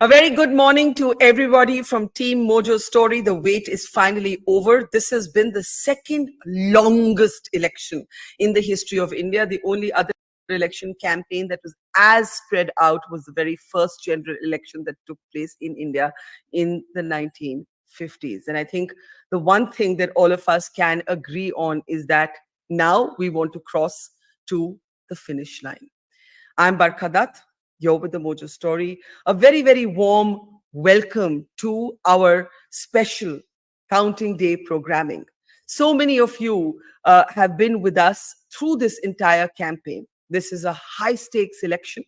A very good morning to everybody from Team Mojo Story. The wait is finally over. This has been the second longest election in the history of India. The only other election campaign that was as spread out was the very first general election that took place in India in the 1950s. And I think the one thing that all of us can agree on is that now we want to cross to the finish line. I'm Barkha Dutt. You're with the Mojo Story. A very, very warm welcome to our special Counting Day programming. So many of you have been with us through this entire campaign. This is a high-stakes election.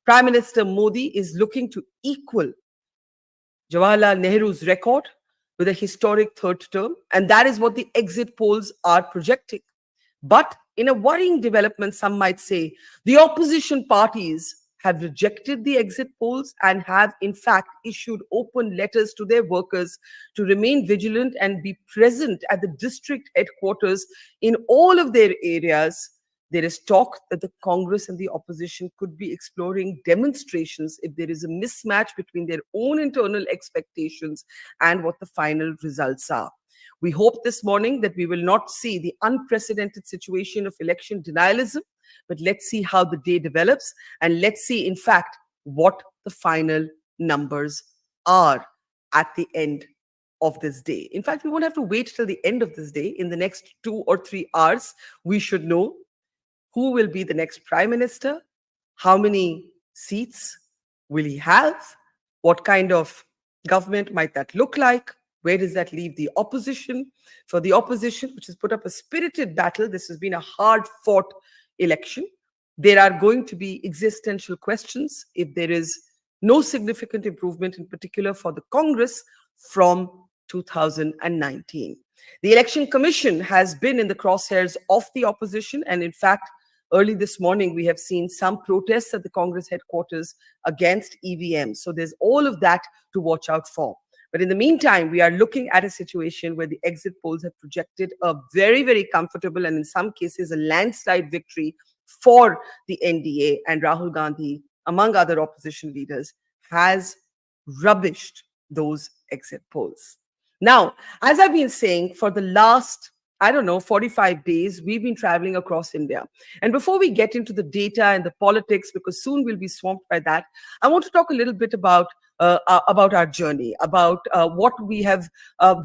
Prime Minister Modi is looking to equal Jawaharlal Nehru's record with a historic third term, and that is what the exit polls are projecting. But in a worrying development, some might say, the opposition parties have rejected the exit polls and have in fact issued open letters to their workers to remain vigilant and be present at the district headquarters in all of their areas. There is talk that the Congress and the opposition could be exploring demonstrations if there is a mismatch between their own internal expectations and what the final results are. We hope this morning that we will not see the unprecedented situation of election denialism, but let's see how the day develops and let's see, in fact, what the final numbers are at the end of this day. In fact, we won't have to wait till the end of this day. In the next 2 or 3 hours, we should know who will be the next prime minister, how many seats will he have, what kind of government might that look like, where does that leave the opposition? For the opposition, which has put up a spirited battle, this has been a hard-fought election. There are going to be existential questions if there is no significant improvement, in particular for the Congress, from 2019. The Election Commission has been in the crosshairs of the opposition, and in fact, early this morning, we have seen some protests at the Congress headquarters against EVMs. So there's all of that to watch out for. But in the meantime, we are looking at a situation where the exit polls have projected a very, very comfortable and in some cases a landslide victory for the NDA, and Rahul Gandhi, among other opposition leaders, has rubbished those exit polls. Now, as I've been saying for the last 45 days, we've been traveling across India. And before we get into the data and the politics, because soon we'll be swamped by that, I want to talk a little bit about our journey, about what we have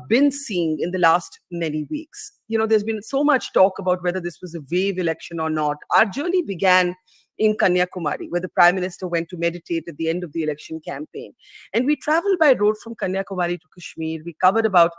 been seeing in the last many weeks. You know, there's been so much talk about whether this was a wave election or not. Our journey began in Kanyakumari, where the Prime Minister went to meditate at the end of the election campaign. And we traveled by road from Kanyakumari to Kashmir. We covered about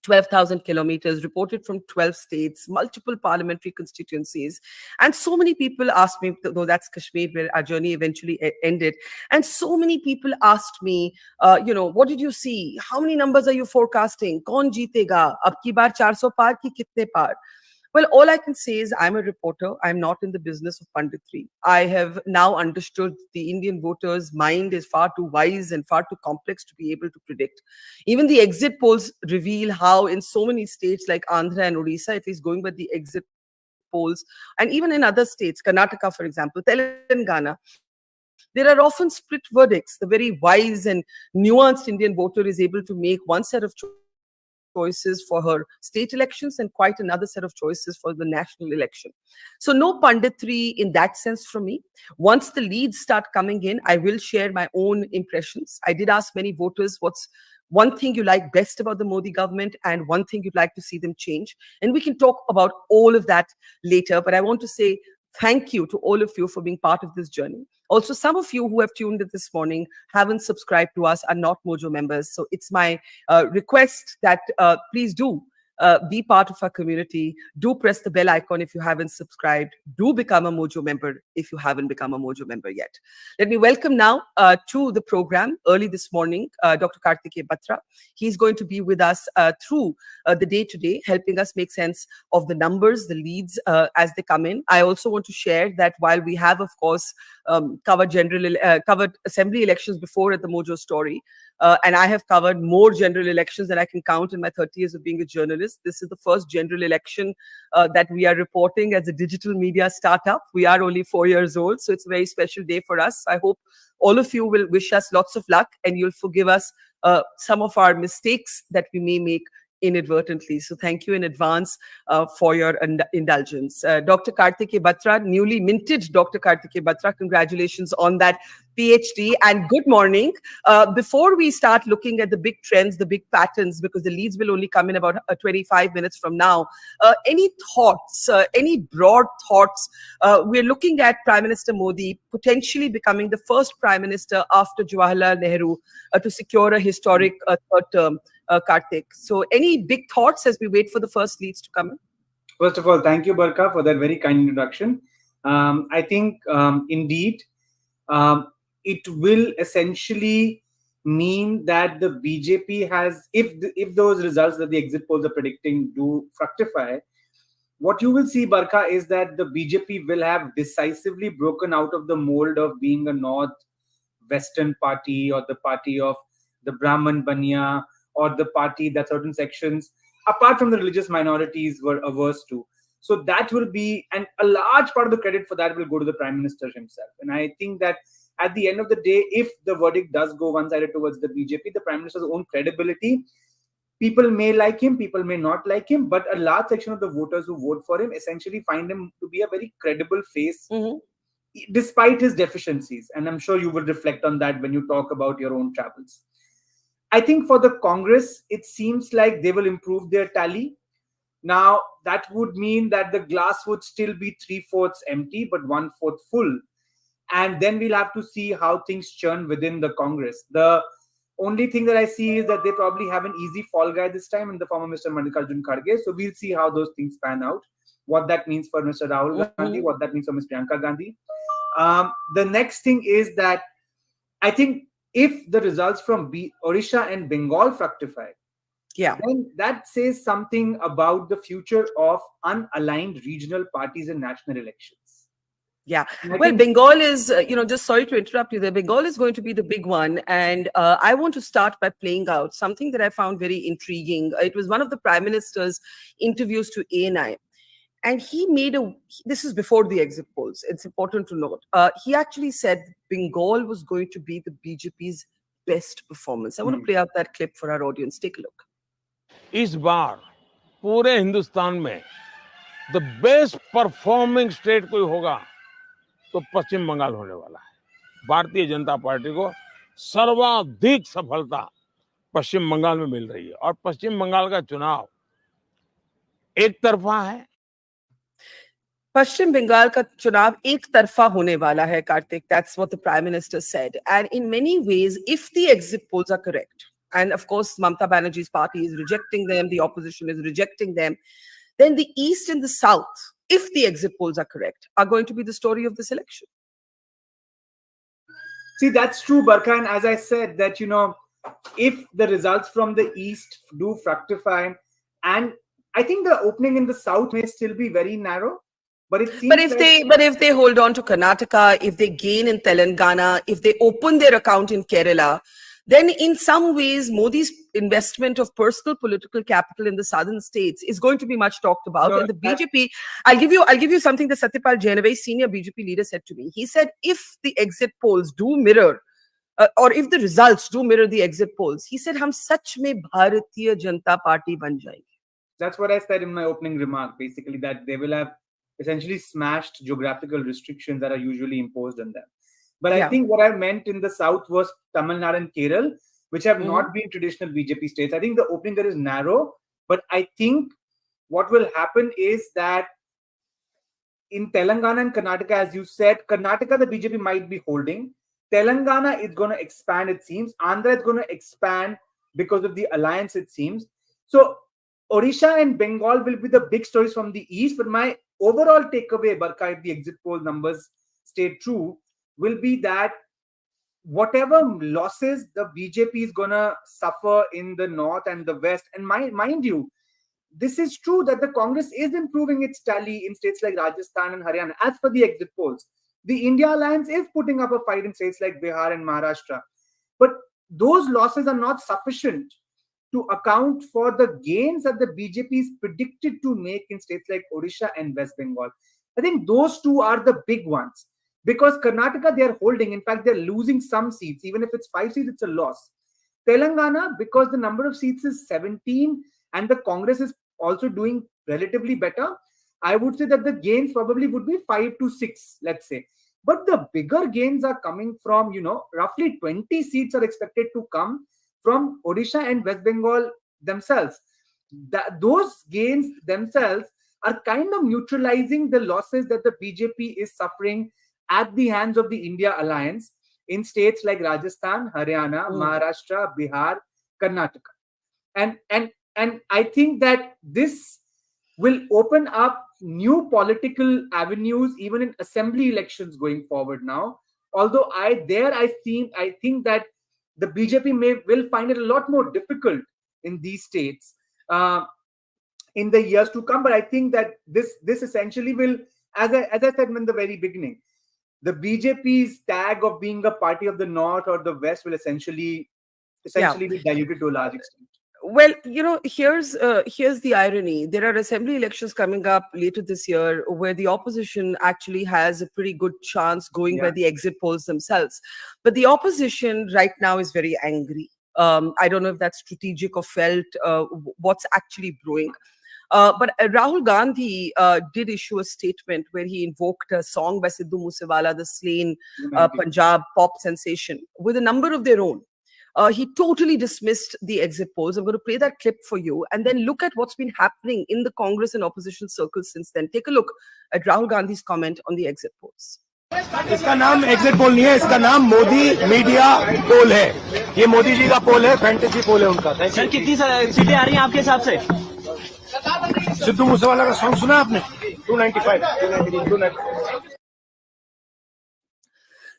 12,000 kilometers, reported from 12 states, multiple parliamentary constituencies. And so many people asked me, though that's Kashmir where our journey eventually ended, and so many people asked me, what did you see? How many numbers are you forecasting? Kaun jeetega? Ab ki baar 400 par ki kitne par? Well, all I can say is I'm a reporter. I'm not in the business of punditry. I have now understood the Indian voters' mind is far too wise and far too complex to be able to predict. Even the exit polls reveal how in so many states like Andhra and Odisha, at least going by the exit polls, and even in other states, Karnataka, for example, Telangana, there are often split verdicts. The very wise and nuanced Indian voter is able to make one set of choices for her state elections and quite another set of choices for the national election. So no punditry in that sense from me. Once the leads start coming in, I will share my own impressions. I did ask many voters what's one thing you like best about the Modi government and one thing you'd like to see them change. And we can talk about all of that later. But I want to say thank you to all of you for being part of this journey. Also, some of you who have tuned in this morning haven't subscribed to us, are not Mojo members. So it's my request that please do be part of our community. Do press the bell icon if you haven't subscribed. Do become a Mojo member if you haven't become a Mojo member yet. Let me welcome now to the program early this morning, Dr. Karthikeya Batra. He's going to be with us through the day today, helping us make sense of the numbers, the leads as they come in. I also want to share that while we have, of course, covered assembly elections before at the Mojo Story, and I have covered more general elections than I can count in my 30 years of being a journalist. journalists. This is the first general election that we are reporting as a digital media startup. We are only 4 years old, so it's a very special day for us. I hope all of you will wish us lots of luck and you'll forgive us some of our mistakes that we may make inadvertently. So thank you in advance for your indulgence. Dr. Kartikeya Batra, newly minted Dr. Kartikeya Batra, congratulations on that PhD and good morning. Before we start looking at the big trends, the big patterns, because the leads will only come in about 25 minutes from now, any thoughts, any broad thoughts? We're looking at Prime Minister Modi potentially becoming the first Prime Minister after Jawaharlal Nehru to secure a historic third term. Kartik. So any big thoughts as we wait for the first leads to come in? First of all, thank you, Barkha, for that very kind introduction. I think indeed it will essentially mean that the BJP has, if those results that the exit polls are predicting do fructify, what you will see, Barkha, is that the BJP will have decisively broken out of the mold of being a North-Western party or the party of the Brahman Banya or the party that certain sections, apart from the religious minorities, were averse to. So that will be, and a large part of the credit for that will go to the Prime Minister himself. And I think that at the end of the day, if the verdict does go one-sided towards the BJP, the Prime Minister's own credibility, people may like him, people may not like him, but a large section of the voters who vote for him essentially find him to be a very credible face, despite his deficiencies. And I'm sure you will reflect on that when you talk about your own travels. I think for the Congress, it seems like they will improve their tally. Now, that would mean that the glass would still be 3/4 empty, but 1/4 full. And then we'll have to see how things churn within the Congress. The only thing that I see is that they probably have an easy fall guy this time in the former Mr. Mallikarjun Kharge. So we'll see how those things pan out, what that means for Mr. Rahul Gandhi, what that means for Ms. Priyanka Gandhi. The next thing is that I think if the results from Odisha and Bengal fructify, then that says something about the future of unaligned regional parties in national elections. Yeah. Well, Bengal is, just sorry to interrupt you there. Bengal is going to be the big one. And I want to start by playing out something that I found very intriguing. It was one of the Prime Minister's interviews to ANI. And he made this is before the exit polls. It's important to note. He actually said Bengal was going to be the BJP's best performance. I want to play out that clip for our audience. Take a look. इस बार पूरे हिंदुस्तान में the best performing state कोई होगा तो पश्चिम बंगाल होने वाला है। Bharatiya Janata party को सर्वाधिक सफलता पश्चिम बंगाल में मिल रही है और पश्चिम बंगाल का चुनाव एक तरफा है। पश्चिम बंगाल का चुनाव एक तरफा होने वाला है, Kartik. That's what the Prime Minister said. And in many ways, if the exit polls are correct, and of course, Mamata Banerjee's party is rejecting them, the opposition is rejecting them, then the East and the South, if the exit polls are correct, are going to be the story of this election. See, that's true, Barkha. And as I said, that, if the results from the East do fructify, and I think the opening in the South may still be very narrow, but it seems but if they hold on to Karnataka, if they gain in Telangana, if they open their account in Kerala, then in some ways, Modi's investment of personal political capital in the southern states is going to be much talked about. And the BJP, I'll give you something that Satyapal Jain, a very senior BJP leader, said to me. He said, if the exit polls do mirror, or if the results do mirror the exit polls, he said, "Hum sach mein Bharatiya Janata Party ban jayenge." That's what I said in my opening remark, basically, that they will have essentially smashed geographical restrictions that are usually imposed on them. But I think what I meant in the South was Tamil Nadu and Kerala, which have not been traditional BJP states. I think the opening there is narrow, but I think what will happen is that in Telangana and Karnataka, as you said, Karnataka, the BJP might be holding. Telangana is going to expand, it seems. Andhra is going to expand because of the alliance, it seems. So Odisha and Bengal will be the big stories from the East. But my overall takeaway, Barkha, if the exit poll numbers stay true, will be that whatever losses the BJP is going to suffer in the North and the West, and mind you, this is true that the Congress is improving its tally in states like Rajasthan and Haryana. As per the exit polls, the India Alliance is putting up a fight in states like Bihar and Maharashtra. But those losses are not sufficient to account for the gains that the BJP is predicted to make in states like Odisha and West Bengal. I think those two are the big ones. Because Karnataka, they are holding. In fact, they're losing some seats. Even if it's 5 seats, it's a loss. Telangana, because the number of seats is 17 and the Congress is also doing relatively better, I would say that the gains probably would be 5 to 6, let's say. But the bigger gains are coming from, roughly 20 seats are expected to come from Odisha and West Bengal themselves. Those gains themselves are kind of neutralizing the losses that the BJP is suffering at the hands of the India Alliance in states like Rajasthan, Haryana, Maharashtra, Bihar, Karnataka. And I think that this will open up new political avenues even in assembly elections going forward now. Although I think that the BJP will find it a lot more difficult in these states in the years to come. But I think that this essentially will, as I said in the very beginning, the BJP's tag of being a party of the North or the West will essentially be diluted to a large extent. Well, here's the irony. There are assembly elections coming up later this year where the opposition actually has a pretty good chance going by the exit polls themselves. But the opposition right now is very angry. I don't know if that's strategic or felt, what's actually brewing. But Rahul Gandhi did issue a statement where he invoked a song by Sidhu Moosewala, the slain Punjab pop sensation, with a number of their own. He totally dismissed the exit polls. I'm going to play that clip for you and then look at what's been happening in the Congress and opposition circles since then. Take a look at Rahul Gandhi's comment on the exit polls. इसका नाम exit poll नहीं है, इसका नाम Modi media पोल है। ये मोदी जी का पोल है, फैंटेसी पोल है उनका। सर कितनी सीटें आ रही हैं आपके हिसाब से? सिद्धू मूसेवाला का सॉन्ग सुना आपने? 295।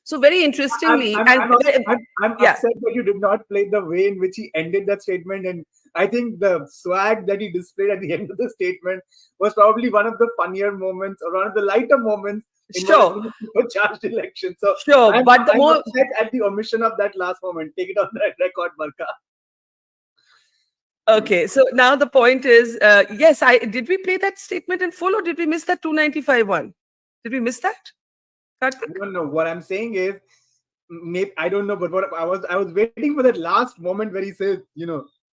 So very interestingly, I'm upset that you did not play the way in which he ended that statement, and I think the swag that he displayed at the end of the statement was probably one of the funnier moments or one of the lighter moments in a charged election. So I'm upset at the omission of that last moment. Take it on that record, Barkha. Okay, so now the point is, yes, did we play that statement in full or did we miss that 295 one? Did we miss that? Karthik? I don't know. What I'm saying is, maybe I don't know, but what I was waiting for that last moment where he says,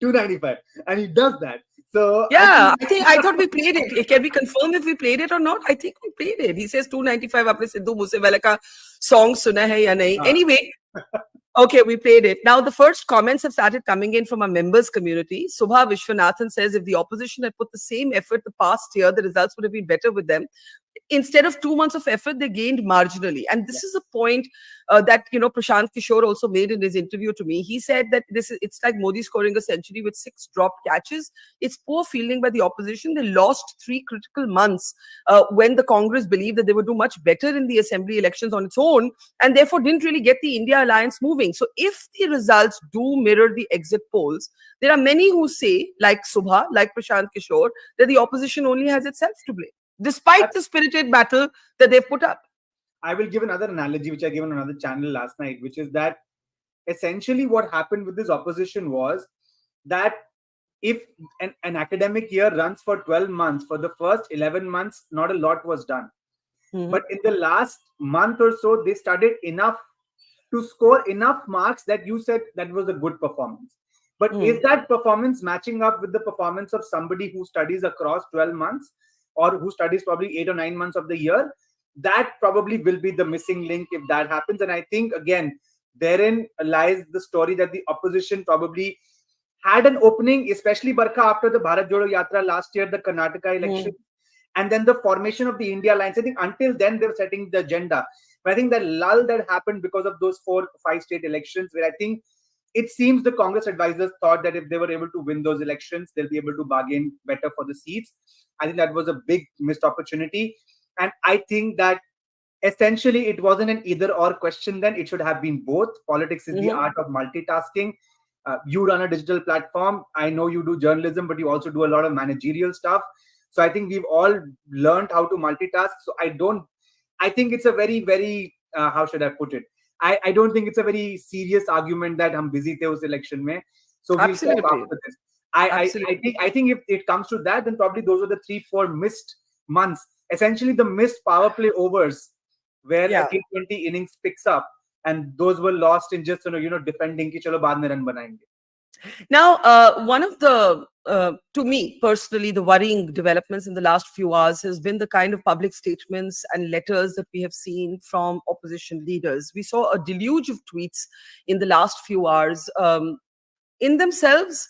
295, and he does that. So yeah, I thought we played it. Can we confirm if we played it or not? I think we played it. He says 295. Aapne Sidhu Moosewala ka song suna hai ya nahi? Anyway. Okay, we played it. Now, the first comments have started coming in from our members community. Subha Vishwanathan says, if the opposition had put the same effort the past year, the results would have been better with them. Instead of 2 months of effort, they gained marginally. And this is a point that, Prashant Kishore also made in his interview to me. He said that it's like Modi scoring a century with 6 dropped catches. It's poor fielding by the opposition. They lost 3 critical months when the Congress believed that they would do much better in the assembly elections on its own and therefore didn't really get the India alliance moving. So if the results do mirror the exit polls, there are many who say, like Subha, like Prashant Kishore, that the opposition only has itself to blame, despite the spirited battle that they've put up. I will give another analogy, which I gave on another channel last night, which is that essentially what happened with this opposition was that if an academic year runs for 12 months, for the first 11 months, not a lot was done. Mm-hmm. But in the last month or so, they studied enough to score enough marks that you said that was a good performance. But is that performance matching up with the performance of somebody who studies across 12 months or who studies probably 8 or 9 months of the year? That probably will be the missing link if that happens. And I think, again, therein lies the story that the opposition probably had an opening, especially Barkha after the Bharat Jodo Yatra last year, the Karnataka election, and then the formation of the India Alliance. I think until then, they were setting the agenda. But I think that lull that happened because of those 4-5 state elections, where I think it seems the Congress advisors thought that if they were able to win those elections, they'll be able to bargain better for the seats. I think that was a big missed opportunity. And I think that essentially it wasn't an either or question then. It should have been both. Politics is the art of multitasking. You run a digital platform. I know you do journalism, but you also do a lot of managerial stuff. So I think we've all learned how to multitask. So I think it's a very, very, how should I put it? I don't think it's a very serious argument that hum busy the us election mein. So we'll talk Absolutely. after this. I think if it comes to that, then probably those are the 3-4 missed months. Essentially, the missed power play overs where Yeah. a T20 innings picks up, and those were lost in just defending ki chalo baad mein run banayenge. Now, one of the, to me personally, the worrying developments in the last few hours has been the kind of public statements and letters that we have seen from opposition leaders. We saw a deluge of tweets in the last few hours, in themselves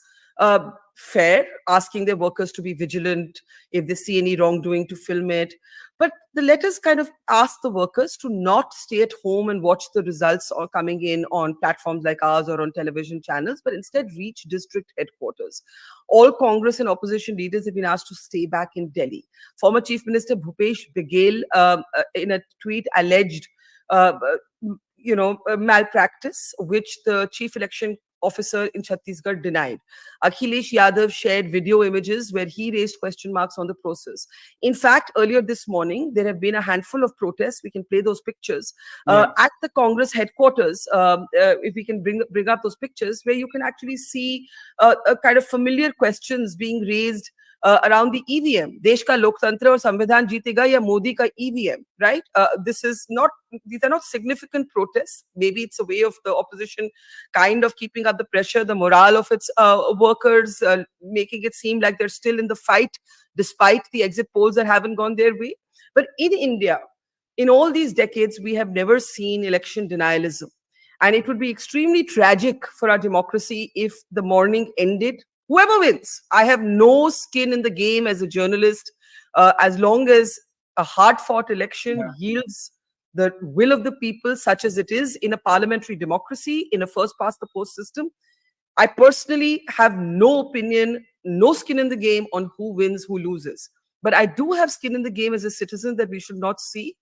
fair, asking their workers to be vigilant if they see any wrongdoing to film it. But the letters kind of ask the workers to not stay at home and watch the results or coming in on platforms like ours or on television channels, but instead reach district headquarters. All Congress and opposition leaders have been asked to stay back in Delhi. Former Chief Minister Bhupesh Baghel, in a tweet, alleged malpractice, which the chief election officer in Chhattisgarh denied. Akhilesh Yadav shared video images where he raised question marks on the process. In fact, earlier this morning, there have been a handful of protests. We can play those pictures at the Congress headquarters. If we can bring up those pictures, where you can actually see a kind of familiar questions being raised around the EVM. देश का लोकतंत्र और संविधान जीतेगा या मोदी का EVM, right? These are not significant protests. Maybe it's a way of the opposition kind of keeping up the pressure, the morale of its workers, making it seem like they're still in the fight despite the exit polls that haven't gone their way. But in India, in all these decades, we have never seen election denialism. And it would be extremely tragic for our democracy if the morning ended. Whoever wins, I have no skin in the game as a journalist, as long as a hard-fought election yields the will of the people, such as it is in a parliamentary democracy, in a first-past-the-post system. I personally have no opinion, no skin in the game on who wins, who loses. But I do have skin in the game as a citizen that we should not see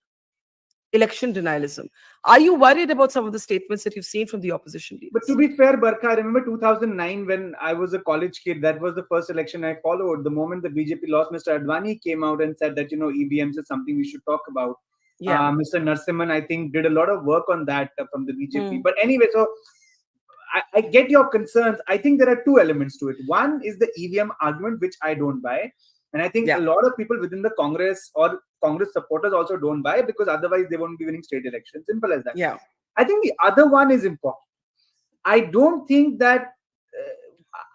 election denialism. Are you worried about some of the statements that you've seen from the opposition leaders? But to be fair, Barkha, I remember 2009 when I was a college kid. That was the first election I followed. The moment the BJP lost, Mr. Advani came out and said that, EVMs is something we should talk about. Yeah. Mr. Narasimhan, I think, did a lot of work on that from the BJP. But anyway, so I get your concerns. I think there are two elements to it. One is the EVM argument, which I don't buy. And I think a lot of people within the Congress or Congress supporters also don't buy, because otherwise they won't be winning state elections. Simple as that. Yeah. I think the other one is important. I don't think that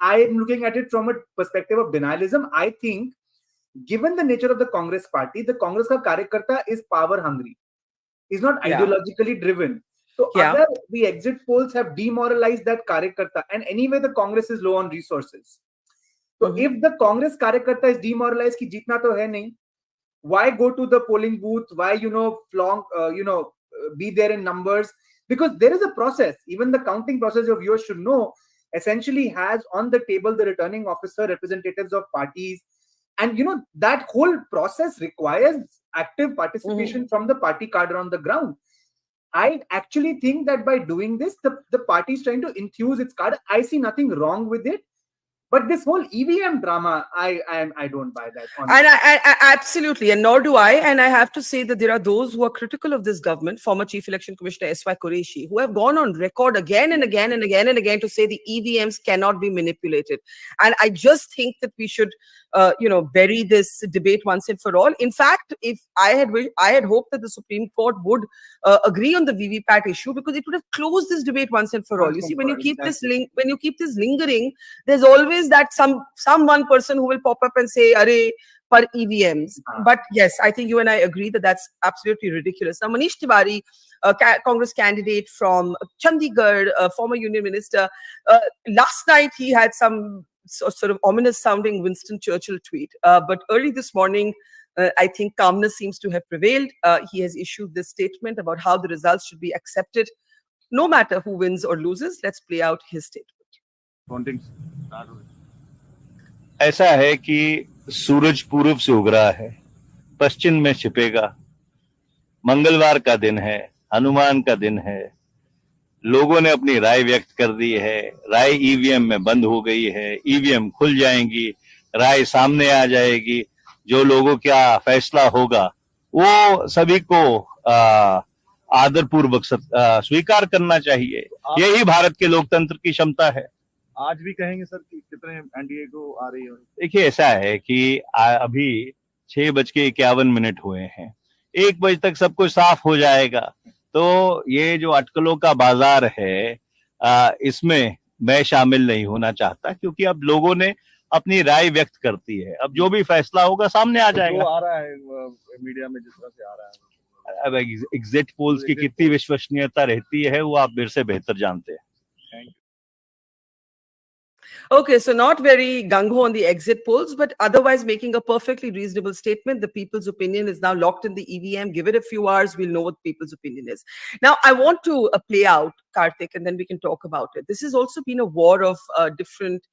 I am looking at it from a perspective of denialism. I think, given the nature of the Congress party, the Congress ka karyakarta is power hungry. Is not ideologically driven. So the exit polls have demoralized that karyakarta. And anyway, the Congress is low on resources. So if the Congress karyakarta is demoralized ki jeetna to hai nahi, why go to the polling booth? Why, be there in numbers? Because there is a process. Even the counting process, your viewers should know, essentially has on the table the returning officer, representatives of parties. And, that whole process requires active participation from the party cadre on the ground. I actually think that by doing this, the party is trying to enthuse its cadre. I see nothing wrong with it. But this whole EVM drama, I don't buy that. And I absolutely, and nor do I. And I have to say that there are those who are critical of this government, former Chief Election Commissioner S.Y. Qureshi, who have gone on record again and again and again and again to say the EVMs cannot be manipulated. And I just think that we should, bury this debate once and for all. In fact, if I had hoped that the Supreme Court would agree on the VVPAT issue, because it would have closed this debate once and for all. You see, when you keep this lingering, there's always that some one person who will pop up and say, "Arey, per EVMs." But yes, I think you and I agree that that's absolutely ridiculous. Now, Manish Tiwari, Congress candidate from Chandigarh, former union minister, last night he had some sort of ominous sounding Winston Churchill tweet. But early this morning, I think calmness seems to have prevailed. He has issued this statement about how the results should be accepted, no matter who wins or loses. Let's play out his statement. ऐसा है कि सूरज पूर्व से उग रहा है, पश्चिम में छिपेगा। मंगलवार का दिन है, हनुमान का दिन है। लोगों ने अपनी राय व्यक्त कर दी है। राय ईवीएम में बंद हो गई है। ईवीएम खुल जाएंगी, राय सामने आ जाएगी। जो लोगों का फैसला होगा वो सभी को आदरपूर्वक स्वीकार करना चाहिए। यही भारत के लोकतंत्र की क्षमता है। आज भी कहेंगे सर कि कितने एनडीए को आ रही है? देखिए ऐसा है कि अभी 6:51 हुए हैं, 1 बजे तक सब कुछ साफ हो जाएगा। तो ये जो अटकलों का बाजार है, इसमें मैं शामिल नहीं होना चाहता, क्योंकि अब लोगों ने अपनी राय व्यक्त करती है। अब जो भी फैसला होगा सामने आ जाएगा। जो आ रहा है मीडिया में, जिस तरह से आ रहा है, अब एग्जिट पोल्स की कितनी विश्वसनीयता रहती है वो आप मेरे से बेहतर जानते हैं। Thank you. Okay, so not very gung-ho on the exit polls, but otherwise making a perfectly reasonable statement. The people's opinion is now locked in the EVM. Give it a few hours, we'll know what the people's opinion is. Now, I want to play out, Karthik, and then we can talk about it. This has also been a war of different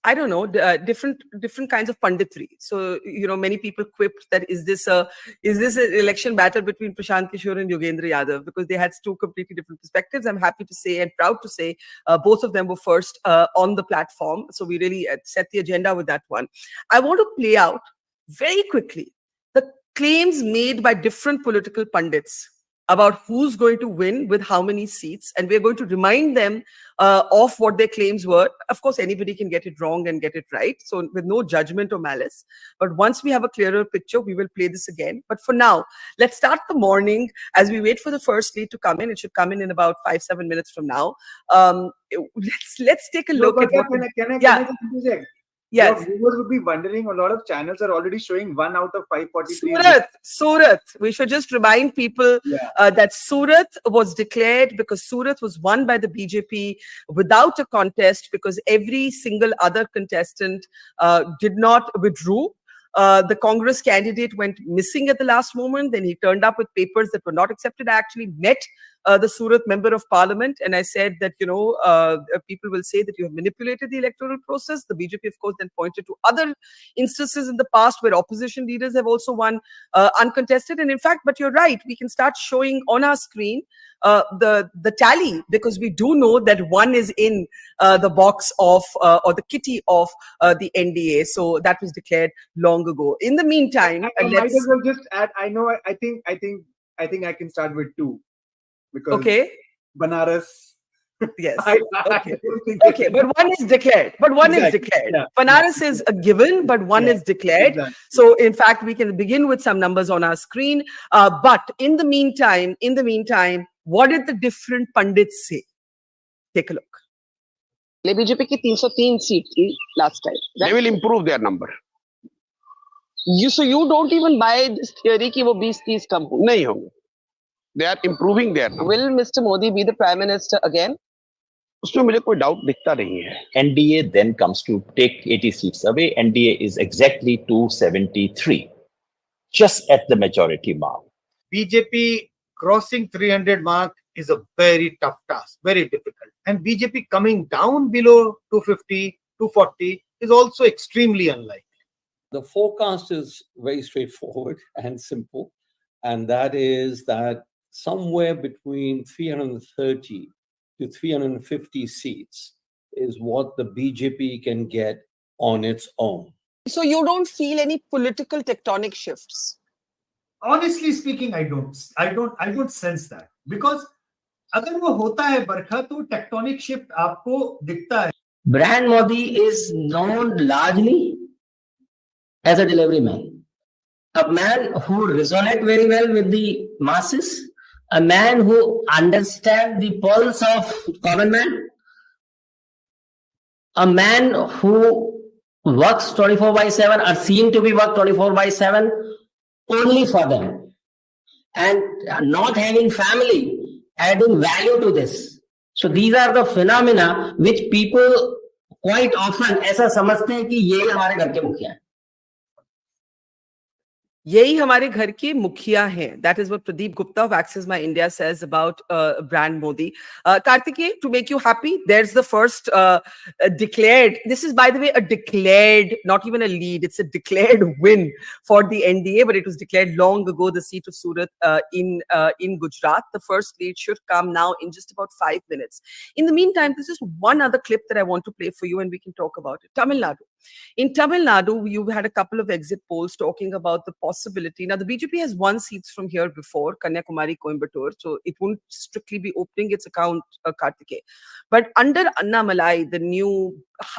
I don't know, different kinds of punditry. So, many people quipped that is this an election battle between Prashant Kishore and Yogendra Yadav, because they had two completely different perspectives. I'm happy to say and proud to say both of them were first on the platform. So we really set the agenda with that one. I want to play out very quickly the claims made by different political pundits about who's going to win with how many seats, and we're going to remind them of what their claims were. Of course, anybody can get it wrong and get it right, so with no judgment or malice. But once we have a clearer picture, we will play this again. But for now, let's start the morning as we wait for the first lead to come in. It should come in about 5-7 minutes from now. Let's take a look at what. Can I just interject? Yes. Your viewers would be wondering, a lot of channels are already showing 1 out of 543. Surat. We should just remind people that Surat was declared because Surat was won by the BJP without a contest, because every single other contestant did not withdrew. The Congress candidate went missing at the last moment. Then he turned up with papers that were not accepted. I actually met the Surat member of parliament, and I said that, people will say that you have manipulated the electoral process. The BJP, of course, then pointed to other instances in the past where opposition leaders have also won uncontested. And in fact, but you're right, we can start showing on our screen the tally, because we do know that one is in the box of or the kitty of the NDA. So that was declared long ago. In the meantime, I might as well just add. I think I can start with 2, because Banaras. Yes. Okay. But one is declared. Yeah. Banaras is a given, but one is declared. Exactly. So, in fact, we can begin with some numbers on our screen. But in the meantime, what did the different pundits say? Take a look. BJP की 303 seat थी last time. They will improve their number. So you don't even buy this theory कि वो 20-30 कम हो? नहीं होंगे. They are improving their number. Will Mr. Modi be the Prime Minister again? उसमें मुझे कोई डाउट दिखता नहीं है. NDA then comes to take 80 seats away. NDA is exactly 273, just at the majority mark. BJP crossing 300 mark is a very tough task, very difficult. And BJP coming down below 250, 240 is also extremely unlikely. The forecast is very straightforward and simple, and that is that somewhere between 330 to 350 seats is what the BJP can get on its own. So you don't feel any political tectonic shifts? Honestly speaking, I don't sense that, because अगर वो होता है बरखा तो tectonic shift आपको दिखता है. Brand Modi is known largely as a delivery man, a man who resonates very well with the masses, a man who understands the pulse of common man, a man who works 24/7 or seen to be work 24/7 only for them, and not having family, adding value to this. So these are the phenomena which people quite often ऐसा समझते हैं कि ये हमारे घर के मुखिया हैं. यही हमारे घर के मुखिया हैं. That is what Pradeep Gupta of Access My India says about Brand Modi. Karthikeyan, to make you happy, there's the first declared. This is, by the way, a declared, not even a lead. It's a declared win for the NDA, but it was declared long ago. The seat of Surat in Gujarat. The first lead should come now in just about 5 minutes. In the meantime, this is one other clip that I want to play for you, and we can talk about it. Tamil Nadu. In Tamil Nadu, you've had a couple of exit polls talking about the possibility. Now, the BJP has won seats from here before, Kanyakumari, Coimbatore, so it won't strictly be opening its account, Kartike. But under Annamalai, the new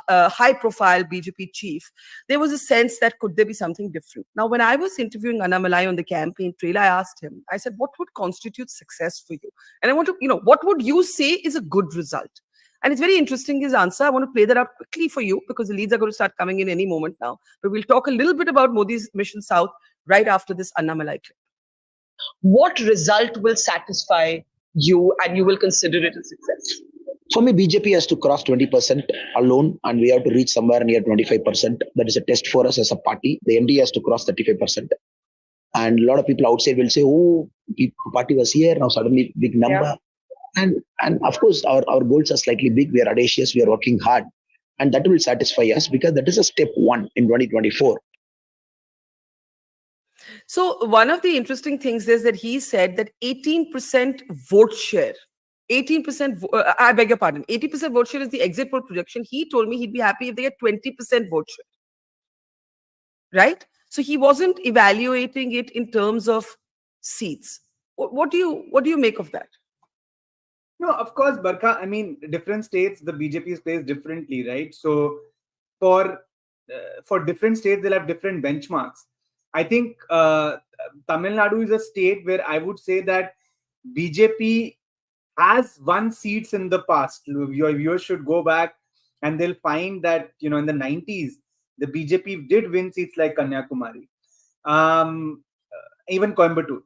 high-profile BJP chief, there was a sense that could there be something different. Now, when I was interviewing Annamalai on the campaign trail, I asked him, I said, what would constitute success for you? And I want to, what would you say is a good result? And it's very interesting, his answer. I want to play that out quickly for you because the leads are going to start coming in any moment now. But we'll talk a little bit about Modi's Mission South right after this Annamalai clip. What result will satisfy you and you will consider it a success? For me, BJP has to cross 20% alone and we have to reach somewhere near 25%. That is a test for us as a party. The MD has to cross 35%. And a lot of people outside will say, oh, the party was here, now suddenly big number. Yeah. And of course, our goals are slightly big. We are audacious. We are working hard. And that will satisfy us because that is a step one in 2024. So one of the interesting things is that he said that 18% vote share, 18%, I beg your pardon, 80% vote share is the exit poll projection. He told me he'd be happy if they get 20% vote share. Right? So he wasn't evaluating it in terms of seats. What do you make of that? No, of course, Barkha. I mean, different states, the BJP is placed differently, right? So for different states, they'll have different benchmarks. I think Tamil Nadu is a state where I would say that BJP has won seats in the past. Your viewers should go back and they'll find that, in the 90s, the BJP did win seats like Kanyakumari, even Coimbatore.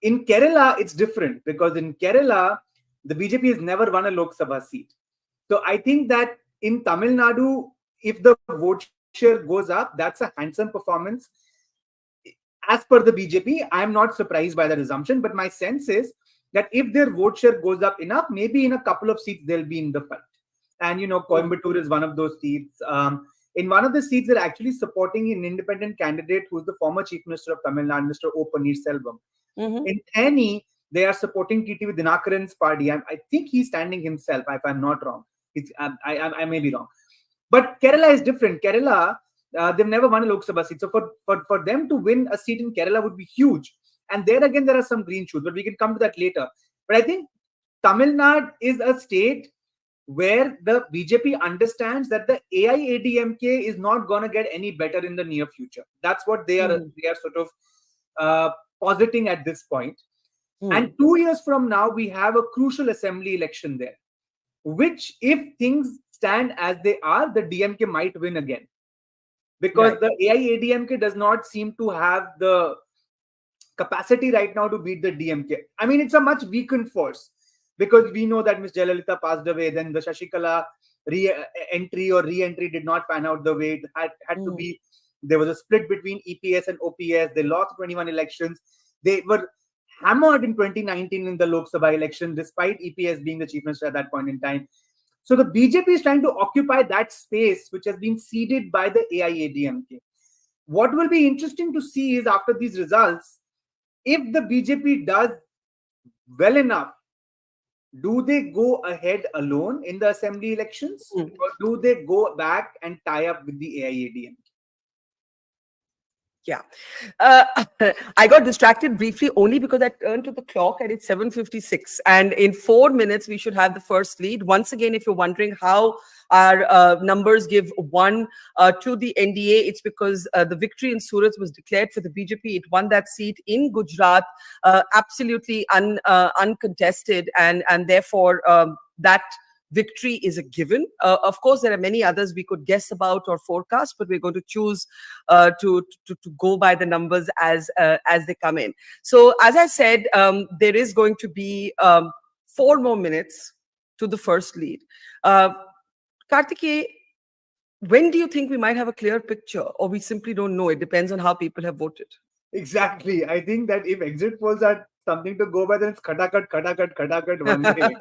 In Kerala, it's different because in Kerala, the BJP has never won a Lok Sabha seat. So I think that in Tamil Nadu, if the vote share goes up, that's a handsome performance. As per the BJP, I'm not surprised by that assumption, but my sense is that if their vote share goes up enough, maybe in a couple of seats, they'll be in the fight. And, Coimbatore is one of those seats. In one of the seats, they're actually supporting an independent candidate who's the former Chief Minister of Tamil Nadu, Mr. O. Pannirselvam. Mm-hmm. In Thani, they are supporting TTV Dinakaran's party. I think he's standing himself, if I'm not wrong. I may be wrong. But Kerala is different. Kerala, they've never won a Lok Sabha seat. So for them to win a seat in Kerala would be huge. And there again, there are some green shoots, but we can come to that later. But I think Tamil Nadu is a state where the BJP understands that the AIADMK is not going to get any better in the near future. That's what they are sort of positing at this point. And 2 years from now, we have a crucial assembly election there, which if things stand as they are, the DMK might win again. Because the AIADMK does not seem to have the capacity right now to beat the DMK. I mean, it's a much weakened force because we know that Ms. Jayalalitha passed away, then the Shashikala re-entry did not pan out the way it had to be. There was a split between EPS and OPS. They lost 21 elections. They were hammered in 2019 in the Lok Sabha election, despite EPS being the chief minister at that point in time. So the BJP is trying to occupy that space, which has been ceded by the AIADMK. What will be interesting to see is after these results, if the BJP does well enough, do they go ahead alone in the assembly elections or do they go back and tie up with the AIADMK? Yeah. I got distracted briefly only because I turned to the clock and it's 7:56. And in 4 minutes, we should have the first lead. Once again, if you're wondering how our numbers give one to the NDA, it's because the victory in Surat was declared for the BJP. It won that seat in Gujarat, absolutely uncontested. And therefore, that victory is a given. Of course, there are many others we could guess about or forecast, but we're going to choose to go by the numbers as they come in. So, as I said, there is going to be 4 more minutes to the first lead. Kartike, when do you think we might have a clear picture, or we simply don't know? It depends on how people have voted. Exactly. I think that if exit polls are something to go by, then it's khadakat one day.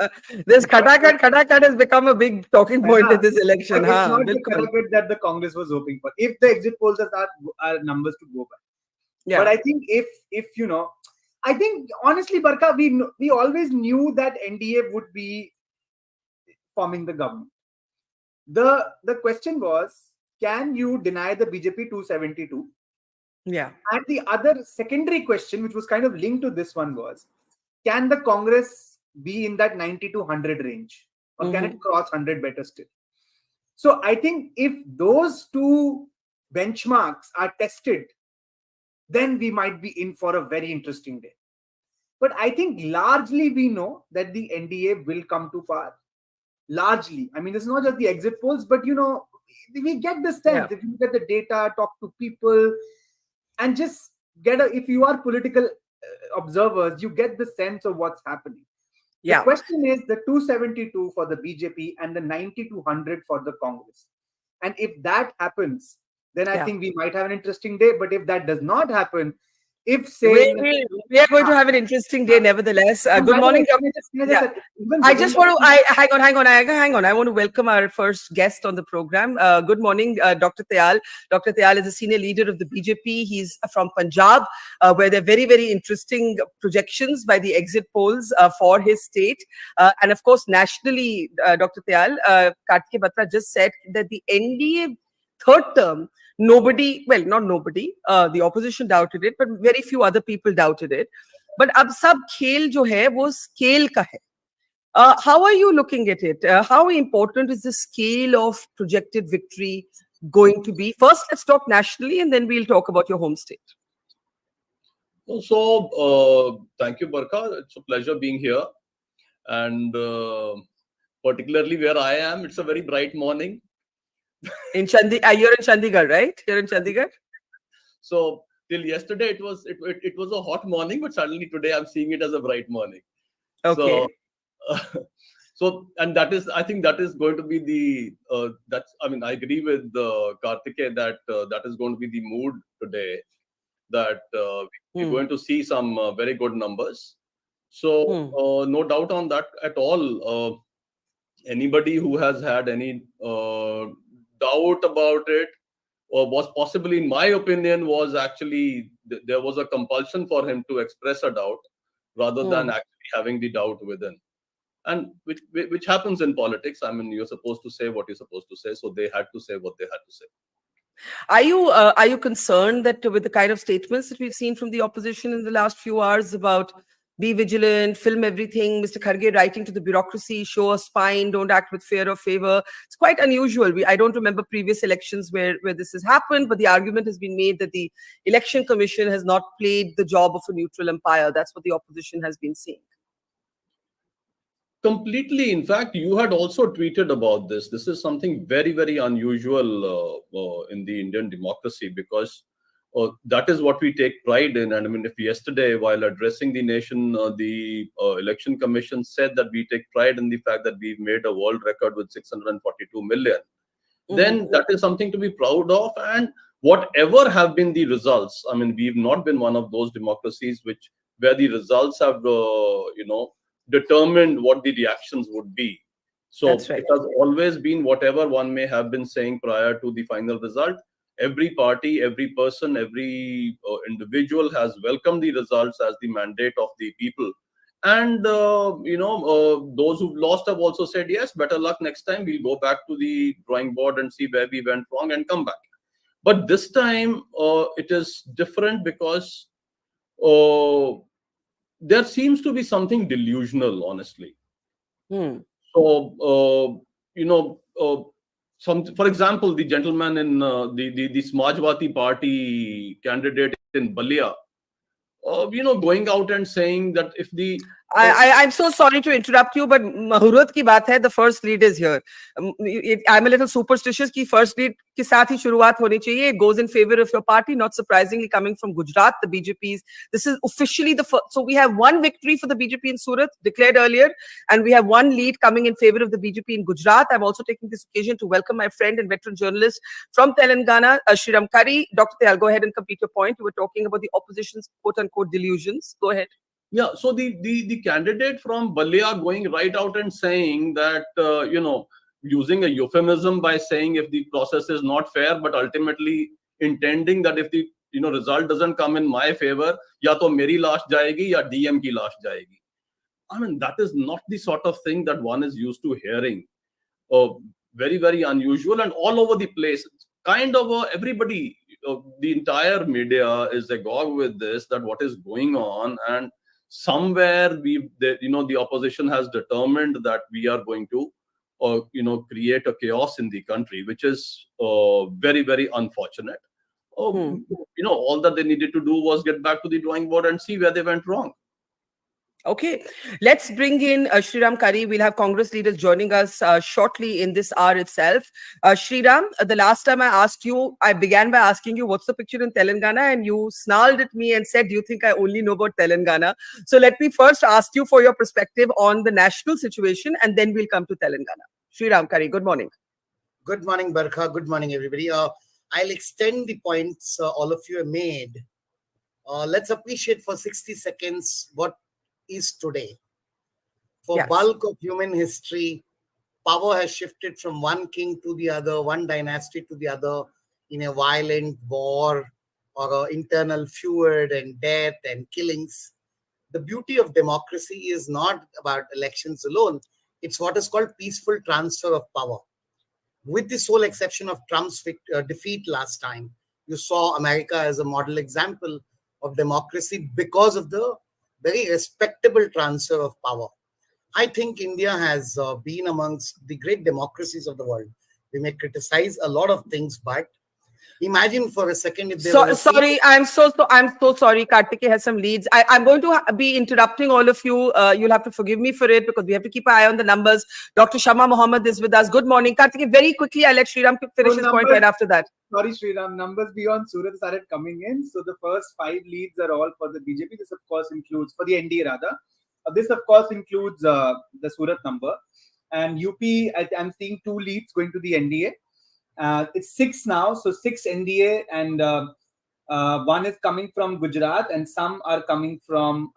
This khadakat has become a big talking point in this election. But it's not the khadakat that the Congress was hoping for. If the exit polls are numbers to go by. Yeah. But I think if I think honestly, Barkha, we always knew that NDA would be forming the government. The question was, can you deny the BJP 272? Yeah. And the other secondary question, which was kind of linked to this one, was, can the Congress be in that 90 to 100 range? Or can it cross 100 better still? So I think if those two benchmarks are tested, then we might be in for a very interesting day. But I think largely we know that the NDA will come to power. Largely. I mean, it's not just the exit polls, but we get the sense. Yeah. If you look at the data, talk to people, and just if you are political observers, you get the sense of what's happening. Yeah. The question is the 272 for the BJP and the 90 to 100 for the Congress. And if that happens, then I think we might have an interesting day. But if that does not happen, if say we are going to have an interesting day, nevertheless. Good morning, Dr. I just want to hang on. I want to welcome our first guest on the program. Good morning, Dr. Tyal. Dr. Tyal is a senior leader of the BJP. He's from Punjab, where there are very, very interesting projections by the exit polls for his state. And of course, nationally, Dr. Tyal, Kartike Batra just said that the NDA third term, nobody, well, not nobody, the opposition doubted it, but very few other people doubted it. But ab sab khel jo hai, wo scale ka hai. How are you looking at it? How important is the scale of projected victory going to be? First, let's talk nationally, and then we'll talk about your home state. So, thank you, Barkha. It's a pleasure being here. And particularly where I am, it's a very bright morning. In you're in Chandigarh, right? You're in Chandigarh. So till yesterday it was a hot morning, but suddenly today I'm seeing it as a bright morning. Okay. So and I think that is going to be the I agree with Kartike that that is going to be the mood today, that we're going to see some very good numbers. So no doubt on that at all. Anybody who has had any doubt about it, or was possibly, in my opinion, was actually there was a compulsion for him to express a doubt rather than actually having the doubt within, and which happens in politics. I mean, you're supposed to say what you're supposed to say, so they had to say what they had to say. Are you concerned that with the kind of statements that we've seen from the opposition in the last few hours about be vigilant, film everything, Mr. Kharge writing to the bureaucracy, show a spine, don't act with fear or favor? It's quite unusual. I don't remember previous elections where this has happened, but the argument has been made that the Election Commission has not played the job of a neutral umpire. That's what the opposition has been saying. Completely. In fact, you had also tweeted about this. This is something very, very unusual in the Indian democracy, because that is what we take pride in. And I mean, if yesterday, while addressing the nation, the Election Commission said that we take pride in the fact that we've made a world record with 642 million, then that is something to be proud of. And whatever have been the results, I mean, we've not been one of those democracies where the results have, determined what the reactions would be. So right. It has always been whatever one may have been saying prior to the final result. Every party, every person, every individual has welcomed the results as the mandate of the people. And, those who've lost have also said, yes, better luck next time. We'll go back to the drawing board and see where we went wrong and come back. But this time it is different because there seems to be something delusional, honestly. So, for example, the gentleman in the Samajwadi Party candidate in Balia, going out and saying that if the I'm so sorry to interrupt you, but Muhurat ki baat hai, the first lead is here. I'm a little superstitious ki first lead ke saath hi shuruaat honi chahiye. It goes in favor of your party, not surprisingly coming from Gujarat, the BJP's. This is officially the first. So we have one victory for the BJP in Surat declared earlier, and we have one lead coming in favor of the BJP in Gujarat. I'm also taking this occasion to welcome my friend and veteran journalist from Telangana, Shriram Kari. Dr. Tyal, go ahead and complete your point. You were talking about the opposition's quote-unquote delusions. Go ahead. Yeah, so the candidate from Balia going right out and saying that, using a euphemism by saying if the process is not fair, but ultimately intending that if the result doesn't come in my favor, ya to meri laash jayegi, ya DM ki laash jayegi. I mean, that is not the sort of thing that one is used to hearing. very, very unusual and all over the place. Kind of everybody, the entire media is agog with this, that what is going on, and somewhere the opposition has determined that we are going to create a chaos in the country, which is very, very unfortunate. All that they needed to do was get back to the drawing board and see where they went wrong. Okay, let's bring in Sriram Kari. We'll have Congress leaders joining us shortly in this hour itself. Sriram, the last time I asked you, I began by asking you, what's the picture in Telangana? And you snarled at me and said, do you think I only know about Telangana? So let me first ask you for your perspective on the national situation, and then we'll come to Telangana. Sriram Kari, good morning. Good morning, Barkha. Good morning, everybody. I'll extend the points all of you have made. Let's appreciate for 60 seconds what is today. For bulk of human history, power has shifted from one king to the other, one dynasty to the other, in a violent war or an internal feud and death and killings. The beauty of democracy is not about elections alone. It's what is called peaceful transfer of power. With the sole exception of Trump's defeat last time, you saw America as a model example of democracy because of the very respectable transfer of power. I think India has been amongst the great democracies of the world. We may criticize a lot of things, but imagine for a second if there was I'm so sorry. Kartikeya has some leads. I'm going to be interrupting all of you. You'll have to forgive me for it because we have to keep an eye on the numbers. Dr. Shama Mohammed is with us. Good morning. Kartikeya, very quickly, I'll let Sriram finish his point right after that. Sorry, Sriram. Numbers beyond Surat started coming in. So the first 5 leads are all for the BJP. This, of course, includes, for the NDA rather. This, of course, includes the Surat number. And UP, I'm seeing 2 leads going to the NDA. It's 6 now, so 6 NDA, and 1 is coming from Gujarat, and some are coming from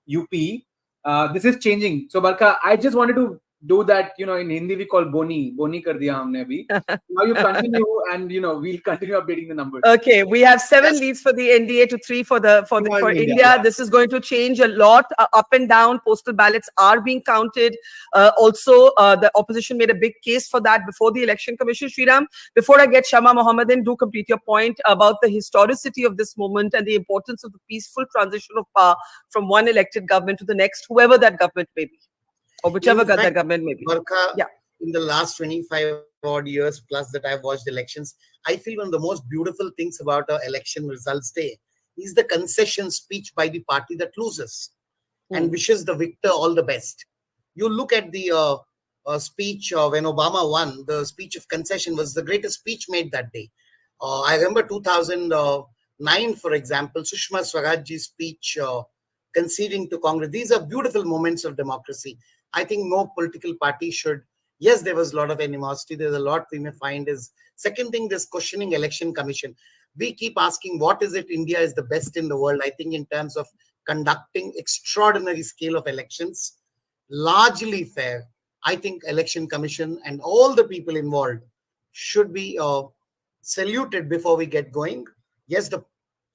UP. This is changing. So, Barkha, I just wanted to do that, in Hindi we call boni kar diya humne abhi. Now you continue, and we'll continue updating the numbers. Okay, we have 7 leads for the NDA to 3 for India. Yeah. This is going to change a lot, up and down. Postal ballots are being counted. Also, the opposition made a big case for that before the Election Commission. Sriram, before I get Shama Mohammed in, do complete your point about the historicity of this moment and the importance of the peaceful transition of power from one elected government to the next, whoever that government may be, or whichever that government may be. Barkha, in the last 25 odd years plus that I've watched elections, I feel one of the most beautiful things about our election results day is the concession speech by the party that loses and wishes the victor all the best. You look at the speech when Obama won, the speech of concession was the greatest speech made that day. I remember 2009, for example, Sushma Swaraj's speech conceding to Congress. These are beautiful moments of democracy. I think no political party should. Yes, there was a lot of animosity. There's a lot we may find is. Second thing, this questioning election commission. We keep asking, what is it India is the best in the world? I think in terms of conducting extraordinary scale of elections, largely fair. I think election commission and all the people involved should be saluted before we get going. Yes, the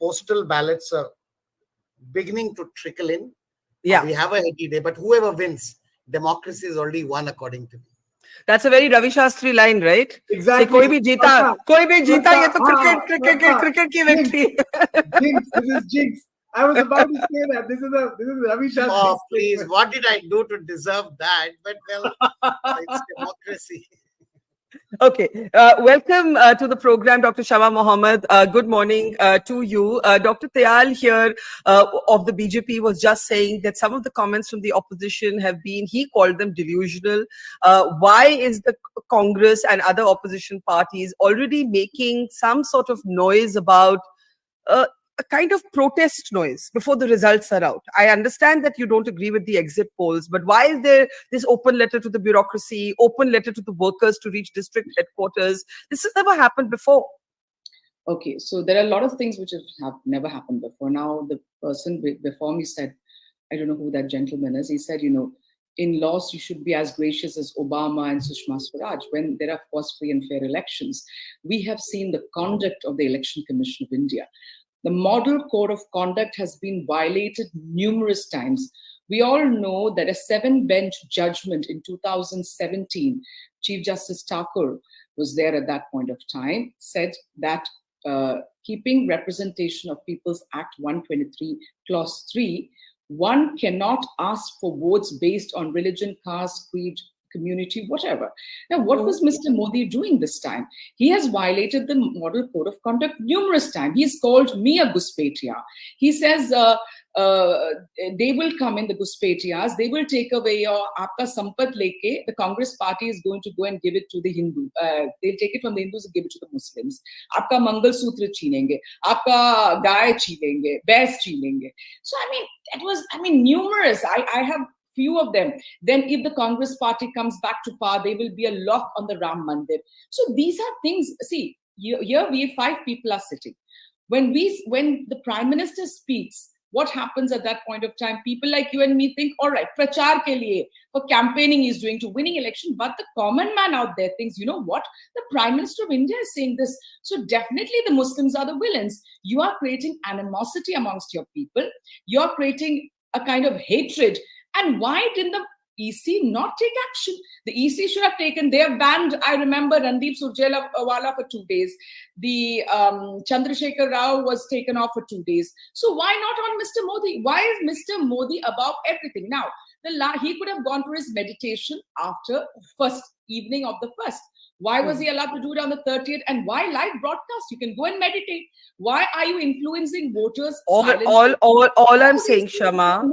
postal ballots are beginning to trickle in. Yeah, we have a heady day, but whoever wins, democracy is already won, according to me. That's a very Ravi Shastri line, right? Exactly. Koi bhi jeeta, ye to cricket ki victory. Jinx, this is jinx. I was about to say that. This is Ravi Shastri. Oh, please, what did I do to deserve that? But well, it's democracy. Okay, welcome to the program, Dr. Shama Mohammed. Good morning to you. Dr. Tayal here of the BJP was just saying that some of the comments from the opposition have been, he called them delusional. Why is the Congress and other opposition parties already making some sort of noise about a kind of protest noise before the results are out? I understand that you don't agree with the exit polls, but why is there this open letter to the bureaucracy, open letter to the workers to reach district headquarters? This has never happened before. Okay, so there are a lot of things which have never happened before. Now, the person before me said, I don't know who that gentleman is, he said, in laws, you should be as gracious as Obama and Sushma Swaraj when there are, of course, free and fair elections. We have seen the conduct of the Election Commission of India. The model code of conduct has been violated numerous times. We all know that a 7-bench judgment in 2017 Chief Justice Thakur was there at that point of time, said that keeping Representation of People's Act 123, Clause 3, one cannot ask for votes based on religion, caste, creed, community, whatever. Now, what was Mr. Modi doing this time? He has violated the Model Code of Conduct numerous times. He's called me a Ghuspetia. He says they will come in, the Ghuspetias, they will take away your aapka sampat leke. The Congress party is going to go and give it to the Hindu. They'll take it from the Hindus and give it to the Muslims. Aapka Mangal Sutra cheenenge. Aapka Gaay cheenenge. Bears cheenenge. So, I mean, numerous. I have few of them. Then if the Congress party comes back to power, there will be a lock on the Ram Mandir. So these are things, see, here we 5 people are sitting. When the Prime Minister speaks, what happens at that point of time? People like you and me think, all right, prachar ke liye, for campaigning he's doing to winning election. But the common man out there thinks, you know what? The Prime Minister of India is saying this. So definitely the Muslims are the villains. You are creating animosity amongst your people. You're creating a kind of hatred. And why didn't the EC not take action? The EC should have taken. They have banned, I remember, Randeep Surjewala for 2 days. The Chandrasekhar Rao was taken off for 2 days. So why not on Mr. Modi? Why is Mr. Modi above everything? Now, he could have gone for his meditation after first evening of the first. Why was he allowed to do it on the 30th? And why live broadcast? You can go and meditate. Why are you influencing voters? All I'm saying, Sharma,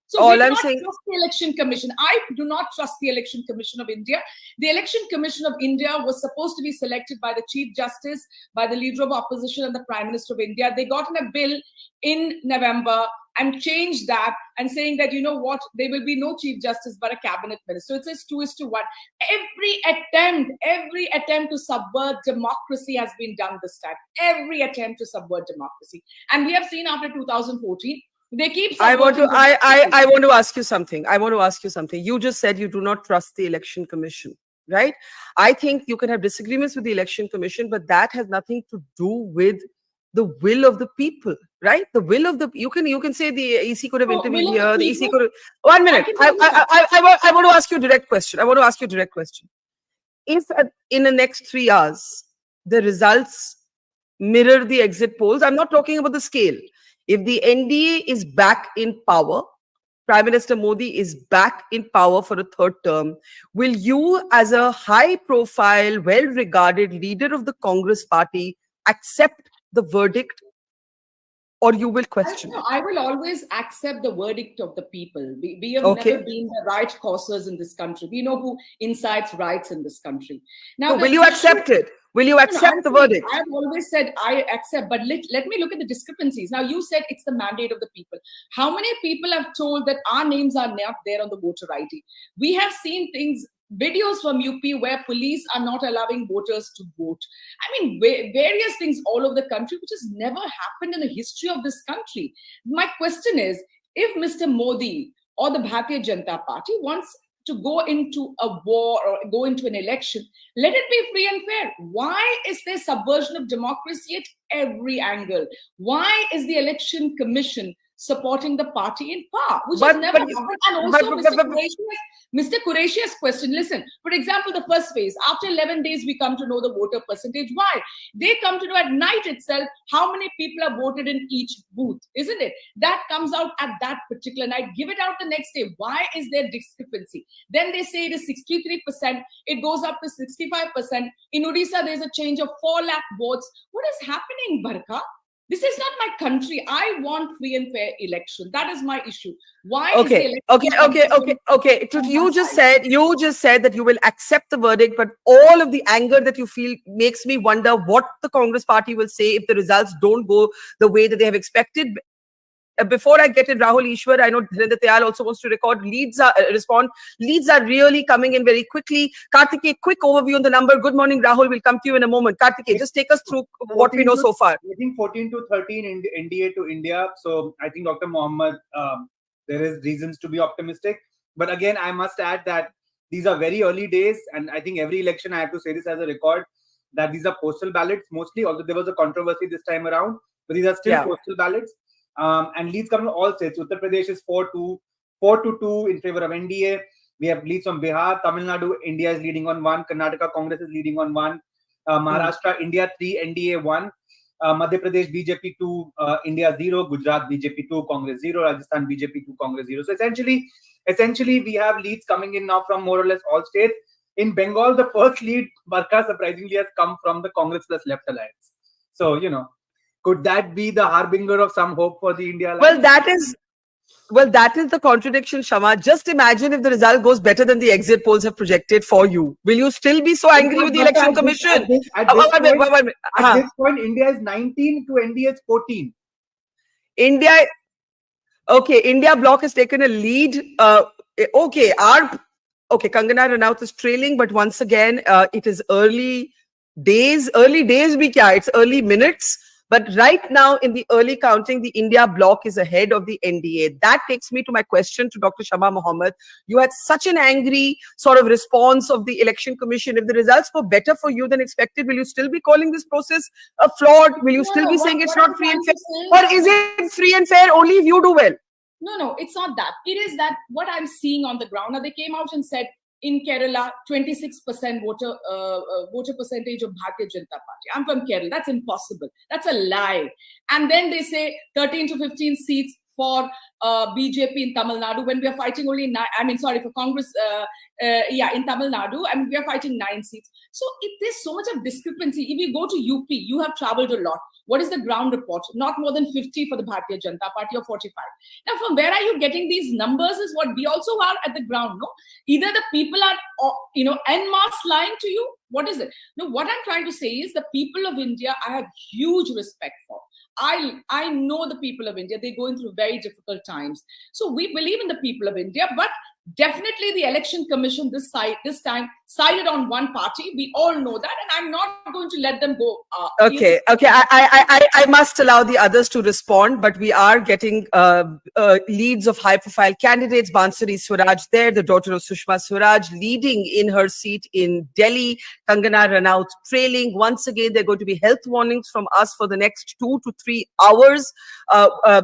So all I'm saying, trust the Election Commission. I do not trust the Election Commission of India. The Election Commission of India was supposed to be selected by the Chief Justice, by the Leader of Opposition and the Prime Minister of India. They got in a bill in November and changed that and saying that, you know what, there will be no Chief Justice but a cabinet minister. So it says 2:1. Every attempt to subvert democracy has been done this time. Every attempt to subvert democracy. And we have seen after 2014, they keep. I want to ask you something. You just said you do not trust the Election Commission, right? I think you can have disagreements with the Election Commission, but that has nothing to do with the will of the people, right? The will of the you can say the EC could have intervened here. The EC could have. 1 minute. I want to ask you a direct question. If in the next 3 hours the results mirror the exit polls, I'm not talking about the scale. If the NDA is back in power, Prime Minister Modi is back in power for a 3rd term, will you, as a high-profile, well-regarded leader of the Congress party, accept the verdict, or you will question it? I will always accept the verdict of the people. We have never been the right causers in this country. We know who incites riots in this country. Now, will you accept it? Will you accept the verdict? I've always said I accept, but let me look at the discrepancies. Now, you said it's the mandate of the people. How many people have told that our names are not there on the voter ID? We have seen videos from UP where police are not allowing voters to vote. I mean, various things all over the country, which has never happened in the history of this country. My question is, if Mr. Modi or the Bharatiya Janata Party wants to go into a war or go into an election, let it be free and fair. Why is there subversion of democracy at every angle? Why is the Election Commission supporting the party in power, which has never happened? And also, Mr. Qureshia's question, listen, for example, the first phase, after 11 days, we come to know the voter percentage. Why? They come to know at night itself how many people are voted in each booth, isn't it? That comes out at that particular night. Give it out the next day. Why is there discrepancy? Then they say it is 63%. It goes up to 65%. In Odisha, there's a change of 4 lakh votes. What is happening, Barkha? This is not my country. I want free and fair election. That is my issue. Why? Okay. You just said that you will accept the verdict, but all of the anger that you feel makes me wonder what the Congress party will say if the results don't go the way that they have expected. Before I get in, Rahul Ishwar, I know Narendra also wants to respond. Leads are really coming in very quickly. Karthikeya, quick overview on the number. Good morning, Rahul. We'll come to you in a moment. Karthikeya, just take us through what we know so far. I think 14 to 13 in NDA to India. So I think Dr. Mohammed, there is reasons to be optimistic. But again, I must add that these are very early days. And I think every election, I have to say this as a record, that these are postal ballots mostly, although there was a controversy this time around. But these are still postal ballots. And leads come from all states. Uttar Pradesh is 4-2 in favor of NDA. We have leads from Bihar, Tamil Nadu, India is leading on 1, Karnataka Congress is leading on 1, Maharashtra, India 3, NDA 1, Madhya Pradesh BJP 2, India 0, Gujarat BJP 2, Congress 0, Rajasthan BJP 2, Congress 0. So essentially we have leads coming in now from more or less all states. In Bengal, the first lead, Barkha, surprisingly has come from the Congress plus Left Alliance. So, could that be the harbinger of some hope for the India Alliance? Well, that is the contradiction, Shama. Just imagine if the result goes better than the exit polls have projected for you. Will you still be so angry with the Election Commission? At this point, India is 19 to NDA is 14. India Bloc has taken a lead. Kangana Ranaut is trailing, but once again, it is early days. It's early minutes. But right now, in the early counting, the India Bloc is ahead of the NDA. That takes me to my question to Dr. Shama Mohammed. You had such an angry sort of response of the Election Commission. If the results were better for you than expected, will you still be calling this process flawed? Will you still be saying it's not free and fair? Or is it free and fair only if you do well? No, it's not that. It is that what I'm seeing on the ground. Now, they came out and said, in Kerala, 26% voter percentage of Bharatiya Janata Party. I'm from Kerala. That's impossible. That's a lie. And then they say 13 to 15 seats for BJP in Tamil Nadu when we are fighting only for Congress, in Tamil Nadu, we are fighting 9 seats. So there's so much of discrepancy. If you go to UP, you have traveled a lot. What is the ground report? Not more than 50 for the Bharatiya Janata Party or 45. Now, from where are you getting these numbers is what we also are at the ground, no? Either the people are, en masse lying to you. What is it? No, what I'm trying to say is the people of India, I have huge respect for. I know the people of India, they're going through very difficult times. So we believe in the people of India, but definitely the Election Commission this time sided on one party. We all know that, and I'm not going to let them go. Okay. I must allow the others to respond, but we are getting leads of high-profile candidates. Bansuri Swaraj there, the daughter of Sushma Swaraj, leading in her seat in Delhi. Kangana Ranaut trailing. Once again, there are going to be health warnings from us for the next 2 to 3 hours.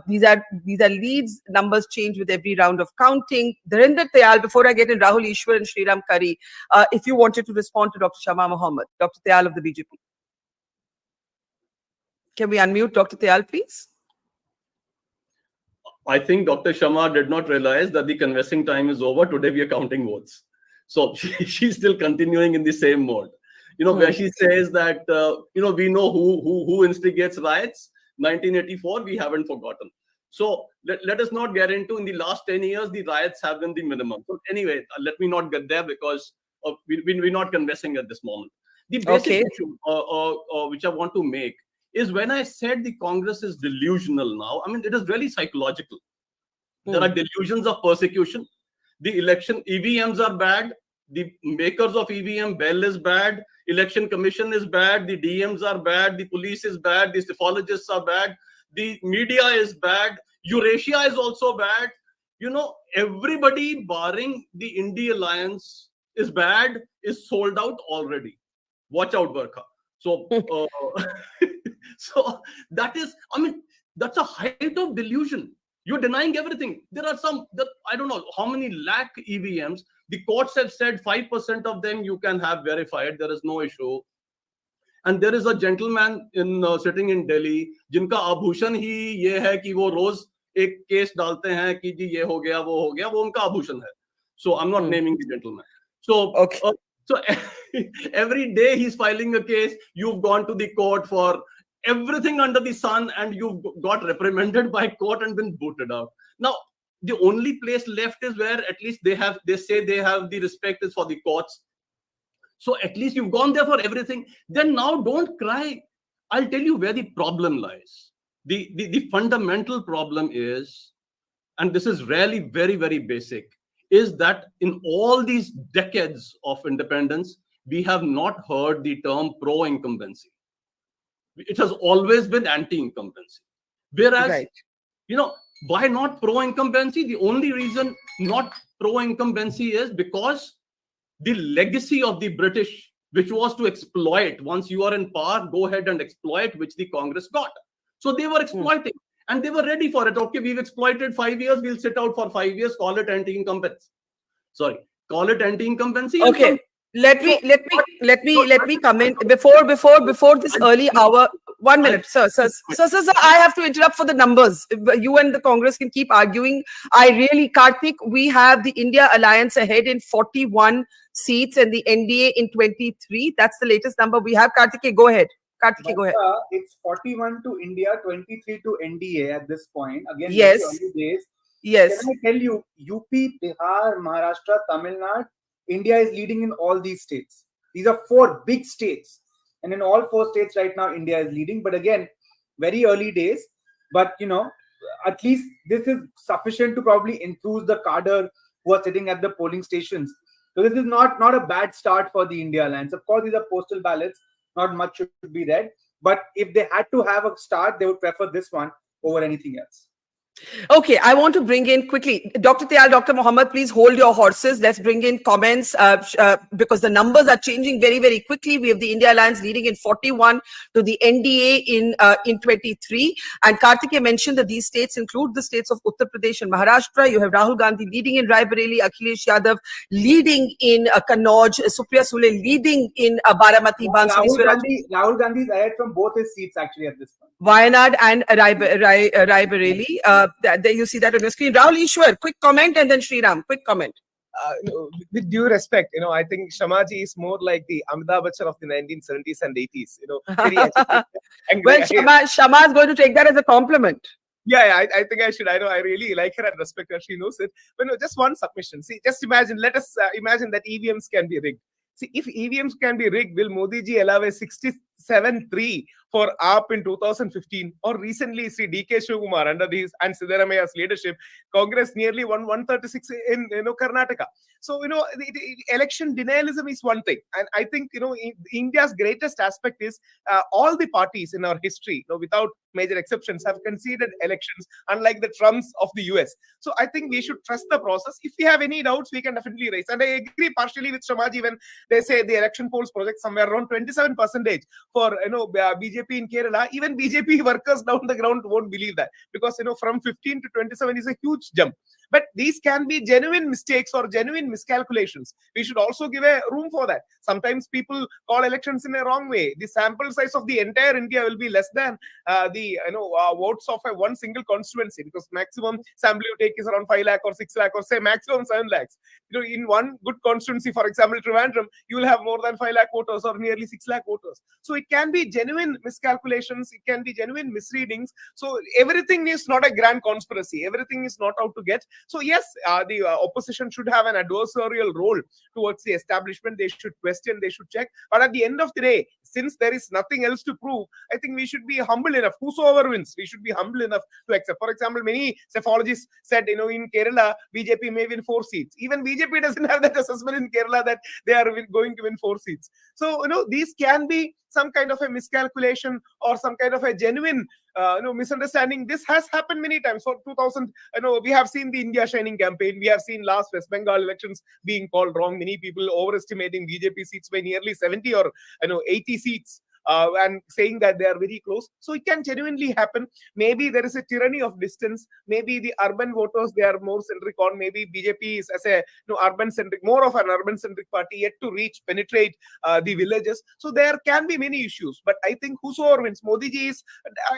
These are leads. Numbers change with every round of counting. Narendra, before I get in Rahul Ishwar and Sriram Kari, if you wanted to respond to Dr. Shama Mohammed, Dr. Tayal of the BJP. Can we unmute Dr. Tayal, please? I think Dr. Shama did not realize that the conversing time is over. Today we are counting votes. So she's still continuing in the same mode. Where she says that, we know who instigates riots. 1984, we haven't forgotten. So let us not get into, in the last 10 years, the riots have been the minimum. So anyway, let me not get there because we're not conversing at this moment. The basic issue which I want to make is when I said the Congress is delusional now, it is really psychological. There are delusions of persecution. The election EVMs are bad. The makers of EVM, Bell is bad. Election Commission is bad. The DMs are bad. The police is bad. The psephologists are bad. The media is bad. Eurasia is also bad. Everybody barring the India Alliance is bad, is sold out already. Watch out, Barkha. So, so that is, that's a height of delusion. You're denying everything. There are I don't know how many lakh EVMs. The courts have said 5% of them you can have verified. There is no issue. And there is a gentleman sitting in Delhi, जिनका आभूषण ही ये है कि वो रोज एक case डालते हैं कि जी ये हो गया, वो उनका आभूषण है. So I'm not naming the gentleman. So so every day he's filing a case. You've gone to the court for everything under the sun, and you've got reprimanded by court and been booted out. Now the only place left is where at least they say they have the respect is for the courts. So at least you've gone there for everything. Then now don't cry. I'll tell you where the problem lies. The fundamental problem is, and this is really very, very basic, is that in all these decades of independence, we have not heard the term pro-incumbency. It has always been anti-incumbency. Whereas, why not pro-incumbency? The only reason not pro-incumbency is because the legacy of the British, which was to exploit, once you are in power, go ahead and exploit, which the Congress got. So they were exploiting and they were ready for it. Okay, we've exploited 5 years, we'll sit out for 5 years, call it anti-incumbents. Sorry. call it anti-incumbency. Okay. Let me come in before this early hour. 1 minute, sir. I have to interrupt for the numbers. You and the Congress can keep arguing. Karthik, we have the India Alliance ahead in 41 seats and the NDA in 23. That's the latest number we have. Karthik, go ahead. Karthik, go ahead. It's 41 to India, 23 to NDA at this point. Again, yes. Very early days. Yes. Can I tell you, UP, Bihar, Maharashtra, Tamil Nadu, India is leading in all these states. These are 4 big states. And in all 4 states right now, India is leading. But again, very early days. But, at least this is sufficient to probably enthuse the cadre who are sitting at the polling stations. So this is not a bad start for the India Alliance. Of course, these are postal ballots. Not much should be read. But if they had to have a start, they would prefer this one over anything else. Okay, I want to bring in quickly, Dr. Tayal, Dr. Mohammed, please hold your horses. Let's bring in comments because the numbers are changing very, very quickly. We have the India Alliance leading in 41 to the NDA in 23. And Karthike mentioned that these states include the states of Uttar Pradesh and Maharashtra. You have Rahul Gandhi leading in Raebareli, Akhilesh Yadav leading in Kannauj, Supriya Sule leading in Baramati. Rahul Gandhi is ahead from both his seats actually at this point. Wayanad and Raebareli. You see that on your screen. Rahul Ishwar, quick comment, and then Sriram, quick comment. With due respect, I think Shamaji is more like the Amitabh Bachchan of the 1970s and 80s. Very well, Shama is going to take that as a compliment. Yeah, I think I should. I know I really like her and respect her. She knows it. But no, just one submission. See, just imagine. Let us imagine that EVMs can be rigged. See, if EVMs can be rigged, will Modi ji allow a 67-3 for AAP in 2015? Or recently, see DK Shivakumar under these and Siddharamaia's leadership, Congress nearly won 136 in Karnataka. So the election denialism is one thing, and I think India's greatest aspect is all the parties in our history, without major exceptions, have conceded elections, unlike the Trumps of the US. So I think we should trust the process. If we have any doubts, we can definitely raise. And I agree partially with Shamaji when they say the election polls project somewhere around 27% for BJP in Kerala. Even BJP workers down the ground won't believe that, because from 15 to 27 is a huge jump. But these can be genuine mistakes or genuine miscalculations. We should also give a room for that. Sometimes people call elections in a wrong way. The sample size of the entire India will be less than the votes of one single constituency, because maximum sample you take is around 5 lakh or 6 lakh or say maximum 7 lakhs. In one good constituency, for example, Trivandrum, you will have more than 5 lakh voters or nearly 6 lakh voters. So it can be genuine miscalculations. It can be genuine misreadings. So everything is not a grand conspiracy. Everything is not out to get. So yes, the opposition should have an adversarial role towards the establishment. They should question, they should check. But at the end of the day, since there is nothing else to prove, I think we should be humble enough. Whosoever wins, we should be humble enough to accept. For example, many psephologists said, in Kerala, BJP may win 4 seats. Even BJP doesn't have that assessment in Kerala that they are going to win 4 seats. So, these can be some kind of a miscalculation or some kind of a genuine misunderstanding. This has happened many times. For 2000, we have seen the India Shining campaign. We have seen last West Bengal elections being called wrong. Many people overestimating BJP seats by nearly 70 or 80 seats. And saying that they are very close. So it can genuinely happen. Maybe there is a tyranny of distance. Maybe the urban voters, they are more centric on. Maybe BJP is as a urban centric, more of an urban centric party, yet to penetrate the villages. So there can be many issues. But I think whosoever wins, Modi ji is,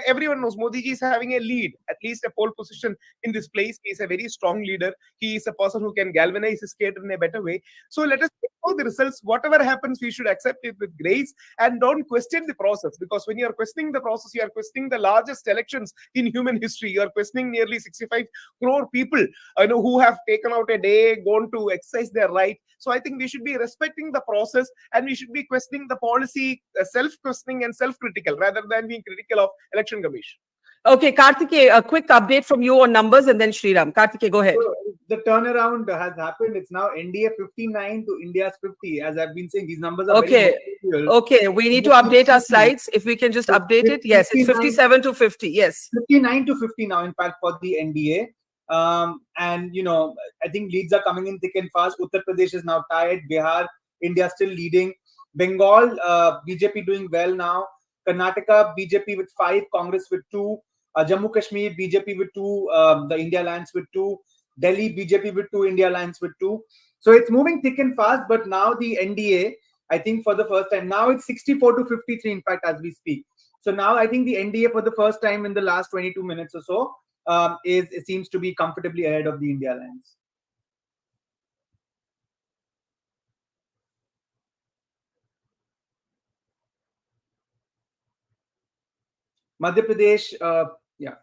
everyone knows Modi ji is having a lead, at least a pole position in this place. He is a very strong leader. He is a person who can galvanize his cadre in a better way. So let us know the results. Whatever happens, we should accept it with grace and don't question the process, because when you are questioning the process, you are questioning the largest elections in human history. You are questioning nearly 65 crore people who have taken out a day, gone to exercise their right. So I think we should be respecting the process and we should be questioning the policy, self-questioning and self-critical rather than being critical of election commission. Okay, Karthike, a quick update from you on numbers and then Sriram. Karthike, go ahead. So the turnaround has happened. It's now NDA 59 to India's 50. As I've been saying, these numbers are very okay, we need to update our slides. If we can just update it. Yes, it's 57 to 50. Yes. 59 to 50 now, in fact, for the NDA. And, I think leads are coming in thick and fast. Uttar Pradesh is now tied. Bihar, India still leading. Bengal, BJP doing well now. Karnataka, BJP with 5, Congress with 2. Jammu Kashmir, BJP with 2, the India Alliance with 2. Delhi, BJP with 2, India Alliance with 2. So it's moving thick and fast, but now the NDA, I think for the first time, now it's 64 to 53, in fact, as we speak. So now I think the NDA for the first time in the last 22 minutes or so it seems to be comfortably ahead of the India Alliance. Madhya Pradesh, yeah.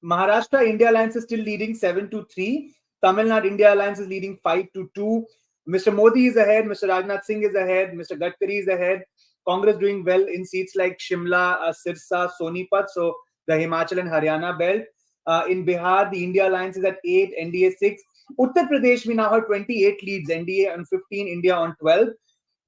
Maharashtra India Alliance is still leading 7-3. Tamil Nadu India Alliance is leading 5-2. Mr. Modi is ahead. Mr. Rajnath Singh is ahead. Mr. Gadkari is ahead. Congress doing well in seats like Shimla, Sirsa, Sonipat. So the Himachal and Haryana belt. In Bihar, the India Alliance is at 8, NDA 6. Uttar Pradesh, we now have 28 leads, NDA on 15, India on 12.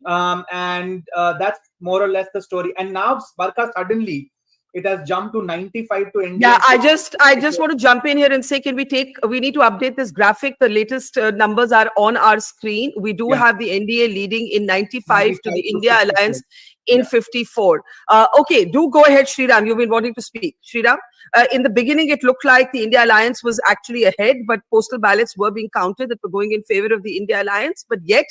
That's more or less the story. And now Barkha suddenly, it has jumped to 95 to India. Yeah, I just want to jump in here and say, we need to update this graphic. The latest numbers are on our screen. We do have the NDA leading in 95 to the India Alliance in 54. Okay, do go ahead, Sriram. You've been wanting to speak. Sriram, in the beginning, it looked like the India Alliance was actually ahead, but postal ballots were being counted that were going in favor of the India Alliance. But yet,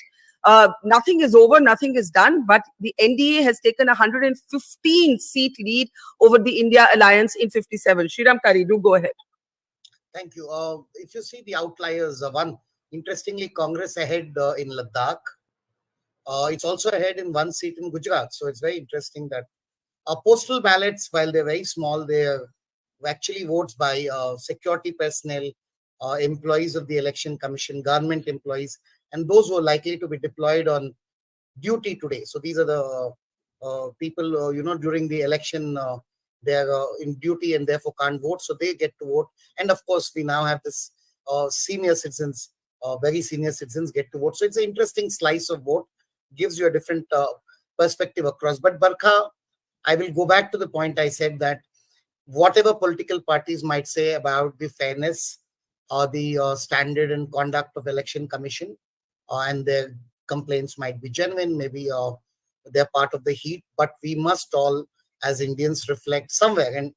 nothing is over, nothing is done, but the NDA has taken a 115-seat lead over the India Alliance in 57. Sriram Kari, do go ahead. Thank you. If you see the outliers, one, interestingly, Congress ahead in Ladakh. It's also ahead in one seat in Gujarat. So it's very interesting that postal ballots, while they're very small, they're actually votes by security personnel, employees of the Election Commission, government employees, and those who are likely to be deployed on duty today. So these are the people, during the election, they're in duty and therefore can't vote. So they get to vote. And of course, we now have this senior citizens, very senior citizens get to vote. So it's an interesting slice of vote, gives you a different perspective across. But Barkha, I will go back to the point I said that whatever political parties might say about the fairness or the standard and conduct of Election Commission, and their complaints might be genuine, maybe they're part of the heat, but we must all as Indians reflect somewhere, and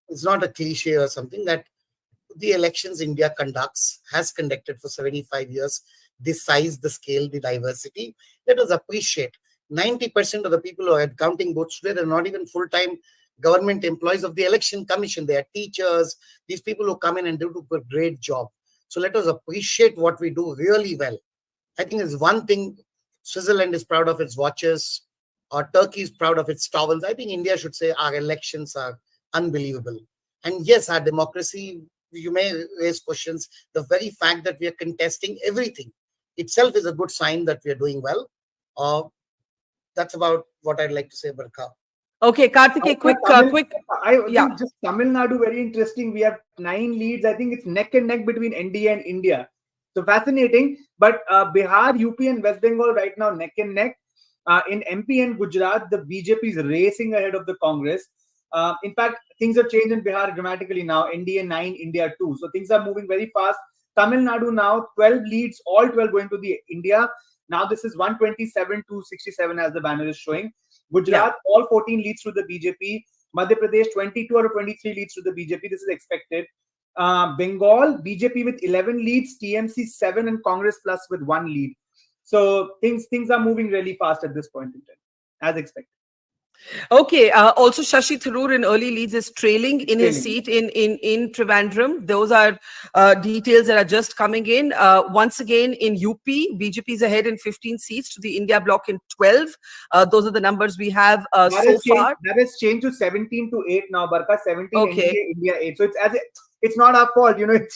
it's not a cliche or something, that the elections India has conducted for 75 years, the size, the scale, the diversity. Let us appreciate 90% of the people who are counting votes today, they're not even full-time government employees of the Election Commission. They are teachers, these people who come in and do a great job. So let us appreciate what we do really well. I think it's one thing, Switzerland is proud of its watches, or Turkey is proud of its towels. I think India should say our elections are unbelievable. And yes, our democracy, you may raise questions. The very fact that we are contesting everything itself is a good sign that we are doing well. That's about what I'd like to say, Barkha. Okay, Karthikeya, quick. I think just Tamil Nadu, very interesting. We have 9 leads. I think it's neck and neck between NDA and India. So fascinating. But Bihar, UP and West Bengal right now neck and neck. In MP and Gujarat, the BJP is racing ahead of the Congress. In fact, things have changed in Bihar dramatically now. NDA 9, India 2. So things are moving very fast. Tamil Nadu now 12 leads, all 12 going to the India. Now this is 127 to 67 as the banner is showing. Gujarat, all 14 leads to the BJP. Madhya Pradesh, 22 or 23 leads to the BJP. This is expected. Bengal, BJP with 11 leads, TMC 7 and Congress Plus with 1 lead. So things are moving really fast at this point in time, as expected. Okay. Also, Shashi Tharoor in early leads is trailing in his seat in Trivandrum. Those are details that are just coming in. Once again, in UP, BJP is ahead in 15 seats to the India Bloc in 12. Those are the numbers we have so far. That has changed to 17 to 8 now, Barkha. 17 NDA, India 8. So it's not our fault, it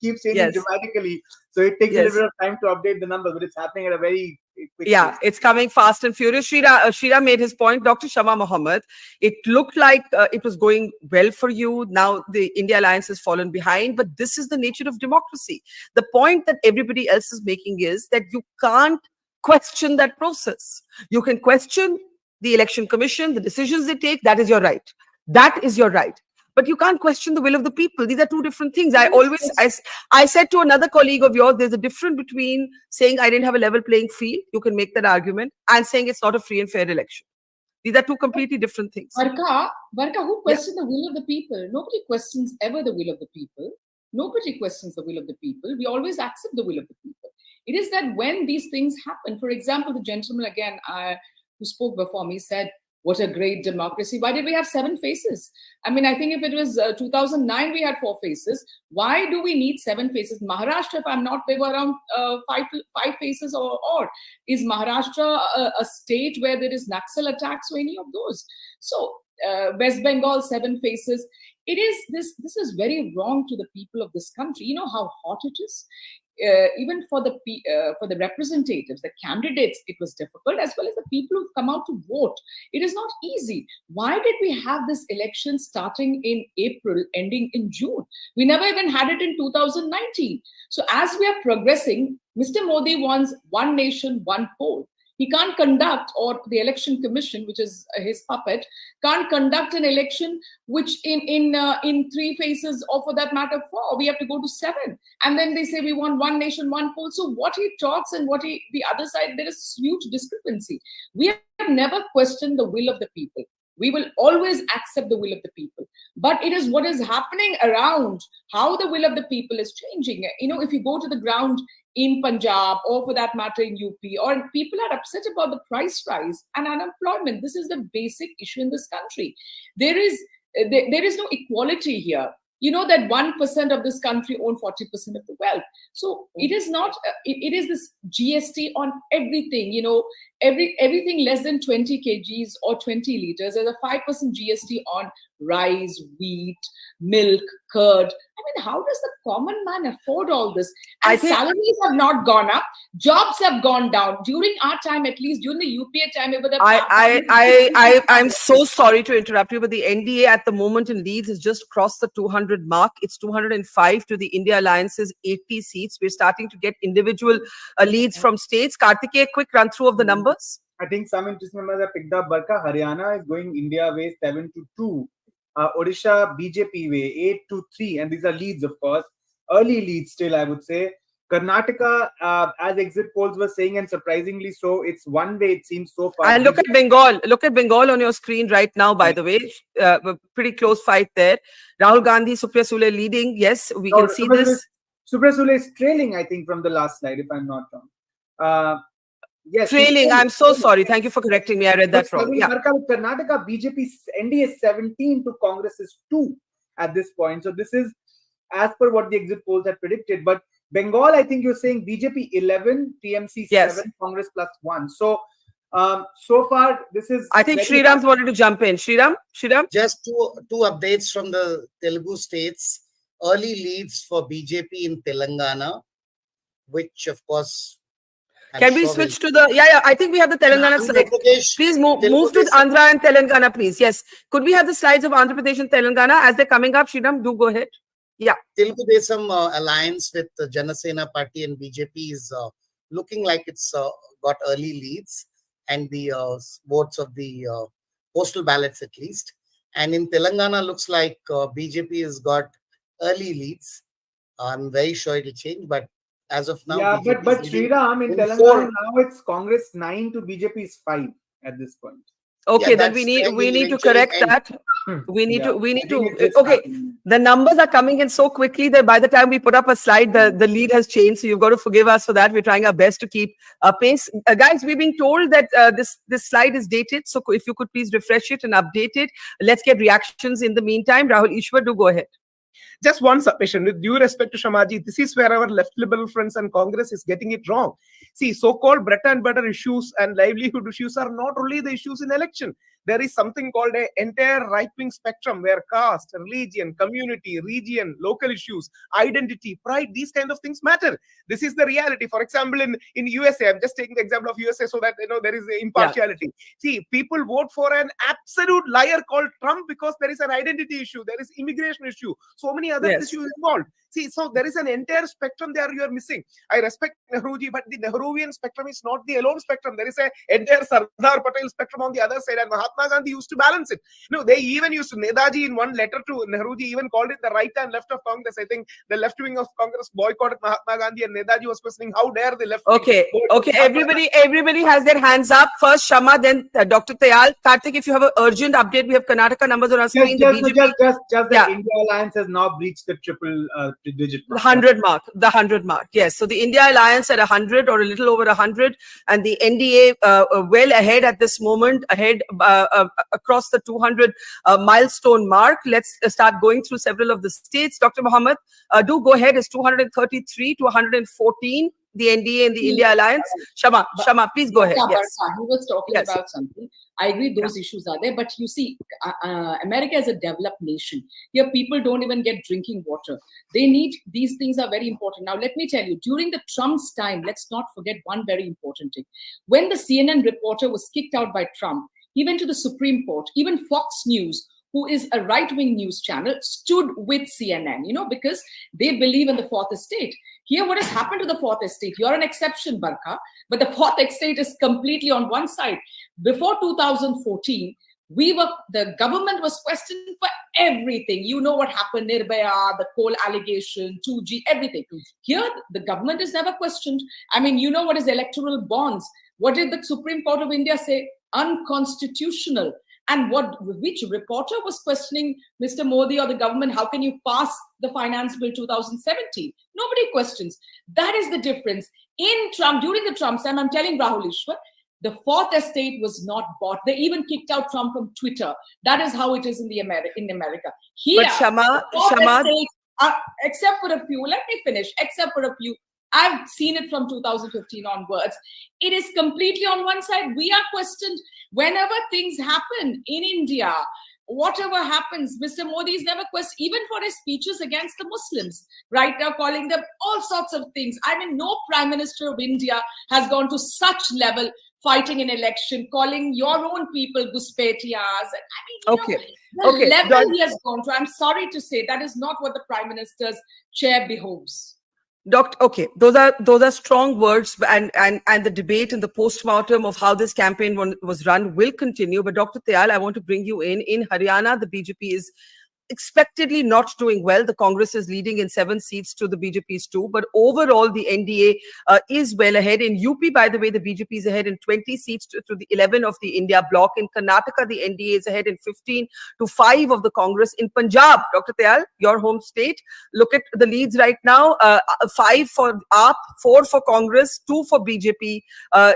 keeps changing dramatically. So it takes a little bit of time to update the numbers, but it's happening at a very quick pace. It's coming fast and furious. Shira made his point. Dr. Shama Mohammed, it looked like it was going well for you. Now the India Alliance has fallen behind, but this is the nature of democracy. The point that everybody else is making is that you can't question that process. You can question the Election Commission, the decisions they take. That is your right. That is your right. But you can't question the will of the people. These are two different things. I said to another colleague of yours, there's a difference between saying I didn't have a level playing field, you can make that argument, and saying it's not a free and fair election. These are two completely different things. Barkha, who questioned the will of the people? Nobody questions ever the will of the people. Nobody questions the will of the people. We always accept the will of the people. It is that when these things happen, for example, the gentleman again who spoke before me said, what a great democracy. Why did we have 7 faces? I mean, I think if it was 2009, we had 4 faces. Why do we need 7 faces? Maharashtra, if I'm not, they were around 5 faces or is Maharashtra a state where there is Naxal attacks or any of those? So West Bengal, 7 faces. It is this is very wrong to the people of this country. You know how hot it is? Even for the representatives, the candidates, it was difficult, as well as the people who've come out to vote. It is not easy. Why did we have this election starting in April, ending in June? We never even had it in 2019. So as we are progressing, Mr. Modi wants one nation, one poll. He can't conduct, or the election commission, which is his puppet, can't conduct an election which in 3 phases, or for that matter 4. We have to go to 7, and then they say we want one nation, one poll. So what he talks and what the other side, there is huge discrepancy. We have never questioned the will of the people. We will always accept the will of the people. But it is what is happening around, how the will of the people is changing. You know, if you go to the ground in Punjab, or for that matter in UP, or people are upset about the price rise and unemployment. This is the basic issue in this country. There is no equality here. You know that 1% of this country own 40% of the wealth. So it is not, it is this GST on everything, you know, everything less than 20 kgs or 20 liters. There's a 5% GST on rice, wheat, milk, curd. I mean, how does the common man afford all this? And salaries have not gone up. Jobs have gone down. During our time, at least during the UPA time, I'm so sorry to interrupt you, but the NDA at the moment in Leeds has just crossed the 200 mark. It's 205 to the India Alliance's 80 seats. We're starting to get individual leads from states. Karthikeya, quick run through of the numbers. I think some interesting numbers are picked up. Barkha, Haryana is going India way 7-2. Odisha, BJP way 8-3. And these are leads, of course. Early leads still, I would say. Karnataka, as exit polls were saying, and surprisingly so, it's one way, it seems so far. And look at Bengal. Look at Bengal on your screen right now, by the way. Pretty close fight there. Rahul Gandhi, Supriya Sule leading. Yes, we can see this. Supriya Sule is trailing, I think, from the last slide, if I'm not wrong. Yes, trailing. I'm so sorry. Thank you for correcting me. I read that wrong. Yeah. Karnataka, BJP, NDA 17 to Congress is 2 at this point. So this is as per what the exit polls had predicted. But Bengal, I think you're saying BJP 11, TMC 7, Congress +1. So so far, this is. I think Sriram's wanted to jump in. Sriram? Just two updates from the Telugu states. Early leads for BJP in Telangana, which of course. Can we switch to the? Yeah. I think we have the Telangana slide. Please move to Andhra and Telangana, please. Yes. Could we have the slides of Andhra Pradesh and Telangana as they're coming up? Sriram, do go ahead. Yeah. Telugu Desam alliance with the Janasena Party and BJP is looking like it's got early leads, and the votes of the postal ballots at least. And in Telangana, looks like BJP has got early leads. I'm very sure it'll change, but as of now, yeah, BJP but Sriram, in Telangana now it's Congress 9 to BJP's 5 at this point. Okay, then we need to correct that. We need to. Okay, the numbers are coming in so quickly that by the time we put up a slide, the lead has changed. So you've got to forgive us for that. We're trying our best to keep pace, guys. We're being told that this slide is dated. So if you could please refresh it and update it. Let's get reactions in the meantime. Rahul Ishwar, do go ahead. Just one submission, with due respect to Shamaji, this is where our left liberal friends and Congress is getting it wrong. See, so-called bread and butter issues and livelihood issues are not only the issues in election. There is something called an entire right-wing spectrum where caste, religion, community, region, local issues, identity, pride, these kind of things matter. This is the reality. For example, in USA, I'm just taking the example of USA so that there is impartiality. Yeah. See, people vote for an absolute liar called Trump because there is an identity issue, there is immigration issue. So so many other Yes. issues involved. See, so there is an entire spectrum there you are missing. I respect Nehruji, but the Nehruvian spectrum is not the alone spectrum. There is an entire Sardar Patel spectrum on the other side, and Mahatma Gandhi used to balance it. They even used to, Nedaji in one letter to Nehruji even called it the right and left of Congress. I think the left wing of Congress boycotted Mahatma Gandhi, and Nedaji was questioning how dare the left wing. Okay, everybody has their hands up. First Shama, then Dr. Tayal. Karthik, if you have an urgent update, we have Karnataka numbers on our screen. Just the India Alliance has now breached the triple digit mark. The 100 mark. Yes. So the India Alliance at 100 or a little over 100, and the NDA well ahead at this moment, ahead across the 200 milestone mark. Let's start going through several of the states. Dr. Mohammed, do go ahead. It's 233 to 114. The NDA and the India Alliance. Shama, please go ahead. Yes. He was talking about something. I agree, those issues are there. But you see, America is a developed nation. Here, people don't even get drinking water. These things are very important. Now, let me tell you, during the Trump's time, let's not forget one very important thing. When the CNN reporter was kicked out by Trump, he went to the Supreme Court. Even Fox News, who is a right-wing news channel, stood with CNN, because they believe in the fourth estate. Here, what has happened to the fourth estate? You're an exception, Barkha, but the fourth estate is completely on one side. Before 2014, the government was questioned for everything. You know what happened, Nirbhaya, the coal allegation, 2G, everything. Here, the government is never questioned. I mean, you know what is electoral bonds? What did the Supreme Court of India say? Unconstitutional. And which reporter was questioning Mr. Modi or the government? How can you pass the Finance Bill 2017? Nobody questions. That is the difference. During the Trump time, I'm telling Rahul Ishwar, the fourth estate was not bought. They even kicked out Trump from Twitter. That is how it is in America. Here, but Shama, estate, except for a few, let me finish, except for a few, I've seen it from 2015 onwards. It is completely on one side. We are questioned whenever things happen in India. Whatever happens, Mr. Modi is never questioned, even for his speeches against the Muslims. Right now, calling them all sorts of things. I mean, no Prime Minister of India has gone to such level fighting an election, calling your own people Guspetias. The level he has gone to, I'm sorry to say, that is not what the Prime Minister's chair behoves. Okay, those are strong words, and the debate and the postmortem of how this campaign was run will continue. But Dr. Tayal, I want to bring you in. In Haryana, the BJP is expectedly not doing well. The Congress is leading in 7 seats to the BJP's 2, but overall the NDA is well ahead. In UP, by the way, the BJP is ahead in 20 seats to the 11 of the India Bloc. In Karnataka, the NDA is ahead in 15 to 5 of the Congress. In Punjab, Dr. Tayal, your home state, look at the leads right now: 5 for AAP, 4 for Congress, 2 for BJP.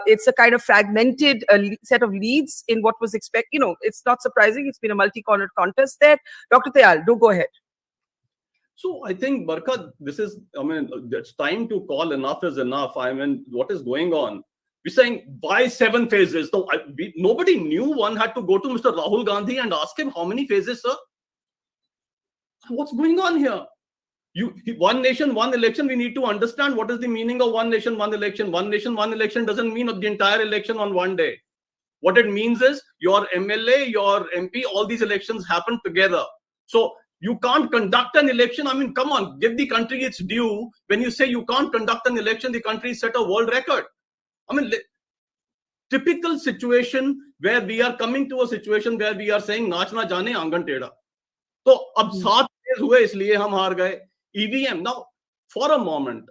It's a kind of fragmented set of leads in what was expected. It's not surprising. It's been a multi-cornered contest there. Dr. Tayal, do go ahead. So I think, Barkha, it's time to call enough is enough. What is going on? We're saying, why 7 phases? So nobody knew one had to go to Mr. Rahul Gandhi and ask him how many phases, sir? What's going on here? One nation, one election. We need to understand what is the meaning of one nation, one election. One nation, one election doesn't mean the entire election on one day. What it means is your MLA, your MP, all these elections happen together. So you can't conduct an election. Come on, give the country its due. When you say you can't conduct an election, the country set a world record. Typical situation where we are coming to a situation where we are saying, Naach na jane aangan teda. So, ab 7 days hue, isliye hum haar gaye. EVM. Now, for a moment,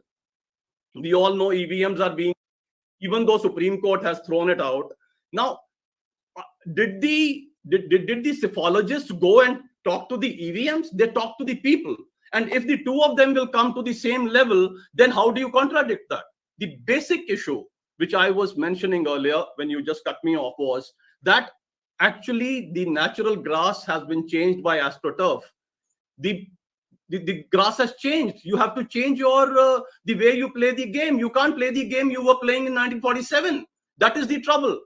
we all know EVMs are being, even though Supreme Court has thrown it out. Now, did the psephologists go and talk to the EVMs? They talk to the people. And if the 2 of them will come to the same level, then how do you contradict that? The basic issue, which I was mentioning earlier when you just cut me off, was that actually the natural grass has been changed by AstroTurf. The grass has changed. You have to change the way you play the game. You can't play the game you were playing in 1947. That is the trouble.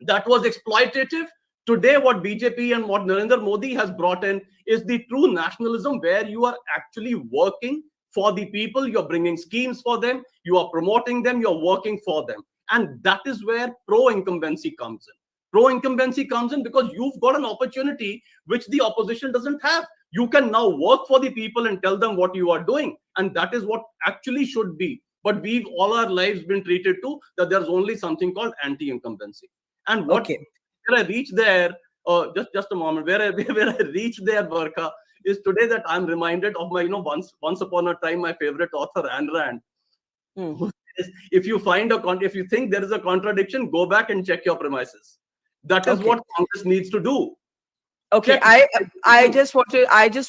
That was exploitative. Today, what BJP and what Narendra Modi has brought in is the true nationalism, where you are actually working for the people. You're bringing schemes for them. You are promoting them. You're working for them. And that is where pro-incumbency comes in. Pro-incumbency comes in because you've got an opportunity which the opposition doesn't have. You can now work for the people and tell them what you are doing. And that is what actually should be. But we've all our lives been treated to that there's only something called anti-incumbency. And what where I reach there, just a moment, where I reach there, Barkha, is today that I'm reminded of my, once upon a time, my favorite author, Ayn Rand. If you if you think there is a contradiction, go back and check your premises. That is what Congress needs to do. Okay, I just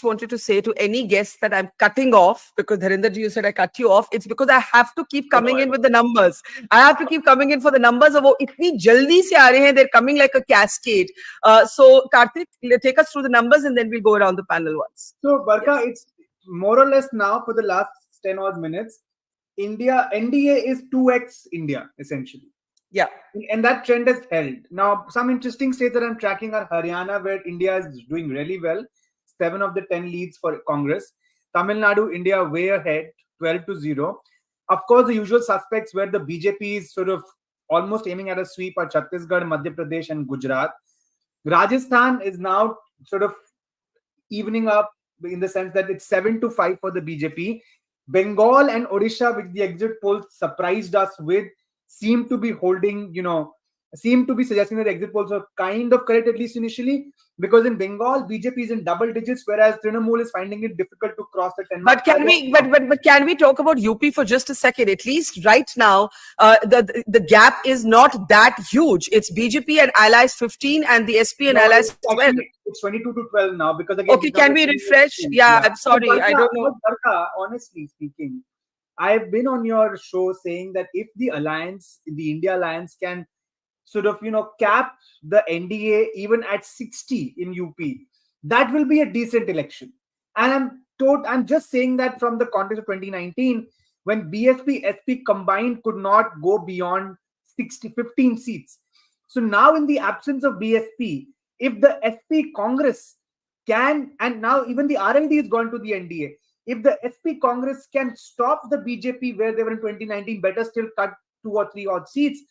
wanted to say to any guest that I'm cutting off, because Narendra ji, you said I cut you off. It's because I have to keep coming in with the numbers. I have to keep coming in for the numbers of itni jaldi se aa rahe hain, they're coming like a cascade. So Karthik, take us through the numbers and then we'll go around the panel once. So Barkha, it's more or less now for the last 10 odd minutes, NDA is 2x India essentially. Yeah. And that trend has held. Now, some interesting states that I'm tracking are Haryana, where India is doing really well. 7 of the 10 leads for Congress. Tamil Nadu, India way ahead, 12-0. Of course, the usual suspects where the BJP is sort of almost aiming at a sweep are Chhattisgarh, Madhya Pradesh and Gujarat. Rajasthan is now sort of evening up in the sense that it's 7-5 for the BJP. Bengal and Odisha, which the exit polls surprised us with, seem to be holding, seem to be suggesting that the exit polls are kind of correct, at least initially, because in Bengal, BJP is in double digits, whereas Trinamool is finding it difficult to cross the 10 mark. But can we talk about UP for just a second? At least right now, the gap is not that huge. It's BJP and allies 15 and the SP and allies 12. It's 22-12 now, because again. Okay, can we refresh? Yeah, I'm sorry, Barkha, I don't know. Barkha, honestly speaking, I've been on your show saying that if the alliance, the India alliance, can sort of, cap the NDA even at 60 in UP, that will be a decent election. And I'm just saying that from the context of 2019, when BSP, SP combined could not go beyond 15 seats. So now in the absence of BSP, if the SP Congress can, and now even the RLD has gone to the NDA, if the SP Congress can stop the BJP where they were in 2019, better still cut 2 or 3 odd seats,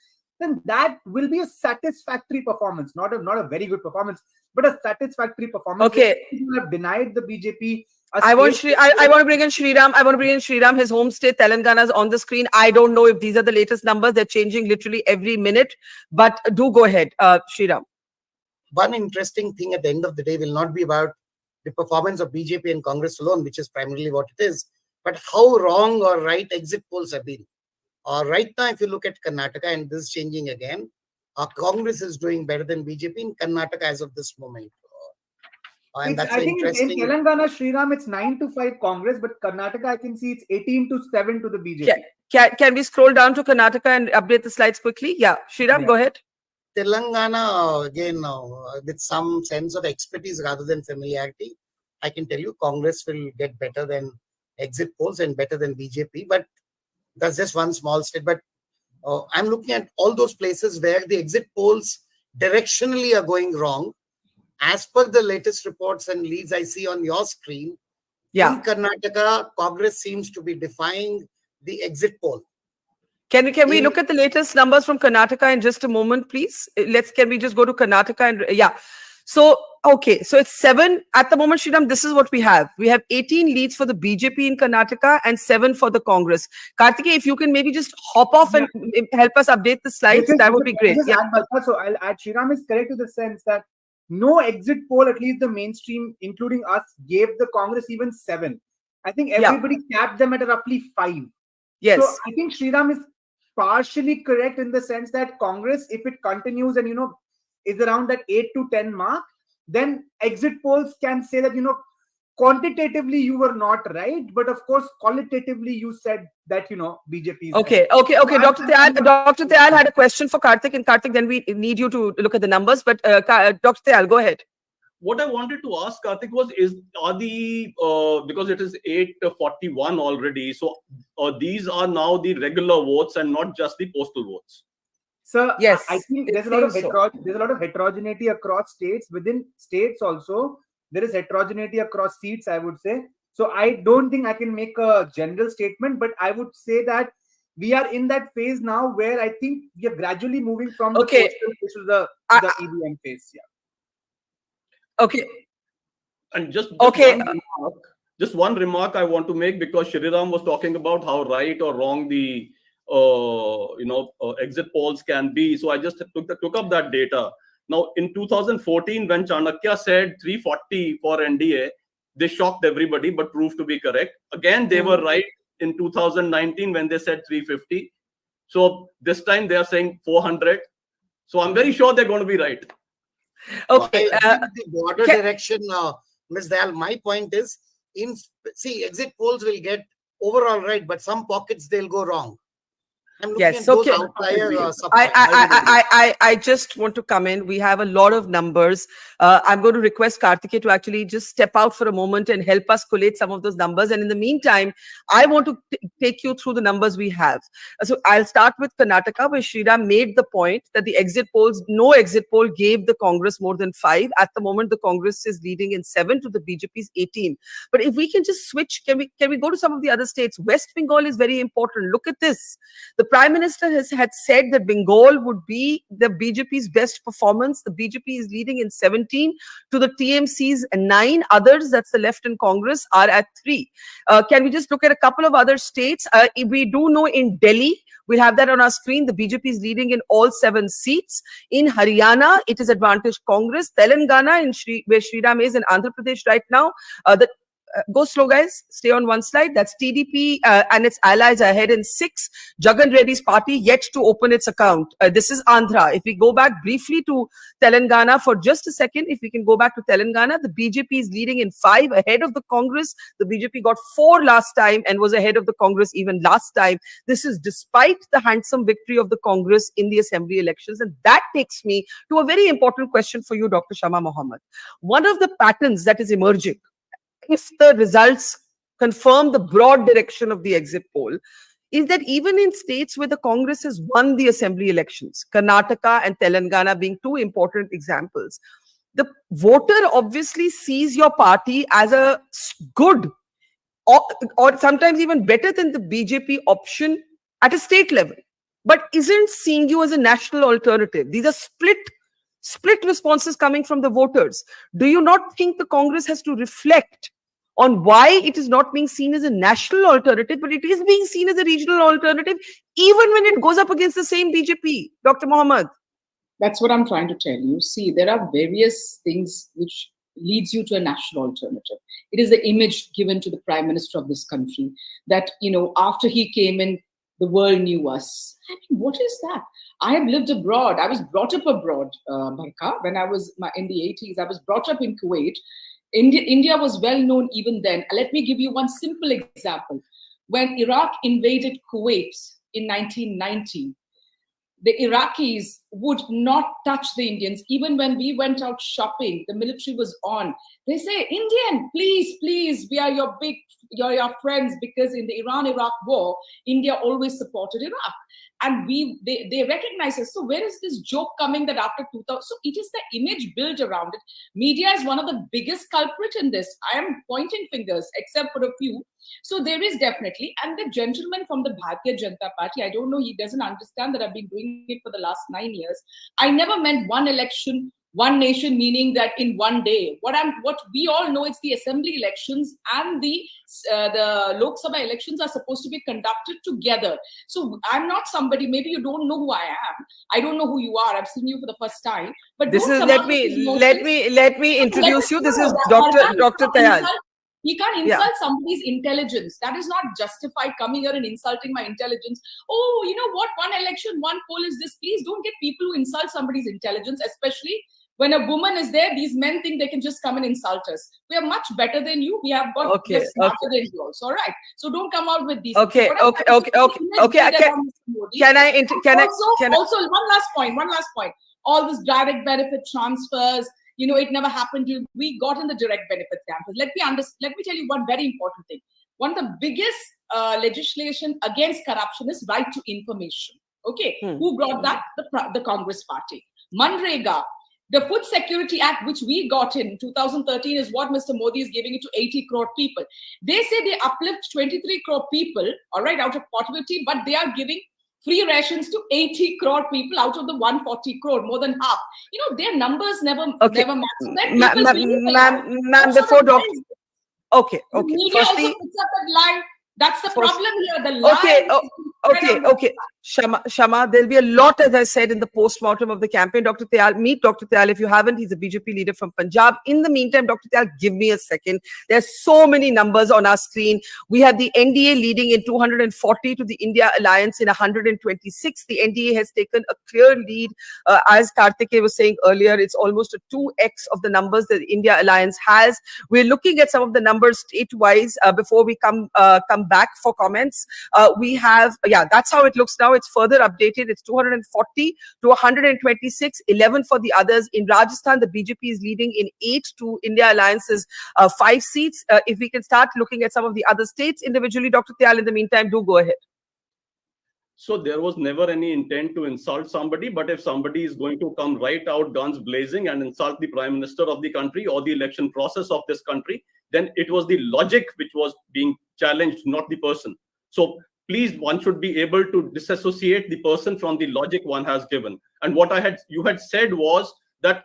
then that will be a satisfactory performance. Not a very good performance, but a satisfactory performance. Okay. People have denied the BJP. I want to bring in Sriram. I want to bring in Sriram. His home state, Telangana, is on the screen. I don't know if these are the latest numbers. They're changing literally every minute. But do go ahead, Sriram. One interesting thing at the end of the day will not be about the performance of BJP and Congress alone, which is primarily what it is, but how wrong or right exit polls have been. Right now, if you look at Karnataka, and this is changing again, Congress is doing better than BJP in Karnataka as of this moment. And that's I think interesting. In Telangana, Sriram, it's 9-5 Congress, but Karnataka, I can see it's 18-7 to the BJP. Can we scroll down to Karnataka and update the slides quickly? Yeah, Sriram, go ahead. Telangana, again, with some sense of expertise rather than familiarity, I can tell you Congress will get better than exit polls and better than BJP. But that's just one small state. But I'm looking at all those places where the exit polls directionally are going wrong. As per the latest reports and leads I see on your screen, in Karnataka, Congress seems to be defying the exit poll. Can we look at the latest numbers from Karnataka in just a moment, please? Can we just go to Karnataka and So, okay, so it's 7 at the moment, Sriram. This is what we have. We have 18 leads for the BJP in Karnataka and 7 for the Congress. Karthike, if you can maybe just hop off and help us update the slides, that would be great. So I'll add, Sriram is correct to the sense that no exit poll, at least the mainstream, including us, gave the Congress even 7. I think everybody capped them at roughly 5. Yes. So I think Sriram is partially correct in the sense that Congress, if it continues and, is around that 8-10 mark, then exit polls can say that, quantitatively you were not right, but of course, qualitatively you said that, BJP is Okay. Dr. Tyal had a question for Karthik, and Karthik, then we need you to look at the numbers, but Dr. Tyal, go ahead. What I wanted to ask Karthik was, because it is 8:41 already, so these are now the regular votes and not just the postal votes? So yes, I think there's a lot of heterogeneity across states. Within states also, there is heterogeneity across seats, I would say. So I don't think I can make a general statement, but I would say that we are in that phase now where I think we are gradually moving from the postal to the EVM phase. Yeah. Okay. And just Okay. one remark I want to make, because Shriram was talking about how right or wrong the exit polls can be. So I just took up that data. Now, in 2014, when Chanakya said 340 for NDA, they shocked everybody, but proved to be correct. Again, they were right in 2019 when they said 350. So this time they are saying 400. So I'm very sure they're going to be right. Okay. The border direction, Ms. Dayal, my point is, exit polls will get overall right, but some pockets they'll go wrong. I'm looking at those outlier I just want to come in. We have a lot of numbers. I'm going to request Karthike to actually just step out for a moment and help us collate some of those numbers. And in the meantime, I want to take you through the numbers we have. So I'll start with Karnataka, where Shriram made the point that the exit polls, no exit poll gave the Congress more than 5. At the moment, the Congress is leading in 7 to the BJP's 18. But if we can just switch, can we go to some of the other states? West Bengal is very important. Look at this. The Prime Minister had said that Bengal would be the BJP's best performance. The BJP is leading in 17 to the TMC's 9. Others, that's the left and Congress, are at 3. Can we just look at a couple of other states? We do know in Delhi, we have that on our screen. The BJP is leading in all 7 seats. In Haryana, it is advantage Congress. Telangana, where Shriram is, in Andhra Pradesh right now, go slow, guys. Stay on one slide. That's TDP and its allies ahead in 6. Jagan Reddy's party yet to open its account. This is Andhra. If we go back briefly to Telangana for just a second, if we can go back to Telangana, the BJP is leading in 5 ahead of the Congress. The BJP got 4 last time and was ahead of the Congress even last time. This is despite the handsome victory of the Congress in the assembly elections. And that takes me to a very important question for you, Dr. Shama Mohammed. One of the patterns that is emerging, if the results confirm the broad direction of the exit poll, is that even in states where the Congress has won the assembly elections, Karnataka and Telangana being 2 important examples, the voter obviously sees your party as a good or sometimes even better than the BJP option at a state level, but isn't seeing you as a national alternative. These are split responses coming from the voters. Do you not think the Congress has to reflect on why it is not being seen as a national alternative, but it is being seen as a regional alternative, even when it goes up against the same BJP? Dr. Mohammed. That's what I'm trying to tell you. See, there are various things which leads you to a national alternative. It is the image given to the Prime Minister of this country that, after he came in, the world knew us. I mean, what is that? I have lived abroad. I was brought up abroad, Barkha, when I was in the 80s. I was brought up in Kuwait. India was well known even then. Let me give you one simple example. When Iraq invaded Kuwait in 1990, the Iraqis would not touch the Indians. Even when we went out shopping, the military was on. They say, Indian, please, we are your friends, because in the Iran-Iraq war, India always supported Iraq. And they recognize us. So where is this joke coming that after 2000? So it is the image built around it. Media is one of the biggest culprit in this. I am pointing fingers, except for a few. So there is definitely, and the gentleman from the Bharatiya Janata Party, I don't know, he doesn't understand that I've been doing it for the last 9 years. I never meant one election, one nation, meaning that in one day. What we all know, it's the assembly elections and the Lok Sabha elections are supposed to be conducted together. So I'm not somebody, maybe you don't know who I am. I don't know who you are. I've seen you for the first time. But this is let me introduce you. This is Dr. Tayal. He can't insult somebody's intelligence. That is not justified, coming here and insulting my intelligence. Oh, you know what? One election, one poll is this. Please don't get people who insult somebody's intelligence, especially when a woman is there. These men think they can just come and insult us. We are much better than you. We have got smarter than you also. All right. So don't come out with these. Okay. Also, one last point. All this direct benefit transfers, it never happened to you. We got in the direct benefit transfers. Let me tell you one very important thing. One of the biggest legislation against corruption is right to information. Okay. Who brought that? The Congress party. Manrega, the Food Security Act, which we got in 2013, is what Mr. Modi is giving it to 80 crore people. They say they uplift 23 crore people, all right, out of poverty, but they are giving free rations to 80 crore people out of the 140 crore, more than half. You know, their numbers never match. So then people believe a lie. Ma'am, before doctor. Okay. The media also puts up that lie. That's the problem here. The lie. Okay. Shama, there'll be a lot, as I said, in the post-mortem of the campaign. Dr. Tyal, meet Dr. Tyal if you haven't. He's a BJP leader from Punjab. In the meantime, Dr. Tyal, give me a second. There's so many numbers on our screen. We have the NDA leading in 240 to the India Alliance in 126. The NDA has taken a clear lead. As Karthike was saying earlier, it's almost a 2x of the numbers that the India Alliance has. We're looking at some of the numbers state-wise before we come back for comments. We have, that's how it looks now. It's further updated. It's 240 to 126, 11 for the others. In Rajasthan, the BJP is leading in 8 to India Alliance's 5 seats. If we can start looking at some of the other states individually, Dr. Tyal, in the meantime, do go ahead. So there was never any intent to insult somebody, but if somebody is going to come right out guns blazing and insult the Prime Minister of the country or the election process of this country, then it was the logic which was being challenged, not the person. So please, one should be able to disassociate the person from the logic one has given. And what you had said was that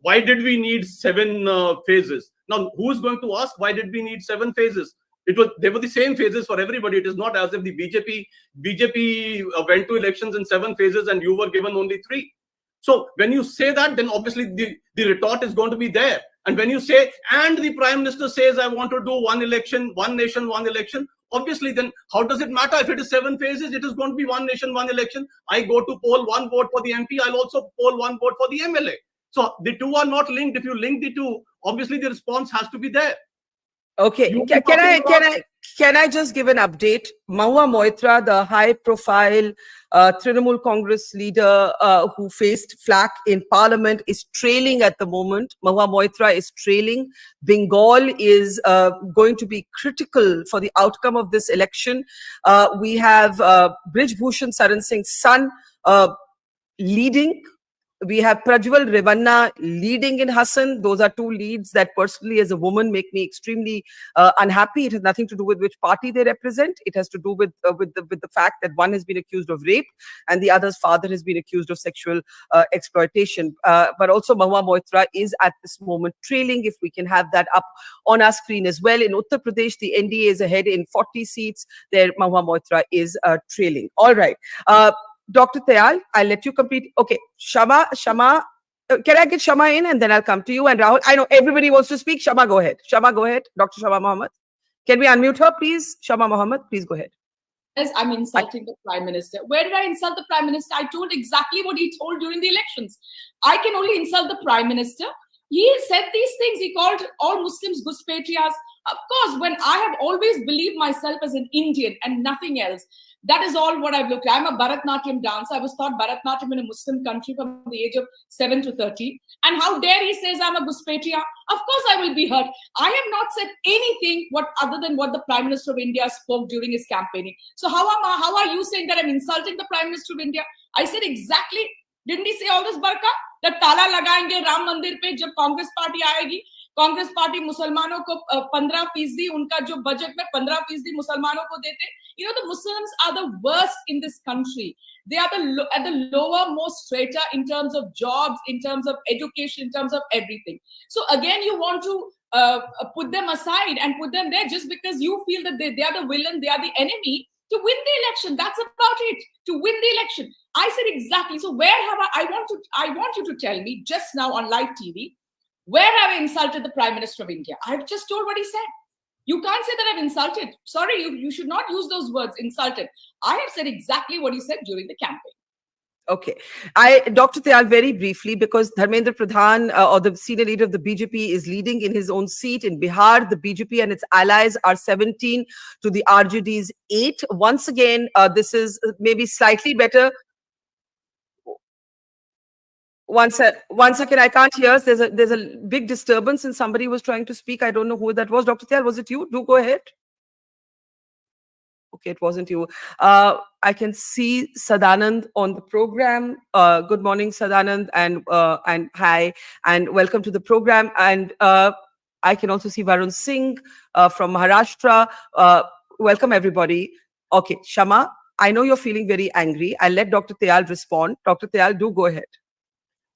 why did we need 7 phases? Now, who's going to ask why did we need 7 phases? They were the same phases for everybody. It is not as if the BJP went to elections in 7 phases and you were given only 3. So when you say that, then obviously the retort is going to be there. And when you say, and the Prime Minister says, I want to do 1 election, 1 nation, 1 election, obviously then how does it matter if it is 7 phases? It is going to be 1 nation, 1 election. I go to poll 1 vote for the MP. I'll also poll 1 vote for the MLA. So the two are not linked. If you link the two, obviously the response has to be there. Okay, can I just give an update? Mahua Moitra, the high-profile Trinamool Congress leader who faced flak in Parliament, is trailing at the moment. Mahua Moitra is trailing. Bengal is going to be critical for the outcome of this election. We have Brij Bhushan Saran Singh's son leading. We have Prajwal Revanna leading in Hassan. Those are 2 leads that personally as a woman make me extremely unhappy. It has nothing to do with which party they represent. It has to do with the fact that one has been accused of rape and the other's father has been accused of sexual exploitation. But also Mahua Moitra is at this moment trailing. If we can have that up on our screen as well. In Uttar Pradesh, the NDA is ahead in 40 seats. There, Mahua Moitra is trailing. All right. Dr. Tyal, I'll let you complete. Okay, Shama, can I get Shama in and then I'll come to you? And Rahul, I know everybody wants to speak. Shama, go ahead. Dr. Shama Mohammed. Can we unmute her, please? Shama Mohammed, please go ahead. As I'm insulting the Prime Minister. Where did I insult the Prime Minister? I told exactly what he told during the elections. I can only insult the Prime Minister. He said these things. He called all Muslims Ghuspaitias. Of course, when I have always believed myself as an Indian and nothing else, that is all what I've looked at. I'm a Bharatnatyam dancer. I was taught Bharatnatyam in a Muslim country from the age of 7 to 13. And how dare he says I'm a Guspaitia? Of course I will be hurt. I have not said anything other than what the Prime Minister of India spoke during his campaigning. So how are you saying that I'm insulting the Prime Minister of India? I said exactly. Didn't he say all this, Barkha? That ताला लगाएंगे राम मंदिर पे जब Congress party आएगी. Congress party मुसलमानों को 15% उनका जो बजट में 15% मुसलमानों को देते. You know, the Muslims are the worst in this country. They are at the lower most strata in terms of jobs, in terms of education, in terms of everything. So again, you want to put them aside and put them there just because you feel that they are the villain, they are the enemy to win the election. That's about it. To win the election. I said exactly. So where have I want you to tell me just now on live TV, where have I insulted the Prime Minister of India? I've just told what he said. You can't say that I've insulted. Sorry, you should not use those words, insulted. I have said exactly what he said during the campaign. Okay. Dr. Tyal, very briefly, because Dharmendra Pradhan, or the senior leader of the BJP, is leading in his own seat. In Bihar, the BJP and its allies are 17 to the RJD's 8. Once again, this is maybe slightly better. One second, I can't hear. There's a big disturbance and somebody was trying to speak. I don't know who that was. Dr. Tyal, was it you? Do go ahead. Okay, it wasn't you. I can see Sadanand on the program. Good morning, Sadanand, and hi, and welcome to the program. And I can also see Varun Singh from Maharashtra. Welcome, everybody. Okay, Shama, I know you're feeling very angry. I'll let Dr. Tayal respond. Dr. Tayal, do go ahead.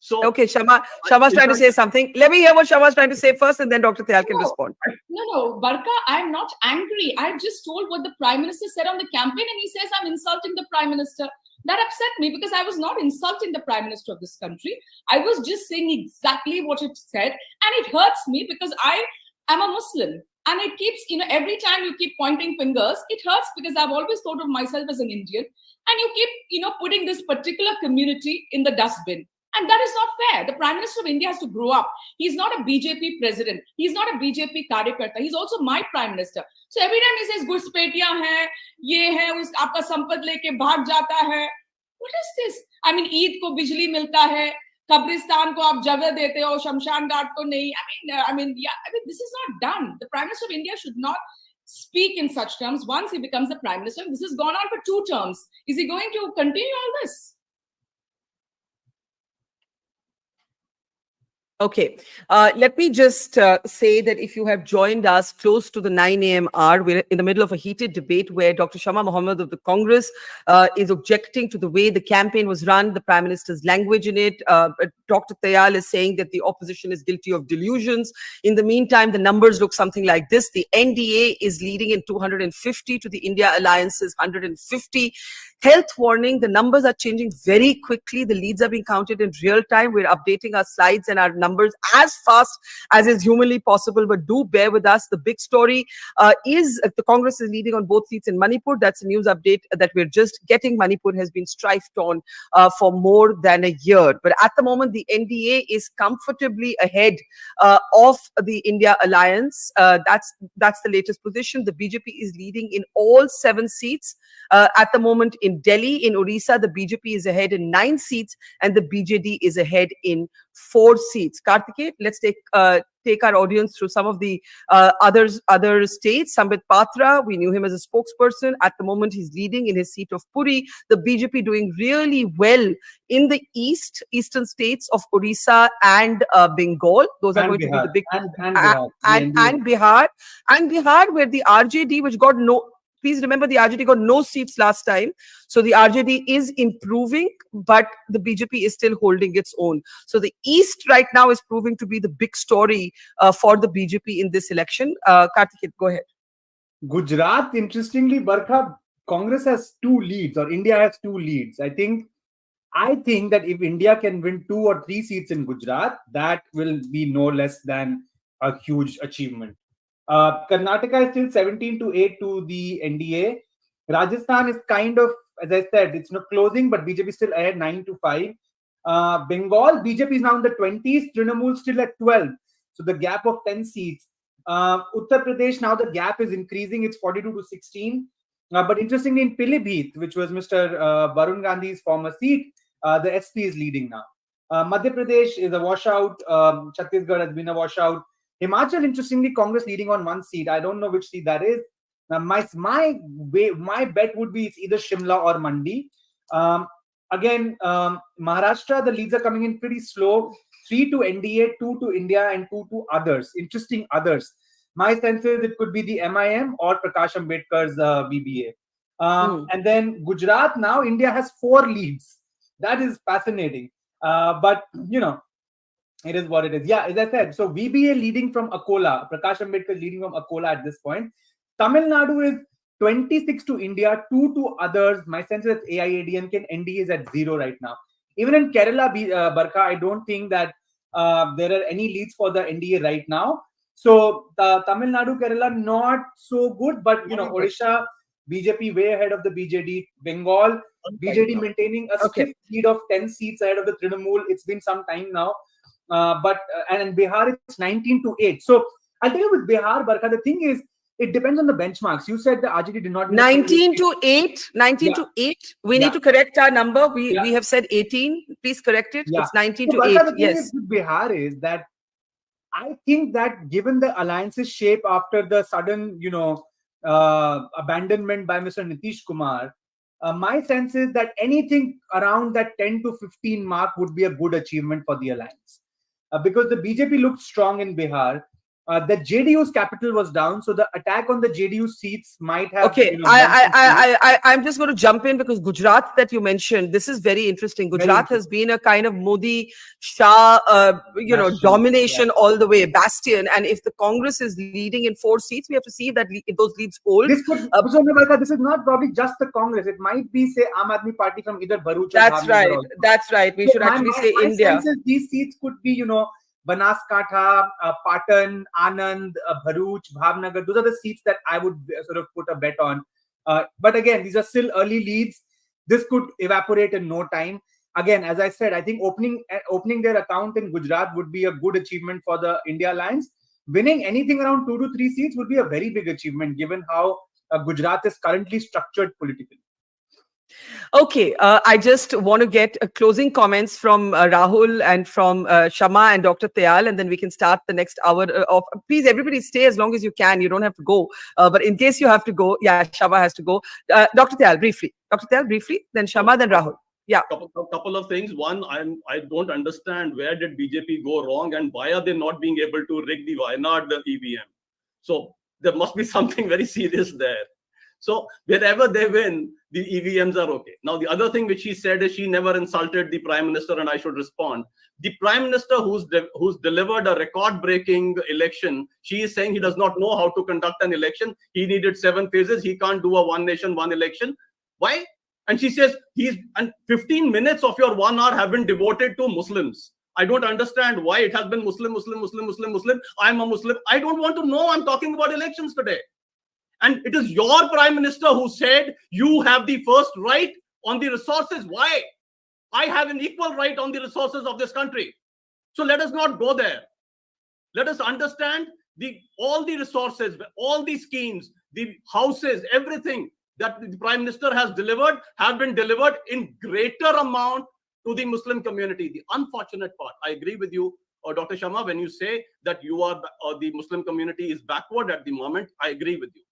So okay, Shama's trying to say something. Let me hear what Shama's trying to say first, and then Dr. Tayal can respond. No, Barkha, I'm not angry. I just told what the Prime Minister said on the campaign, and he says I'm insulting the Prime Minister. That upset me because I was not insulting the Prime Minister of this country. I was just saying exactly what it said, and it hurts me because I am a Muslim. And it keeps, every time you keep pointing fingers, it hurts because I've always thought of myself as an Indian. And you keep, putting this particular community in the dustbin. And that is not fair. The Prime Minister of India has to grow up. He's not a BJP president. He's not a BJP karyakarta. He's also my Prime Minister. So every time he says, "Guspetiyan hai, ye hai, aapka sampad leke bhag jata hai." What is this? I mean, Eid ko bijli milta hai, Kabristan ko aap jagah dete ho, Shamshan Ghat ko nahi. This is not done. The Prime Minister of India should not speak in such terms once he becomes the Prime Minister. This has gone on for 2 terms. Is he going to continue all this? Okay, let me just say that if you have joined us close to the 9 a.m. hour, we're in the middle of a heated debate where Dr. Shama Mohammed of the Congress is objecting to the way the campaign was run, the Prime Minister's language in it. Dr. Tayal is saying that the opposition is guilty of delusions. In the meantime, the numbers look something like this. The NDA is leading in 250 to the India Alliance's 150. Health warning, the numbers are changing very quickly. The leads are being counted in real time. We're updating our slides and our numbers as fast as is humanly possible, but do bear with us. The big story is the Congress is leading on both seats in Manipur. That's a news update that we're just getting. Manipur has been strifed on for more than a year. But at the moment, the NDA is comfortably ahead of the India Alliance. That's the latest position. The BJP is leading in all 7 seats. At the moment in Delhi, in Odisha, the BJP is ahead in 9 seats and the BJD is ahead in 4 seats. Karthikeya, let's take our audience through some of the other states. Sambit Patra, we knew him as a spokesperson. At the moment, he's leading in his seat of Puri. The BJP doing really well in the eastern states of Odisha and Bengal. Those are going to be the big and Bihar, where the RJD, which got no. Please remember the RJD got no seats last time. So the RJD is improving, but the BJP is still holding its own. So the East right now is proving to be the big story for the BJP in this election. Karthikeya, go ahead. Gujarat, interestingly, Barkha, Congress has 2 leads or India has 2 leads. I think that if India can win 2 or 3 seats in Gujarat, that will be no less than a huge achievement. Karnataka is still 17-8 to the NDA. Rajasthan is kind of, as I said, it's not closing, but BJP is still ahead 9-5. Bengal, BJP is now in the 20s, Trinamool still at 12. So the gap of 10 seats. Uttar Pradesh, now the gap is increasing, it's 42-16. But interestingly, in Pilibhit, which was Mr. Rahul Gandhi's former seat, the SP is leading now. Madhya Pradesh is a washout. Chhattisgarh has been a washout. Himachal, interestingly, Congress leading on 1 seat. I don't know which seat that is. Now, my bet would be it's either Shimla or Mandi. Again, Maharashtra, the leads are coming in pretty slow. 3 to NDA, 2 to India, and 2 to others. Interesting others. My sense is it could be the MIM or Prakash Ambedkar's BBA. And then Gujarat, now India has 4 leads. That is fascinating. But, it is what it is. Yeah, as I said, so VBA leading from Akola, Prakash Ambedkar leading from Akola at this point. Tamil Nadu is 26 to India, 2 to others. My sense is AIADMK and NDA is at 0 right now. Even in Kerala, Barkha, I don't think that there are any leads for the NDA right now. So Tamil Nadu, Kerala, not so good, but Odisha, BJP way ahead of the BJD. Bengal, BJD maintaining a stiff lead of 10 seats ahead of the Trinamool. It's been some time now. And in Bihar, it's 19-8. So I'll tell you with Bihar, Barkha, the thing is, it depends on the benchmarks. You said the RJD did not... 19-8. 19-8. We need to correct our number. We have said 18. Please correct it. It's 19-8. So Barkha, the thing is with Bihar is that I think that given the alliance's shape after the sudden, abandonment by Mr. Nitish Kumar, my sense is that anything around that 10 to 15 mark would be a good achievement for the alliance. Because the BJP looked strong in Bihar. the JDU's capital was down, so the attack on the JDU seats might have. Okay, I'm just going to jump in because Gujarat that you mentioned, this is very interesting. Gujarat has been a kind of Modi Shah, domination all the way, bastion. And if the Congress is leading in 4 seats, we have to see that if those leads hold. This could, this is not probably just the Congress. It might be, say, Aam Aadmi Party from either Bharuch or That's right. also. That's right. We should actually say India. My sense is these seats could be, Banaskantha, Patan, Anand, Bharuch, Bhavnagar. Those are the seats that I would sort of put a bet on. But again, these are still early leads. This could evaporate in no time. Again, as I said, I think opening their account in Gujarat would be a good achievement for the India Alliance. Winning anything around 2 to 3 seats would be a very big achievement, given how Gujarat is currently structured politically. Okay, I just want to get closing comments from Rahul and from Shama and Dr. Tyal, and then we can start the next hour of. Please, everybody stay as long as you can. You don't have to go. But in case you have to go, yeah, Shama has to go. Dr. Tyal, briefly. Dr. Tyal, briefly. Then Shama, then Rahul. Yeah. Couple of things. One, I don't understand where did BJP go wrong and why are they not being able to rig the Wayanad EVM? So there must be something very serious there. So wherever they win, the EVMs are okay. Now, the other thing which she said is she never insulted the Prime Minister, and I should respond. The Prime Minister who's delivered a record-breaking election, she is saying he does not know how to conduct an election. He needed 7 phases. He can't do a one nation, one election. Why? And she says, 15 minutes of your 1 hour have been devoted to Muslims. I don't understand why it has been Muslim. I'm a Muslim. I don't want to know. I'm talking about elections today. And it is your Prime Minister who said you have the first right on the resources. Why? I have an equal right on the resources of this country. So let us not go there. Let us understand all the resources, all the schemes, the houses, everything that the Prime Minister has delivered have been delivered in greater amount to the Muslim community. The unfortunate part, I agree with you, Dr. Sharma, when you say that you are the Muslim community is backward at the moment. I agree with you.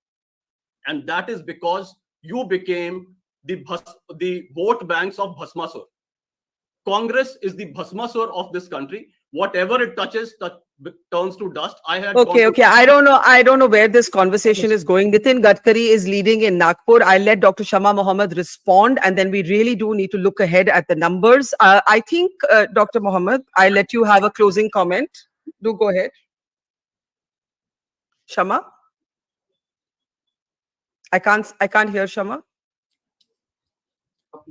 And that is because you became the vote banks of Bhasmasur. Congress is the Bhasmasur of this country. Whatever it touches turns to dust. Okay. I don't know where this conversation is going. Nitin Gadkari is leading in Nagpur. I'll let Dr. Shama Mohammed respond, and then we really do need to look ahead at the numbers. I think, Dr. Mohammed, I'll let you have a closing comment. Do go ahead. Shama? I can't hear Shama.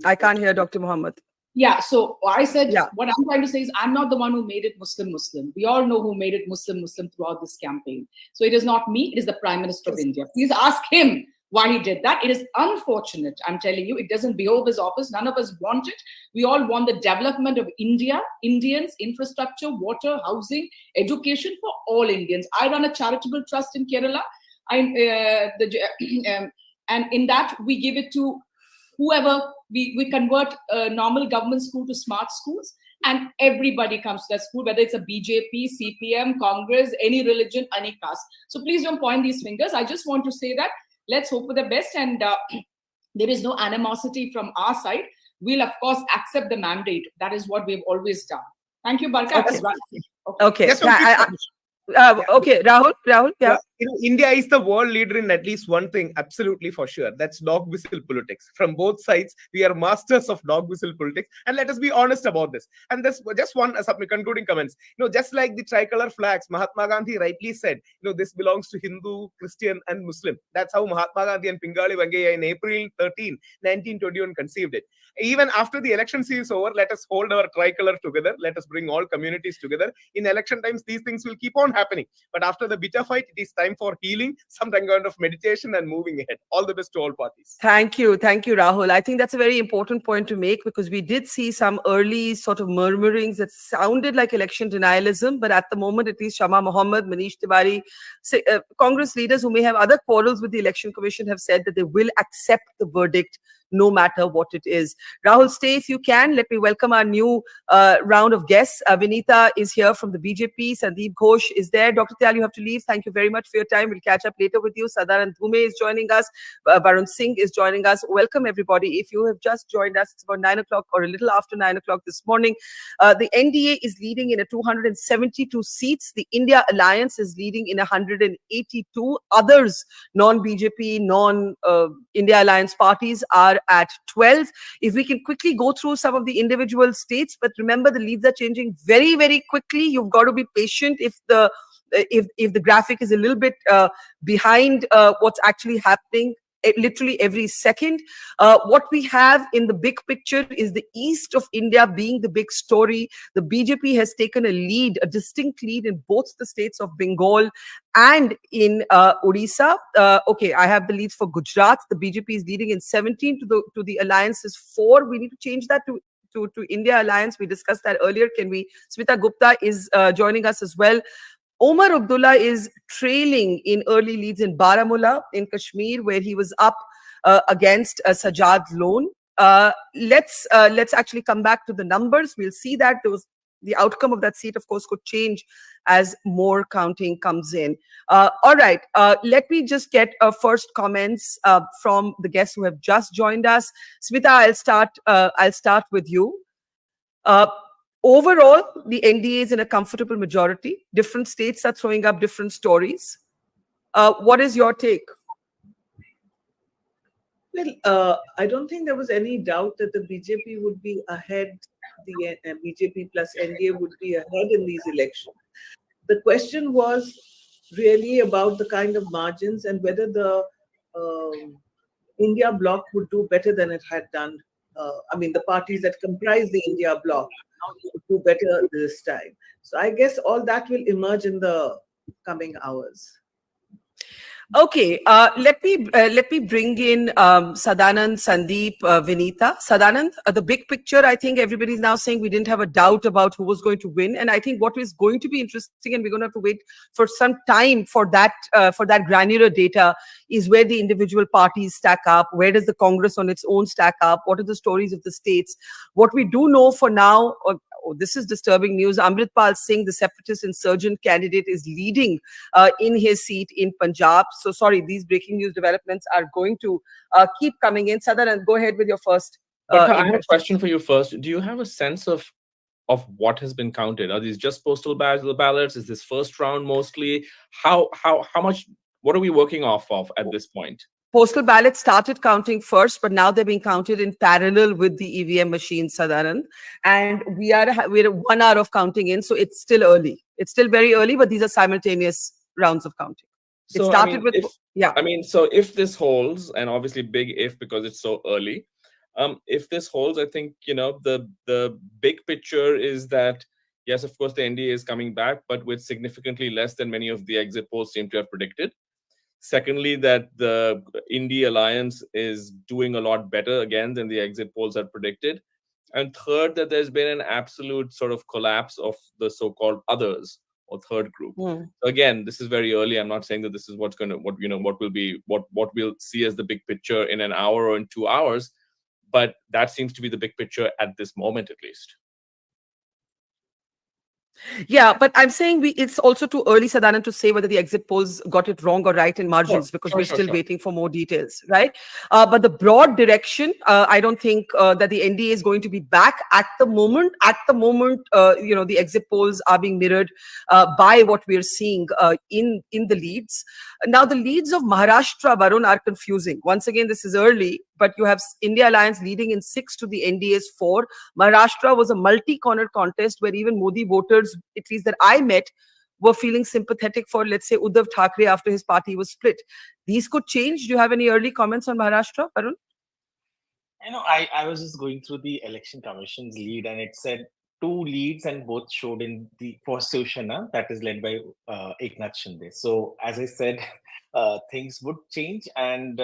I can't hear Dr. Mohammed. Yeah, so I said, what I'm trying to say is I'm not the one who made it Muslim. We all know who made it Muslim throughout this campaign. So it is not me, it is the Prime Minister of India. Please ask him why he did that. It is unfortunate, I'm telling you. It doesn't behove his office. None of us want it. We all want the development of India, Indians, infrastructure, water, housing, education for all Indians. I run a charitable trust in Kerala. And in that, we give it to whoever we convert a normal government school to smart schools, and everybody comes to that school, whether it's a BJP, CPM, Congress, any religion, any caste. So please don't point these fingers. I just want to say that let's hope for the best, and there is no animosity from our side. We'll of course accept the mandate. That is what we've always done. Thank you, Barkha. Okay. Okay, Rahul, yeah. India is the world leader in at least one thing, absolutely for sure. That's dog whistle politics. From both sides, we are masters of dog whistle politics, and let us be honest about this. And that's just one concluding comments. Just like the tricolor flags, Mahatma Gandhi rightly said, this belongs to Hindu, Christian, and Muslim. That's how Mahatma Gandhi and Pingali Vangaya in April 13, 1921 conceived it. Even after the election is over, let us hold our tricolor together. Let us bring all communities together. In election times, these things will keep on happening. But after the bitter fight, it is time for healing, some kind of meditation, and moving ahead. All the best to all parties. Thank you, Rahul. I think that's a very important point to make, because we did see some early sort of murmurings that sounded like election denialism, but at the moment, at least Shama Mohammed, Manish Tiwari, Congress leaders who may have other quarrels with the Election Commission have said that they will accept the verdict no matter what it is. Rahul, stay if you can. Let me welcome our new round of guests. Vinita is here from the BJP. Sandeep Ghosh is there. Dr. Tyal, you have to leave. Thank you very much for for your time. We'll catch up later with you. Sadanand Dhume is joining us. Varun Singh is joining us. Welcome, everybody. If you have just joined us, it's about 9 o'clock or a little after 9 o'clock this morning. The NDA is leading in 272 seats. The India Alliance is leading in 182. Others, non-BJP, non-India Alliance parties are at 12. If we can quickly go through some of the individual states, but remember the leads are changing very, very quickly. You've got to be patient if the graphic is a little bit behind what's actually happening. Literally every second. What we have in the big picture is the east of India being the big story. The BJP has taken a distinct lead in both the states of Bengal and in Odisha. Okay, I have the leads for Gujarat. The BJP is leading in 17 to the alliance's 4. We need to change that to India Alliance. We discussed that earlier. Smita Gupta is joining us as well. Omar Abdullah is trailing in early leads in Baramulla in Kashmir, where he was up against Sajjad Lone. Let's actually come back to the numbers. We'll see that the outcome of that seat, of course, could change as more counting comes in. All right, let me just get first comments from the guests who have just joined us. Smita, I'll start with you. Overall, the NDA is in a comfortable majority. Different states are throwing up different stories. What is your take? Well, I don't think there was any doubt that the BJP would be ahead, the BJP plus NDA would be ahead in these elections. The question was really about the kind of margins and whether the India Bloc would do better than it had done. The parties that comprise the India Bloc would do better this time. So I guess all that will emerge in the coming hours. Okay, let me bring in Sadanand, Sandeep, Vinita. Sadanand, the big picture, I think everybody's now saying we didn't have a doubt about who was going to win. And I think what is going to be interesting, and we're going to have to wait for some time for that granular data, is where the individual parties stack up. Where does the Congress on its own stack up? What are the stories of the states? What we do know for now, this is disturbing news. Amritpal Singh, the separatist insurgent candidate, is leading in his seat in Punjab. So sorry, these breaking news developments are going to keep coming in. Sadanand, go ahead with your first. I have a question for you first. Do you have a sense of what has been counted? Are these just postal ballots? Is this first round mostly? How much? What are we working off of at this point? Postal ballots started counting first, but now they're being counted in parallel with the EVM machines, Sadanand. And we're 1 hour of counting in, so it's still early. It's still very early, but these are simultaneous rounds of counting. So, it started so if this holds, and obviously big if because it's so early, if this holds, I think the big picture is that yes, of course the NDA is coming back, but with significantly less than many of the exit polls seem to have predicted. Secondly, that the India Alliance is doing a lot better again than the exit polls had predicted. And third, that there's been an absolute sort of collapse of the so-called others or third group. So again, this is very early. I'm not saying that this is what we'll see as the big picture in an hour or in 2 hours, but that seems to be the big picture at this moment, at least. Yeah, but I'm saying it's also too early, Sadanand, to say whether the exit polls got it wrong or right in margins, because we're still waiting for more details, right? But the broad direction, I don't think that the NDA is going to be back at the moment. At the moment, the exit polls are being mirrored by what we're seeing in the leads. Now, the leads of Maharashtra, Varun, are confusing. Once again, this is early, but you have India Alliance leading in 6 to the NDA's 4. Maharashtra was a multi-corner contest where even Modi voters, at least that I met, were feeling sympathetic for, let's say, Uddhav Thackeray after his party was split. These could change. Do you have any early comments on Maharashtra, Varun? I was just going through the election commission's lead, and it said 2 leads, and both showed in the for Shiv Sena, that is led by Eknath Shinde. So as I said, things would change, and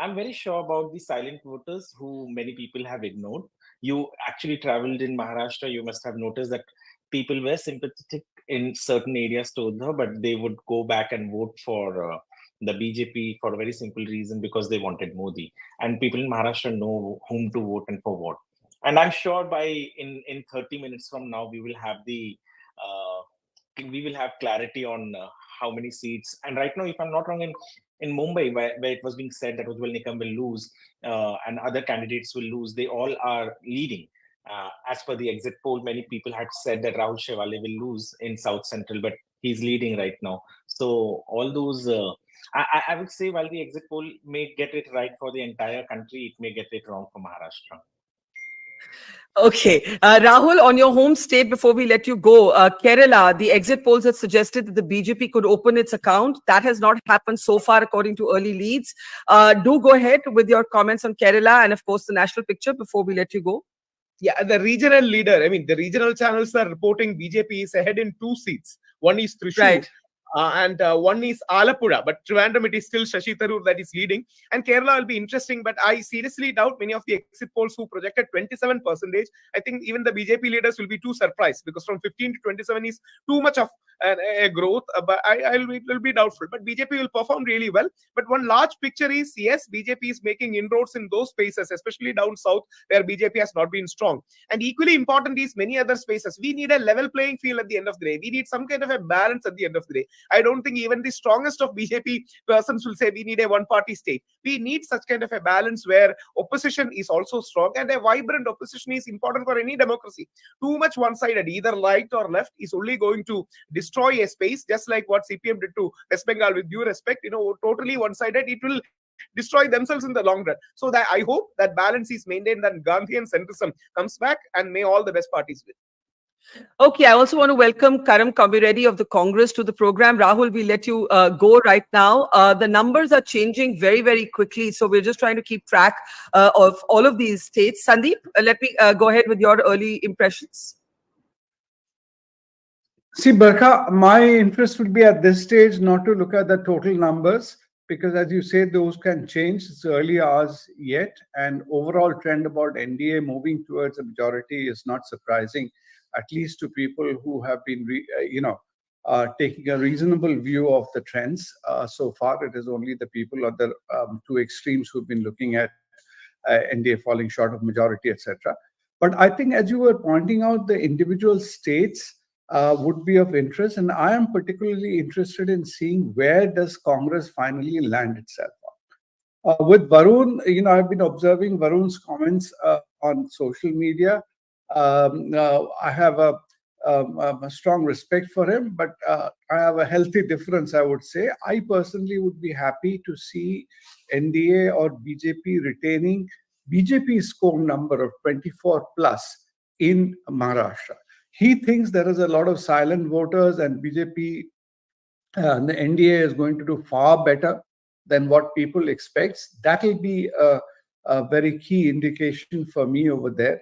I'm very sure about the silent voters who many people have ignored. You actually traveled in Maharashtra, you must have noticed that people were sympathetic in certain areas to Uddhav, but they would go back and vote for the BJP for a very simple reason, because they wanted Modi. And people in Maharashtra know whom to vote and for what. And I'm sure by in 30 minutes from now, we will have clarity on how many seats. And right now, if I'm not wrong, in Mumbai, where it was being said that Ujjwal Nikam will lose and other candidates will lose, they all are leading. As per the exit poll, many people had said that Rahul Shewale will lose in South Central, but he's leading right now. So all those, I would say, while the exit poll may get it right for the entire country, it may get it wrong for Maharashtra. Okay. Rahul, on your home state, before we let you go, Kerala, the exit polls have suggested that the BJP could open its account. That has not happened so far, according to early leads. Do go ahead with your comments on Kerala and, of course, the national picture before we let you go. Yeah, the regional leader, the regional channels are reporting BJP is ahead in 2 seats. One is Thrissur. Right. And one is Alappuzha, but Trivandrum, it is still Shashi Tharoor that is leading. And Kerala will be interesting, but I seriously doubt many of the exit polls who projected 27%. I think even the BJP leaders will be too surprised, because from 15 to 27 is too much of a growth. But it will be doubtful. But BJP will perform really well. But one large picture is, yes, BJP is making inroads in those spaces, especially down south, where BJP has not been strong. And equally important is many other spaces. We need a level playing field at the end of the day. We need some kind of a balance at the end of the day. I don't think even the strongest of BJP persons will say we need a one-party state. We need such kind of a balance where opposition is also strong, and a vibrant opposition is important for any democracy. Too much one-sided, either right or left, is only going to destroy a space, just like what CPM did to West Bengal. With due respect, totally one-sided, it will destroy themselves in the long run. So that I hope that balance is maintained, that Gandhian centrism comes back, and may all the best parties win. Okay, I also want to welcome Karam Kamiredi of the Congress to the program. Rahul, we let you go right now. The numbers are changing very, very quickly, so we're just trying to keep track of all of these states. Sandeep, let me go ahead with your early impressions. See, Barkha, my interest would be at this stage not to look at the total numbers, because as you say, those can change. It's early hours yet, and overall trend about NDA moving towards a majority is not surprising, at least to people who have been, taking a reasonable view of the trends. So far, it is only the people at the two extremes who've been looking at NDA falling short of majority, etc. But I think, as you were pointing out, the individual states would be of interest, and I am particularly interested in seeing where does Congress finally land itself on. With Varun, I've been observing Varun's comments on social media. I have a strong respect for him, but I have a healthy difference, I would say. I personally would be happy to see NDA or BJP retaining BJP's core number of 24 plus in Maharashtra. He thinks there is a lot of silent voters, and BJP, the NDA is going to do far better than what people expect. That will be a very key indication for me over there.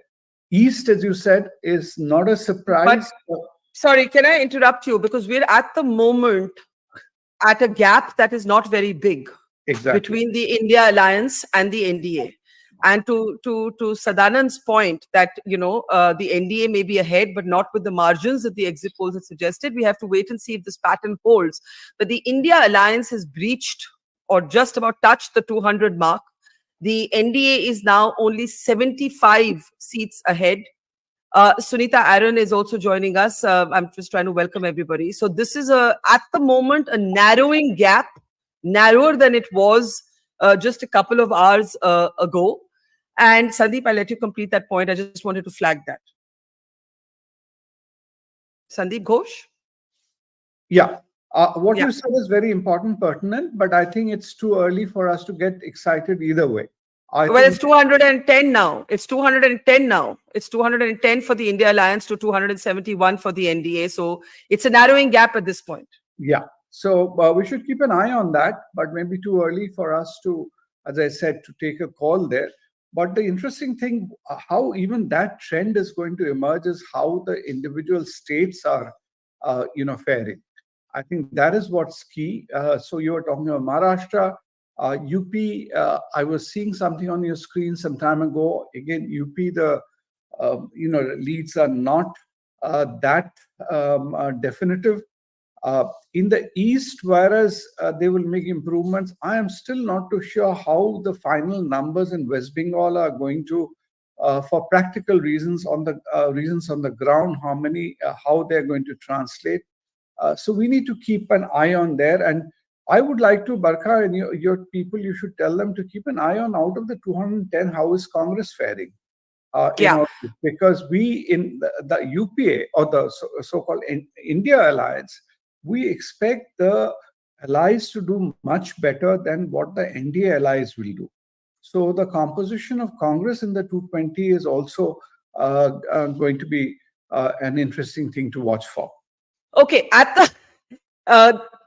East, as you said, is not a surprise. But, sorry, can I interrupt you? Because we're at the moment at a gap that is not very big between the India Alliance and the NDA. And to Sadanand's point that, the NDA may be ahead, but not with the margins that the exit polls have suggested. We have to wait and see if this pattern holds. But the India Alliance has breached or just about touched the 200 mark. The NDA is now only 75 seats ahead. Sunita Aaron is also joining us. I'm just trying to welcome everybody. So this is at the moment, a narrowing gap, narrower than it was just a couple of hours ago. And Sandeep, I'll let you complete that point. I just wanted to flag that. Sandeep Ghosh? Yeah. What you said is very important, pertinent, but I think it's too early for us to get excited either way. It's 210 now. It's 210 now. It's 210 for the India Alliance to 271 for the NDA. So it's a narrowing gap at this point. Yeah. So we should keep an eye on that, but maybe too early for us to, as I said, to take a call there. But the interesting thing, how even that trend is going to emerge, is how the individual states are, faring. I think that is what's key. So you were talking about Maharashtra, UP. I was seeing something on your screen some time ago. Again, UP, the leads are not that definitive. In the East, whereas they will make improvements, I am still not too sure how the final numbers in West Bengal are going to, for practical reasons on the ground, how they're going to translate. So we need to keep an eye on there. And I would like to, Barkha, and your people, you should tell them to keep an eye on, out of the 210, how is Congress faring? Because we in the UPA, or the so-called India alliance, we expect the allies to do much better than what the NDA allies will do. So the composition of Congress in the 220 is also going to be an interesting thing to watch for. Okay, at the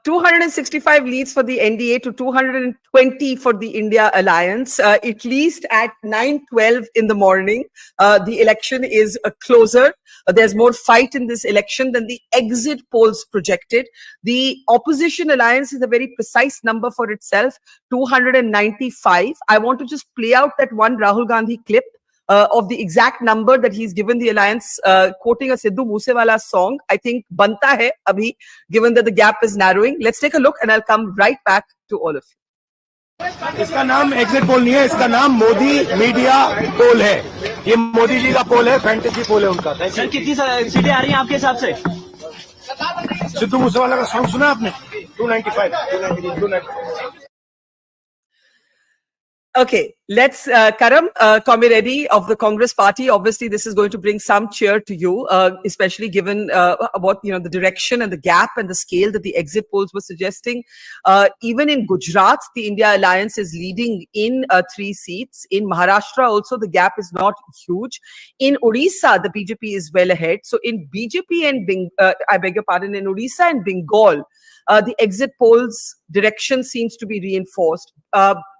265 leads for the NDA to 220 for the India Alliance, at least at 9:12 in the morning. The election is closer. There's more fight in this election than the exit polls projected. The opposition alliance is a very precise number for itself, 295. I want to just play out that one Rahul Gandhi clip of the exact number that he's given the alliance, quoting a Sidhu Moosewala song. I think banta hai abhi, given that the gap is narrowing. Let's take a look and I'll come right back to all of you. इसका नाम exit poll नहीं है, इसका नाम Modi media पोल है. ये मोदी जी का पोल है, फैंटेसी पोल है उनका. सर कितनी सीटें आ रही हैं आपके हिसाब से? सिद्धू मूसेवाला का सॉन्ग सुना आपने? 295, 295. Okay, let's, Karam, Comrade of the Congress party. Obviously, this is going to bring some cheer to you, especially given what, the direction and the gap and the scale that the exit polls were suggesting. Even in Gujarat, the India Alliance is leading in 3 seats. In Maharashtra also, the gap is not huge. In Odisha, the BJP is well ahead. So in BJP and, in Odisha and Bengal, the exit polls direction seems to be reinforced.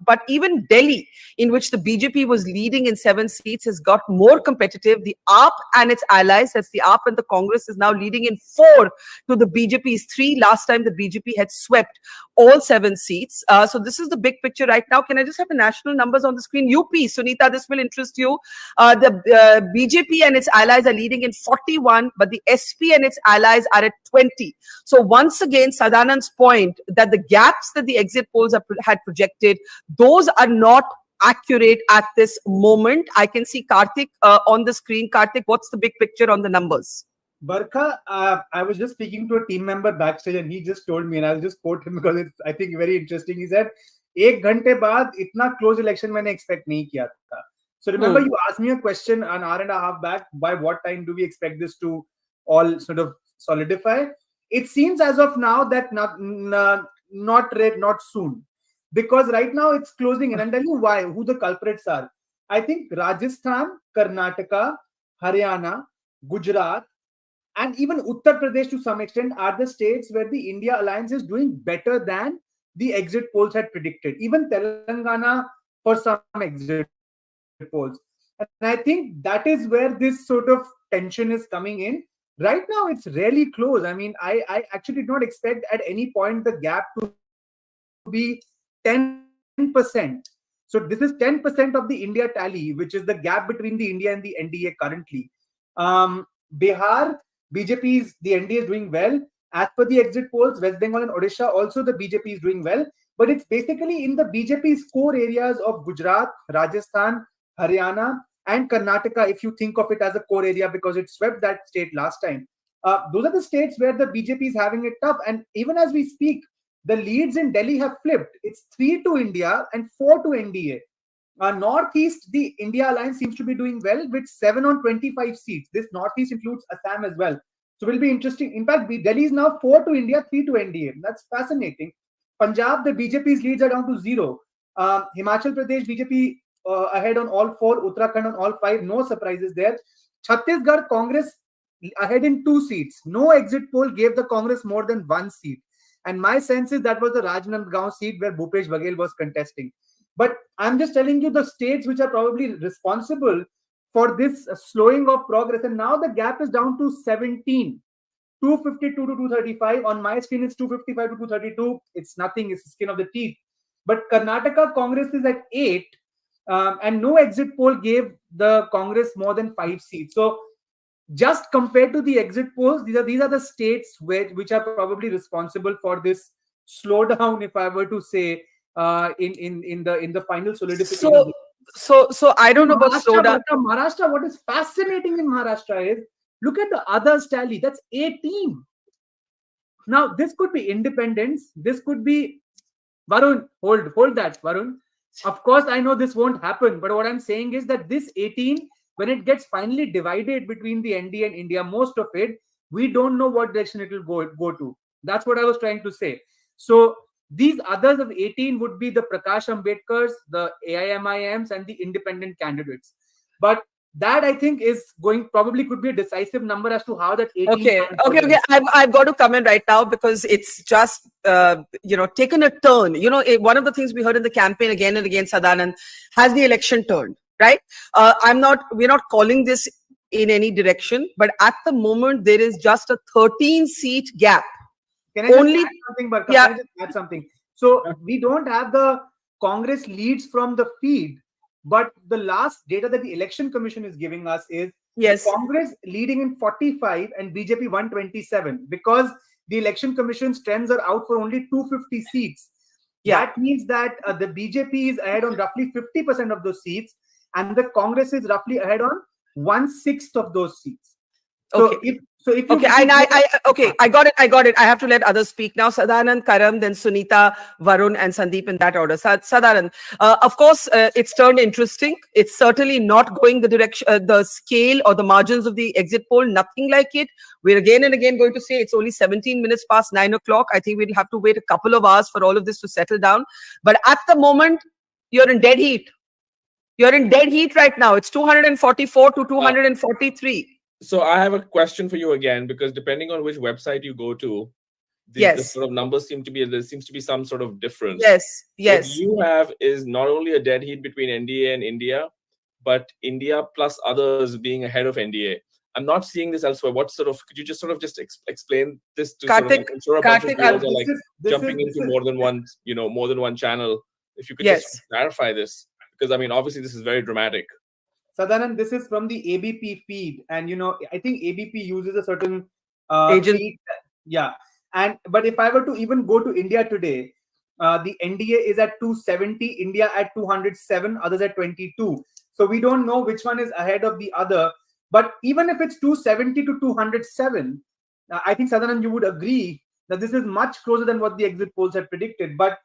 But even Delhi, in which the BJP was leading in 7 seats, has got more competitive. The AAP and its allies, that's the AAP and the Congress, is now leading in 4 to the BJP's 3. Last time the BJP had swept all 7 seats. So this is the big picture right now. Can I just have the national numbers on the screen? UP, Sunita, this will interest you. The BJP and its allies are leading in 41, but the SP and its allies are at 20. So once again, Sadanand's point that the gaps that the exit polls had projected, those are not accurate at this moment. I can see Karthik on the screen. Karthik, what's the big picture on the numbers? Barkha, I was just speaking to a team member backstage and he just told me, and I'll just quote him because it's, I think, very interesting. He said, 1 घंटे बाद इतना close election मैंने expect नहीं किया था. So remember, you asked me a question an hour and a half back, by what time do we expect this to all sort of solidify? It seems as of now that not soon. Because right now it's closing in. And I'll tell you why, who the culprits are. I think Rajasthan, Karnataka, Haryana, Gujarat, and even Uttar Pradesh to some extent are the states where the India Alliance is doing better than the exit polls had predicted. Even Telangana for some exit polls. And I think that is where this sort of tension is coming in. Right now, it's really close. I mean, I actually did not expect at any point the gap to be 10%. So this is 10% of the India tally, which is the gap between the India and the NDA currently. Bihar, BJP's, the NDA is doing well. As per the exit polls, West Bengal and Odisha, also the BJP is doing well. But it's basically in the BJP's core areas of Gujarat, Rajasthan, Haryana, and Karnataka, if you think of it as a core area, because it swept that state last time. Those are the states where the BJP is having it tough. And even as we speak, the leads in Delhi have flipped. It's 3 to India and 4 to NDA. Northeast, the India Alliance seems to be doing well with 7 on 25 seats. This Northeast includes Assam as well. So it will be interesting. In fact, Delhi is now 4 to India, 3 to NDA. That's fascinating. Punjab, the BJP's leads are down to 0. Himachal Pradesh, BJP ahead on all 4. Uttarakhand on all 5. No surprises there. Chhattisgarh, Congress ahead in 2 seats. No exit poll gave the Congress more than 1 seat. And my sense is that was the Rajnandgaon seat where Bhupesh Baghel was contesting. But I'm just telling you the states which are probably responsible for this slowing of progress. And now the gap is down to 17. 252 to 235. On my screen, it's 255 to 232. It's nothing. It's the skin of the teeth. But Karnataka Congress is at 8. And no exit poll gave the Congress more than 5 seats. So just compared to the exit polls, these are the states which are probably responsible for this slowdown, if I were to say, in the final solidification. So I don't know about slowdown. Maharashtra, what is fascinating in Maharashtra is, look at the others tally. That's 18. Now, this could be independence. This could be Varun. Hold that, Varun. Of course, I know this won't happen, but what I'm saying is that this 18, when it gets finally divided between the ND and India, most of it, we don't know what direction it will go to. That's what I was trying to say. So these others of 18 would be the Prakash Ambedkars, the AIMIMs, and the independent candidates. But that, I think, is probably could be a decisive number as to how that 18. Okay. I've got to come in right now because it's just taken a turn. One of the things we heard in the campaign again and again, Sadanand, has the election turned, right? We're not calling this in any direction, but at the moment there is just a 13-seat gap. Can I just add something, Barkha? Yeah. Can I just add something? So we don't have the Congress leads from the feed, but the last data that the Election Commission is giving us is Congress leading in 45 and BJP 127, because the Election Commission's trends are out for only 250 seats. That means that the BJP is ahead on roughly 50% of those seats, and the Congress is roughly ahead on 1/6 of those seats. So I got it. I have to let others speak now. Sadanand, Karam, then Sunita, Varun, and Sandeep in that order. Sadanand, of course, it's turned interesting. It's certainly not going the direction, the scale or the margins of the exit poll. Nothing like it. We're again and again going to say it's only 17 minutes past 9 o'clock. I think we'll have to wait a couple of hours for all of this to settle down. But at the moment, you're in dead heat. You're in dead heat right now. It's 244 to 243. So I have a question for you again, because depending on which website you go to, the sort of numbers seems to be some sort of difference. Yes. What you have is not only a dead heat between NDA and India, but India plus others being ahead of NDA. I'm not seeing this elsewhere. Could you just explain this to Karthik, ensure a bunch of viewers are jumping into more than one channel? If you could just clarify this, because obviously this is very dramatic. Sadanand, this is from the ABP feed, and I think ABP uses a certain agent. Feed. Yeah, but if I were to even go to India today, the NDA is at 270, India at 207, others at 22. So we don't know which one is ahead of the other. But even if it's 270 to 207, I think Sadanand, you would agree that this is much closer than what the exit polls had predicted. But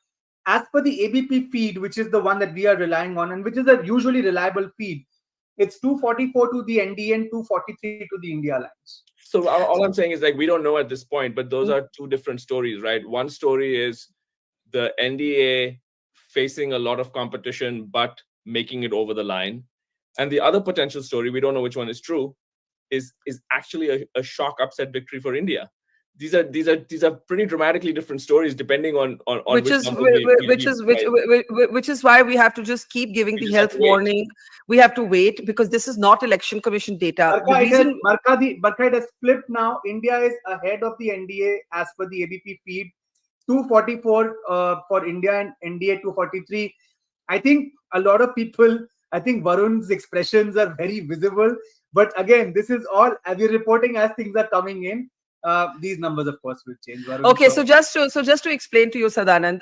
as per the ABP feed, which is the one that we are relying on, and which is a usually reliable feed, it's 244 to the NDA and 243 to the India lines. So all I'm saying is, we don't know at this point, but those are two different stories, right? One story is the NDA facing a lot of competition, but making it over the line. And the other potential story, we don't know which one is true, is actually a shock upset victory for India. These are pretty dramatically different stories depending on which is why we have to just keep giving the health warning. We have to wait because this is not Election Commission data. Barkha, it has flipped now. India is ahead of the NDA as per the ABP feed. 244 for India and NDA 243. I think a lot of people, I think Varun's expressions are very visible. But again, this is all we're reporting as things are coming in. These numbers, of course, will change. Okay, so just to explain to you, Sadanand,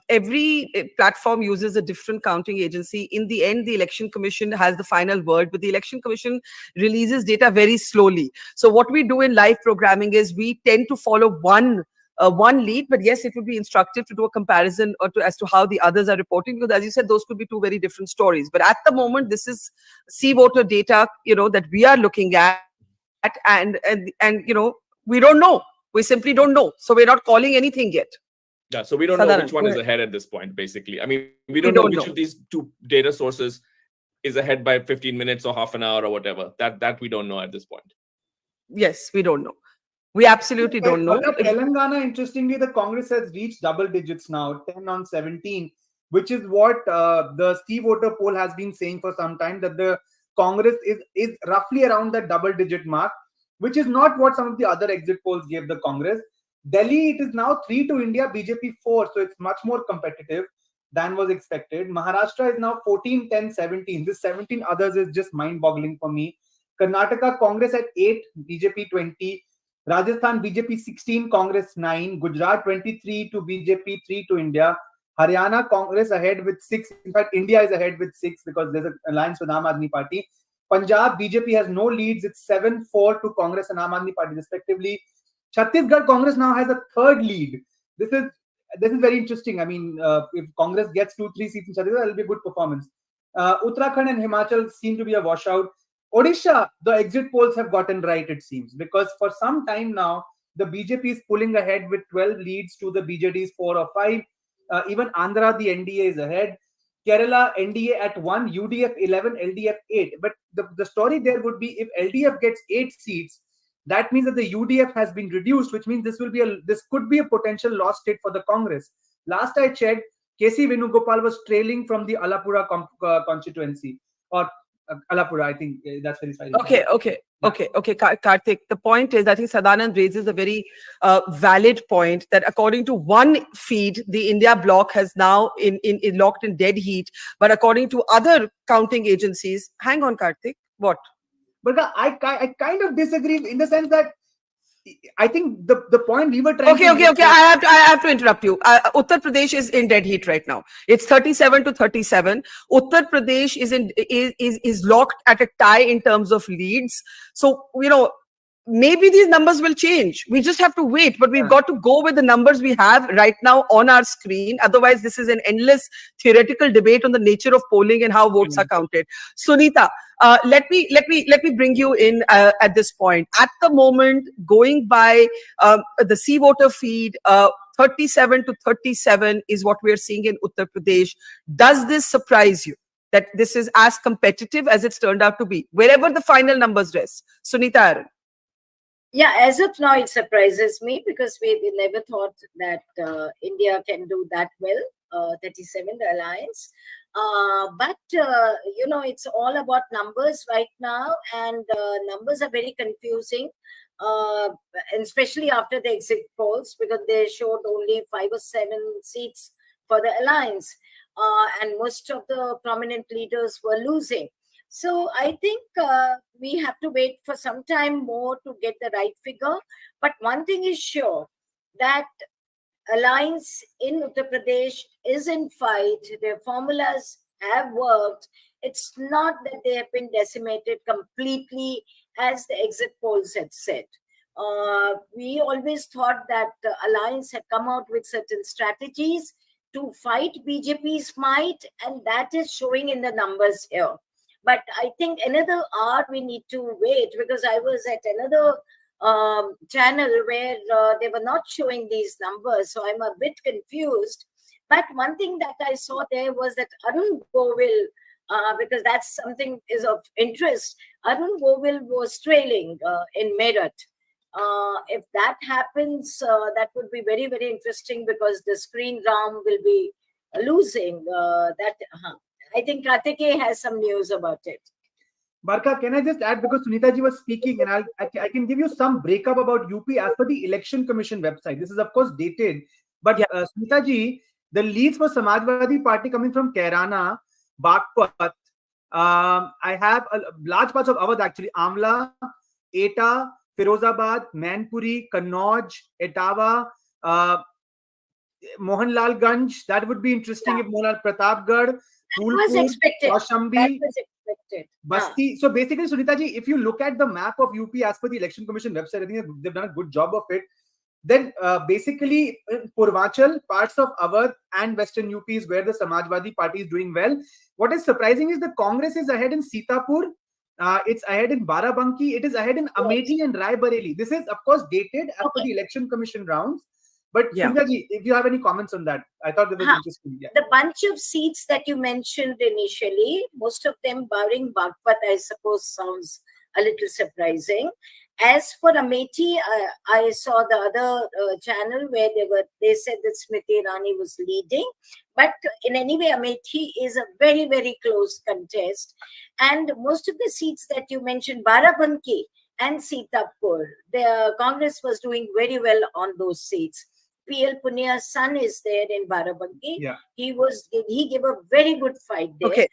every platform uses a different counting agency. In the end, the Election Commission has the final word, but the Election Commission releases data very slowly. So what we do in live programming is we tend to follow one lead, but yes, it would be instructive to do a comparison as to how the others are reporting, because as you said, those could be two very different stories. But at the moment, this is C-voter data, that we are looking at, and we don't know. We simply don't know. So we're not calling anything yet. Yeah, so we don't know which one is ahead at this point, basically. We don't know which of these two data sources is ahead by 15 minutes or half an hour or whatever. That we don't know at this point. Yes, we don't know. We absolutely don't know. But Telangana, interestingly, the Congress has reached double digits now, 10 on 17, which is what the Steve Voter poll has been saying for some time, that the Congress is roughly around that double-digit mark, which is not what some of the other exit polls gave the Congress. Delhi, it is now 3 to India, BJP 4, so it's much more competitive than was expected. Maharashtra is now 14, 10, 17. This 17 others is just mind-boggling for me. Karnataka, Congress at 8, BJP 20. Rajasthan, BJP 16, Congress 9. Gujarat 23 to BJP, 3 to India. Haryana, Congress ahead with 6. In fact, India is ahead with 6 because there's an alliance with Aam Aadmi Party. Punjab, BJP has no leads. It's 7-4 to Congress and Aam Aadmi Party respectively. Chhattisgarh Congress now has a third lead. This is very interesting. I mean, if Congress gets 2-3 seats in Chhattisgarh, it'll be a good performance. Uttarakhand and Himachal seem to be a washout. Odisha, the exit polls have gotten right, it seems, because for some time now, the BJP is pulling ahead with 12 leads to the BJD's 4 or 5. Even Andhra, the NDA is ahead. Kerala, NDA at 1, UDF 11, LDF 8. But the story there would be if LDF gets 8 seats, that means that the UDF has been reduced, which means this could be a potential lost state for the Congress. Last I checked, KC Venugopal was trailing from the Alapura constituency, or Alapura, I think that's very fine. Okay. Karthik, the point is, I think Sadanand raises a very valid point that according to one feed, the India Bloc has now locked in dead heat. But according to other counting agencies, hang on, Karthik, what? But I kind of disagree in the sense that I think the point we were trying to make... Okay. I have to interrupt you. Uttar Pradesh is in dead heat right now. It's 37-37. Uttar Pradesh is locked at a tie in terms of leads. So, maybe these numbers will change. We just have to wait, but we've got to go with the numbers we have right now on our screen. Otherwise, this is an endless theoretical debate on the nature of polling and how votes are counted. Sunita, let me bring you in at this point. At the moment, going by the C voter feed, 37-37 is what we are seeing in Uttar Pradesh. Does this surprise you that this is as competitive as it's turned out to be, wherever the final numbers rest? Sunita Aaron. Yeah, as of now, it surprises me because we never thought that India can do that well, 37, the alliance. But it's all about numbers right now, and numbers are very confusing, and especially after the exit polls, because they showed only 5 or 7 seats for the alliance, and most of the prominent leaders were losing. So I think we have to wait for some time more to get the right figure. But one thing is sure, that alliance in Uttar Pradesh is in fight. Their formulas have worked. It's not that they have been decimated completely as the exit polls had said. We always thought that the alliance had come out with certain strategies to fight BJP's might, and that is showing in the numbers here. But I think another hour we need to wait, because I was at another channel where they were not showing these numbers. So I'm a bit confused. But one thing that I saw there was that Arun Govil, because that's something is of interest, Arun Govil was trailing in Meerut. If that happens, that would be very, very interesting, because the screen round will be losing I think Kartikeya has some news about it. Barkha, can I just add, because Sunita ji was speaking, and I can give you some breakup about UP as per the Election Commission website. This is of course dated, but Sunita ji, the leads for Samajwadi Party coming from Kairana, Bagpat. I have large parts of Awadh actually, Amla, Eta, Firozabad, Manpuri, Kannauj, Etawah, Mohanlalganj. That would be interesting if Mohanlal Pratapgarh. That was expected. Basti. So basically, Sunita ji, if you look at the map of UP as per the Election Commission website, I think they've done a good job of it. Then basically, Purvachal, parts of Awadh and Western UP is where the Samajwadi Party is doing well. What is surprising is the Congress is ahead in Sitapur, it's ahead in Barabanki, it is ahead in Amethi and Rai Bareli. This is of course dated as per the Election Commission rounds. But Sunita ji, if you have any comments on that, I thought that was interesting. Yeah. The bunch of seats that you mentioned initially, most of them barring Bagpat, I suppose sounds a little surprising. As for Amethi, I saw the other channel where they said that Smriti Irani was leading. But in any way, Amethi is a very, very close contest. And most of the seats that you mentioned, Barabanki and Sitapur, the Congress was doing very well on those seats. PL Punia's son is there in Barabanki. Yeah. He gave a very good fight there. Okay.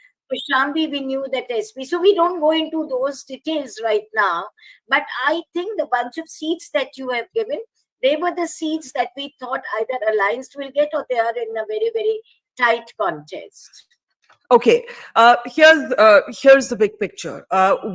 Shambi, we knew that SP. So we don't go into those details right now. But I think the bunch of seats that you have given, they were the seats that we thought either Alliance will get or they are in a very, very tight contest. Okay, here's the big picture.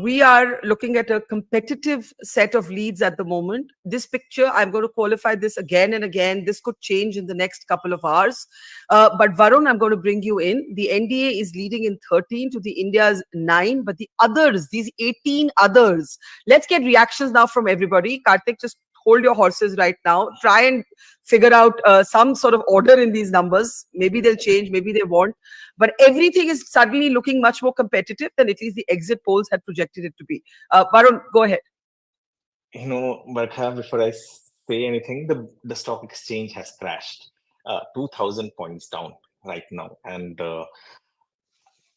We are looking at a competitive set of leads at the moment. This picture, I'm going to qualify this again and again. This could change in the next couple of hours. But Varun, I'm going to bring you in. The NDA is leading in 13 to the India's 9, but the others, these 18 others. Let's get reactions now from everybody. Karthik, just hold your horses right now. Try and figure out some sort of order in these numbers. Maybe they'll change, maybe they won't. But everything is suddenly looking much more competitive than at least the exit polls had projected it to be. Varun, go ahead. Barkha, before I say anything, the stock exchange has crashed 2,000 points down right now. And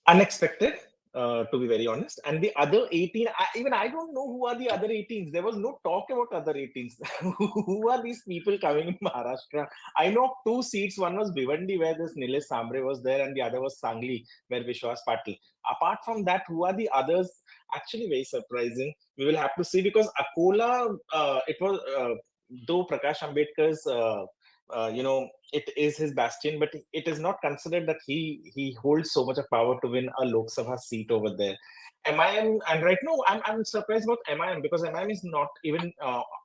unexpected, to be very honest. And the other 18, I don't know who are the other 18s. There was no talk about other 18s. Who are these people coming in Maharashtra? I know of 2 seats. One was Bhiwandi, where this Nilesh Sambre was there, and the other was Sangli, where Vishwas Patil. Apart from that, who are the others? Actually, very surprising. We will have to see, because Akola, it was, though Prakash Ambedkar's it is his bastion, but it is not considered that he holds so much of power to win a Lok Sabha seat over there. MIM, and right now I'm surprised about MIM, because MIM is not even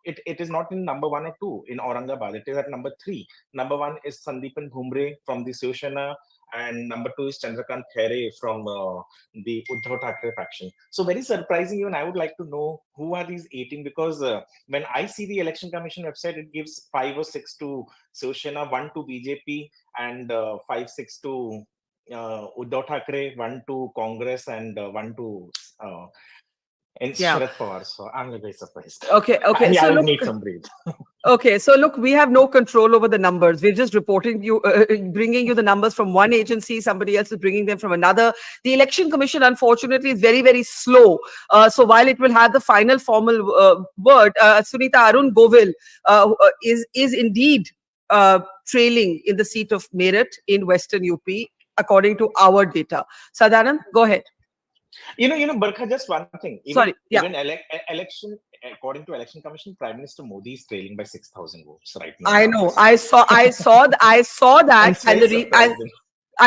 it is not in number 1 or 2 in Aurangabad. It is at number 3. Number 1 is Sandeepan Bhumre from the Shiv Sena, and number 2 is Chandrakant Khere from the Uddhav Thackeray faction. So very surprising. Even I would like to know who are these 18, because when I see the Election Commission website, it gives 5 or 6 to Shiv Sena, 1 to BJP, and 5, 6 to Uddhav Thackeray, 1 to Congress, and 1 to Sharad Pawar. So I'm very surprised. Okay. So I would need some breathe. Okay, so look, we have no control over the numbers. We're just reporting you, bringing you the numbers from one agency. Somebody else is bringing them from another. The Election Commission, unfortunately, is very, very slow. So while it will have the final formal word, Sunita Arun Govil is indeed trailing in the seat of Meerut in Western UP, according to our data. Sadanand, go ahead. Barkha, just one thing. Even election, according to Election Commission, Prime Minister Modi is trailing by 6,000 votes right now. I know. I saw that, I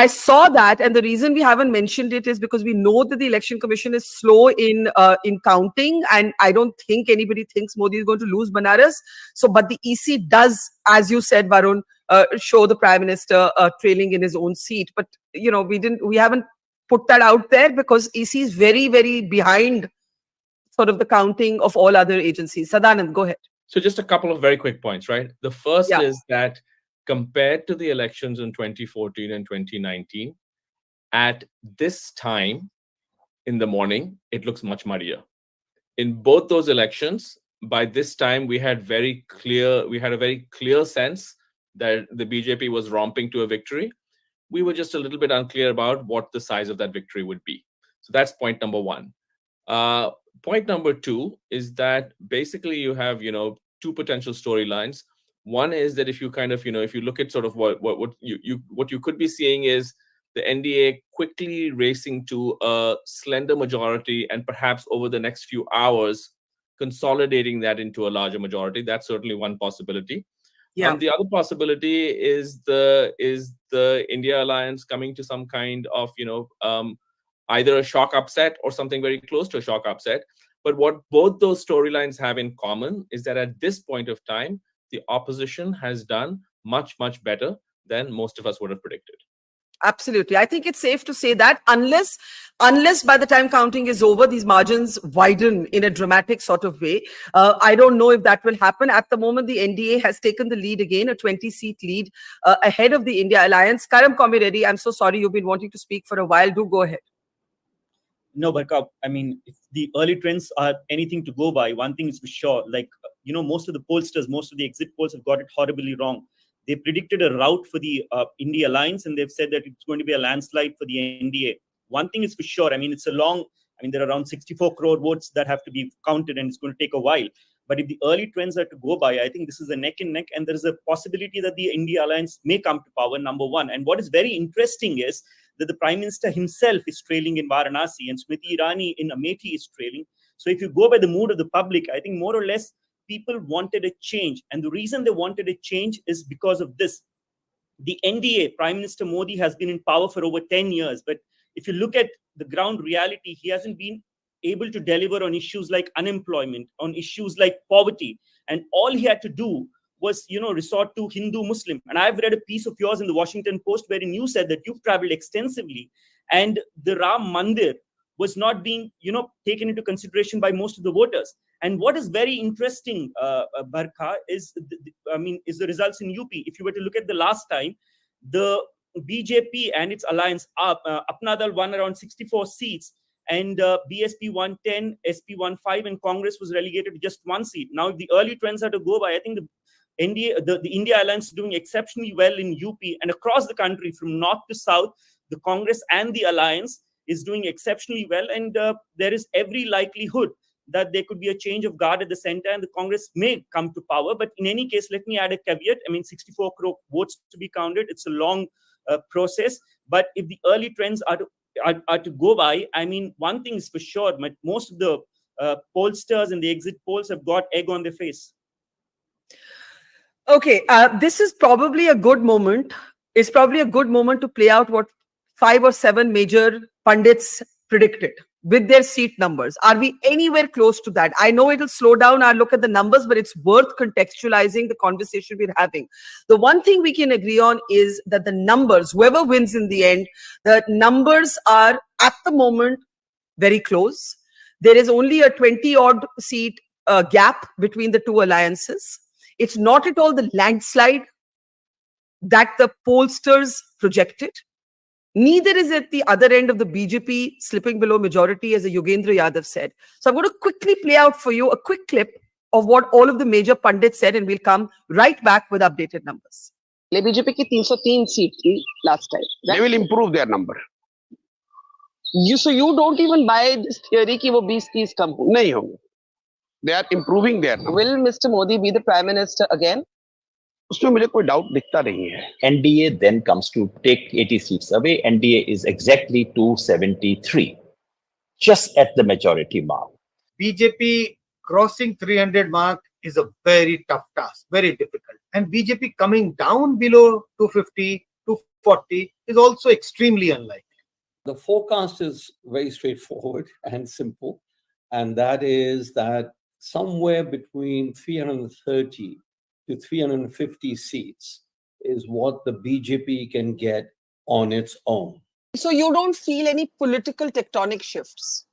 saw that, and the reason we haven't mentioned it is because we know that the Election Commission is slow in counting, and I don't think anybody thinks Modi is going to lose Banaras. So, but the EC does, as you said, Varun, show the Prime Minister trailing in his own seat. But we haven't put that out there because EC is very, very behind sort of the counting of all other agencies. Sadanand, go ahead. So just a couple of very quick points, right? The first is that compared to the elections in 2014 and 2019, at this time in the morning, it looks much muddier. In both those elections, by this time, we had a very clear sense that the BJP was romping to a victory. We were just a little bit unclear about what the size of that victory would be. So that's point number 1. Point number 2 is that basically you have, 2 potential storylines. One is that if you if you look at sort of what you could be seeing is the NDA quickly racing to a slender majority, and perhaps over the next few hours consolidating that into a larger majority. That's certainly one possibility. And the other possibility is the India Alliance coming to some kind of either a shock upset or something very close to a shock upset. But what both those storylines have in common is that at this point of time, the opposition has done much, much better than most of us would have predicted. Absolutely. I think it's safe to say that unless by the time counting is over, these margins widen in a dramatic sort of way. I don't know if that will happen. At the moment, the NDA has taken the lead again, a 20-seat lead ahead of the India Alliance. Karam Komiredi, I'm so sorry, you've been wanting to speak for a while. Do go ahead. No, Barkha, I mean, if the early trends are anything to go by, one thing is for sure, most of the pollsters, most of the exit polls have got it horribly wrong. They predicted a rout for the India Alliance, and they've said that it's going to be a landslide for the NDA. One thing is for sure, there are around 64 crore votes that have to be counted, and it's going to take a while. But if the early trends are to go by, I think this is a neck and neck, and there is a possibility that the India Alliance may come to power, number 1. And what is very interesting is that the Prime Minister himself is trailing in Varanasi, and Smriti Irani in Amethi is trailing. So if you go by the mood of the public, I think more or less people wanted a change. And the reason they wanted a change is because of this. The NDA, Prime Minister Modi has been in power for over 10 years, but if you look at the ground reality, he hasn't been able to deliver on issues like unemployment, on issues like poverty. And all he had to do was, resort to Hindu-Muslim. And I've read a piece of yours in the Washington Post wherein you said that you've traveled extensively and the Ram Mandir was not being, taken into consideration by most of the voters. And what is very interesting, Barkha, is the results in UP. If you were to look at the last time, the BJP and its alliance, Apna Dal won around 64 seats, and BSP 110, SP 15, and Congress was relegated to just 1 seat. Now, if the early trends are to go by, I think the India Alliance is doing exceptionally well in UP and across the country from north to south. The Congress and the Alliance is doing exceptionally well, and there is every likelihood that there could be a change of guard at the center and the Congress may come to power. But in any case, let me add a caveat. 64 crore votes to be counted. It's a long process. But if the early trends are to go by, one thing is for sure, most of the pollsters and the exit polls have got egg on their face. Okay, this is probably a good moment. It's probably a good moment to play out what 5 or 7 major pundits predicted with their seat numbers. Are we anywhere close to that? I know it'll slow down our look at the numbers, but it's worth contextualizing the conversation we're having. The one thing we can agree on is that the numbers, whoever wins in the end, the numbers are at the moment very close. There is only a 20-odd seat gap between the two alliances. It's not at all the landslide that the pollsters projected. Neither is it the other end of the BJP slipping below majority, as Yogendra Yadav said. So I'm going to quickly play out for you a quick clip of what all of the major pundits said, and we'll come right back with updated numbers. BJP की 303 seats last time. Right? They will improve their number. So you don't even buy this theory कि वो 20-30 कम हो? नहीं होंगे. They are improving their number. Will Mr. Modi be the Prime Minister again? उसमें मुझे कोई doubt दिखता नहीं है. NDA then comes to take 80 seats away. NDA is exactly 273, just at the majority mark. BJP crossing 300 mark is a very tough task, very difficult. And BJP coming down below 250, 240 is also extremely unlikely. The forecast is very straightforward and simple, and that is that somewhere between 330 to 350 seats is what the BJP can get on its own. So you don't feel any political tectonic shifts?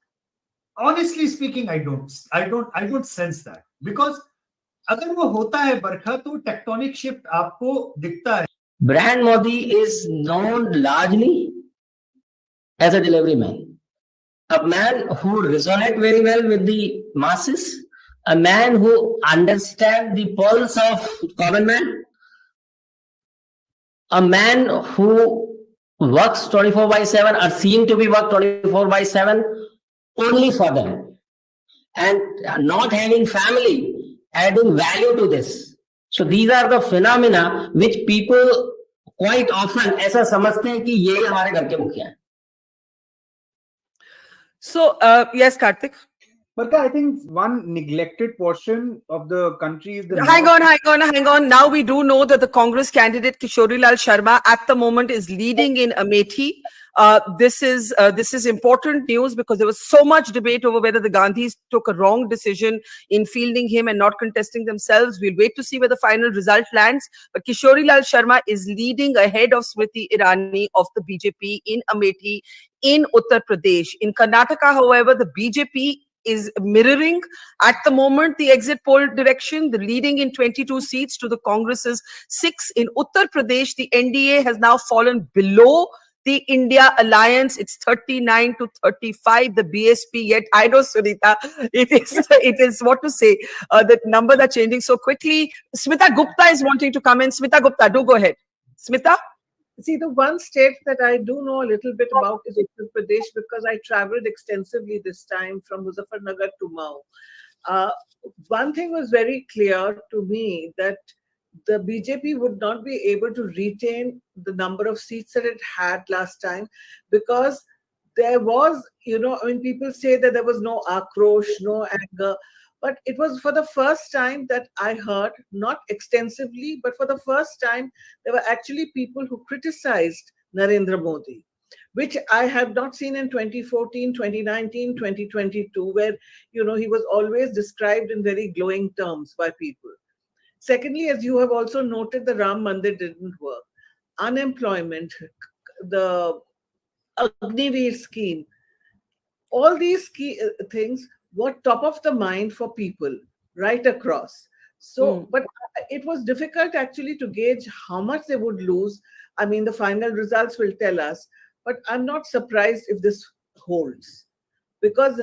Honestly speaking, I don't sense that, because अगर वो होता है बरखा तो tectonic shift आपको दिखता है. Brand Modi is known largely as a delivery man, a man who resonates very well with the masses, a man who understands the pulse of common man, a man who works 24/7 or seem to be work 24/7 only for them, and not having family, adding value to this. So these are the phenomena which people quite often ऐसा समझते हैं कि ये हमारे घर के मुखिया हैं. So, yes, Karthik. But I think one neglected portion of the country is the... Hang on. Now we do know that the Congress candidate Kishori Lal Sharma at the moment is leading in Amethi. This is important news because there was so much debate over whether the Gandhis took a wrong decision in fielding him and not contesting themselves. We'll wait to see where the final result lands. But Kishori Lal Sharma is leading ahead of Smriti Irani of the BJP in Amethi in Uttar Pradesh. In Karnataka, however, the BJP is mirroring at the moment the exit poll direction, the leading in 22 seats to the Congress's 6. In Uttar Pradesh, the NDA has now fallen below the India Alliance. It's 39 to 35. The BSP, yet I know, Sunita, it is what to say. The numbers are changing so quickly. Smita Gupta is wanting to come in. Smita Gupta, do go ahead. Smita? See, the one state that I do know a little bit about is Uttar Pradesh, because I traveled extensively this time from Muzaffarnagar to Mau. One thing was very clear to me, that the BJP would not be able to retain the number of seats that it had last time, because there was, people say that there was no akrosh, no anger, but it was for the first time that I heard, not extensively, but for the first time, there were actually people who criticized Narendra Modi. which I have not seen in 2014, 2019, 2022, where, he was always described in very glowing terms by people. Secondly, as you have also noted, the Ram Mandir didn't work. Unemployment, the Agniveer scheme, all these key things were top of the mind for people right across. So, but it was difficult actually to gauge how much they would lose. I mean, the final results will tell us, but I'm not surprised if this holds, because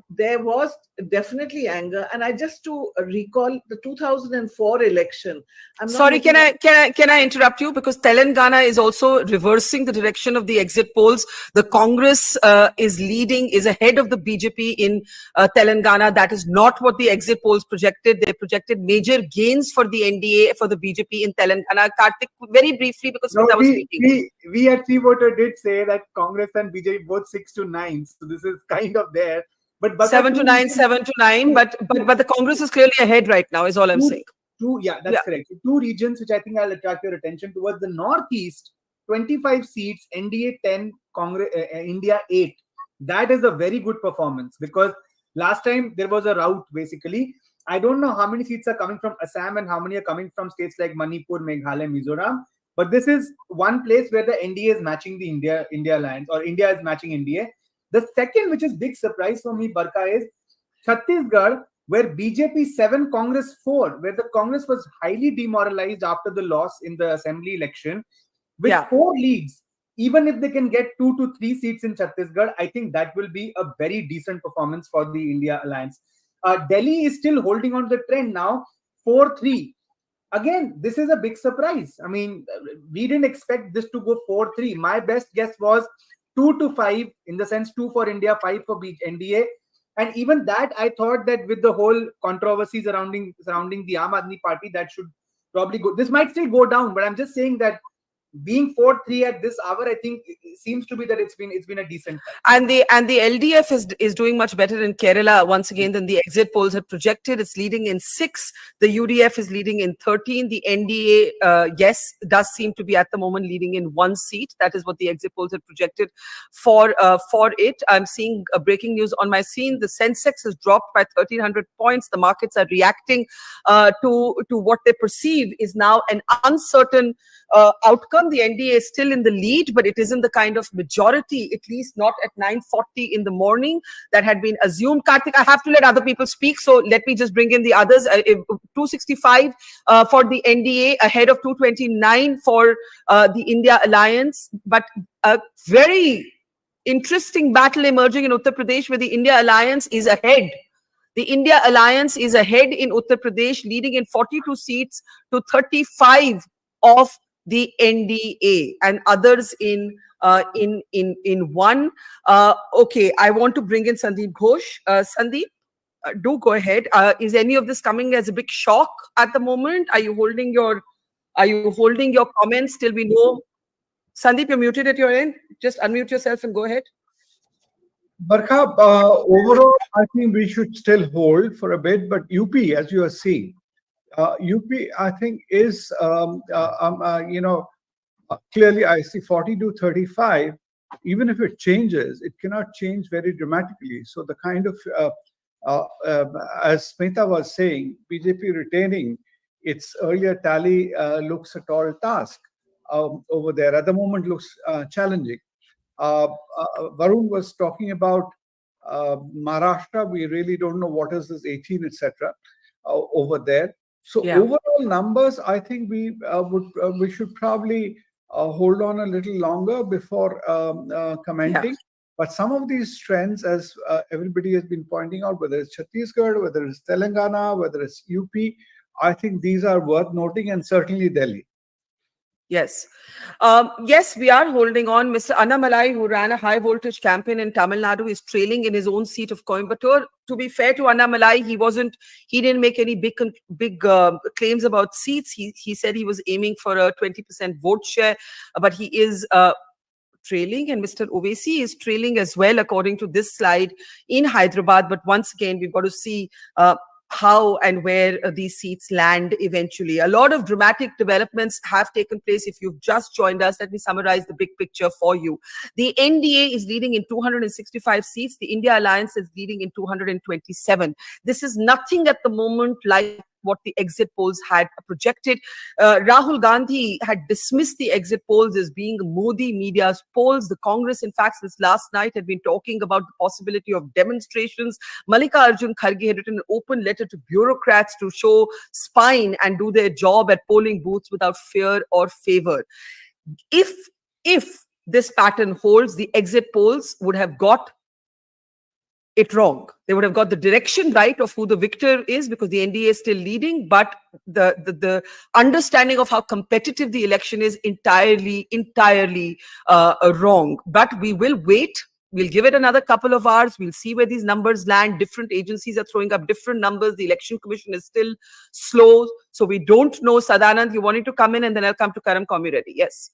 there was definitely anger. And I just to recall the 2004 election. Sorry, can I interrupt you, because Telangana is also reversing the direction of the exit polls. The Congress is ahead of the BJP in Telangana. That is not what the exit polls projected. They projected major gains for the NDA, for the BJP in Telangana. Karthik, very briefly, because No, I was speaking. we at Free Voter did say that Congress and BJP both 6 to 9. So this is kind of there. But 7 to 9, 7 to 9. But the Congress is clearly ahead right now, is all I'm saying. That's correct. Two regions which I think I'll attract your attention towards. The Northeast, 25 seats, NDA 10, Congress, India 8. That is a very good performance, because last time there was a rout basically. I don't know how many seats are coming from Assam and how many are coming from states like Manipur, Meghalaya, Mizoram. But this is one place where the NDA is matching the India alliance, or India is matching NDA. The second, which is big surprise for me, Barkha, is Chhattisgarh, where BJP 7, Congress 4, where the Congress was highly demoralized after the loss in the assembly election, with 4 leads. Even if they can get 2 to 3 seats in Chhattisgarh, I think that will be a very decent performance for the India alliance. Delhi is still holding on to the trend now, 4-3. Again, this is a big surprise. I mean, we didn't expect this to go 4-3. My best guess was 2 to 5, in the sense 2 for India, 5 for NDA. And even that, I thought that with the whole controversy surrounding the Aam Aadmi Party, that should probably go. This might still go down, but I'm just saying that being 4-3 at this hour, I think it seems to be that it's been a decent fight. And the LDF is doing much better in Kerala once again than the exit polls had projected. It's leading in 6. The UDF is leading in 13. The NDA, yes, does seem to be at the moment leading in 1 seat. That is what the exit polls had projected for it. I'm seeing breaking news on my screen. The Sensex has dropped by 1,300 points. The markets are reacting to what they perceive is now an uncertain outcome. The NDA is still in the lead, but it isn't the kind of majority, at least not at 9:40 in the morning, that had been assumed. Karthik, I have to let other people speak, so let me just bring in the others. 265 for the NDA, ahead of 229 for the India Alliance, but a very interesting battle emerging in Uttar Pradesh, where the India Alliance is ahead. The India Alliance is ahead in Uttar Pradesh, leading in 42 seats to 35 of the NDA, and others in 1. Okay, I want to bring in Sandeep Ghosh. Sandeep, do go ahead. Is any of this coming as a big shock at the moment? Are you holding your comments till we know? Sandeep, you're muted at your end. Just unmute yourself and go ahead. Barkha, overall, I think we should still hold for a bit, but UP, as you are seeing, UP, I think, is, clearly I see 40 to 35. Even if it changes, it cannot change very dramatically. So the kind of, as Smita was saying, BJP retaining its earlier tally looks a tall task over there. At the moment, looks challenging. Varun was talking about Maharashtra. We really don't know what is this 18, etc. Over there. So overall numbers, I think we should probably hold on a little longer before commenting. But some of these trends, as everybody has been pointing out, whether it's Chhattisgarh, whether it's Telangana, whether it's UP, I think these are worth noting, and certainly Delhi. Yes. Yes, we are holding on. Mr. Annamalai, who ran a high voltage campaign in Tamil Nadu, is trailing in his own seat of Coimbatore. To be fair to Annamalai, he didn't make any big claims about seats. He said he was aiming for a 20% vote share, but he is trailing, and Mr. Owaisi is trailing as well, according to this slide, in Hyderabad. But once again, we've got to see how and where these seats land eventually. A lot of dramatic developments have taken place. If you've just joined us, let me summarize the big picture for you. The NDA is leading in 265 seats. The India Alliance is leading in 227. This is nothing at the moment like what the exit polls had projected. Rahul Gandhi had dismissed the exit polls as being Modi media's polls. The Congress, in fact, since last night had been talking about the possibility of demonstrations. Mallikarjun Kharge had written an open letter to bureaucrats to show spine and do their job at polling booths without fear or favor. If this pattern holds, the exit polls would have got it wrong. They would have got the direction right of who the victor is, because the NDA is still leading, but the understanding of how competitive the election is entirely wrong. But we will wait. We'll give it another couple of hours. We'll see where these numbers land. Different agencies are throwing up different numbers. The Election Commission is still slow. So we don't know. Sadanand, you wanted to come in, and then I'll come to Karam Komiredi. Yes.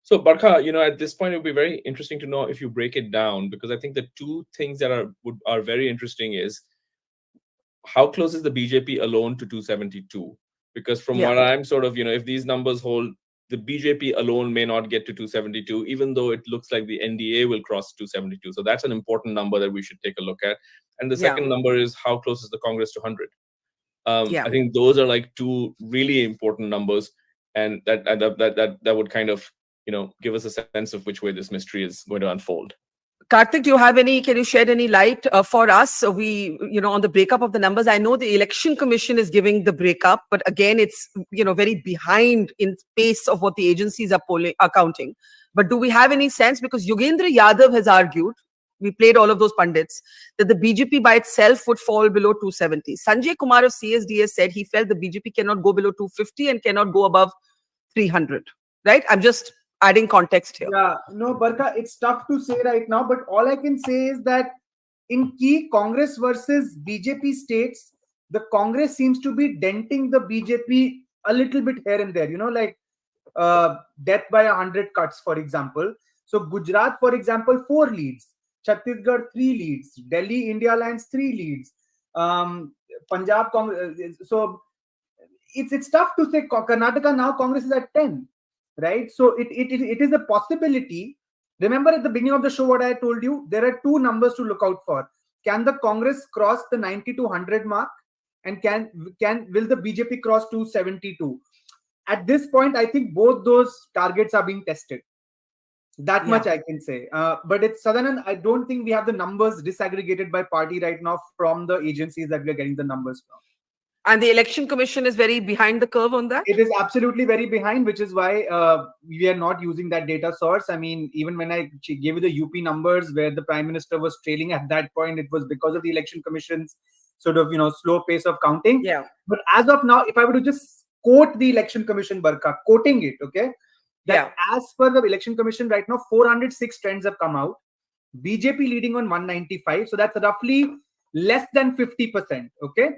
So, Barkha, at this point, it would be very interesting to know if you break it down, because I think the two things that are very interesting is how close is the BJP alone to 272? Because from what I'm sort of, if these numbers hold, the BJP alone may not get to 272, even though it looks like the NDA will cross 272. So that's an important number that we should take a look at. And the second number is how close is the Congress to 100? I think those are like two really important numbers, and that would kind of give us a sense of which way this mystery is going to unfold. Karthik, can you shed any light for us? We, on the breakup of the numbers. I know the Election Commission is giving the breakup, but again, it's, very behind in pace of what the agencies are counting. But do we have any sense? Because Yogendra Yadav has argued, we played all of those pundits, that the BJP by itself would fall below 270. Sanjay Kumar of CSDS said he felt the BJP cannot go below 250 and cannot go above 300. Right? I'm just adding context here. Yeah, no, Barkha, it's tough to say right now, but all I can say is that in key Congress versus BJP states, the Congress seems to be denting the BJP a little bit here and there, like death by 100 cuts, for example. So Gujarat, for example, 4 leads, Chhattisgarh 3 leads, Delhi India Alliance 3 leads, Punjab Congress. So it's tough to say. Karnataka now Congress is at 10. Right, so it is a possibility. Remember at the beginning of the show what I told you, there are 2 numbers to look out for. Can the Congress cross the 90 to 100 mark, and will the BJP cross 272? At this point, I think both those targets are being tested. That much I can say. But it's Sadanand, I don't think we have the numbers disaggregated by party right now from the agencies that we are getting the numbers from. And the Election Commission is very behind the curve on that? It is absolutely very behind, which is why we are not using that data source. I mean, even when I gave you the UP numbers where the Prime Minister was trailing at that point, it was because of the Election Commission's sort of, slow pace of counting. Yeah. But as of now, if I were to just quote the Election Commission, Barkha, quoting it, okay? That as per the Election Commission right now, 406 trends have come out. BJP leading on 195. So that's roughly less than 50%, okay?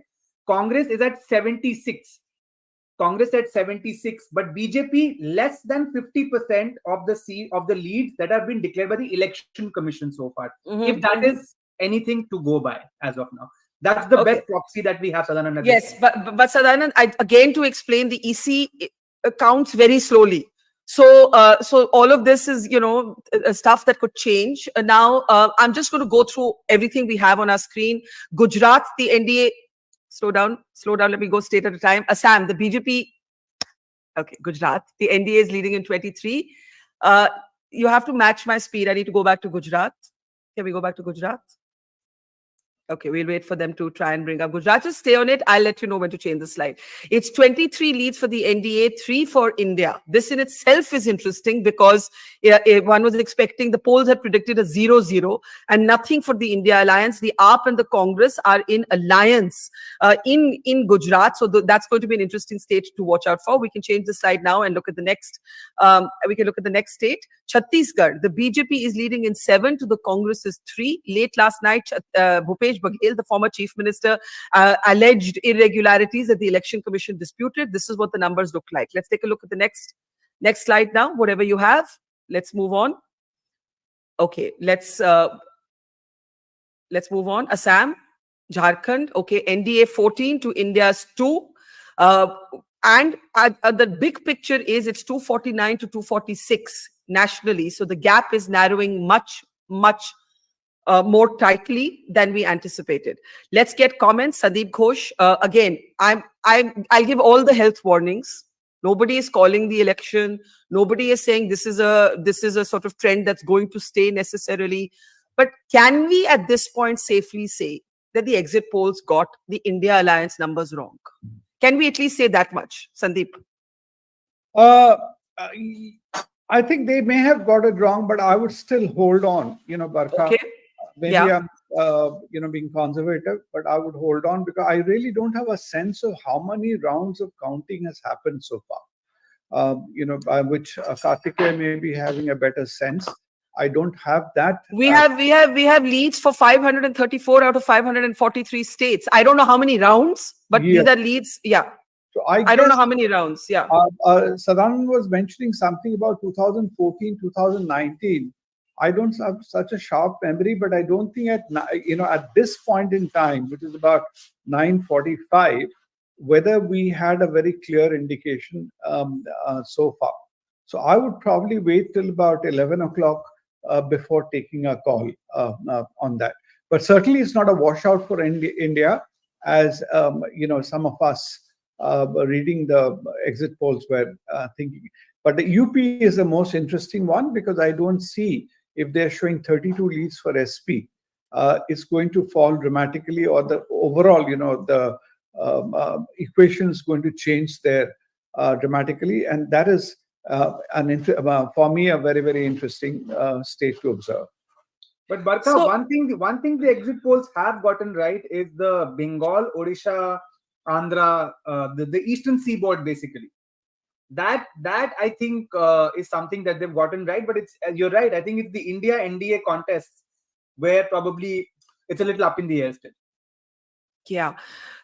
Congress is at 76. Congress at 76, but BJP less than 50% of the leads that have been declared by the Election Commission so far. If that is anything to go by as of now, that's the best proxy that we have, Sadanand. Yes, but Sadanand, again to explain, the EC counts very slowly. So all of this is stuff that could change. Now I'm just going to go through everything we have on our screen. Gujarat, the NDA. Slow down. Let me go state at a time. Assam, the BJP. Okay, Gujarat. The NDA is leading in 23. You have to match my speed. I need to go back to Gujarat. Can we go back to Gujarat? Okay, we'll wait for them to try and bring up Gujarat. Just stay on it. I'll let you know when to change the slide. It's 23 leads for the NDA, 3 for India. This in itself is interesting because one was expecting, the polls had predicted a 0-0 and nothing for the India Alliance. The AAP and the Congress are in alliance in Gujarat. So that's going to be an interesting state to watch out for. We can change the slide now and look at the next. We can look at the next state. Chhattisgarh, the BJP is leading in 7 to the Congress is 3. Late last night, Bhupesh Baghel, the former chief minister, alleged irregularities that the Election Commission disputed. This is what the numbers look like. Let's take a look at the next slide now, whatever you have. Let's move on. Okay, let's move on. Assam. Jharkhand, okay, NDA 14 to India's 2. And the big picture is it's 249 to 246 nationally. So the gap is narrowing much, much more tightly than we anticipated. Let's get comments. Sandeep Ghosh, again, I'll give all the health warnings. Nobody is calling the election. Nobody is saying this is a sort of trend that's going to stay necessarily. But can we at this point safely say that the exit polls got the India Alliance numbers wrong? Can we at least say that much, Sandeep? I think they may have got it wrong, but I would still hold on, Barkha. Okay. Maybe I'm, being conservative, but I would hold on because I really don't have a sense of how many rounds of counting has happened so far. By which Kartikeya may be having a better sense. I don't have that. We have leads for 534 out of 543 states. I don't know how many rounds, but these are leads. Yeah. So I don't know how many rounds. Yeah. Sadan was mentioning something about 2014, 2019. I don't have such a sharp memory, but I don't think at this point in time, which is about 9:45, whether we had a very clear indication so far. So I would probably wait till about 11 o'clock before taking a call on that. But certainly it's not a washout for India, as some of us reading the exit polls were thinking. But the UP is the most interesting one because I don't see if they're showing 32 leads for SP, it's going to fall dramatically, or the overall, the equation is going to change there dramatically, and that is for me a very, very interesting state to observe. But Barkha, one thing the exit polls have gotten right is the Bengal, Odisha, Andhra, the eastern seaboard basically. That I think is something that they've gotten right. But you're right. I think it's the India NDA contests where probably it's a little up in the air still. Yeah.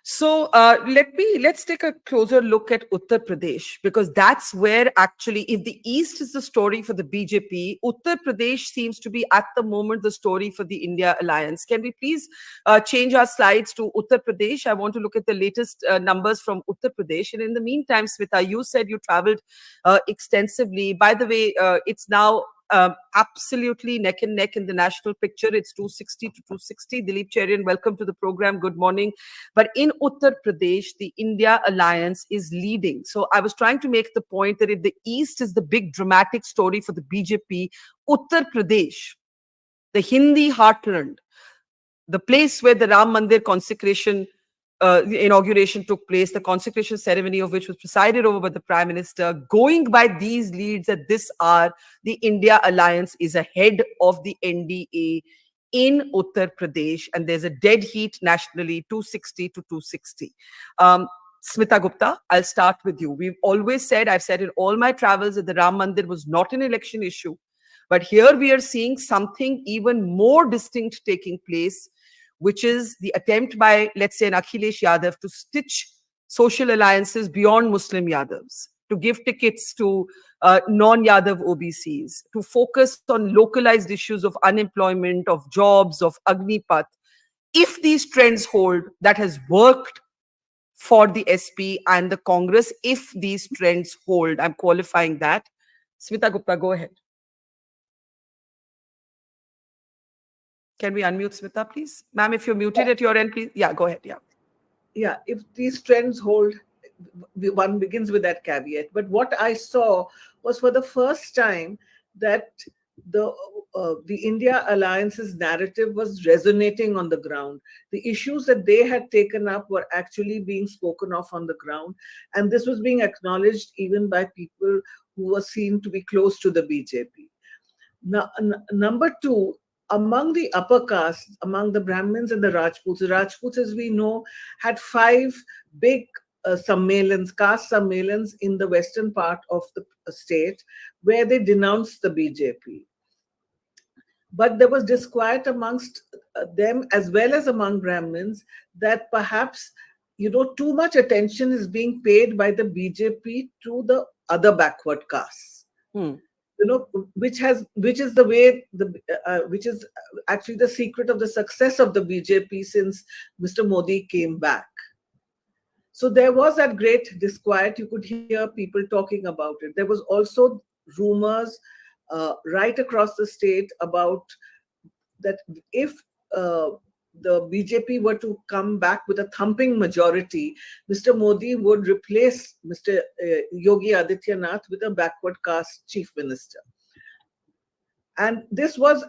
So let's take a closer look at Uttar Pradesh, because that's where actually, if the East is the story for the BJP, Uttar Pradesh seems to be at the moment the story for the India Alliance. Can we please change our slides to Uttar Pradesh? I want to look at the latest numbers from Uttar Pradesh. And in the meantime, Smita, you said you traveled extensively. By the way, it's now absolutely neck and neck in the national picture. It's 260 to 260. Dilip Cherian, welcome to the program. Good morning. But in Uttar Pradesh, the India Alliance is leading. So I was trying to make the point that if the East is the big dramatic story for the BJP, Uttar Pradesh, the Hindi heartland, the place where the Ram Mandir consecration the inauguration took place, the consecration ceremony of which was presided over by the Prime Minister. Going by these leads at this hour, the India Alliance is ahead of the NDA in Uttar Pradesh, and there's a dead heat nationally, 260 to 260. Smita Gupta, I'll start with you. We've always said, I've said in all my travels, that the Ram Mandir was not an election issue. But here we are seeing something even more distinct taking place, which is the attempt by, let's say, an Akhilesh Yadav to stitch social alliances beyond Muslim Yadavs, to give tickets to non-Yadav OBCs, to focus on localized issues of unemployment, of jobs, of Agnipath. If these trends hold, that has worked for the SP and the Congress. If these trends hold, I'm qualifying that. Smita Gupta, go ahead. Can we unmute Smita, please? Ma'am, if you're muted at your end, please. Yeah, go ahead. Yeah. Yeah, if these trends hold, one begins with that caveat. But what I saw was for the first time that the India Alliance's narrative was resonating on the ground. The issues that they had taken up were actually being spoken of on the ground. And this was being acknowledged even by people who were seen to be close to the BJP. Now, number two, among the upper castes, among the Brahmins and the Rajputs, as we know, had 5 big sammelans, caste sammelans in the western part of the state, where they denounced the BJP. But there was disquiet amongst them, as well as among Brahmins, that perhaps, too much attention is being paid by the BJP to the other backward castes. which is the way which is actually the secret of the success of the BJP since Mr. Modi came back. So there was that great disquiet. You could hear people talking about it. There was also rumors right across the state about that if the BJP were to come back with a thumping majority, Mr. Modi would replace Mr. Yogi Adityanath with a backward caste chief minister. And this was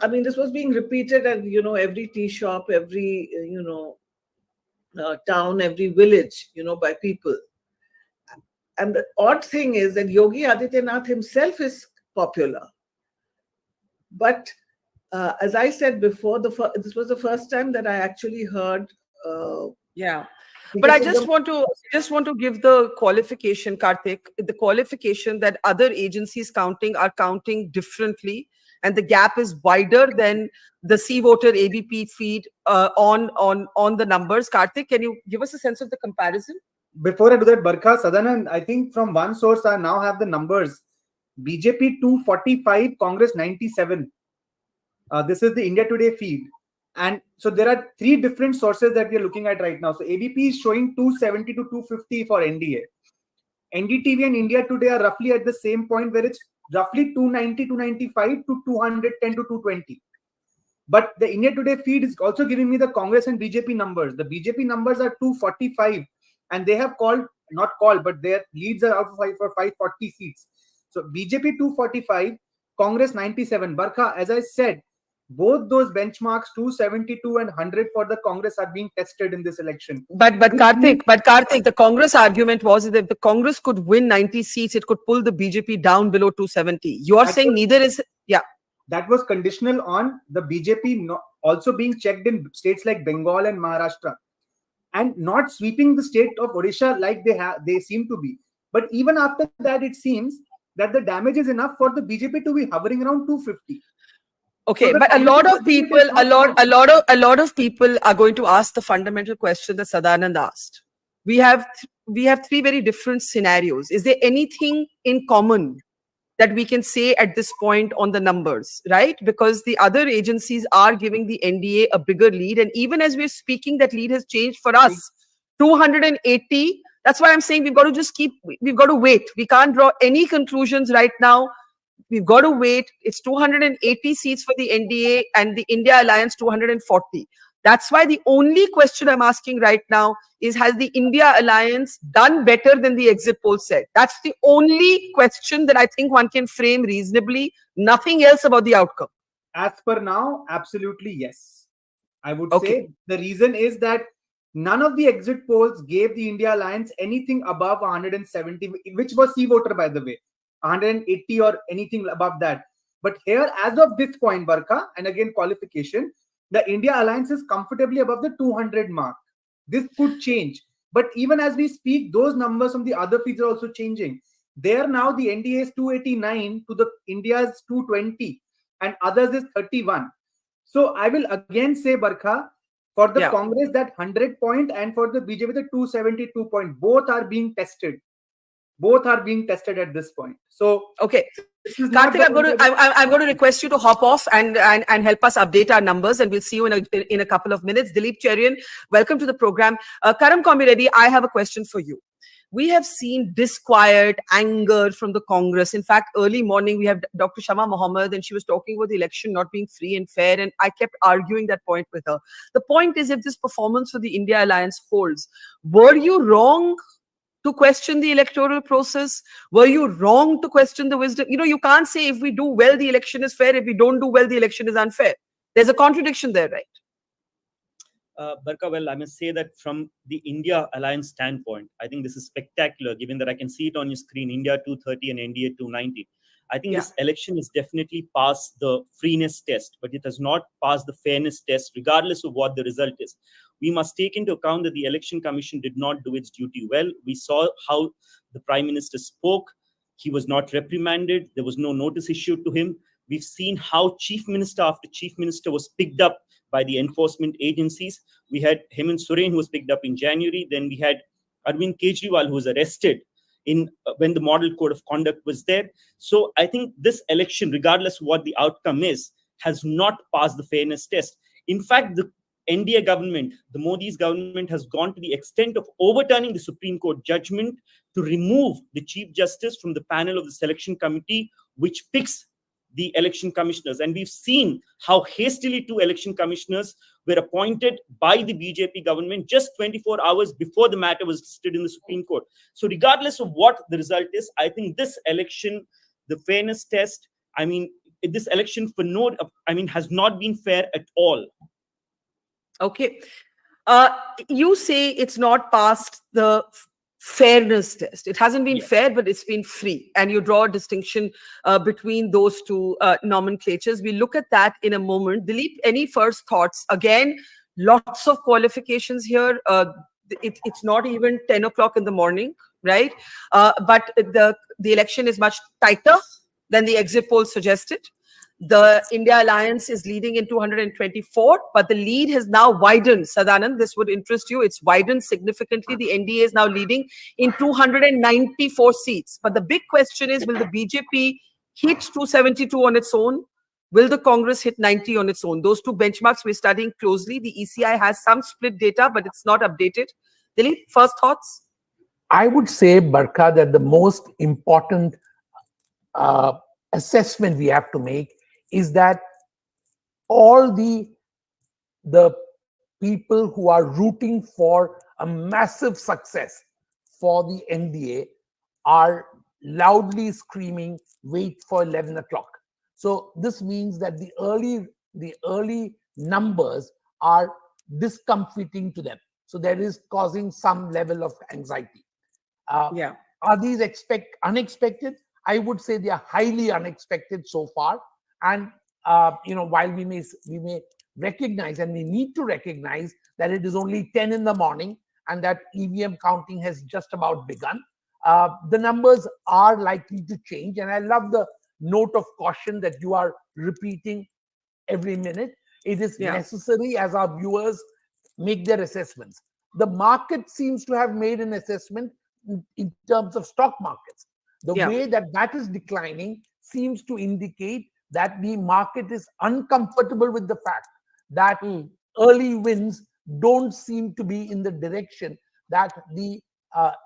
being repeated at, every tea shop, every, town, every village, by people. And the odd thing is that Yogi Adityanath himself is popular. But as I said before, this was the first time that I actually heard. But I just want to give the qualification, Karthik, the qualification that other agencies are counting differently, and the gap is wider than the C voter ABP feed on the numbers. Karthik, can you give us a sense of the comparison? Before I do that, Barkha, Sadanand, I think from one source I now have the numbers. BJP 245, Congress 97. This is the India Today feed. And so there are three different sources that we are looking at right now. So ABP is showing 270 to 250 for NDA. NDTV and India Today are roughly at the same point where it's roughly 290, 295 to 210 to 220. But the India Today feed is also giving me the Congress and BJP numbers. The BJP numbers are 245 and they have not called, but their leads are out for 540 seats. So BJP 245, Congress 97. Barkha, as I said, both those benchmarks, 272 and 100 for the Congress, are being tested in this election. But Karthik, the Congress argument was that if the Congress could win 90 seats, it could pull the BJP down below 270. You are saying neither is, That was conditional on the BJP also being checked in states like Bengal and Maharashtra, and not sweeping the state of Odisha like they seem to be. But even after that, it seems that the damage is enough for the BJP to be hovering around 250. Okay, So but a lot of people are going to ask the fundamental question that Sadanand asked. We have three very different scenarios. Is there anything in common that we can say at this point on the numbers, right? Because the other agencies are giving the NDA a bigger lead, and even as we're speaking, that lead has changed for us. 280. That's why I'm saying we've got to wait. We can't draw any conclusions right now. We've got to wait. It's 280 seats for the NDA and the India Alliance 240. That's why the only question I'm asking right now is, has the India Alliance done better than the exit poll said? That's the only question that I think one can frame reasonably. Nothing else about the outcome. As per now, absolutely yes. I would say the reason is that none of the exit polls gave the India Alliance anything above 170, which was C voter, by the way. 180 or anything above that. But here, as of this point, Barkha, and again qualification, the India Alliance is comfortably above the 200 mark. This could change. But even as we speak, those numbers from the other feeds are also changing. There now the NDA is 289 to the India's 220 and others is 31. So I will again say, Barkha, for the Congress that 100 point and for the BJP the 272 point, both are being tested. Both are being tested at this point. So Karthik, I'm going to request you to hop off and help us update our numbers, and we'll see you in a couple of minutes. Dilip Cherian, welcome to the program. Karam Komiredi, I have a question for you. We have seen disquiet, anger from the Congress. In fact, early morning, we have Dr. Shama Mohammed, and she was talking about the election not being free and fair, and I kept arguing that point with her. The point is, if this performance for the India Alliance holds, were you wrong to question the electoral process? Were you wrong to question the wisdom? You can't say if we do well, the election is fair. If we don't do well, the election is unfair. There's a contradiction there, right? Barkha, well, I must say that from the India Alliance standpoint, I think this is spectacular, given that I can see it on your screen, India 230 and NDA 290. I think this election has definitely passed the freeness test, but it has not passed the fairness test, regardless of what the result is. We must take into account that the Election Commission did not do its duty well. We saw how the Prime Minister spoke. He was not reprimanded. There was no notice issued to him. We've seen how Chief Minister after Chief Minister was picked up by the enforcement agencies. We had Hemant Soren, who was picked up in January. Then we had Arvind Kejriwal, who was arrested in when the model code of conduct was there. So I think this election, regardless of what the outcome is, has not passed the fairness test. In fact, the NDA government, the Modi's government, has gone to the extent of overturning the Supreme Court judgment to remove the Chief Justice from the panel of the selection committee, which picks the election commissioners. And we've seen how hastily 2 election commissioners were appointed by the BJP government just 24 hours before the matter was listed in the Supreme Court. So regardless of what the result is, I think this election, the fairness test, this election has not been fair at all. Okay. You say it's not passed the fairness test. It hasn't been fair, but it's been free. And you draw a distinction between those two nomenclatures. We'll look at that in a moment. Dilip, any first thoughts? Again, lots of qualifications here. It's not even 10 o'clock in the morning, right? But the election is much tighter than the exit poll suggested. The India Alliance is leading in 224, but the lead has now widened. Sadanand, this would interest you. It's widened significantly. The NDA is now leading in 294 seats. But the big question is, will the BJP hit 272 on its own? Will the Congress hit 90 on its own? Those two benchmarks we're studying closely. The ECI has some split data, but it's not updated. Dilip, first thoughts? I would say, Barkha, that the most important assessment we have to make is that all the people who are rooting for a massive success for the NDA are loudly screaming, wait for 11 o'clock. So this means that the early numbers are discomfiting to them. So that is causing some level of anxiety. Are these unexpected? I would say they are highly unexpected so far. And while we may recognize, and we need to recognize, that it is only 10 in the morning and that EVM counting has just about begun, the numbers are likely to change. And I love the note of caution that you are repeating every minute. It is necessary as our viewers make their assessments. The market seems to have made an assessment in terms of stock markets. The way that is declining seems to indicate that the market is uncomfortable with the fact that early wins don't seem to be in the direction that the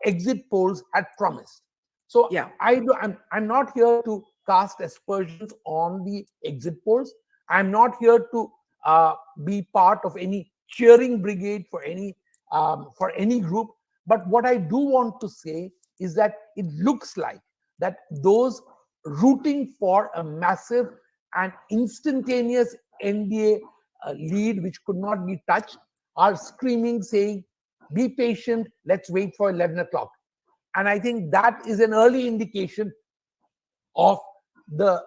exit polls had promised. So I'm not here to cast aspersions on the exit polls. I'm not here to be part of any cheering brigade for any group. But what I do want to say is that it looks like that those rooting for a massive and instantaneous NDA lead, which could not be touched, are screaming, saying, be patient, let's wait for 11 o'clock. And I think that is an early indication of the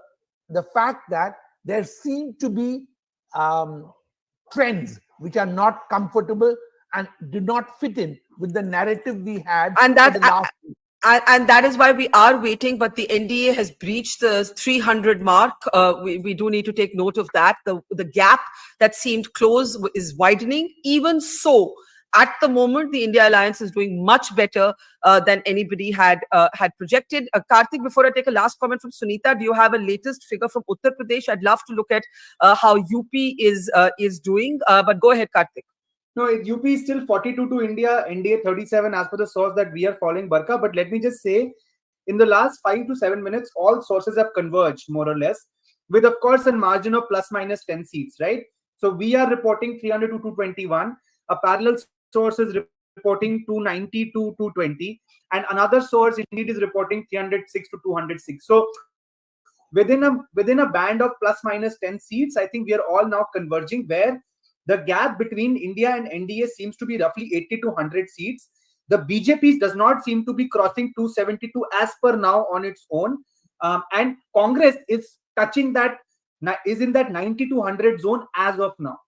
fact that there seem to be trends which are not comfortable and do not fit in with the narrative we had. And that is why we are waiting, but the NDA has breached the 300 mark. We do need to take note of that. The gap that seemed close is widening. Even so, at the moment, the India Alliance is doing much better than anybody had projected. Karthik, before I take a last comment from Sunita, do you have a latest figure from Uttar Pradesh? I'd love to look at how UP is doing, but go ahead, Karthik. No, UP is still 42 to India, NDA 37 as per the source that we are following, Barkha. But let me just say, in the last 5 to 7 minutes, all sources have converged more or less, with of course a margin of plus minus 10 seats, right? So we are reporting 300 to 221. A parallel source is reporting 290 to 220, and another source indeed is reporting 306 to 206. So within a band of plus minus 10 seats, I think we are all now converging, where the gap between India and NDA seems to be roughly 80 to 100 seats. The BJP does not seem to be crossing 272 as per now on its own. And Congress is touching that, is in that 90 to 100 zone as of now.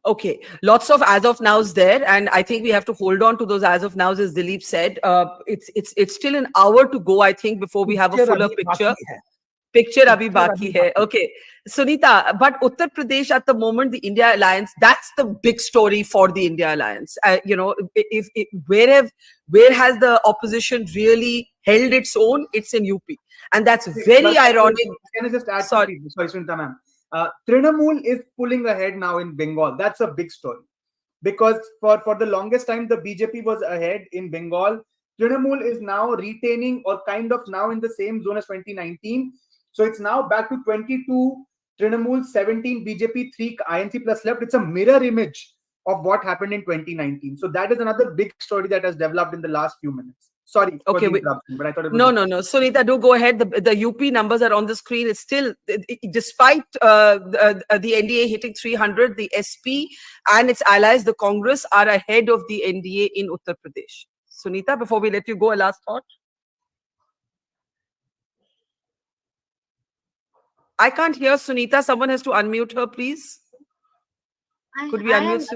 Okay, lots of as of nows there, and I think we have to hold on to those as of nows, as Dilip said. It's still an hour to go, I think, before we have a fuller picture. Picture abhi baki hai. Okay. Sunita, but Uttar Pradesh at the moment, the India Alliance, that's the big story for the India Alliance. Where has the opposition really held its own? It's in UP. And that's very ironic. Can I just add? Sorry. Sorry, Sunita ma'am. Trinamool is pulling ahead now in Bengal. That's a big story. Because for the longest time, the BJP was ahead in Bengal. Trinamool is now retaining or kind of now in the same zone as 2019. So it's now back to 22, Trinamool 17, BJP 3, INC plus left. It's a mirror image of what happened in 2019. So that is another big story that has developed in the last few minutes. Sorry for the interruption, but I thought it was... No. Sunita, do go ahead. The UP numbers are on the screen. It's still, despite the NDA hitting 300, the SP and its allies, the Congress, are ahead of the NDA in Uttar Pradesh. Sunita, before we let you go, a last thought. I can't hear Sunita. Someone has to unmute her, please. Could we unmute?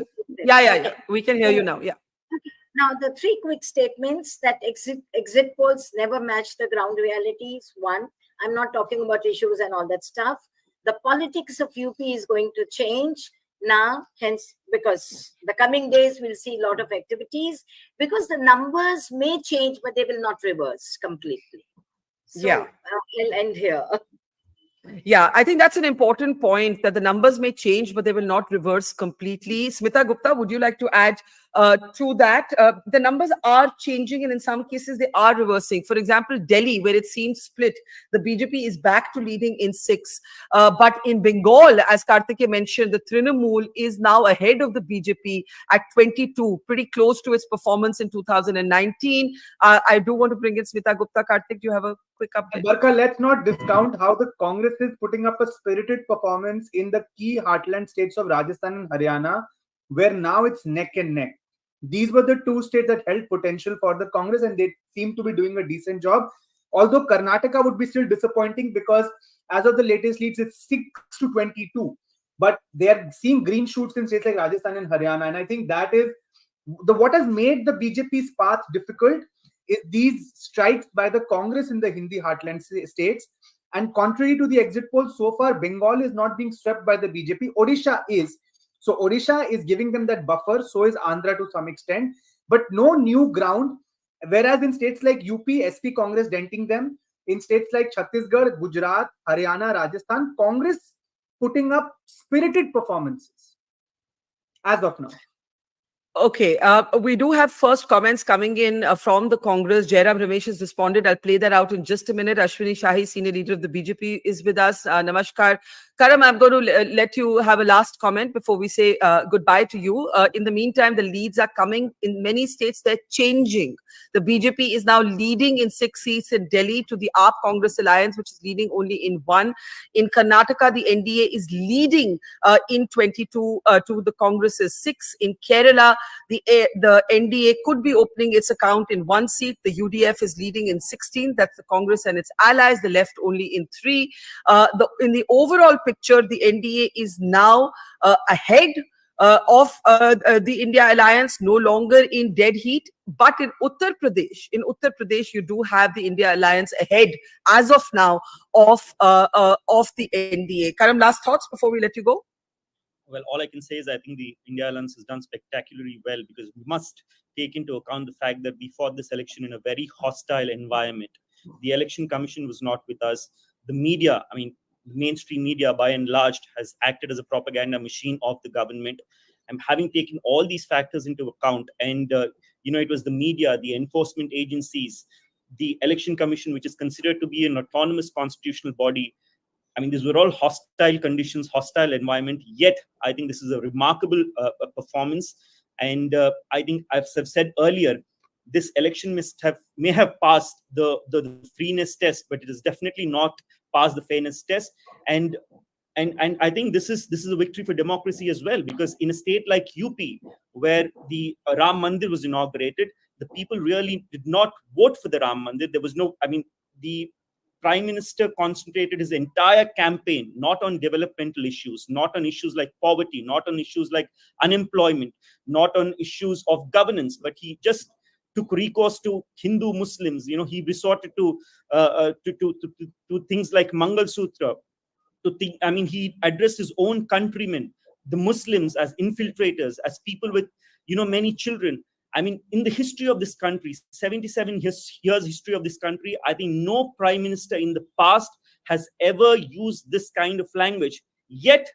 Yeah. We can hear you now. Yeah. Okay. Now, the three quick statements that exit polls never match the ground realities. One, I'm not talking about issues and all that stuff. The politics of UP is going to change now, hence, because the coming days we'll see a lot of activities, because the numbers may change, but they will not reverse completely. So, I'll end here. Yeah, I think that's an important point, that the numbers may change, but they will not reverse completely. Smita Gupta, would you like to add to that? The numbers are changing, and in some cases they are reversing. For example, Delhi, where it seems split, the BJP is back to leading in 6. But in Bengal, as Karthike mentioned, the Trinamool is now ahead of the BJP at 22, pretty close to its performance in 2019. I do want to bring in Smita Gupta. Karthik, do you have a quick update? Barkha, let's not discount how the Congress is putting up a spirited performance in the key heartland states of Rajasthan and Haryana, where now it's neck and neck. These were the two states that held potential for the Congress, and they seem to be doing a decent job. Although Karnataka would be still disappointing, because as of the latest leads, it's 6-22. But they are seeing green shoots in states like Rajasthan and Haryana. And I think that is what has made the BJP's path difficult, is these strikes by the Congress in the Hindi heartland states. And contrary to the exit polls, so far, Bengal is not being swept by the BJP. Odisha is. So Odisha is giving them that buffer. So is Andhra to some extent. But no new ground. Whereas in states like UP, SP Congress denting them. In states like Chhattisgarh, Gujarat, Haryana, Rajasthan, Congress putting up spirited performances as of now. Okay, we do have first comments coming in from the Congress. Jairam Ramesh has responded. I'll play that out in just a minute. Ashwini Shahi, senior leader of the BJP, is with us. Namaskar. Karam, I'm going to let you have a last comment before we say goodbye to you. In the meantime, the leads are coming in many states. They're changing. The BJP is now leading in 6 seats in Delhi to the AAP Congress Alliance, which is leading only in 1. In Karnataka, the NDA is leading in 22 to the Congress's 6. In Kerala, the NDA could be opening its account in 1 seat. The UDF is leading in 16. That's the Congress and its allies. The left only in 3. In the overall picture, the NDA is now ahead of the India Alliance, no longer in dead heat. But in Uttar Pradesh, you do have the India Alliance ahead as of now of the NDA. Karam, last thoughts before we let you go? Well, all I can say is I think the India Alliance has done spectacularly well, because we must take into account the fact that we fought this election in a very hostile environment. The Election Commission was not with us. The media, mainstream media by and large, has acted as a propaganda machine of the government. And having taken all these factors into account, and it was the media, the enforcement agencies, the Election Commission, which is considered to be an autonomous constitutional body. These were all hostile conditions, hostile environment. Yet, I think this is a remarkable performance. And I think, as I've said earlier, this election may have passed the freeness test, but it has definitely not passed the fairness test. And I think this is a victory for democracy as well, because in a state like UP, where the Ram Mandir was inaugurated, the people really did not vote for the Ram Mandir. There was the Prime Minister concentrated his entire campaign not on developmental issues, not on issues like poverty, not on issues like unemployment, not on issues of governance, but he just took recourse to Hindu Muslims. He resorted to things like Mangal Sutra. He addressed his own countrymen, the Muslims, as infiltrators, as people with, many children. In the history of this country, 77 years history of this country, I think no prime minister in the past has ever used this kind of language. Yet,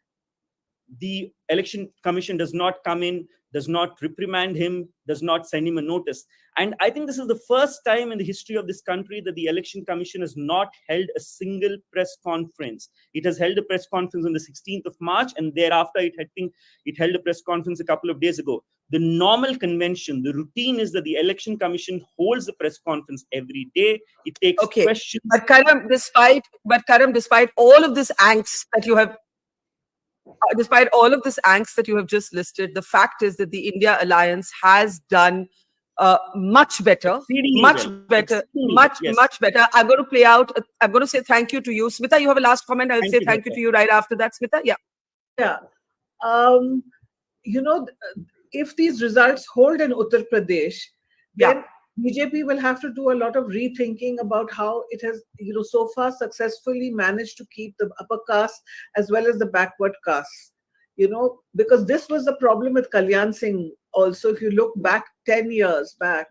the election commission does not come in, does not reprimand him, does not send him a notice. And I think this is the first time in the history of this country that the election commission has not held a single press conference. It has held a press conference on the 16th of March, and thereafter it held a press conference a couple of days ago. The normal convention, the routine is that the election commission holds a press conference every day. It takes questions. But Karam, despite all of this angst that you have, despite all of this angst that you have just listed, the fact is that the India Alliance has done much better, much better. I'm going to play out. I'm going to say thank you to you. Smita, you have a last comment. I'll say thank you to you right after that. Smita, yeah. Yeah. If these results hold in Uttar Pradesh, then BJP will have to do a lot of rethinking about how it has, so far successfully managed to keep the upper caste as well as the backward castes. Because this was the problem with Kalyan Singh also. If you look back 10 years back,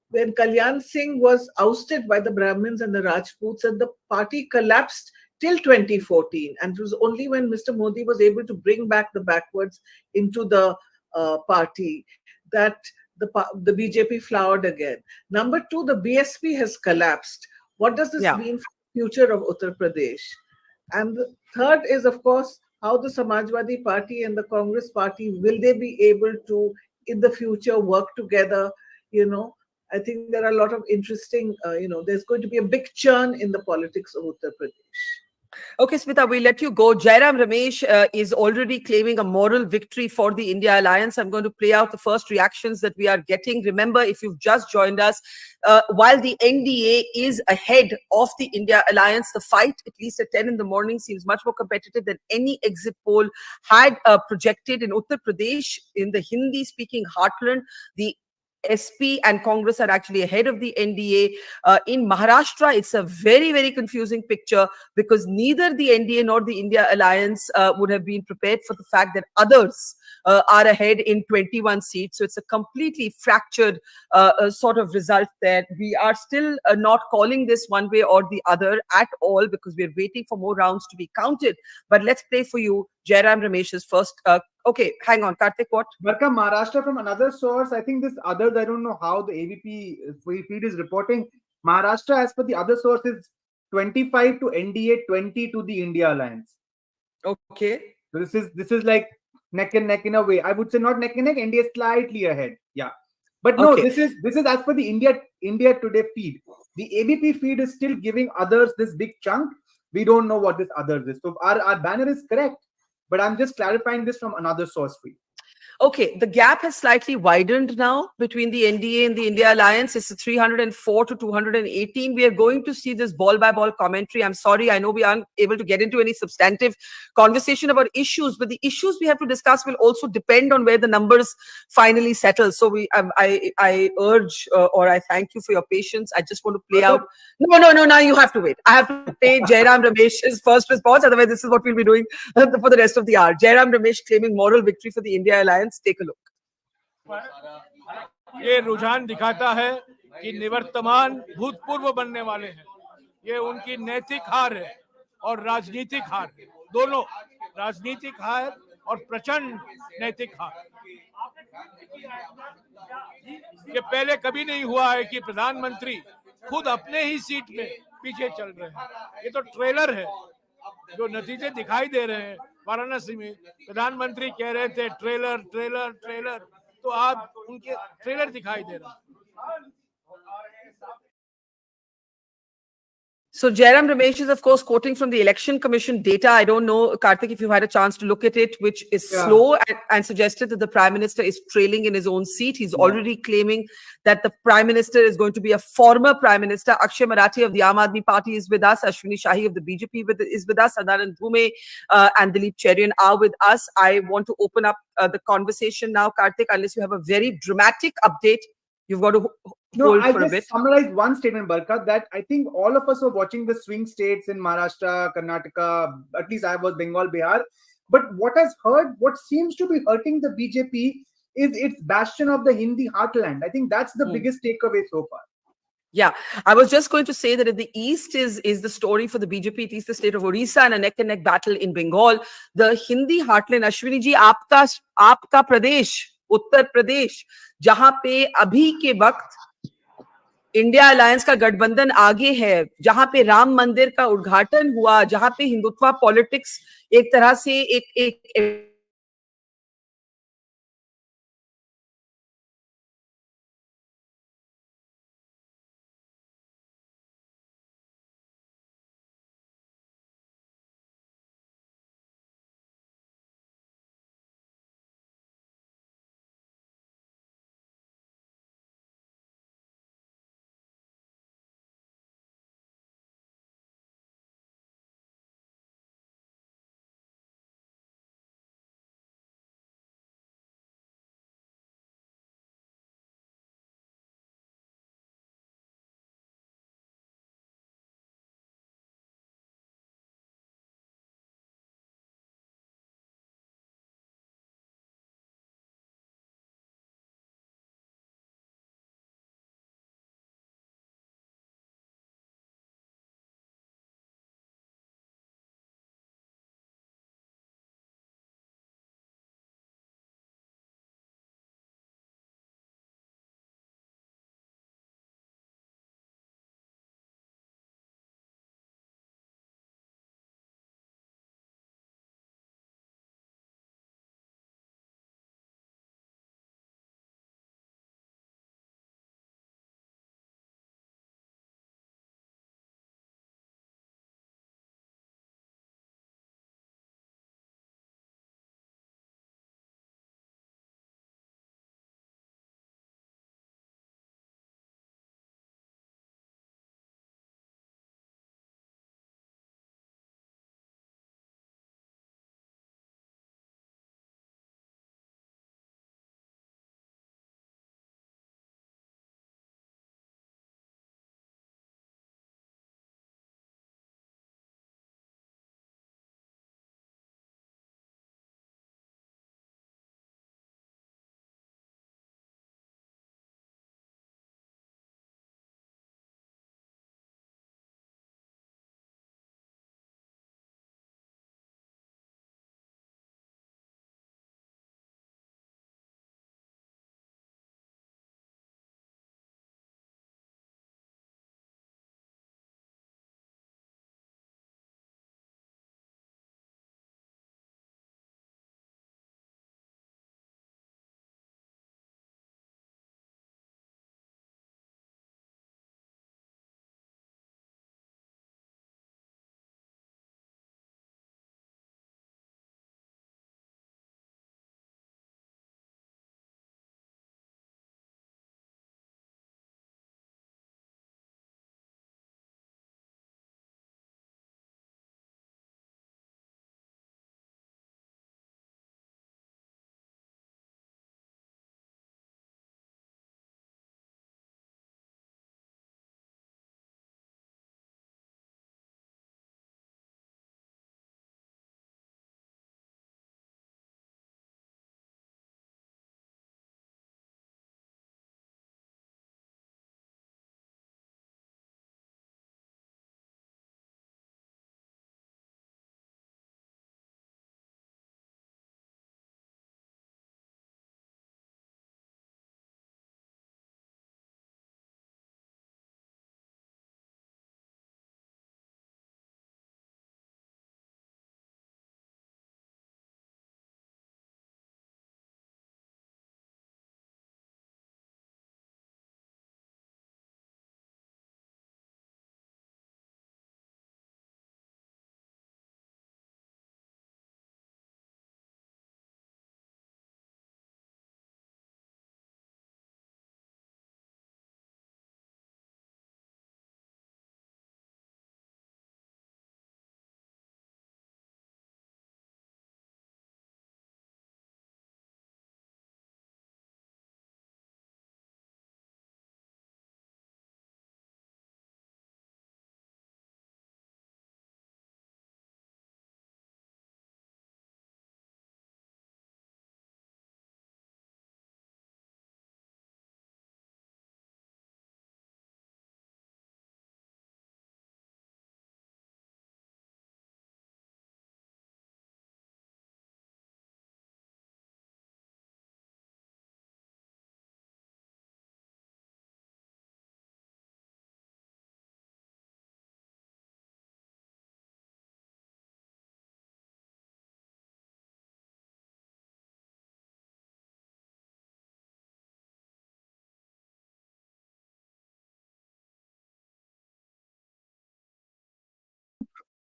when Kalyan Singh was ousted by the Brahmins and the Rajputs, and the party collapsed till 2014. And it was only when Mr. Modi was able to bring back the backwards into the party that the BJP flowered again. Number two, the BSP has collapsed. What does this mean for the future of Uttar Pradesh? And the third is, of course, how the Samajwadi Party and the Congress Party, will they be able to, in the future, work together? I think there are a lot of interesting, there's going to be a big churn in the politics of Uttar Pradesh. Okay, Smita, we'll let you go. Jairam Ramesh is already claiming a moral victory for the India Alliance. I'm going to play out the first reactions that we are getting. Remember, if you've just joined us, while the NDA is ahead of the India Alliance, the fight, at least at 10 in the morning, seems much more competitive than any exit poll had projected. In Uttar Pradesh, in the Hindi-speaking heartland, the SP and Congress are actually ahead of the NDA. In Maharashtra, it's a very, very confusing picture because neither the NDA nor the India Alliance would have been prepared for the fact that others are ahead in 21 seats. So it's a completely fractured sort of result there. We are still not calling this one way or the other at all because we're waiting for more rounds to be counted. But let's play for you Jairam Ramesh's first. Okay, hang on, Karthik, what? Barkha, Maharashtra from another source. I think this others, I don't know how the AVP feed is reporting. Maharashtra, as per the other source, is 25 to NDA, 20 to the India Alliance. Okay. So this is like neck and neck in a way. I would say not neck and neck. NDA is slightly ahead. Yeah. But no, this is as per the India Today feed. The ABP feed is still giving others this big chunk. We don't know what this others is. So our banner is correct. But I'm just clarifying this from another source for you. Okay, the gap has slightly widened now between the NDA and the India Alliance. It's 304 to 218. We are going to see this ball-by-ball commentary. I'm sorry, I know we aren't able to get into any substantive conversation about issues, but the issues we have to discuss will also depend on where the numbers finally settle. So I urge or I thank you for your patience. I just want to play out. No, now you have to wait. I have to play Jairam Ramesh's first response. Otherwise, this is what we'll be doing for the rest of the hour. Jairam Ramesh claiming moral victory for the India Alliance. Take a look. ये रुझान दिखाता है कि निवर्तमान भूतपूर्व बनने वाले हैं. ये उनकी नैतिक हार है और राजनीतिक हार है. दोनों राजनीतिक हार और प्रचंड नैतिक हार. ये पहले कभी नहीं हुआ है कि प्रधानमंत्री खुद अपने ही सीट में पीछे चल रहे हैं. ये तो ट्रेलर है. जो नतीजे दिखाई दे रहे हैं वाराणसी में, प्रधानमंत्री कह रहे थे ट्रेलर ट्रेलर ट्रेलर, तो आज उनके ट्रेलर दिखाई दे रहा है. So Jairam Ramesh is, of course, quoting from the Election Commission data. I don't know, Karthik, if you had a chance to look at it, which is slow and suggested that the Prime Minister is trailing in his own seat. He's already claiming that the Prime Minister is going to be a former Prime Minister. Akshay Marathi of the Aam Aadmi Party is with us. Ashwini Shahi of the BJP is with us. Sadanan Dhume and Dilip Cherian are with us. I want to open up the conversation now, Karthik, unless you have a very dramatic update. You've got to No, hold I for a just bit? summarize one statement, Barkha, that I think all of us were watching the swing states in Maharashtra, Karnataka, at least I was Bengal, Bihar. But what seems to be hurting the BJP is its bastion of the Hindi heartland. I think that's the biggest takeaway so far. Yeah, I was just going to say that in the east is the story for the BJP. It is the state of Orissa and a neck and neck battle in Bengal. The Hindi heartland, Ashwini ji, आपका प्रदेश, उत्तर प्रदेश, जहां पे अभी के वक्त India alliance का गठबंधन आगे है, जहां पे राम मंदिर का उद्घाटन हुआ, जहां पे हिंदुत्व पॉलिटिक्स एक तरह से एक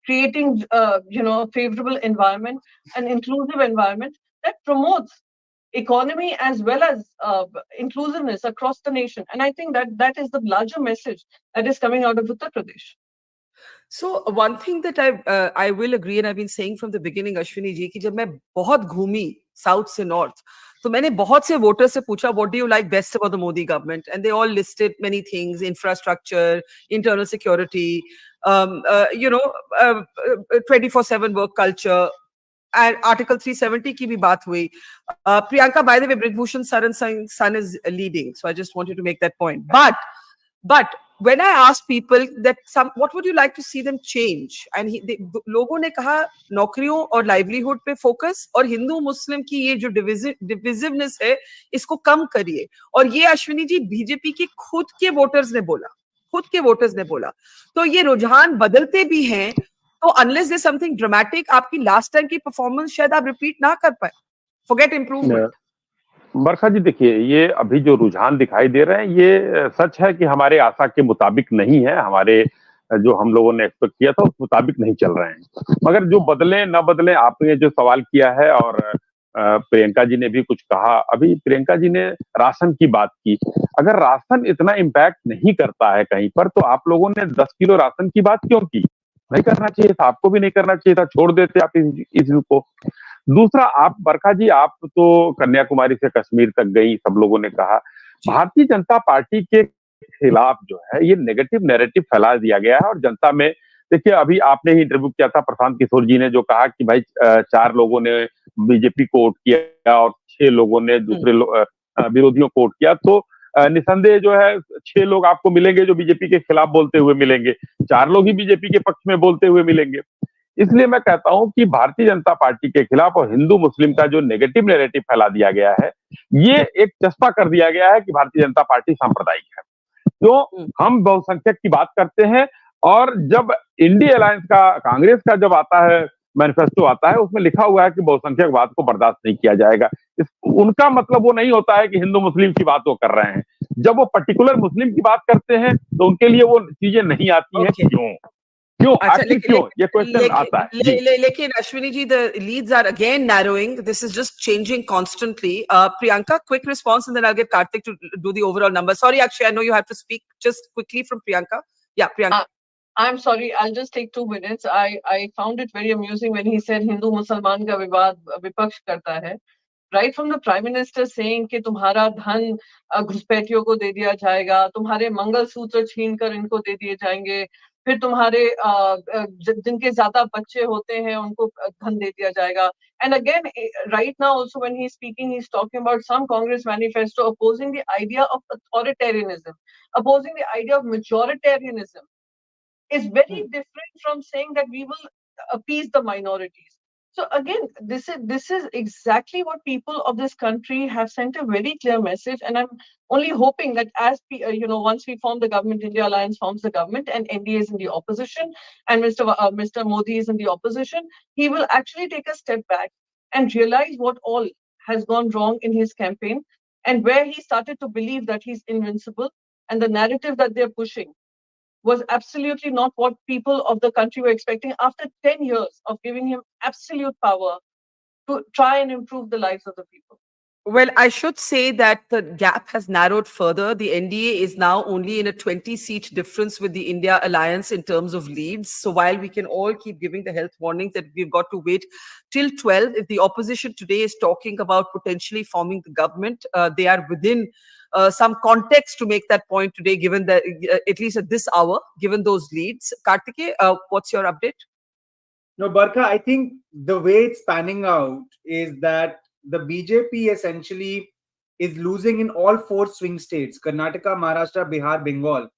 creating, a favorable environment, an inclusive environment that promotes economy as well as inclusiveness across the nation. And I think that is the larger message that is coming out of Uttar Pradesh. So one thing that I will agree, and I've been saying from the beginning, Ashwini ji, कि जब मैं बहुत घूमी south से north, तो मैंने बहुत से वोटर से पूछा, what do you like best about the Modi government? And they all listed many things: infrastructure, internal security, 24/7 work culture. And Article 370 की भी बात हुई. Priyanka, by the way, Brigbhushan Saran son is leading, so I just wanted to make that point. But when I asked people that what would you like to see them change, and लोगों ने कहा नौकरियों और livelihood पे focus, और हिंदू मुस्लिम की ये जो divisiveness है इसको कम करिए. और ये अश्विनी जी बीजेपी के खुद के वोटर्स ने बोला. तो ये रुझान बदलते भी हैं. तो unless there's something dramatic, आपकी last time की performance शायद आप repeat ना कर पाए. Forget improvement. बरखा जी, देखिए, ये अभी जो रुझान दिखाई दे रहे हैं, ये सच है कि हमारे आशा के मुताबिक नहीं है. हमारे जो हम लोगों ने एक्सपेक्ट किया था उस मुताबिक नहीं चल रहे हैं. मगर जो बदले न बदले, आपने जो सवाल किया है, और प्रियंका जी ने भी कुछ कहा. अभी प्रियंका जी ने राशन की बात की. अगर राशन इतना इम्पैक्ट नहीं करता है कहीं पर, तो आप लोगों ने 10 किलो राशन की बात क्यों की? नहीं करना चाहिए था, आपको भी नहीं करना चाहिए था, छोड़ देते आप इस को. दूसरा, आप बरखा जी, आप तो कन्याकुमारी से कश्मीर तक गई, सब लोगों ने कहा. भारतीय जनता पार्टी के खिलाफ जो है ये नेगेटिव नैरेटिव फैला दिया गया है. और जनता में, देखिए, अभी आपने ही इंटरव्यू किया था प्रशांत किशोर जी ने, जो कहा कि भाई 4 लोगों ने बीजेपी को वोट किया और 6 लोगों ने दूसरे विरोधियों को वोट किया. तो निसंदेह जो है 6 लोग आपको मिलेंगे जो बीजेपी के खिलाफ बोलते हुए मिलेंगे, 4 लोग ही बीजेपी के पक्ष में बोलते हुए मिलेंगे. इसलिए मैं कहता हूं कि भारतीय जनता पार्टी के खिलाफ और हिंदू मुस्लिम का जो नेगेटिव नैरेटिव फैला दिया गया है, ये एक चस्पा कर दिया गया है कि भारतीय जनता पार्टी सांप्रदायिक है. तो हम बहुसंख्यक की बात करते हैं, और जब इंडिया अलायंस का, कांग्रेस का जब आता है मैनिफेस्टो आता है, उसमें लिखा हुआ है कि बहुसंख्यकवाद को बर्दाश्त नहीं किया जाएगा. उनका मतलब वो नहीं होता है कि हिंदू मुस्लिम की बात वो कर रहे हैं. जब वो पर्टिकुलर मुस्लिम की बात करते हैं तो उनके लिए वो चीजें नहीं आती हैं. क्यों आखिर क्यों, ये क्वेश्चन आता है. लेकिन Ashwini ji, the leads are again narrowing. This is just changing constantly. Priyanka, quick response, and then I'll get Karthik to do the overall number. Sorry, Akshay, I know you have to speak. Just quickly from Priyanka. Yeah, Priyanka. I'm sorry, I'll just take 2 minutes. I found it very amusing when he said Hindu Musalman ka विवाद विपक्ष करता है. Right from the Prime Minister saying कि तुम्हारा धन घुसपैठियों को दे दिया जाएगा, तुम्हारे मंगलसूत्र छीन कर इनको दे दिए जाएंगे, फिर तुम्हारे जिनके ज्यादा बच्चे होते हैं उनको धन दे दिया जाएगा. And again, right now also when he's speaking, he's talking about some Congress manifesto opposing the idea of authoritarianism, opposing the idea of majoritarianism. Is very different from saying that we will appease the minorities. So again, this is exactly what people of this country have sent a very clear message, and I'm only hoping that as once we form the government, India Alliance forms the government, and NDA is in the opposition, and Mr. Modi is in the opposition, he will actually take a step back and realize what all has gone wrong in his campaign, and where he started to believe that he's invincible, and the narrative that they're pushing was absolutely not what people of the country were expecting after 10 years of giving him absolute power to try and improve the lives of the people. Well, I should say that the gap has narrowed further. The NDA is now only in a 20-seat difference with the India Alliance in terms of leads. So while we can all keep giving the health warnings that we've got to wait till 12, if the opposition today is talking about potentially forming the government, they are within some context to make that point today, given that, at least at this hour, given those leads. Karthike, what's your update? No, Barkha, I think the way it's panning out is that the BJP essentially is losing in all 4 swing states: Karnataka, Maharashtra, Bihar, Bengal.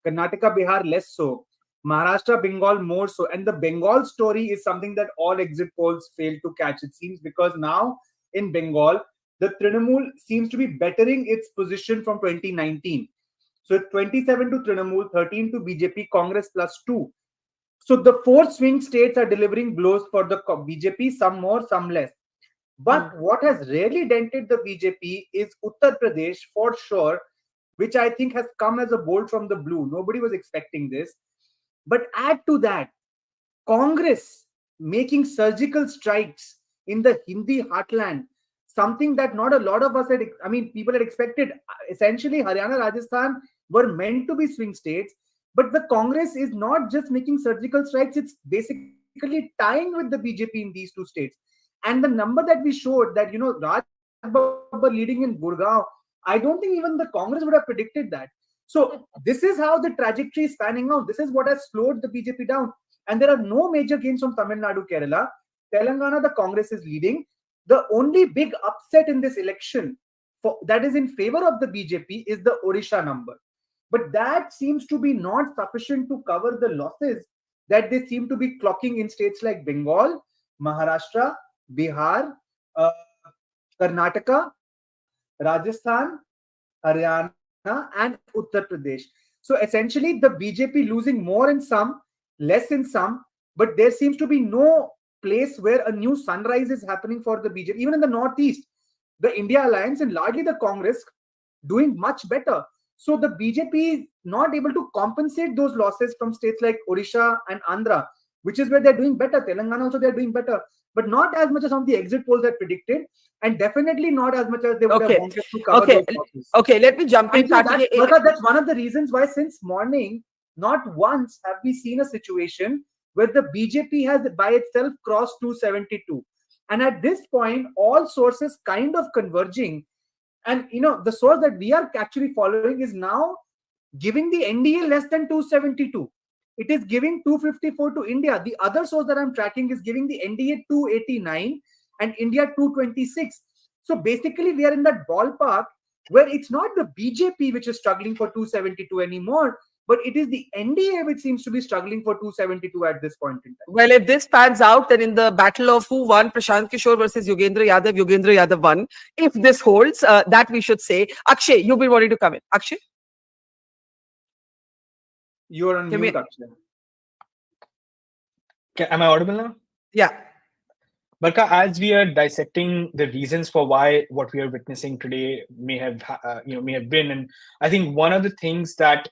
Karnataka, Bihar less so. Maharashtra, Bengal more so. And the Bengal story is something that all exit polls fail to catch, it seems, because now in Bengal, the Trinamool seems to be bettering its position from 2019. So it's 27 to Trinamool, 13 to BJP, Congress +2. So the 4 swing states are delivering blows for the BJP, some more, some less. But what has really dented the BJP is Uttar Pradesh, for sure, which I think has come as a bolt from the blue. Nobody was expecting this. But add to that, Congress making surgical strikes in the Hindi heartland, something that not a lot of us had, I mean, people had expected. Essentially, Haryana, Rajasthan were meant to be swing states, but the Congress is not just making surgical strikes, it's basically tying with the BJP in these two states. And the number that we showed that, Raj Babbar leading in Gurgaon, I don't think even the Congress would have predicted that. So this is how the trajectory is panning out. This is what has slowed the BJP down. And there are no major gains from Tamil Nadu, Kerala. Telangana, the Congress is leading. The only big upset in this election that is in favor of the BJP is the Odisha number. But that seems to be not sufficient to cover the losses that they seem to be clocking in states like Bengal, Maharashtra, Bihar, Karnataka, Rajasthan, Haryana, and Uttar Pradesh. So essentially, the BJP losing more in some, less in some, but there seems to be no place where a new sunrise is happening for the BJP. Even in the Northeast, the India Alliance and largely the Congress doing much better. So the BJP is not able to compensate those losses from states like Odisha and Andhra, which is where they're doing better. Telangana also they're doing better, but not as much as some of the exit polls had predicted, and definitely not as much as they would have wanted to cover those losses. Okay, let me jump in. So that's one of the reasons why since morning, not once have we seen a situation where the BJP has by itself crossed 272. And at this point, all sources kind of converging. And, the source that we are actually following is now giving the NDA less than 272. It is giving 254 to India. The other source that I'm tracking is giving the NDA 289 and India 226. So basically, we are in that ballpark where it's not the BJP which is struggling for 272 anymore, but it is the NDA which seems to be struggling for 272 at this point in time. Well, if this pans out, then in the battle of who won, Prashant Kishore versus Yogendra Yadav won. If this holds, that we should say. Akshay, you've been wanting to come in. Akshay? You're on mute, Akshay. Am I audible now? Yeah. Barkha, as we are dissecting the reasons for why what we are witnessing today may have been, and I think one of the things that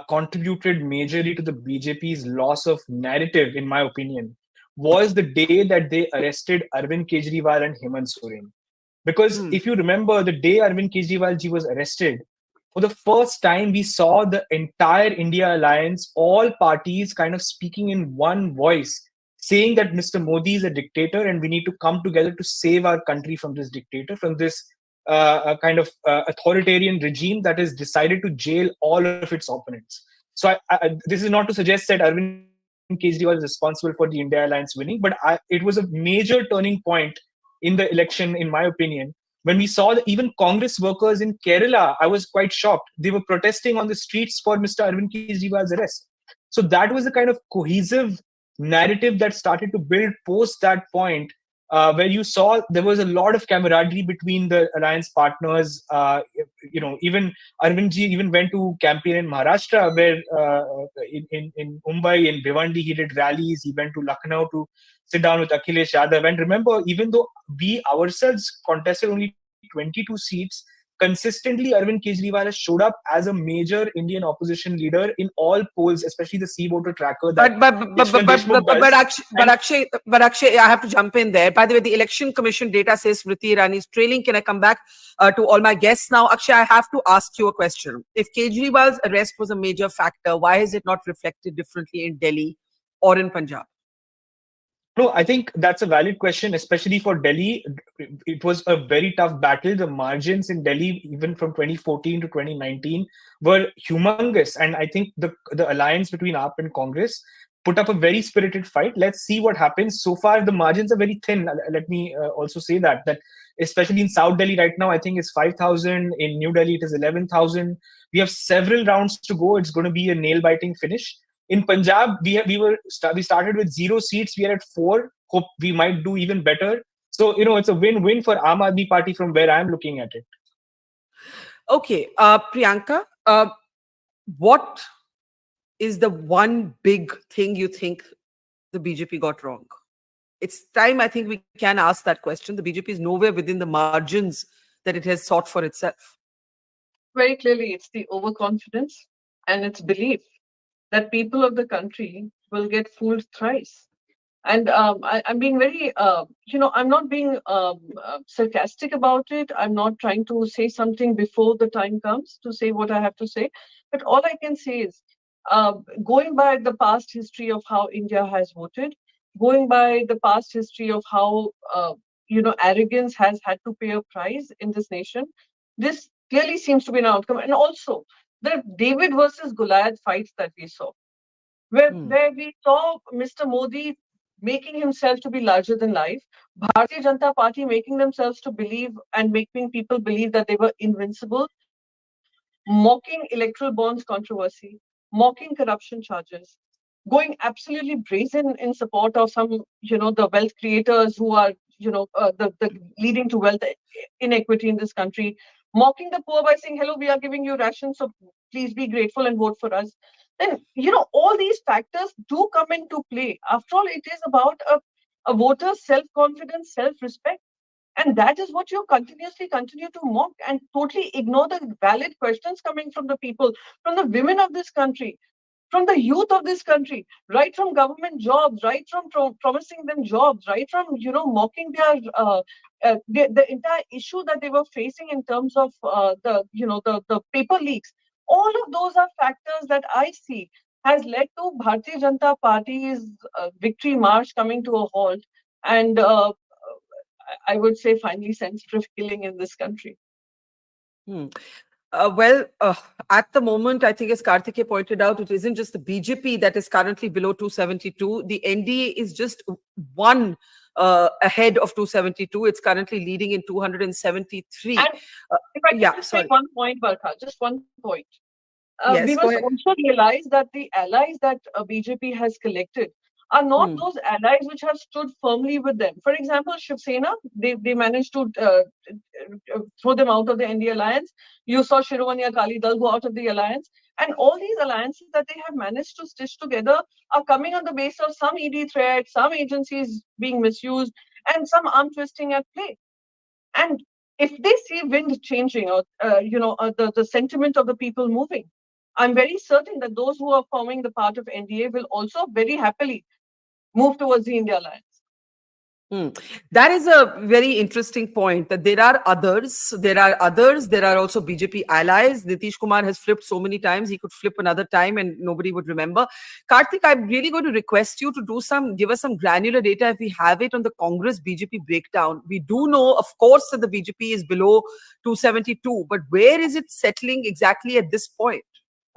contributed majorly to the BJP's loss of narrative, in my opinion, was the day that they arrested Arvind Kejriwal and Hemant Soren. Because if you remember, the day Arvind Kejriwal ji was arrested, for the first time, we saw the entire India Alliance, all parties kind of speaking in one voice, saying that Mr. Modi is a dictator and we need to come together to save our country from this dictator, from this kind of authoritarian regime that has decided to jail all of its opponents. So this is not to suggest that Arvind Kejriwal is responsible for the India Alliance winning, but it was a major turning point in the election, in my opinion. When we saw that even Congress workers in Kerala, I was quite shocked. They were protesting on the streets for Mr. Arvind Kejriwal's arrest. So that was the kind of cohesive narrative that started to build post that point, where you saw there was a lot of camaraderie between the alliance partners. Even Arvind ji even went to campaign in Maharashtra, where in Mumbai, in Bhiwandi, he did rallies. He went to Lucknow to sit down with Akhilesh Yadav. And remember, even though we ourselves contested only 22 seats, consistently Arvind Kejriwal has showed up as a major Indian opposition leader in all polls, especially the C voter tracker. But Akshay, I have to jump in there. By the way, the election commission data says Smriti Irani is trailing. Can I come back to all my guests now? Akshay, I have to ask you a question. If Kejriwal's arrest was a major factor, why is it not reflected differently in Delhi or in Punjab? No, I think that's a valid question, especially for Delhi. It was a very tough battle. The margins in Delhi, even from 2014 to 2019, were humongous. And I think the alliance between AAP and Congress put up a very spirited fight. Let's see what happens. So far, the margins are very thin. Let me also say that especially in South Delhi right now, I think it's 5,000. In New Delhi, it is 11,000. We have several rounds to go. It's going to be a nail-biting finish. In Punjab, we started with 0 seats. We are at 4. Hope we might do even better. So, it's a win-win for Aam Aadmi Party from where I'm looking at it. Okay, Priyanka, what is the one big thing you think the BJP got wrong? It's time, I think, we can ask that question. The BJP is nowhere within the margins that it has sought for itself. Very clearly, it's the overconfidence and its belief that people of the country will get fooled thrice. And I'm being very, I'm not being sarcastic about it. I'm not trying to say something before the time comes to say what I have to say. But all I can say is, going by the past history of how India has voted, going by the past history of how, arrogance has had to pay a price in this nation, this clearly seems to be an outcome. And also, the David versus Goliath fights that we saw, where we saw Mr. Modi making himself to be larger than life, Bharatiya Janata Party making themselves to believe and making people believe that they were invincible, mocking electoral bonds controversy, mocking corruption charges, going absolutely brazen in support of some, the wealth creators who are, the leading to wealth inequity in this country, mocking the poor by saying, hello, we are giving you rations, so please be grateful and vote for us. Then, all these factors do come into play. After all, it is about a voter's self-confidence, self-respect. And that is what you continuously continue to mock and totally ignore the valid questions coming from the people, from the women of this country, from the youth of this country, right from government jobs, right from promising them jobs, right from, mocking their, the entire issue that they were facing in terms of the paper leaks. All of those are factors that I see has led to Bharatiya Janata Party's victory march coming to a halt. And I would say finally sensitive killing in this country. At the moment, I think as Karthike pointed out, it isn't just the BJP that is currently below 272. The NDA is just one ahead of 272. It's currently leading in 273. And if I can just make one point, Barkha, just one point. Yes, we must also realize that the allies that BJP has collected are not those allies which have stood firmly with them. For example, Shiv Sena, they managed to throw them out of the NDA alliance. You saw Shiromani Akali Dal go out of the alliance. And all these alliances that they have managed to stitch together are coming on the basis of some ED threat, some agencies being misused, and some arm twisting at play. And if they see wind changing or, the sentiment of the people moving, I'm very certain that those who are forming the part of NDA will also very happily move towards the India alliance. That is a very interesting point, that there are others, there are also BJP allies. Nitish Kumar has flipped so many times, he could flip another time and nobody would remember. Karthik, I'm really going to request you to give us some granular data if we have it on the Congress BJP breakdown. We do know, of course, that the BJP is below 272, but where is it settling exactly at this point?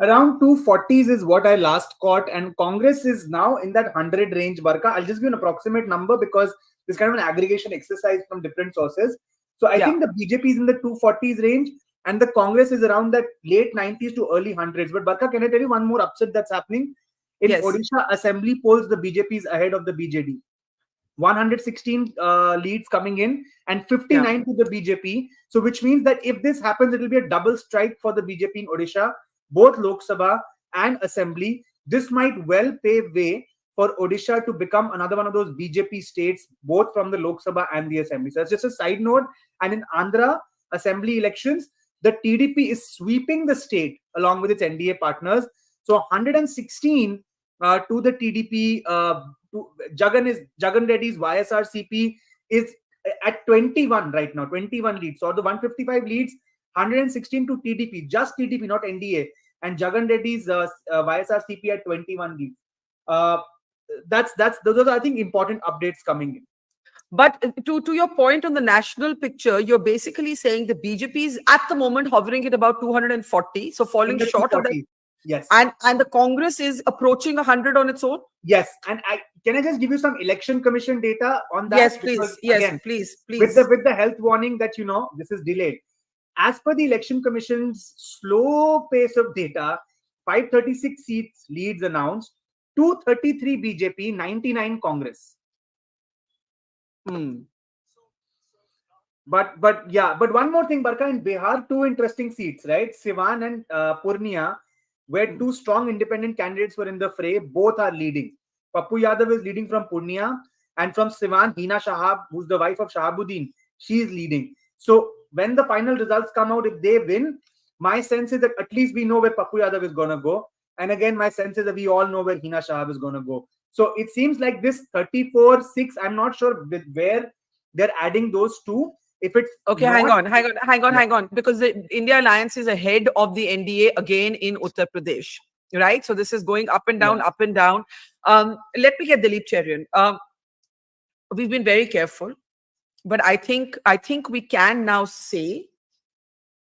Around 240s is what I last caught, and Congress is now in that 100 range, Barkha. I'll just give you an approximate number because this kind of an aggregation exercise from different sources. So I think the BJP is in the 240s range and the Congress is around that late 90s to early 100s. But Barkha, can I tell you one more upset that's happening? In Odisha assembly polls, the BJP is ahead of the BJD. 116 leads coming in and 59 to the BJP. So which means that if this happens, it will be a double strike for the BJP in Odisha, both Lok Sabha and Assembly. This might well pave way for Odisha to become another one of those BJP states, both from the Lok Sabha and the Assembly. So that's just a side note. And in Andhra Assembly elections, the TDP is sweeping the state along with its NDA partners. So 116 to the TDP. Jagan Reddy's YSRCP is at 21 right now, 21 leads. So the 155 leads, 116 to TDP, just TDP, not NDA. And Jagan Reddy's YSRCP at 21 leads. Those are, I think, important updates coming in. But to your point on the national picture, you're basically saying the BJP is at the moment hovering at about 240, so falling short of that. Yes. And the Congress is approaching 100 on its own? Yes. And can I just give you some election commission data on that? Yes, please. Because, yes, again, please. With the health warning that, this is delayed. As per the election commission's slow pace of data, 536 seats leads announced, 233 BJP, 99 Congress. But one more thing, Barkha, in Bihar, two interesting seats, right? Siwan and Purnia, where two strong independent candidates were in the fray. Both are leading. Pappu Yadav is leading from Purnia, and from Siwan, Hina Shahab, who's the wife of Shahabuddin, she is leading. So when the final results come out, if they win, my sense is that at least we know where Pappu Yadav is going to go. And again, my sense is that we all know where Hina Shahab is going to go. So it seems like this 34-6, I'm not sure with where they're adding those two. If it's okay, hang on, because the India Alliance is ahead of the NDA again in Uttar Pradesh, right? So this is going up and down, up and down. Let me get Dilip Cherian. We've been very careful, but I think we can now say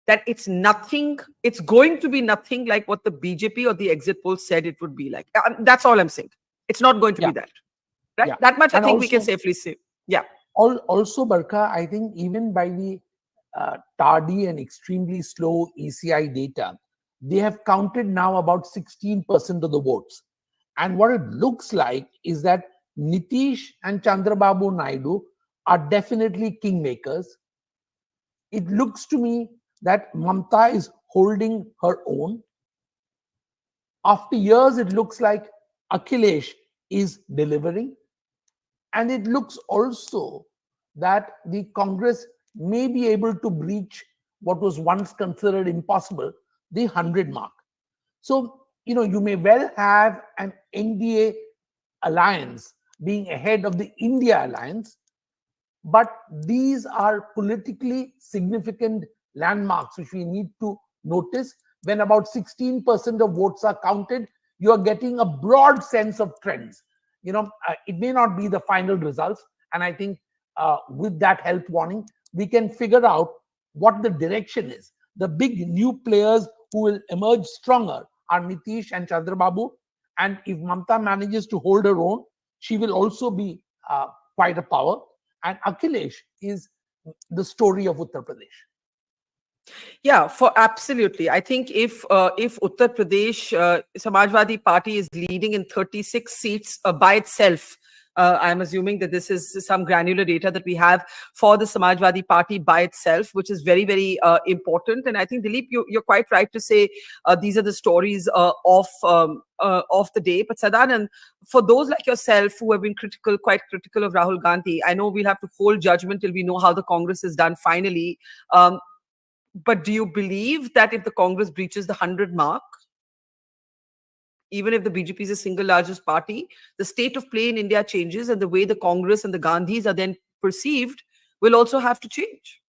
that it's going to be nothing like what the BJP or the exit poll said it would be like. That's all I'm saying. It's not going to be that. Right? Yeah. That much And I think we can also- safely say. Yeah. Also, Barkha, I think even by the tardy and extremely slow ECI data, they have counted now about 16% of the votes. And what it looks like is that Nitish and Chandra Babu Naidu are definitely kingmakers. It looks to me that Mamta is holding her own. After years, it looks like Akhilesh is delivering. And it looks also that the Congress may be able to breach what was once considered impossible, the 100 mark. So, you may well have an NDA alliance being ahead of the India alliance, but these are politically significant landmarks which we need to notice. When about 16% of votes are counted, you are getting a broad sense of trends. It may not be the final results. And I think with that health warning, we can figure out what the direction is. The big new players who will emerge stronger are Nitish and Chandra Babu. And if Mamta manages to hold her own, she will also be quite a power. And Akhilesh is the story of Uttar Pradesh. Yeah, absolutely. I think if Uttar Pradesh Samajwadi Party is leading in 36 seats by itself, I'm assuming that this is some granular data that we have for the Samajwadi Party by itself, which is very, very important. And I think, Dilip, you're quite right to say these are the stories of the day. But Sadanand, for those like yourself who have been quite critical of Rahul Gandhi, I know we'll have to hold judgment till we know how the Congress is done finally. But do you believe that if the Congress breaches the 100 mark, even if the BJP is the single largest party, the state of play in India changes and the way the Congress and the Gandhis are then perceived will also have to change?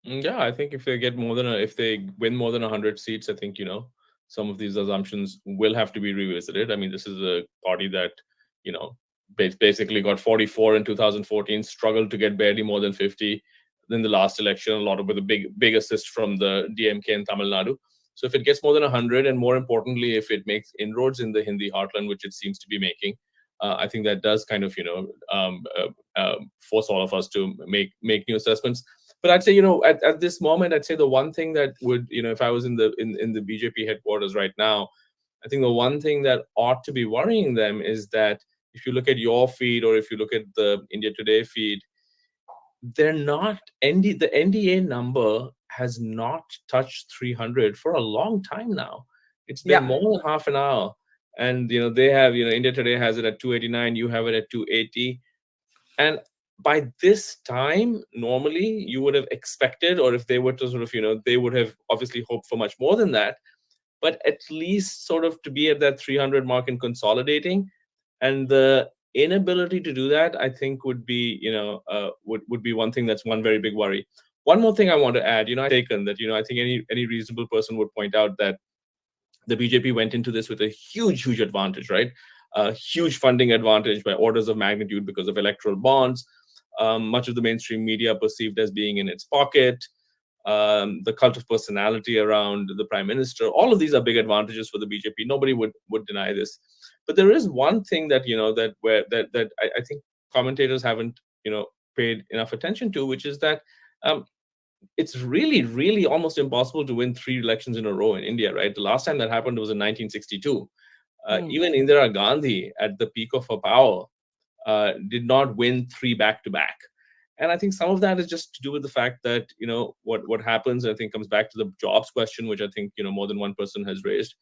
Yeah, I think if they if they win more than 100 seats, I think, some of these assumptions will have to be revisited. I mean, this is a party that, basically got 44 in 2014, struggled to get barely more than 50 in the last election, a lot with a big assist from the DMK in Tamil Nadu. So if it gets more than 100, and more importantly, if it makes inroads in the Hindi heartland, which it seems to be making, I think that does kind of, force all of us to make new assessments. But I'd say, at this moment, I'd say the one thing that would, if I was in the BJP headquarters right now, I think the one thing that ought to be worrying them is that if you look at your feed or if you look at the India Today feed, they're not the NDA number has not touched 300 for a long time now. It's been more than half an hour. And, they have, India Today has it at 289, you have it at 280. And by this time, normally you would have expected, or if they were to sort of, they would have obviously hoped for much more than that, but at least sort of to be at that 300 mark and consolidating. And the inability to do that, I think, would be, would be one thing that's one very big worry. One more thing I want to add, I've taken that, I think any reasonable person would point out that the BJP went into this with a huge advantage, right? A huge funding advantage by orders of magnitude because of electoral bonds. Much of the mainstream media perceived as being in its pocket. The cult of personality around the prime minister. All of these are big advantages for the BJP. Nobody would deny this. But there is one thing that, that I think commentators haven't, paid enough attention to, which is that it's really almost impossible to win 3 elections in a row in India, right? The last time that happened was in 1962. Even Indira Gandhi, at the peak of her power, did not win 3 back-to-back. And I think some of that is just to do with the fact that, what happens, I think, comes back to the jobs question, which I think, more than one person has raised.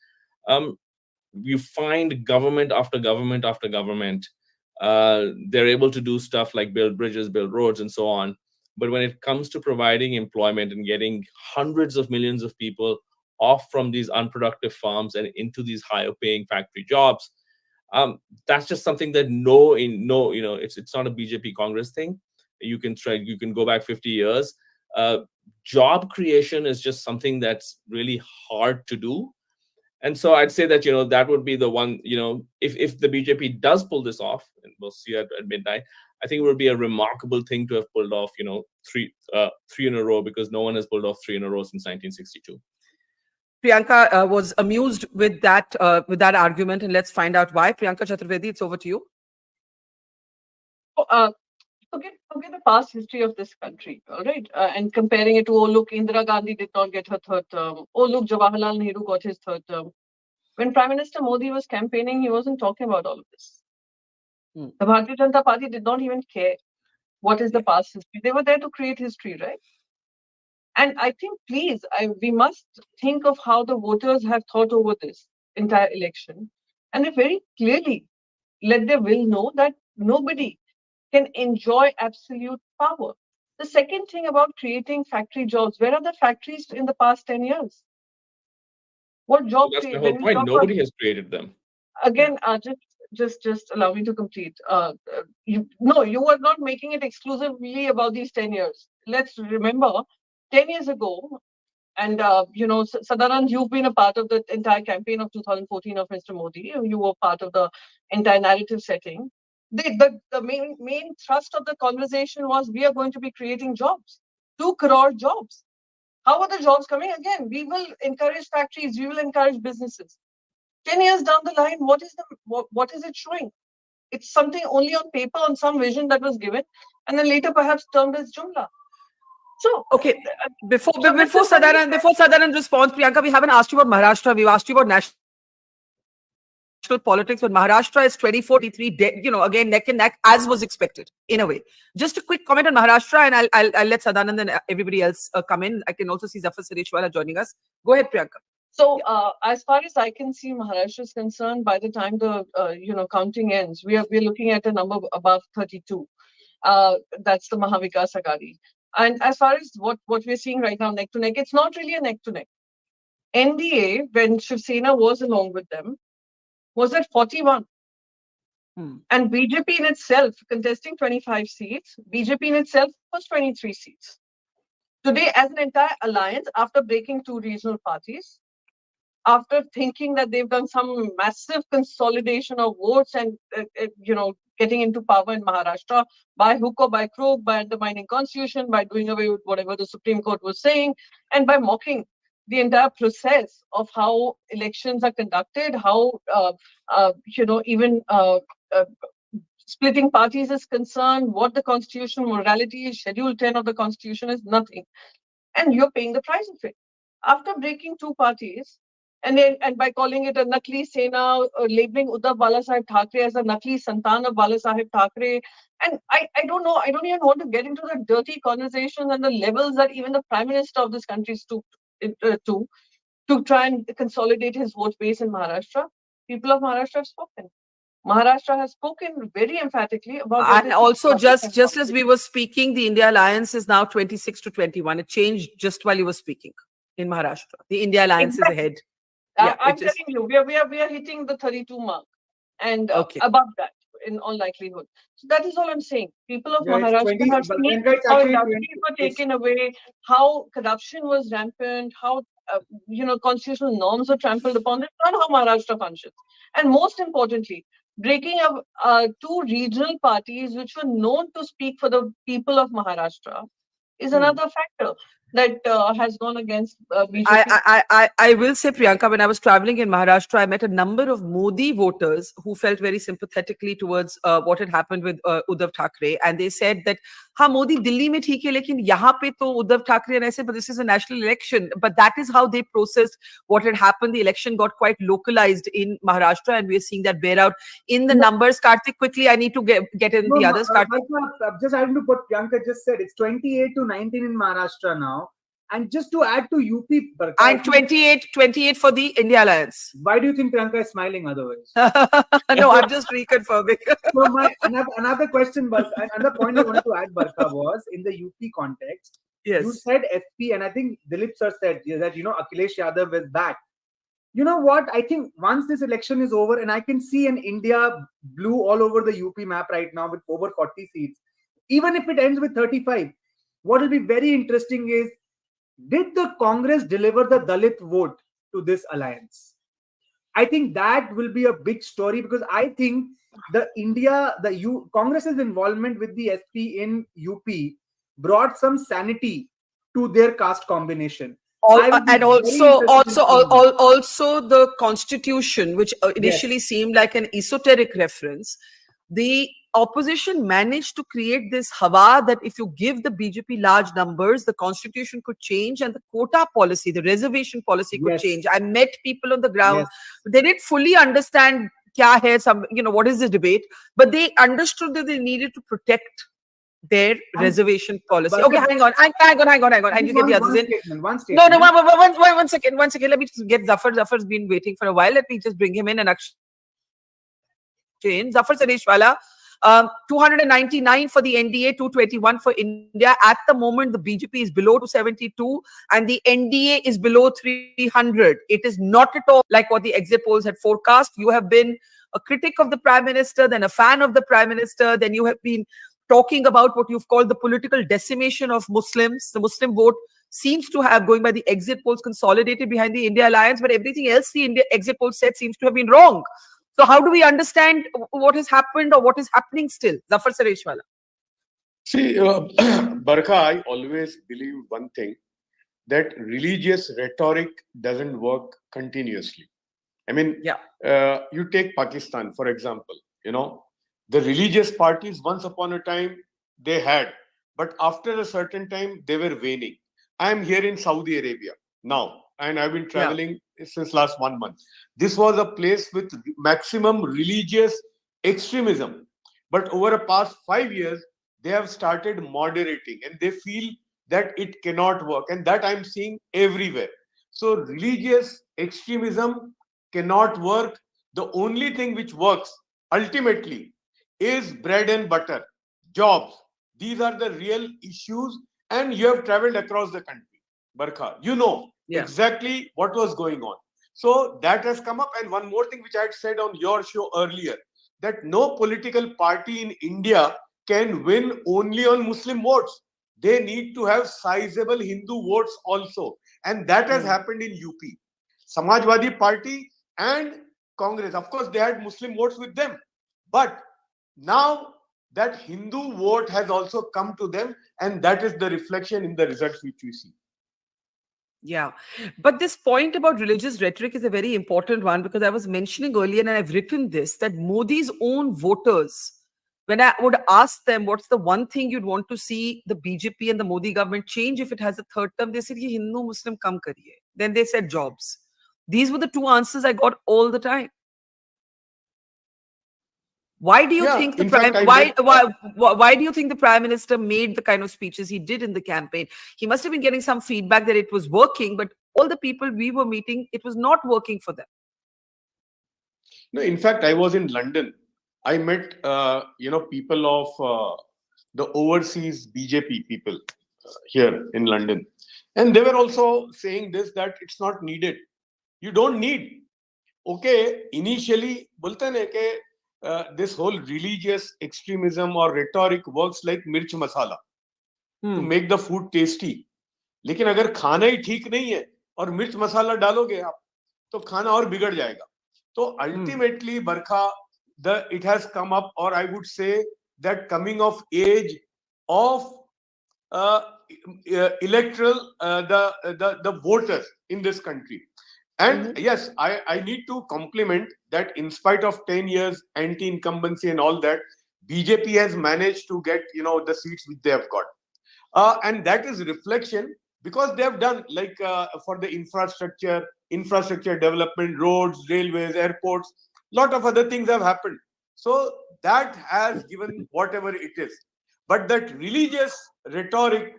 You find government after government after government, they're able to do stuff like build bridges, build roads, and so on. But when it comes to providing employment and getting hundreds of millions of people off from these unproductive farms and into these higher paying factory jobs. That's just something that it's not a BJP Congress thing. You can go back 50 years. Job creation is just something that's really hard to do. And so I'd say that, that would be the one, if the BJP does pull this off, and we'll see at midnight, I think it would be a remarkable thing to have pulled off, three in a row, because no one has pulled off 3 in a row since 1962. Priyanka was amused with that argument, and let's find out why. Priyanka Chaturvedi, it's over to you. Forget the past history of this country, all right? And comparing it to, oh, look, Indira Gandhi did not get her third term. Oh, look, Jawaharlal Nehru got his third term. When Prime Minister Modi was campaigning, he wasn't talking about all of this. The Bharatiya Janata Party did not even care what is the past history. They were there to create history, right? And I think, please, we must think of how the voters have thought over this entire election. And they very clearly let their will know that nobody can enjoy absolute power. The second thing about creating factory jobs, where are the factories in the past 10 years? What job? That's the whole point. Nobody has created them. Again, just allow me to complete. You are not making it exclusively about these 10 years. Let's remember, 10 years ago, and Sadanand, you've been a part of the entire campaign of 2014 of Mr. Modi. You were part of the entire narrative setting. The main thrust of the conversation was, we are going to be creating jobs, 2 crore jobs. How are the jobs coming? Again, we will encourage factories, we will encourage businesses. 10 years down the line, what is it showing? It's something only on paper, on some vision that was given, and then later perhaps termed as Jumla. So, okay, before Sadanand responds, Priyanka, we haven't asked you about Maharashtra. We've asked you about national politics, but Maharashtra is 2043, again neck and neck, as was expected in a way. Just a quick comment on Maharashtra, and I'll let Sadanand and everybody else come in. I can also see Zafar Sareshwala joining us. Go ahead, Priyanka. So, as far as I can see, Maharashtra is concerned, by the time the counting ends, we're looking at a number above 32. That's the Mahavikas Aghadi. And as far as what we're seeing right now, neck to neck, it's not really a neck to neck. NDA, when Shiv Sena was along with them, was at 41. And BJP in itself, contesting 25 seats, BJP in itself was 23 seats. Today, as an entire alliance, after breaking 2 regional parties, after thinking that they've done some massive consolidation of votes and, getting into power in Maharashtra by hook or by crook, by undermining constitution, by doing away with whatever the Supreme Court was saying, and by mocking the entire process of how elections are conducted, how, even splitting parties is concerned, what the constitutional morality is, Schedule 10 of the constitution is nothing. And you're paying the price of it. After breaking 2 parties, and by calling it a Nakli Sena, labeling Uddhav Balasaheb Thackeray as a Nakli Santan of Balasaheb Thackeray. And I don't know, I don't even want to get into the dirty conversations and the levels that even the Prime Minister of this country stooped to try and consolidate his vote base in Maharashtra. People of Maharashtra have spoken. Maharashtra has spoken very emphatically about. And also, just as we were speaking, the India Alliance is now 26 to 21. It changed just while you were speaking in Maharashtra. The India Alliance is ahead. I'm telling you, we are hitting the 32 mark and above that in all likelihood. So that is all I'm saying. People of Maharashtra have seen how industries were taken away, how corruption was rampant, how constitutional norms were trampled upon. That's not how Maharashtra functions. And most importantly, breaking up 2 regional parties which were known to speak for the people of Maharashtra is another factor that has gone against BJP. I will say, Priyanka, when I was traveling in Maharashtra, I met a number of Modi voters who felt very sympathetically towards what had happened with Uddhav Thackeray, and they said that, "Ha, Modi Delhi mein theek hai, lekin yahan pe to Uddhav Thackeray." And I said, "But this is a national election." But that is how they processed what had happened. The election got quite localized in Maharashtra, and we are seeing that bear out in the numbers. Karthik, quickly, I need to get in the others. Karthik, just having to put Priyanka just said it's 28 to 19 in Maharashtra now. And just to add to UP, Barkha, and 28 for the India Alliance. Why do you think Priyanka is smiling otherwise? No, I'm just reconfirming. So another question, but another point I wanted to add, Barkha, was in the UP context. Yes. You said SP, and I think Dilip sir said that, Akhilesh Yadav is back. You know what? I think once this election is over, and I can see an India blue all over the UP map right now with over 40 seats, even if it ends with 35, what will be very interesting is, did the Congress deliver the Dalit vote to this alliance? I think that will be a big story, because I think Congress's involvement with the SP in UP brought some sanity to their caste combination. And also the constitution, which initially seemed like an esoteric reference, the opposition managed to create this hawa that if you give the BJP large numbers, the constitution could change and the quota policy, the reservation policy could change. I met people on the ground. They didn't fully understand what is the debate, but they understood that they needed to protect their reservation policy. Okay, hang on. And you get the others in. One statement. No, one second. Let me just get Zafar. Zafar's been waiting for a while. Let me just bring him in and exchange. Zafar Sareshwala, 299 for the NDA, 221 for India. At the moment, the BJP is below 272 and the NDA is below 300. It is not at all like what the exit polls had forecast. You have been a critic of the Prime Minister, then a fan of the Prime Minister, then you have been talking about what you've called the political decimation of Muslims. The Muslim vote seems to have, going by the exit polls, consolidated behind the India alliance, but everything else the India exit poll said seems to have been wrong. So how do we understand what has happened or what is happening still? Zafar Sareshwala. See, Barkha, I always believe one thing, that religious rhetoric doesn't work continuously. I mean, you take Pakistan, for example, the religious parties, once upon a time, they had, but after a certain time, they were waning. I am here in Saudi Arabia now, and I've been traveling since last 1 month. This was a place with maximum religious extremism. But over the past 5 years, they have started moderating and they feel that it cannot work. And that I'm seeing everywhere. So religious extremism cannot work. The only thing which works ultimately is bread and butter, jobs. These are the real issues. And you have traveled across the country, Barkha. You know exactly what was going on. So that has come up. And one more thing which I had said on your show earlier, that no political party in India can win only on Muslim votes. They need to have sizable Hindu votes also. And that has happened in UP. Samajwadi Party and Congress, of course, they had Muslim votes with them. But now that Hindu vote has also come to them, and that is the reflection in the results which we see. Yeah, but this point about religious rhetoric is a very important one, because I was mentioning earlier, and I've written this, that Modi's own voters, when I would ask them what's the one thing you'd want to see the BJP and the Modi government change if it has a third term, they said, "Ye Hindu Muslim kam kariye." Then they said jobs. These were the two answers I got all the time. Why do you think why do you think the Prime Minister made the kind of speeches he did in the campaign? He must have been getting some feedback that it was working, but all the people we were meeting, it was not working for them. No, in fact, I was in London. I met people of the overseas BJP people here in London, and they were also saying this, that it's not needed. You don't need. Okay, initially, bolte ne ke this whole religious extremism or rhetoric works like mirch masala to make the food tasty. लेकिन अगर खाना ही ठीक नहीं है और मिर्च मसाला डालोगे आप, तो खाना और बिगड़ जाएगा. So ultimately, Barkha, it has come up, or I would say that coming of age of electoral the voters in this country. And yes, I need to compliment that in spite of 10 years anti-incumbency and all that, BJP has managed to get the seats which they have got, and that is reflection, because they have done like for the infrastructure development, roads, railways, airports, lot of other things have happened. So that has given whatever it is, but that religious rhetoric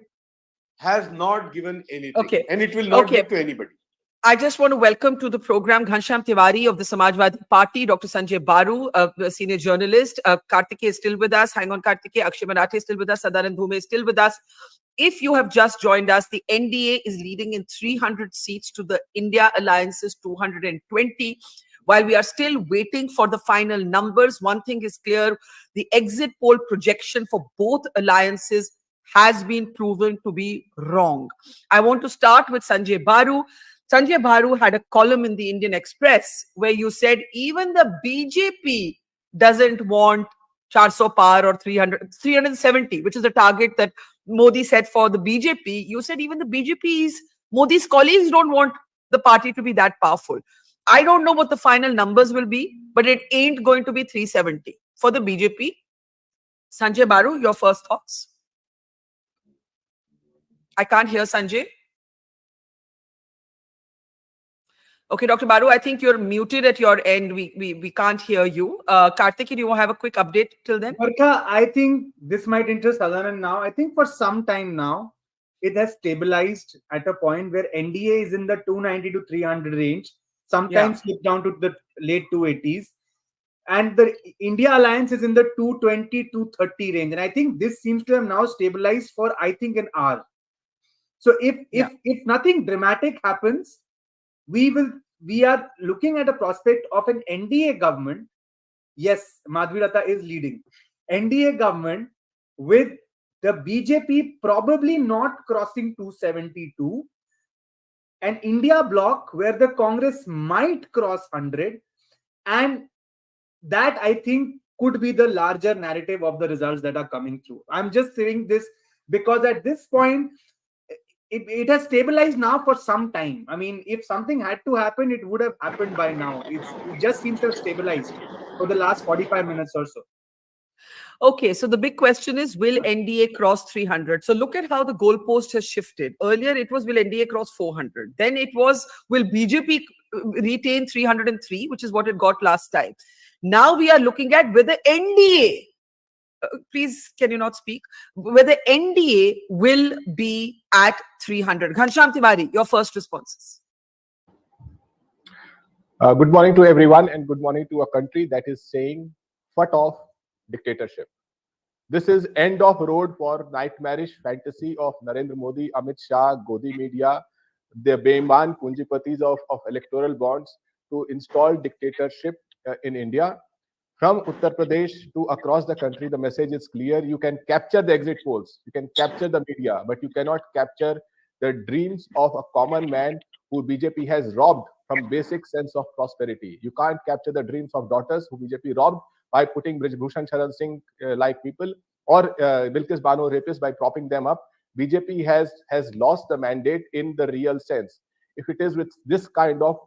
has not given anything, and it will not give to anybody. I just want to welcome to the program Ghanshyam Tiwari of the Samajwadi Party, Dr. Sanjay Baru, a senior journalist. Kartike is still with us. Hang on, Kartike. Akshay Marathe is still with us. Sadanand Dhume is still with us. if you have just joined us, the NDA is leading in 300 seats to the India Alliance's 220. While we are still waiting for the final numbers, one thing is clear: the exit poll projection for both alliances has been proven to be wrong. I want to start with Sanjay Baru. Sanjay Baru had a column in the Indian Express where you said even the BJP doesn't want 400 par or 370, which is the target that Modi set for the BJP. You said even the BJP's, Modi's colleagues don't want the party to be that powerful. I don't know what the final numbers will be, but it ain't going to be 370 for the BJP. Sanjay Baru, your first thoughts? I can't hear Sanjay. Okay, Dr. Baru, I think you're muted at your end. We can't hear you. Karthik, do you have a quick update till then? Barkha, I think this might interest Sadanan now. I think for some time now, it has stabilized at a point where NDA is in the 290 to 300 range, sometimes slipped down to the late 280s. And the India Alliance is in the 220 to 30 range. And I think this seems to have now stabilized for, I think, an hour. So if nothing dramatic happens, we are looking at a prospect of an NDA government. Yes, Madhvirata is leading. NDA government with the BJP probably not crossing 272. An India Bloc where the Congress might cross 100. And that, I think, could be the larger narrative of the results that are coming through. I'm just saying this because at this point, it has stabilized now for some time. I mean, if something had to happen, it would have happened by now. It just seems to have stabilized for the last 45 minutes or so. Okay, so the big question is, will NDA cross 300? So look at how the goalpost has shifted. Earlier, it was, will NDA cross 400? Then it was, will BJP retain 303, which is what it got last time. Now we are looking at whether NDA, please, can you not speak? Whether NDA will be at 300. Ghanshyam Tiwari, your first responses. Good morning to everyone, and good morning to a country that is saying, "Fut off dictatorship." This is end of road for nightmarish fantasy of Narendra Modi, Amit Shah, Godi media, the Beiman Punjipatis of electoral bonds to install dictatorship in India. From Uttar Pradesh to across the country, the message is clear. You can capture the exit polls, you can capture the media, but you cannot capture the dreams of a common man who BJP has robbed from basic sense of prosperity. You can't capture the dreams of daughters who BJP robbed by putting Brijbhushan Sharan Singh like people, or Bilkis Bano rapists by propping them up. BJP has lost the mandate in the real sense. If it is with this kind of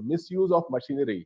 misuse of machinery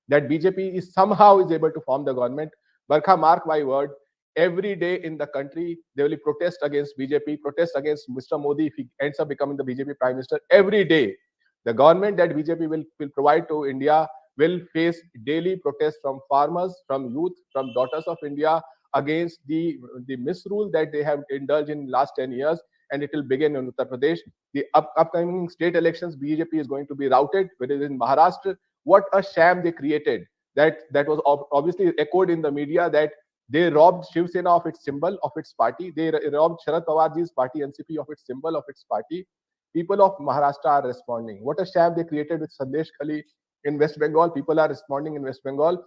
that BJP is somehow able to form the government, Barkha, mark my word, every day in the country, they will protest against BJP, protest against Mr. Modi if he ends up becoming the BJP Prime Minister. Every day, the government that BJP will provide to India will face daily protests from farmers, from youth, from daughters of India against the misrule that they have indulged in last 10 years. And it will begin in Uttar Pradesh. The upcoming state elections, BJP is going to be routed, whether it is in Maharashtra. What a sham they created. That was obviously echoed in the media, that they robbed Shiv Sena of its symbol, of its party. They robbed Sharad Pawarji's party, NCP, of its symbol, of its party. People of Maharashtra are responding. What a sham they created with Sandesh Khali in West Bengal. People are responding in West Bengal.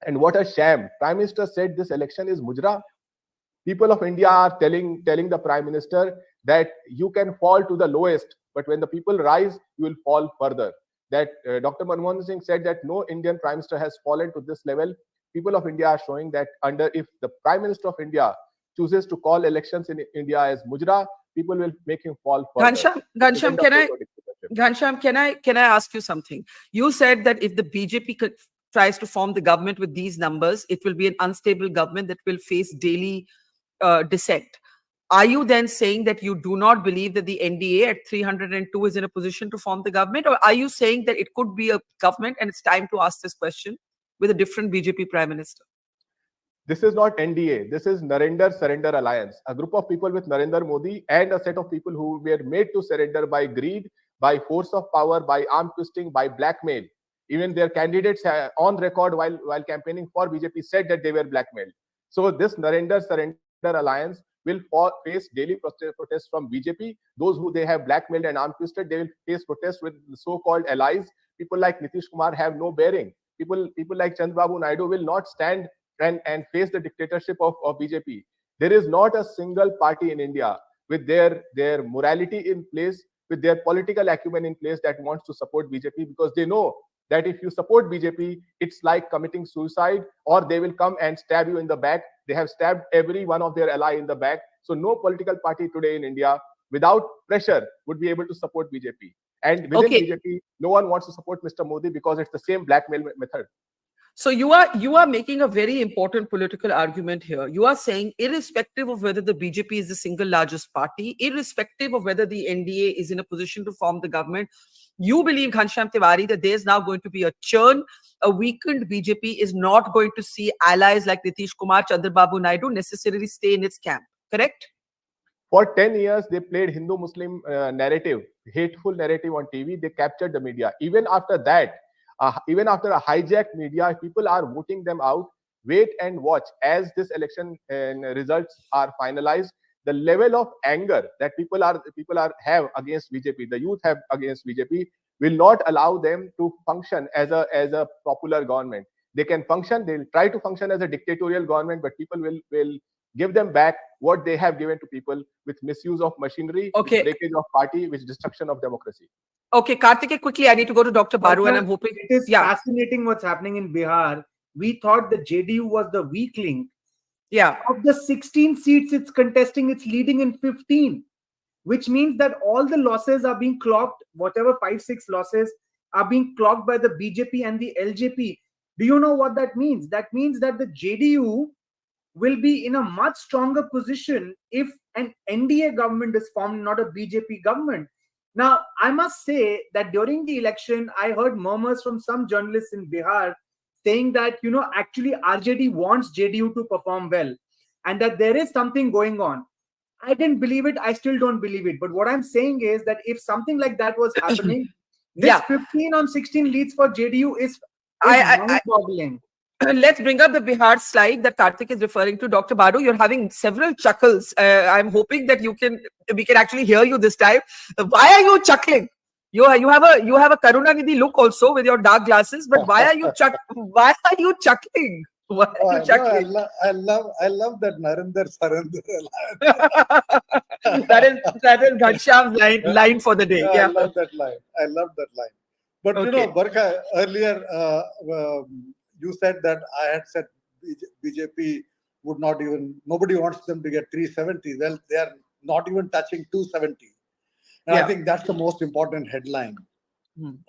And what a sham. Prime Minister said this election is mujra. People of India are telling the Prime Minister that you can fall to the lowest, but when the people rise, you will fall further. That Dr. Manmohan Singh said that no Indian Prime Minister has fallen to this level. People of India are showing that if the Prime Minister of India chooses to call elections in India as mujra, people will make him fall further. Ghanshyam, can I ask you something? You said that if the BJP tries to form the government with these numbers, it will be an unstable government that will face daily dissent. Are you then saying that you do not believe that the NDA at 302 is in a position to form the government? Or are you saying that it could be a government and it's time to ask this question with a different BJP Prime Minister? This is not NDA. This is Narendra Surrender Alliance. A group of people with Narendra Modi and a set of people who were made to surrender by greed, by force of power, by arm twisting, by blackmail. Even their candidates on record while campaigning for BJP said that they were blackmailed. So this Narendra Surrender Alliance will face daily protests from BJP. Those who they have blackmailed and arm twisted, they will face protests with the so-called allies. People like Nitish Kumar have no bearing. People like Chandra Babu Naidu will not stand and face the dictatorship of BJP. There is not a single party in India with their morality in place, with their political acumen in place, that wants to support BJP, because they know that if you support BJP, it's like committing suicide, or they will come and stab you in the back. They have stabbed every one of their ally in the back. So no political party today in India without pressure would be able to support BJP. And within BJP, no one wants to support Mr. Modi because it's the same blackmail method. So you are making a very important political argument here. You are saying, irrespective of whether the BJP is the single largest party, irrespective of whether the NDA is in a position to form the government, you believe, Ghanshyam Tiwari, that there's now going to be a churn. A weakened BJP is not going to see allies like Nitish Kumar, Chandra Babu Naidu necessarily stay in its camp. Correct? For 10 years, they played Hindu-Muslim narrative, hateful narrative on TV. They captured the media. Even after that, even after a hijacked media, people are voting them out. Wait and watch as this election results are finalized. The level of anger that people have against BJP, the youth have against BJP, will not allow them to function as a popular government. They can function. They'll try to function as a dictatorial government, but people will give them back what they have given to people with misuse of machinery, breakage of party, with destruction of democracy. Okay, Karthike, quickly, I need to go to Dr. Baru, and I'm hoping it is fascinating what's happening in Bihar. We thought the JDU was the weak link. Yeah. Of the 16 seats it's contesting, it's leading in 15, which means that all the losses are being clocked. Whatever 5-6 losses are being clocked by the BJP and the LJP. Do you know what that means? That means that the JDU will be in a much stronger position if an NDA government is formed, not a BJP government. Now, I must say that during the election, I heard murmurs from some journalists in Bihar saying that, actually RJD wants JDU to perform well and that there is something going on. I didn't believe it. I still don't believe it. But what I'm saying is that if something like that was happening, this 15 on 16 leads for JDU is mind-boggling. Let's bring up the Bihar slide that Karthik is referring to. Dr. Baru, you're having several chuckles. I'm hoping that we can actually hear you this time. Why are you chuckling? You have a Karunanidhi look also with your dark glasses, but why are you chuckling? Why are you chuckling? I love that Narendra surrender. that is Ghanshyam's line for the day. I love that line. But Barkha, earlier you said that I had said BJP would not even, nobody wants them to get 370. Well, they are not even touching 270. And I think that's the most important headline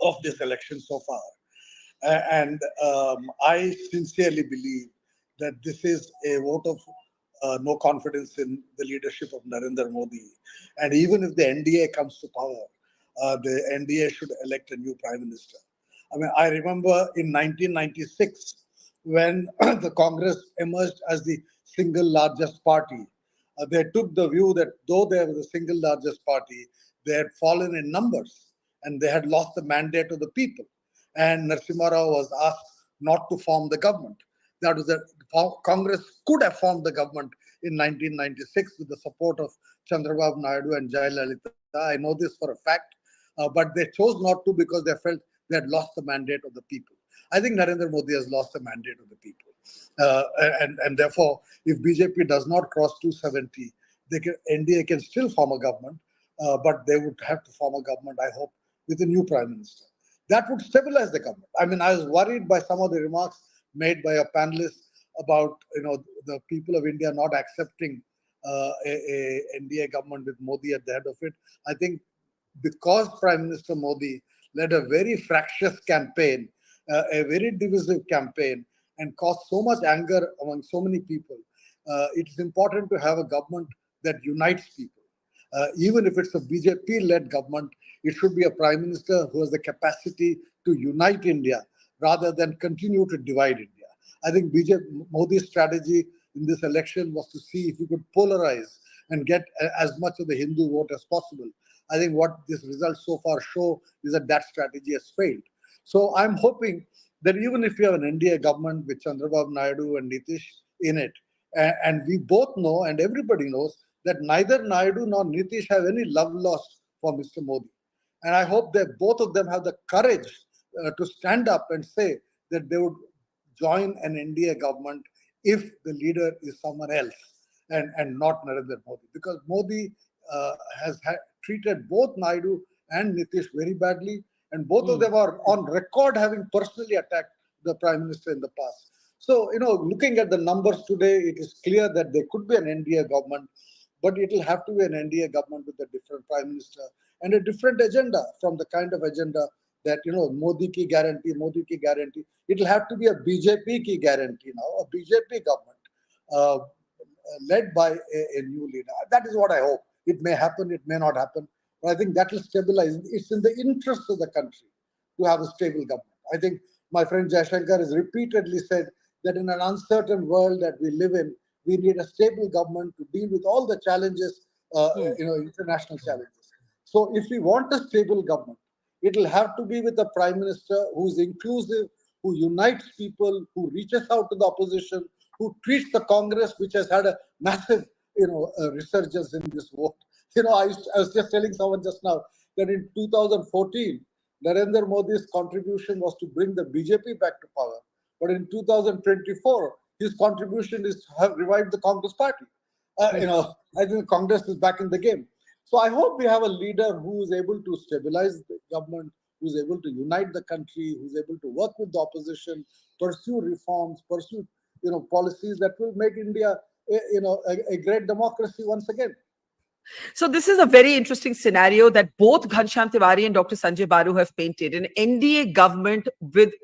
of this election so far. And I sincerely believe that this is a vote of no confidence in the leadership of Narendra Modi. And even if the NDA comes to power, the NDA should elect a new prime minister. I mean, I remember in 1996, when the Congress emerged as the single largest party, they took the view that though they were the single largest party, they had fallen in numbers and they had lost the mandate of the people. And Narasimha Rao was asked not to form the government. That was that Congress could have formed the government in 1996 with the support of Chandra Babu Naidu and Jayalalitha. I know this for a fact, but they chose not to because they felt they had lost the mandate of the people. I think Narendra Modi has lost the mandate of the people. And therefore, if BJP does not cross 270, NDA can still form a government, but they would have to form a government, I hope, with a new prime minister. That would stabilize the government. I mean, I was worried by some of the remarks made by a panelist about, the people of India not accepting a NDA government with Modi at the head of it. I think because Prime Minister Modi led a very fractious campaign, a very divisive campaign, and caused so much anger among so many people, it is important to have a government that unites people. Even if it's a BJP-led government, it should be a prime minister who has the capacity to unite India rather than continue to divide India. I think Modi's strategy in this election was to see if he could polarize and get as much of the Hindu vote as possible. I think what these results so far show is that strategy has failed. So I'm hoping that even if you have an NDA government with Chandra Babu Naidu and Nitish in it, And we both know, and everybody knows, that neither Naidu nor Nitish have any love lost for Mr. Modi. And I hope that both of them have the courage to stand up and say that they would join an NDA government if the leader is someone else and not Narendra Modi. Because Modi has treated both Naidu and Nitish very badly, and both of them are on record having personally attacked the Prime Minister in the past. So, looking at the numbers today, it is clear that there could be an NDA government, but it will have to be an NDA government with a different Prime Minister and a different agenda from the kind of agenda that, Modi ki guarantee, Modi ki guarantee. It will have to be a BJP ki guarantee now, a BJP government led by a new leader. That is what I hope. It may happen, it may not happen, but I think that will stabilize. It's in the interest of the country to have a stable government. I think my friend Jaishankar has repeatedly said that in an uncertain world that we live in, we need a stable government to deal with all the challenges, international challenges. So if we want a stable government, it will have to be with a prime minister who is inclusive, who unites people, who reaches out to the opposition, who treats the Congress, which has had a massive, resurgence in this vote. I was just telling someone just now that in 2014, Narendra Modi's contribution was to bring the BJP back to power. But in 2024, his contribution is to have revived the Congress party. I think Congress is back in the game. So I hope we have a leader who is able to stabilize the government, who is able to unite the country, who is able to work with the opposition, pursue reforms, pursue policies that will make India a great democracy once again. So this is a very interesting scenario that both Ghanshyam Tiwari and Dr. Sanjay Baru have painted. An NDA government with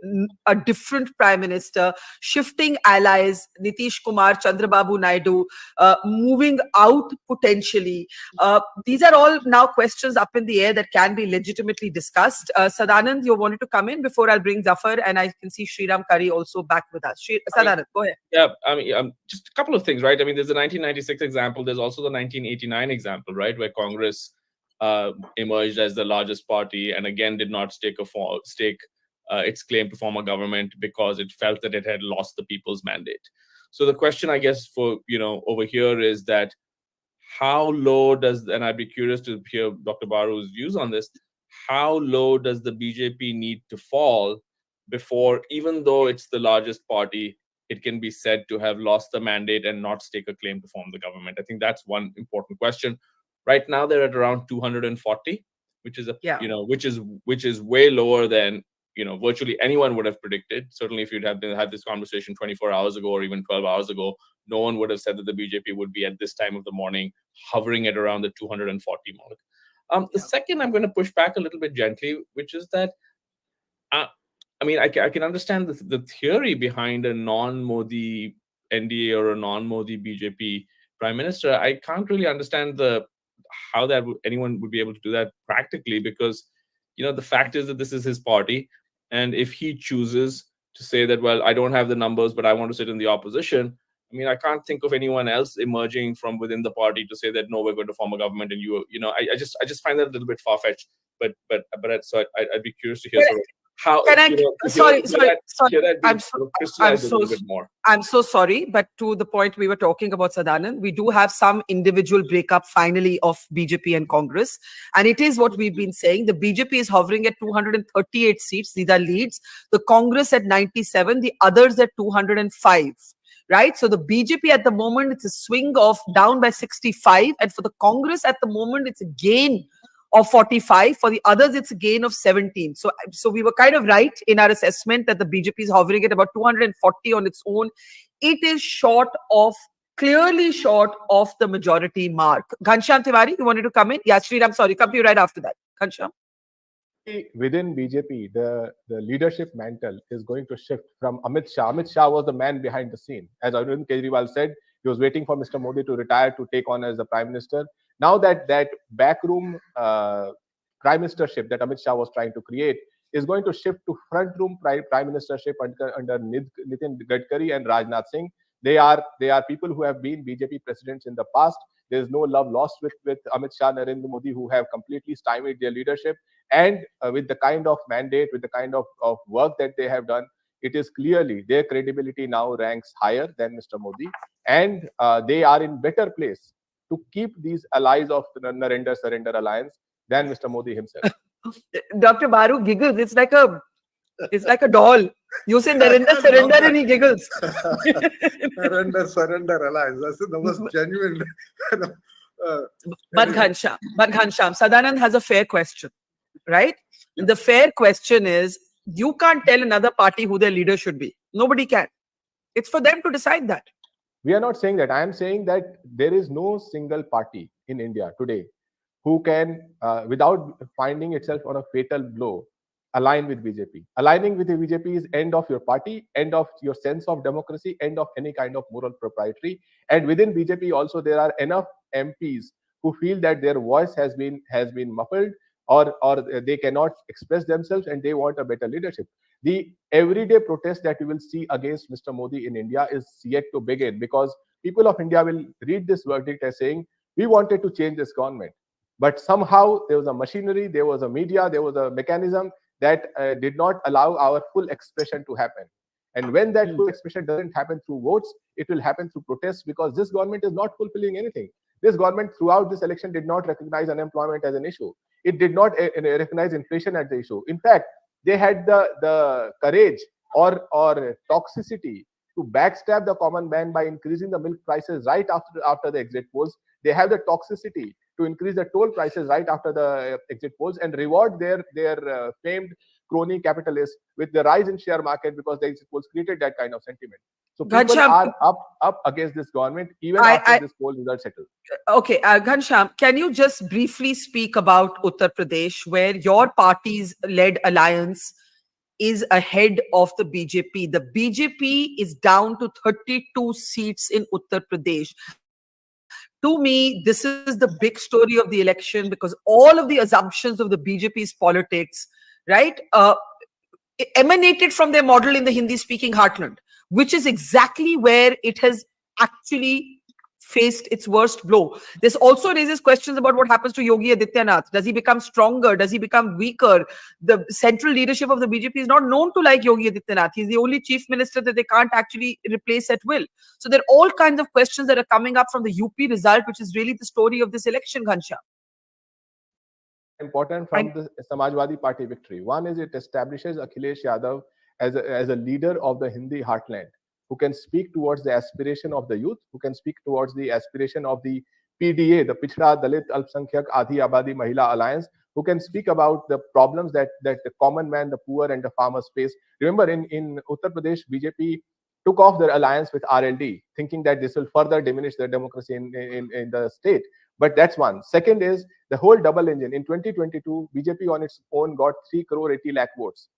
a different prime minister, shifting allies, Nitish Kumar, Chandra Babu Naidu, moving out potentially. These are all now questions up in the air that can be legitimately discussed. Sadanand, you wanted to come in before I'll bring Zafar, and I can see Sriram Kari also back with us. Sadanand, go ahead. Yeah, just a couple of things, right? I mean, there's the 1996 example. There's also the 1989 example, right, where Congress emerged as the largest party and again did not stake its claim to form a government because it felt that it had lost the people's mandate. So the question, I guess, for over here is that how low does, and I'd be curious to hear Dr. Baru's views on this, how low does the BJP need to fall before, even though it's the largest party, it can be said to have lost the mandate and not stake a claim to form the government? I think that's one important question. Right now, they're at around 240, which is which is way lower than virtually anyone would have predicted. Certainly, if you'd have had this conversation 24 hours ago or even 12 hours ago, no one would have said that the BJP would be at this time of the morning hovering at around the 240 mark. The second, I'm going to push back a little bit gently, which is that I can understand the theory behind a non-Modi NDA or a non-Modi BJP prime minister. I can't really understand how anyone would be able to do that practically, because the fact is that this is his party, and if he chooses to say that, well, I don't have the numbers, but I want to sit in the opposition, I can't think of anyone else emerging from within the party to say that, no, we're going to form a government, and I just find that a little bit far-fetched. But so I'd be curious to hear sort of how. Sorry. I'm so sorry, but to the point we were talking about, Sadanand, we do have some individual breakup finally of BJP and Congress, and it is what we've been saying. The BJP is hovering at 238 seats; these are leads. The Congress at 97, the others at 205. Right, so the BJP at the moment, it's a swing of down by 65, and for the Congress at the moment, it's a gain of 45. For the others, it's a gain of 17. So we were kind of right in our assessment that the BJP is hovering at about 240 on its own. It is clearly short of the majority mark. Ghanshyam Tiwari, you wanted to come in? Yeah, Sriram, sorry, come to you right after that. Ghanshyam. Within BJP, the leadership mantle is going to shift from Amit Shah. Amit Shah was the man behind the scene. As Arvind Kejriwal said, he was waiting for Mr. Modi to retire to take on as the prime minister. Now that backroom prime ministership that Amit Shah was trying to create is going to shift to front room prime ministership under Nitin Gadkari and Rajnath Singh. They are people who have been BJP presidents in the past. There is no love lost with Amit Shah, Narendra Modi, who have completely stymied their leadership. And with the kind of mandate, with the kind of work that they have done, it is clearly their credibility now ranks higher than Mr. Modi, and they are in better place to keep these allies of the Narendra Surrender Alliance than Mr. Modi himself. Dr. Baru giggles. It's like a doll. You say Narendra Surrender and he giggles. Narendra Surrender Alliance. That's the most genuine. But Ghansham, Sadanand has a fair question, right? And the fair question is, you can't tell another party who their leader should be. Nobody can. It's for them to decide that. We are not saying that. I am saying that there is no single party in India today who can, without finding itself on a fatal blow, align with BJP. Aligning with the BJP is end of your party, end of your sense of democracy, end of any kind of moral propriety. And within BJP also, there are enough MPs who feel that their voice has been muffled, or they cannot express themselves, and they want a better leadership. The everyday protest that we will see against Mr. Modi in India is yet to begin, because people of India will read this verdict as saying, we wanted to change this government, but somehow there was a machinery, there was a media, there was a mechanism that did not allow our full expression to happen. And when that full expression doesn't happen through votes, it will happen through protests, because this government is not fulfilling anything. This government throughout this election did not recognize unemployment as an issue. It did not recognize inflation as the issue. In fact, they had the courage or toxicity to backstab the common man by increasing the milk prices right after the exit polls. They have the toxicity to increase the toll prices right after the exit polls and reward their famed crony capitalists with the rise in share market, because the exit polls created that kind of sentiment. So people are up against this government even after this poll result settled. Okay, Ghansham, can you just briefly speak about Uttar Pradesh, where your party's led alliance is ahead of the BJP? The BJP is down to 32 seats in Uttar Pradesh. To me, this is the big story of the election, because all of the assumptions of the BJP's politics, right, emanated from their model in the Hindi-speaking heartland, which is exactly where it has actually faced its worst blow. This also raises questions about what happens to Yogi Adityanath. Does he become stronger? Does he become weaker? The central leadership of the BJP is not known to like Yogi Adityanath. He's the only chief minister that they can't actually replace at will. So there are all kinds of questions that are coming up from the UP result, which is really the story of this election, Ghansham. Important from the Samajwadi Party victory. One is it establishes Akhilesh Yadav as a leader of the Hindi heartland, who can speak towards the aspiration of the youth, who can speak towards the aspiration of the PDA, the Pichda Dalit Alpsankyak Adhi Abadi Mahila Alliance, who can speak about the problems that the common man, the poor and the farmers face. Remember, in Uttar Pradesh, BJP took off their alliance with RLD, thinking that this will further diminish the democracy in the state. But that's one. Second is the whole double engine. In 2022, BJP on its own got 3 crore 80 lakh votes.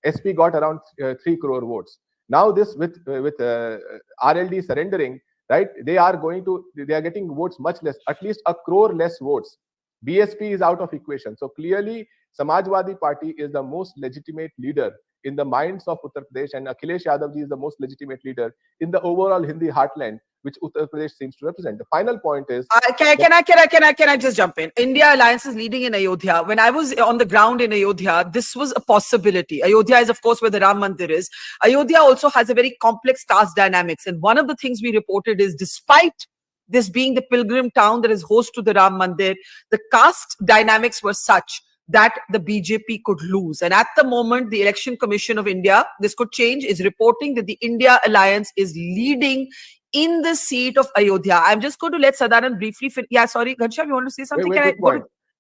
SP got around 3 crore votes. Now this with RLD surrendering, right? They are getting votes much less, at least 1 crore less votes. BSP is out of equation. So clearly, Samajwadi Party is the most legitimate leader in the minds of Uttar Pradesh, and Akhilesh Yadav ji is the most legitimate leader in the overall Hindi heartland, which Uttar Pradesh seems to represent. The final point is, can I just jump in? India Alliance is leading in Ayodhya. When I was on the ground in Ayodhya, this was a possibility. Ayodhya is, of course, where the Ram Mandir is. Ayodhya also has a very complex caste dynamics, and one of the things we reported is, despite this being the pilgrim town that is host to the Ram Mandir, the caste dynamics were such that the BJP could lose. And at the moment, the Election Commission of India, this could change, is reporting that the India Alliance is leading in the seat of Ayodhya. I'm just going to let Sadanand briefly... Yeah, sorry, Ghansham, you want to say something?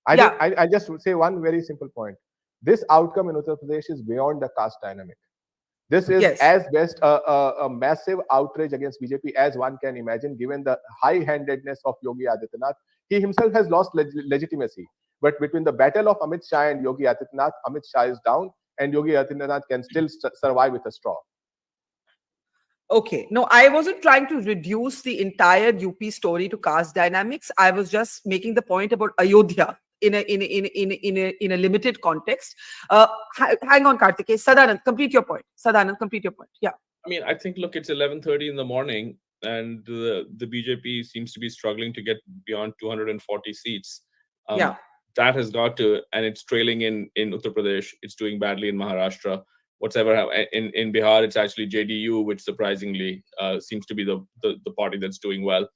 I just say one very simple point. This outcome in Uttar Pradesh is beyond the caste dynamic. This is as best a massive outrage against BJP as one can imagine, given the high-handedness of Yogi Adityanath. He himself has lost legitimacy. But between the battle of Amit Shah and Yogi Adityanath, Amit Shah is down and Yogi Adityanath can still survive with a straw. Okay. No, I wasn't trying to reduce the entire UP story to caste dynamics. I was just making the point about Ayodhya in a limited context. Hang on, Karthikeya. Sadanand, complete your point. Yeah. I mean, I think, look, it's 11:30 in the morning and the BJP seems to be struggling to get beyond 240 seats. That has got to, and it's trailing in Uttar Pradesh. It's doing badly in Maharashtra. whatever. In Bihar, it's actually JDU, which surprisingly seems to be the party that's doing well.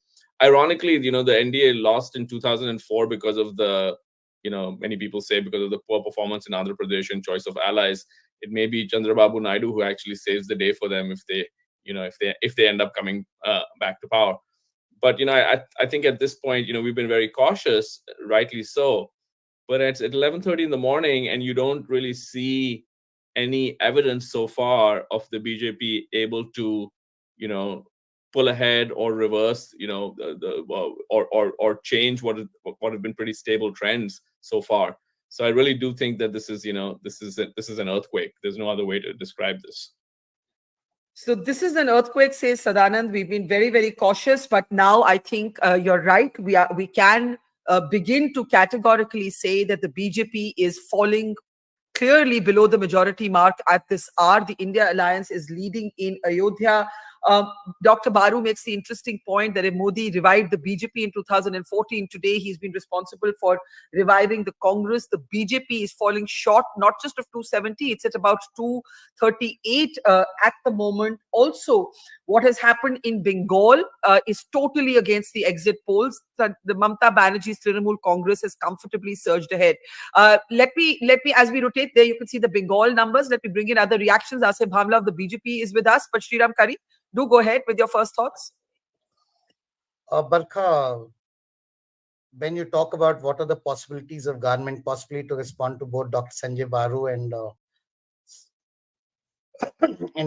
Ironically, the NDA lost in 2004 because of the, many people say because of the poor performance in Andhra Pradesh and choice of allies. It may be Chandra Babu Naidu who actually saves the day for them if they end up coming back to power. But I think at this point, we've been very cautious, rightly so. But it's at 11:30 in the morning, and you don't really see any evidence so far of the BJP able to, pull ahead or reverse, or change what have been pretty stable trends so far. So I really do think that this is an earthquake. There's no other way to describe this. So this is an earthquake, says Sadanand. We've been very, very cautious, but now I think you're right. We can begin to categorically say that the BJP is falling clearly below the majority mark at this hour. The India Alliance is leading in Ayodhya. Dr. Baru makes the interesting point that if Modi revived the BJP in 2014, today he's been responsible for reviving the Congress. The BJP is falling short, not just of 270, it's at about 238 at the moment. Also, what has happened in Bengal is totally against the exit polls. The Mamata Banerjee's Trinamool Congress has comfortably surged ahead. Let me, as we rotate there, you can see the Bengal numbers. Let me bring in other reactions. Asif Bhamla of the BJP is with us, but Sriram Kari, do go ahead with your first thoughts. Barkha, when you talk about what are the possibilities of government possibly to respond to both Dr. Sanjay Baru and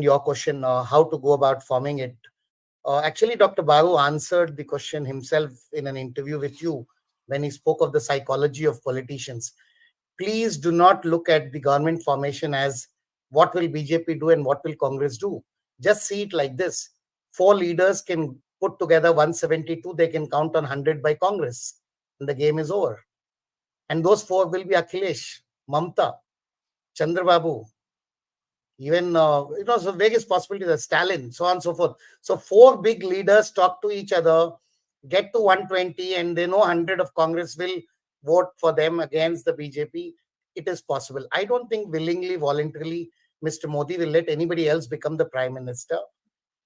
your question, how to go about forming it. Actually, Dr. Baru answered the question himself in an interview with you when he spoke of the psychology of politicians. Please do not look at the government formation as what will BJP do and what will Congress do. Just see it like this. 4 leaders can put together 172. They can count on 100 by Congress. And the game is over. And those 4 will be Akhilesh, Mamata, Chandra Babu, even, so various possibilities of Stalin, so on and so forth. So 4 big leaders talk to each other, get to 120, and they know 100 of Congress will vote for them against the BJP. It is possible. I don't think willingly, voluntarily, Mr. Modi will let anybody else become the prime minister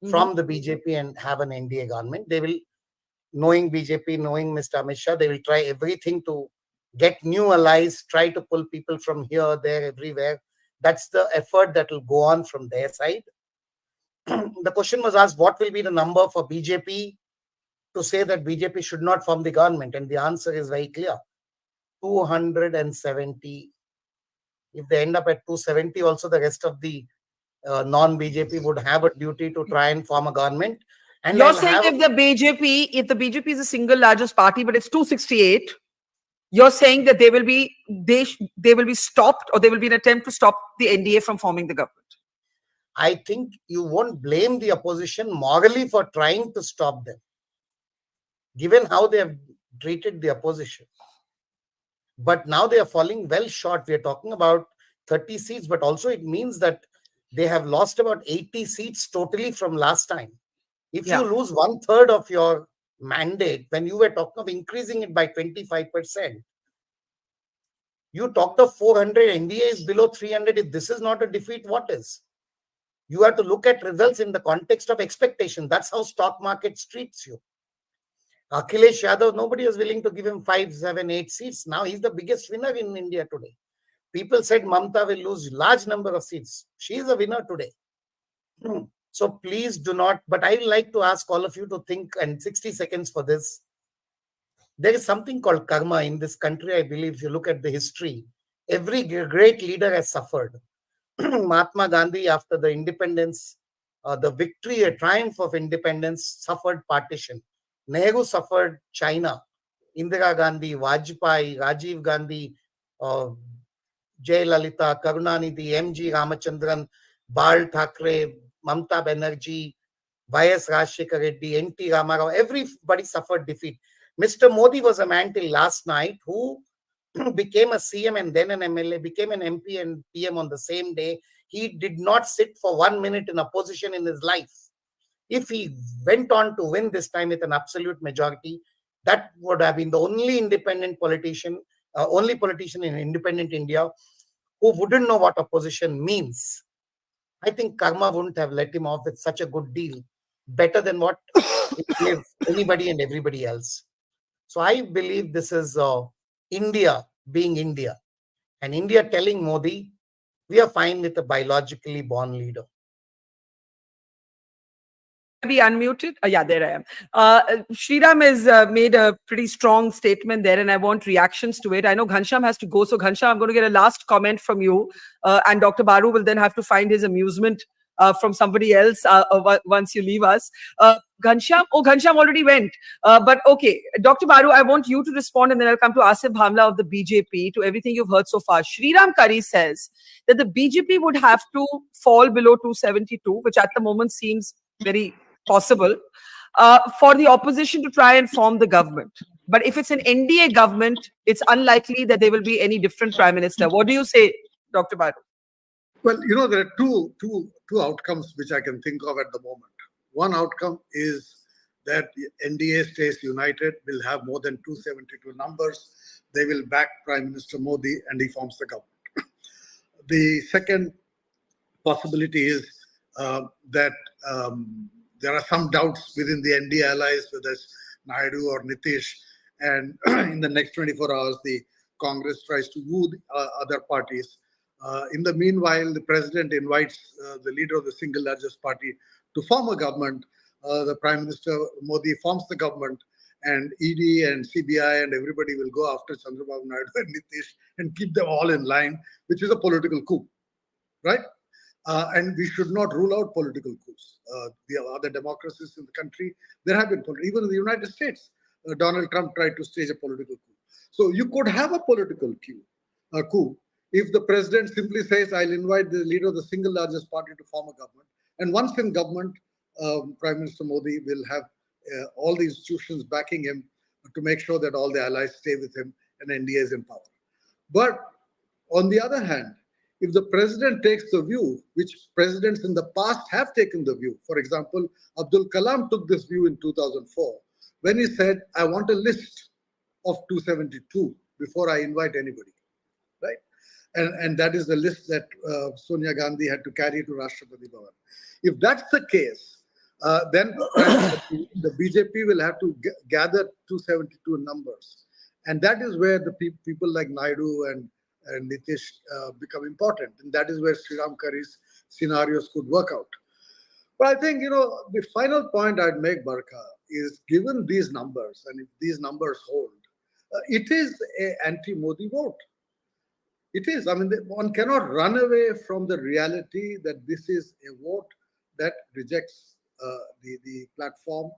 from the BJP and have an NDA government. They will, knowing BJP, knowing Mr. Amit Shah, they will try everything to get new allies, try to pull people from here, there, everywhere. That's the effort that will go on from their side. The question was asked, what will be the number for BJP to say that BJP should not form the government? And the answer is very clear. 270. If they end up at 270, also the rest of the non-BJP would have a duty to try and form a government. And you're saying if the BJP is the single largest party, but it's 268, you're saying that they will be stopped, or there will be an attempt to stop the NDA from forming the government? I think you won't blame the opposition morally for trying to stop them, given how they have treated the opposition. But now they are falling well short. We are talking about 30 seats, but also it means that they have lost about 80 seats totally from last time. If you lose 1/3 of your mandate, when you were talking of increasing it by 25%, you talked of 400, NDA is below 300. If this is not a defeat, what is? You have to look at results in the context of expectation. That's how stock market treats you. Akhilesh Yadav, nobody was willing to give him 5, 7, 8 seats. Now he's the biggest winner in India today. People said Mamata will lose large number of seats. She is a winner today. So please do not, but I would like to ask all of you to think, and 60 seconds for this. There is something called karma in this country. I believe if you look at the history, every great leader has suffered. Mahatma Gandhi, after the independence, the victory, a triumph of independence, suffered partition. Nehru suffered China. Indira Gandhi, Vajpayee, Rajiv Gandhi, Jayalalitha, Karunanidhi, M.G. Ramachandran, Bal Thackeray, Mamata Banerjee, Y.S. Rajshekar Reddy, N.T. Ramarao, everybody suffered defeat. Mr. Modi was a man till last night who became a CM and then an MLA, became an MP and PM on the same day. He did not sit for 1 minute in opposition in his life. If he went on to win this time with an absolute majority, that would have been the only independent politician, only politician in independent India who wouldn't know what opposition means. I think karma wouldn't have let him off with such a good deal, better than what it gave anybody and everybody else. So I believe this is India being India, and India telling Modi, we are fine with a biologically born leader. Be unmuted? Yeah, there I am. Sriram has made a pretty strong statement there, and I want reactions to it. I know Ghansham has to go, so Ghansham, I'm going to get a last comment from you, and Dr. Baru will then have to find his amusement from somebody else once you leave us. Ghansham already went. But okay, Dr. Baru, I want you to respond, and then I'll come to Asif Bhamla of the BJP to everything you've heard so far. Sriram Kari says that the BJP would have to fall below 272, which at the moment seems very possible, for the opposition to try and form the government. But if it's an NDA government, it's unlikely that there will be any different prime minister. What do you say, Dr. Baru? Well, there are two outcomes which I can think of at the moment. One outcome is that NDA stays united, will have more than 272 numbers. They will back Prime Minister Modi and he forms the government. The second possibility is that there are some doubts within the NDA allies, whether it's Naidu or Nitish, and in the next 24 hours, the Congress tries to woo the, other parties. In the meanwhile, the president invites the leader of the single largest party to form a government. The Prime Minister Modi forms the government, and ED and CBI and everybody will go after Chandra Babu Naidu and Nitish and keep them all in line, which is a political coup, right? And we should not rule out political coups. The other democracies in the country, there have been, even in the United States, Donald Trump tried to stage a political coup. So you could have a political coup if the president simply says, I'll invite the leader of the single largest party to form a government. And once in government, Prime Minister Modi will have all the institutions backing him to make sure that all the allies stay with him and NDA is in power. But on the other hand, if the president takes the view, which presidents in the past have taken the view, for example, Abdul Kalam took this view in 2004, when he said, I want a list of 272 before I invite anybody, right? And that is the list that Sonia Gandhi had to carry to Rashtrapati Bhavan. If that's the case, then the BJP will have to gather 272 numbers. And that is where the people like Naidu and Nitish become important. And that is where Sriram Kari's scenarios could work out. But I think, the final point I'd make, Barkha, is given these numbers, and if these numbers hold, it is an anti-Modi vote. It is. I mean, one cannot run away from the reality that this is a vote that rejects the platform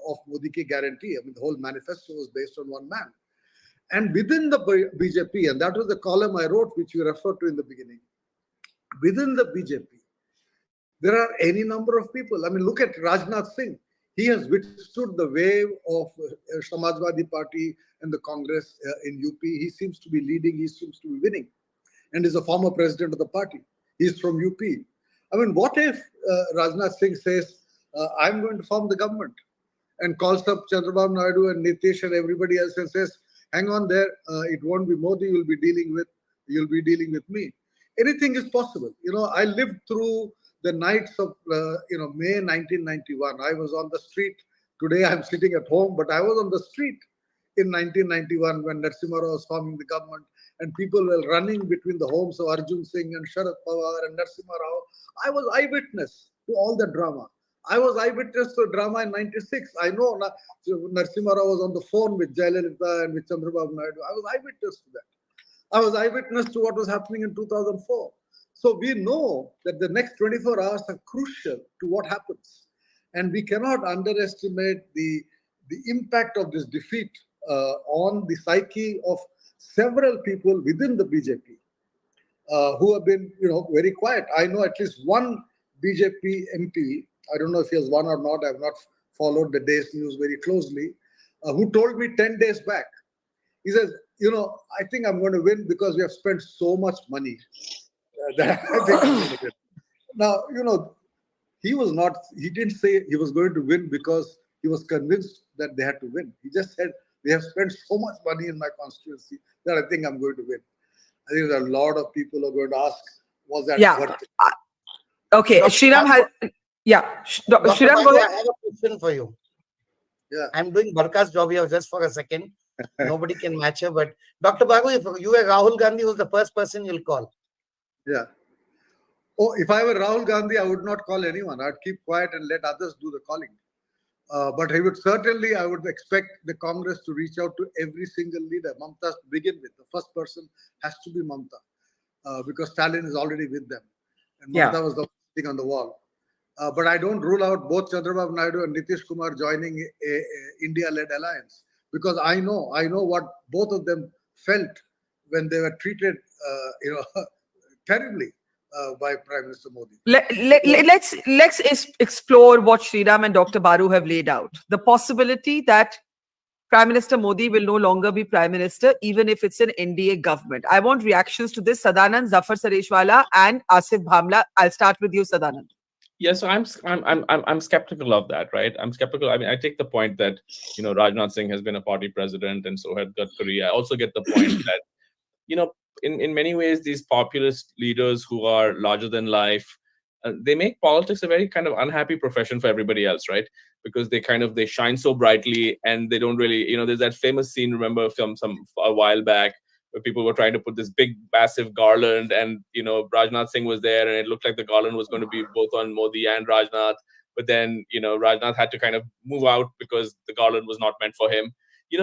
of Modi ki guarantee. I mean, the whole manifesto was based on one man. And within the BJP, and that was the column I wrote, which you referred to in the beginning, within the BJP, there are any number of people. I mean, look at Rajnath Singh. He has withstood the wave of Samajwadi Party and the Congress in UP. He seems to be leading, he seems to be winning, and is a former president of the party. He's from UP. I mean, what if Rajnath Singh says, I'm going to form the government, and calls up Chandrababu Naidu and Nitish and everybody else and says, hang on there, it won't be Modi you'll be dealing with me. Anything is possible. I lived through the nights of May 1991. I was on the street. Today I'm sitting at home, but I was on the street in 1991 when Narasimha Rao was forming the government, and people were running between the homes of Arjun Singh and Sharad Pawar and Narasimha Rao. I was eyewitness to all the drama. I was eyewitness to drama in 96. I know Narasimha Rao was on the phone with Jayalalitha and with Chandrababu Naidu. I was eyewitness to that. I was eyewitness to what was happening in 2004. So we know that the next 24 hours are crucial to what happens. And we cannot underestimate the impact of this defeat on the psyche of several people within the BJP who have been, very quiet. I know at least one BJP MP, I don't know if he has won or not, I have not followed the day's news very closely, who told me 10 days back, he says, I think I'm going to win because we have spent so much money that I think I'm going to win. Now, he didn't say he was going to win because he was convinced that they had to win. He just said, they have spent so much money in my constituency that I think I'm going to win. I think there are a lot of people who are going to ask, was that worth it? Okay, Dr. Shriram has, yeah. Dr. Shriram, go Babu, I ahead. have a question for you. Yeah. I'm doing Barkha's job here just for a second. Nobody can match her, but Dr. Babu, if you were Rahul Gandhi, who's the first person you'll call? Yeah. Oh, if I were Rahul Gandhi, I would not call anyone. I'd keep quiet and let others do the calling. But he would certainly, I would expect the Congress to reach out to every single leader. Mamta to begin with. The first person has to be Mamta because Stalin is already with them. And Mamta was the thing on the wall. But I don't rule out both Chandra Babu Naidu and Nitish Kumar joining a India-led alliance because I know what both of them felt when they were treated, terribly by Prime Minister Modi. Let's explore what Shriram and Dr. Baru have laid out. The possibility that Prime Minister Modi will no longer be Prime Minister, even if it's an NDA government. I want reactions to this. Sadanand, Zafar Sareshwala, and Asif Bhamla. I'll start with you, Sadanand. Yeah, so I'm skeptical of that, right? I'm skeptical. I mean, I take the point that Rajnath Singh has been a party president, and so had Gadkari. I also get the point that in many ways these populist leaders who are larger than life, they make politics a very kind of unhappy profession for everybody else, right? Because they shine so brightly, and they don't really, there's that famous scene, remember, from a while back, where people were trying to put this big, massive garland, and Rajnath Singh was there, and it looked like the garland was going to be both on Modi and Rajnath, but then Rajnath had to kind of move out because the garland was not meant for him.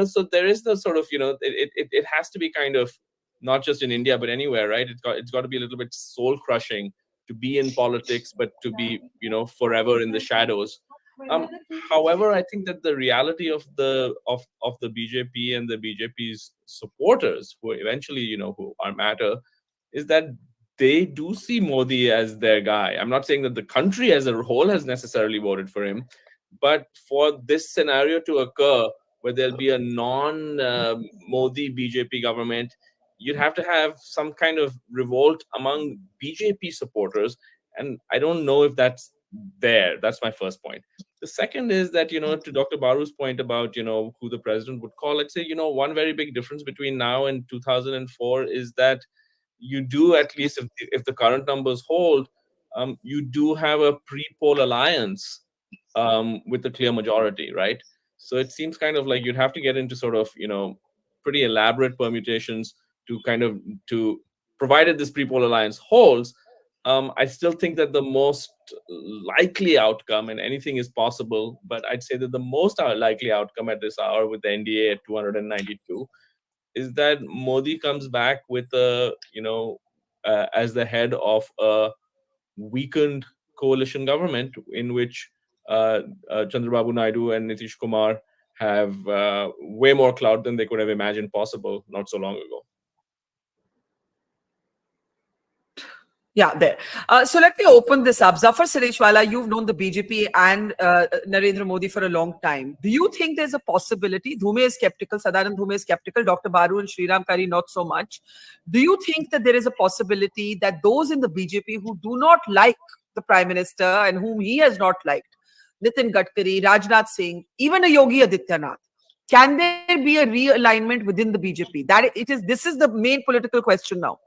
So there is the sort of it has to be kind of not just in India but anywhere, right? It's got to be a little bit soul crushing to be in politics, but to be forever in the shadows. However, I think that the reality of the BJP and the BJP's supporters, who eventually who are matter, is that they do see Modi as their guy. I'm not saying that the country as a whole has necessarily voted for him, but for this scenario to occur, where there'll be a non-Modi BJP government, you'd have to have some kind of revolt among BJP supporters, and I don't know if that's there. That's my first point. The second is that, to Dr. Baru's point about, who the president would call, let's say, one very big difference between now and 2004 is that you do, at least if the current numbers hold, you do have a pre-poll alliance with a clear majority, right? So it seems kind of like you'd have to get into sort of, pretty elaborate permutations to provided this pre-poll alliance holds. I still think that the most likely outcome, and anything is possible, but I'd say that the most likely outcome at this hour with the NDA at 292 is that Modi comes back with as the head of a weakened coalition government in which Chandra Babu Naidu and Nitish Kumar have way more clout than they could have imagined possible not so long ago. Yeah, there. So let me open this up. Zafar Sareshwala, you've known the BJP and Narendra Modi for a long time. Do you think there's a possibility? Dhume is skeptical, Sadanand Dhume is skeptical, Dr. Baru and Shriram Kari not so much. Do you think that there is a possibility that those in the BJP who do not like the Prime Minister and whom he has not liked, Nitin Gadkari, Rajnath Singh, even a Yogi Adityanath, can there be a realignment within the BJP? This is the main political question now.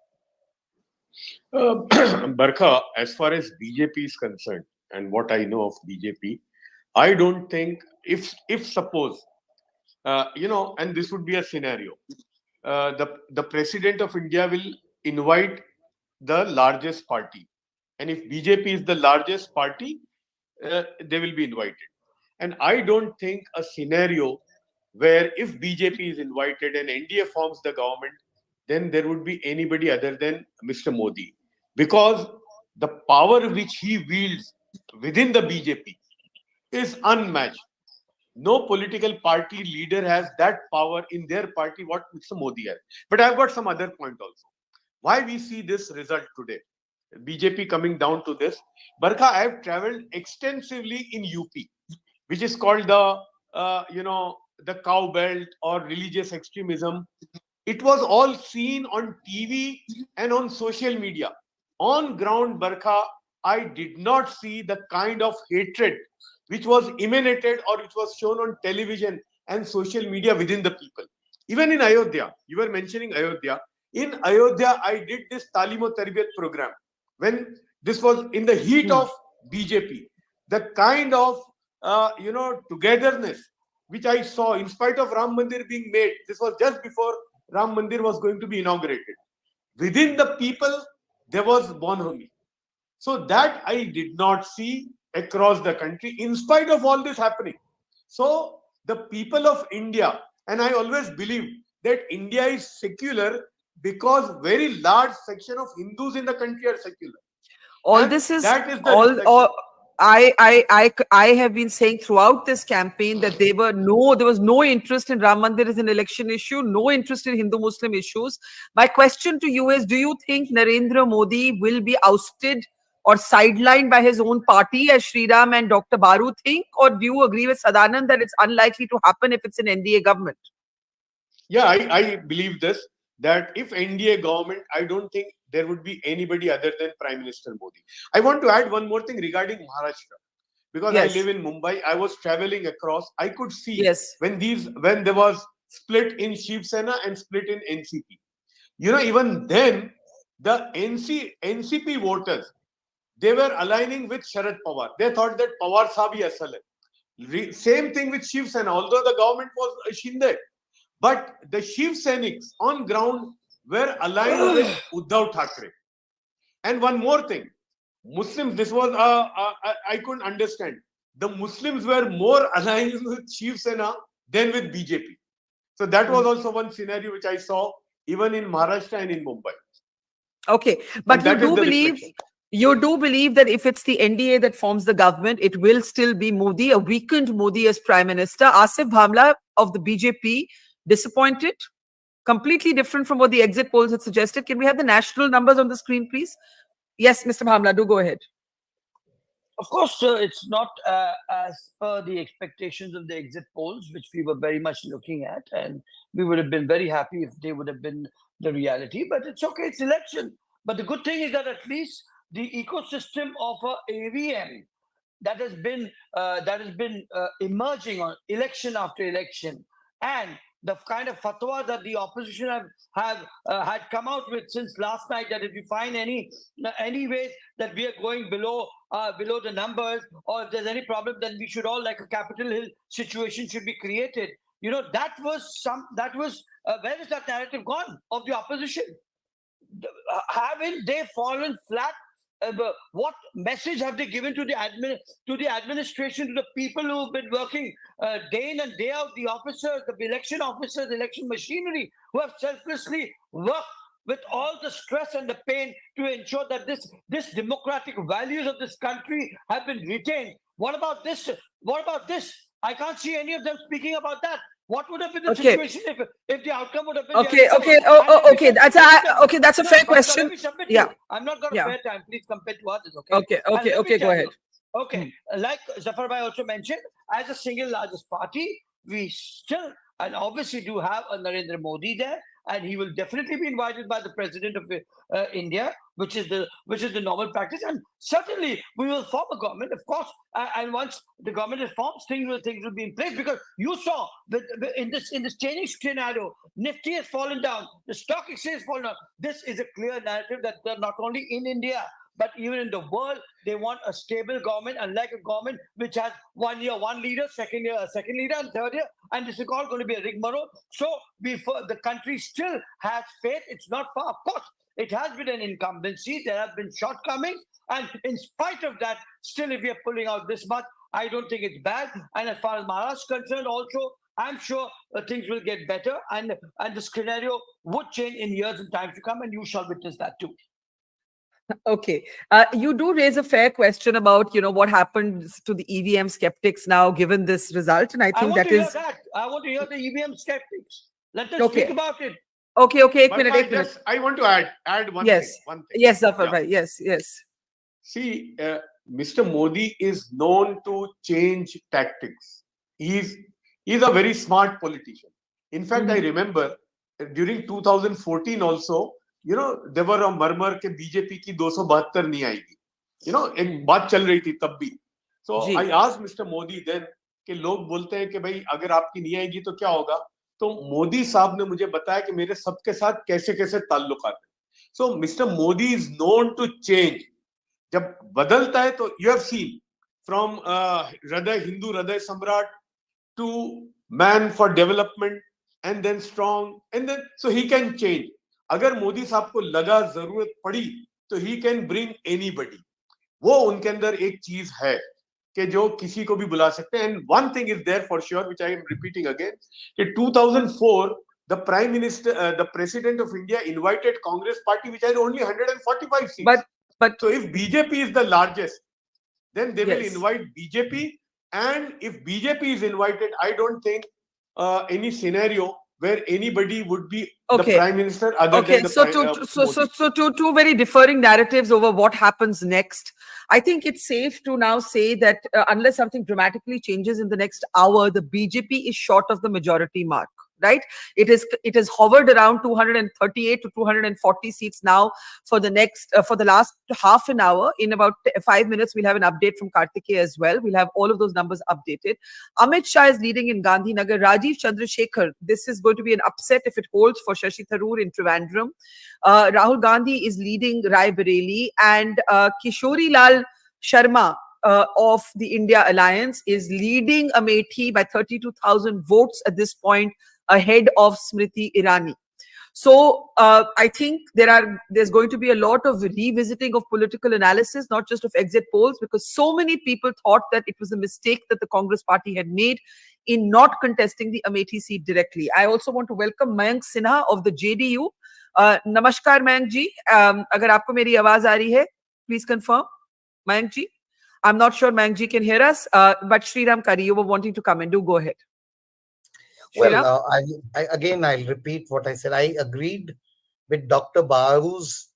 Barkha, as far as BJP is concerned, and what I know of BJP, I don't think if suppose and this would be a scenario, the president of India will invite the largest party, and if BJP is the largest party, they will be invited. And I don't think a scenario where if BJP is invited and NDA forms the government, then there would be anybody other than Mr. Modi. Because the power which he wields within the BJP is unmatched. No political party leader has that power in their party what Mr. Modi has. But I've got some other point also. Why we see this result today? BJP coming down to this. Barkha, I have traveled extensively in UP, which is called the cow belt or religious extremism. It was all seen on TV and on social media. On ground, Barkha, I did not see the kind of hatred which was emanated or which was shown on television and social media within the people. Even in Ayodhya, you were mentioning Ayodhya. In Ayodhya, I did this Talimo Tarbiyat program when This was in the heat of BJP. The kind of togetherness which I saw, in spite of Ram Mandir being made, this was just before Ram Mandir was going to be inaugurated. Within the people, there was bonhomie. So that I did not see across the country, in spite of all this happening. So the people of India, and I always believe that India is secular because very large section of Hindus in the country are secular. All And this is that is the all. reflection. I have been saying throughout this campaign that there was no interest in Ram Mandir as an election issue, no interest in Hindu-Muslim issues. My question to you is, do you think Narendra Modi will be ousted or sidelined by his own party, as Sriram and Dr. Baru think, or do you agree with Sadanand that it's unlikely to happen if it's an NDA government? Yeah, I believe this, that if NDA government, I don't think there would be anybody other than Prime Minister Modi. I want to add one more thing regarding Maharashtra. Because I live in Mumbai, I was traveling across. I could see when there was split in Shiv Sena and split in NCP. Even then, the NCP voters, they were aligning with Sharad Pawar. They thought that Pawar Sahab hi asal hai. Same thing with Shiv Sena, although the government was Shinde. But the Shiv Sainiks on ground were aligned with Uddhav Thackeray. And one more thing, Muslims, this was, I couldn't understand. The Muslims were more aligned with Shiv Sena than with BJP. So that was also one scenario which I saw even in Maharashtra and in Mumbai. Okay, but you do believe that if it's the NDA that forms the government, it will still be Modi, a weakened Modi as Prime Minister. Asif Bhamla of the BJP, disappointed? Completely different from what the exit polls had suggested. Can we have the national numbers on the screen, please? Yes, Mr. Bhamla, do go ahead. Of course, it's not as per the expectations of the exit polls, which we were very much looking at, and we would have been very happy if they would have been the reality. But it's okay, it's election. But the good thing is that at least the ecosystem of EVM that has been emerging on election after election, and the kind of fatwa that the opposition had come out with since last night, that if you find any ways that we are going below the numbers, or if there's any problem, then we should all, like a Capitol Hill situation should be created. That was where is that narrative gone of the opposition? Haven't they fallen flat? What message have they given to the administration, to the people who have been working day in and day out, the officers, the election officers, election machinery, who have selflessly worked with all the stress and the pain to ensure that this democratic values of this country have been retained? What about this? What about this? I can't see any of them speaking about that. What would have been the situation if the outcome would have been okay. That's a fair question. Yeah, I'm not got a fair time. Please compare to others. Okay. Go ahead. Okay, like Zafar Bhai also mentioned, as a single largest party, we still and obviously do have a Narendra Modi there, and he will definitely be invited by the President of India, which is the normal practice. And certainly we will form a government, of course. And once the government is formed, things will be in place, because you saw that in this changing scenario, Nifty has fallen down, the stock exchange has fallen down. This is a clear narrative that not only in India, but even in the world, they want a stable government, unlike a government which has 1 year one leader, second year a second leader, and third year, and this is all going to be a rigmarole. So the country still has faith. It's not far. Of course, it has been an incumbency. There have been shortcomings, and in spite of that, still, if we are pulling out this much, I don't think it's bad. And as far as Maharashtra is concerned, also, I'm sure things will get better, and the scenario would change in years and time to come, and you shall witness that too. Okay. You do raise a fair question about, what happens to the EVM skeptics now, given this result. And I think I want to hear the EVM skeptics. Let us speak about it. Okay. I want to add one thing. Yes, Zafar Bhai. Yes. See, Mr. Modi is known to change tactics. He's a very smart politician. In fact, I remember during 2014 also, there were a murmur कि BJP की 272 नहीं आएगी. एक बात चल रही थी तब भी. So I asked Mr. Modi then कि लोग बोलते हैं कि भाई अगर आपकी नहीं आएगी तो क्या होगा? तो मोदी साहब ने मुझे बताया कि मेरे सबके साथ कैसे ताल्लुकात हैं. So Mr. Modi is known to change. जब बदलता है तो you have seen from हृदय हिंदू हृदय सम्राट to man for development and then strong and then so he can change. अगर मोदी साहब को लगा जरूरत पड़ी तो he can bring anybody. वो उनके अंदर एक चीज है कि जो किसी को भी बुला सकते हैं. And one thing is there for sure which I am repeating again कि 2004 the prime minister the president of India invited Congress party which had only 145 seats. But so if BJP is the largest then they will Yes. invite BJP. And if BJP is invited, I don't think any scenario where anybody would be the prime minister other than the two very differing narratives over what happens next. I think it's safe to now say that unless something dramatically changes in the next hour, the BJP is short of the majority mark. Right? It has hovered around 238 to 240 seats now for the next for the last half an hour. In about 5 minutes, we'll have an update from Kartikeya as well. We'll have all of those numbers updated. Amit Shah is leading in Gandhinagar. Rajiv Chandrasekhar, this is going to be an upset if it holds for Shashi Tharoor in Trivandrum. Rahul Gandhi is leading Rai Bareli, and Kishori Lal Sharma of the India Alliance is leading Amethi by 32,000 votes at this point, ahead of Smriti Irani. So I think there's going to be a lot of revisiting of political analysis, not just of exit polls, because so many people thought that it was a mistake that the Congress party had made in not contesting the Amethi seat directly. I also want to welcome Mayank Sinha of the JDU. Namaskar Mayank ji. Agar aapko meri awaaz aa rahi hai, please confirm. Mayank ji. I'm not sure Mayank ji can hear us, but Sriram Kari, you were wanting to come in. Do go ahead. Well, I'll repeat what I said. I agreed with Dr. Baru's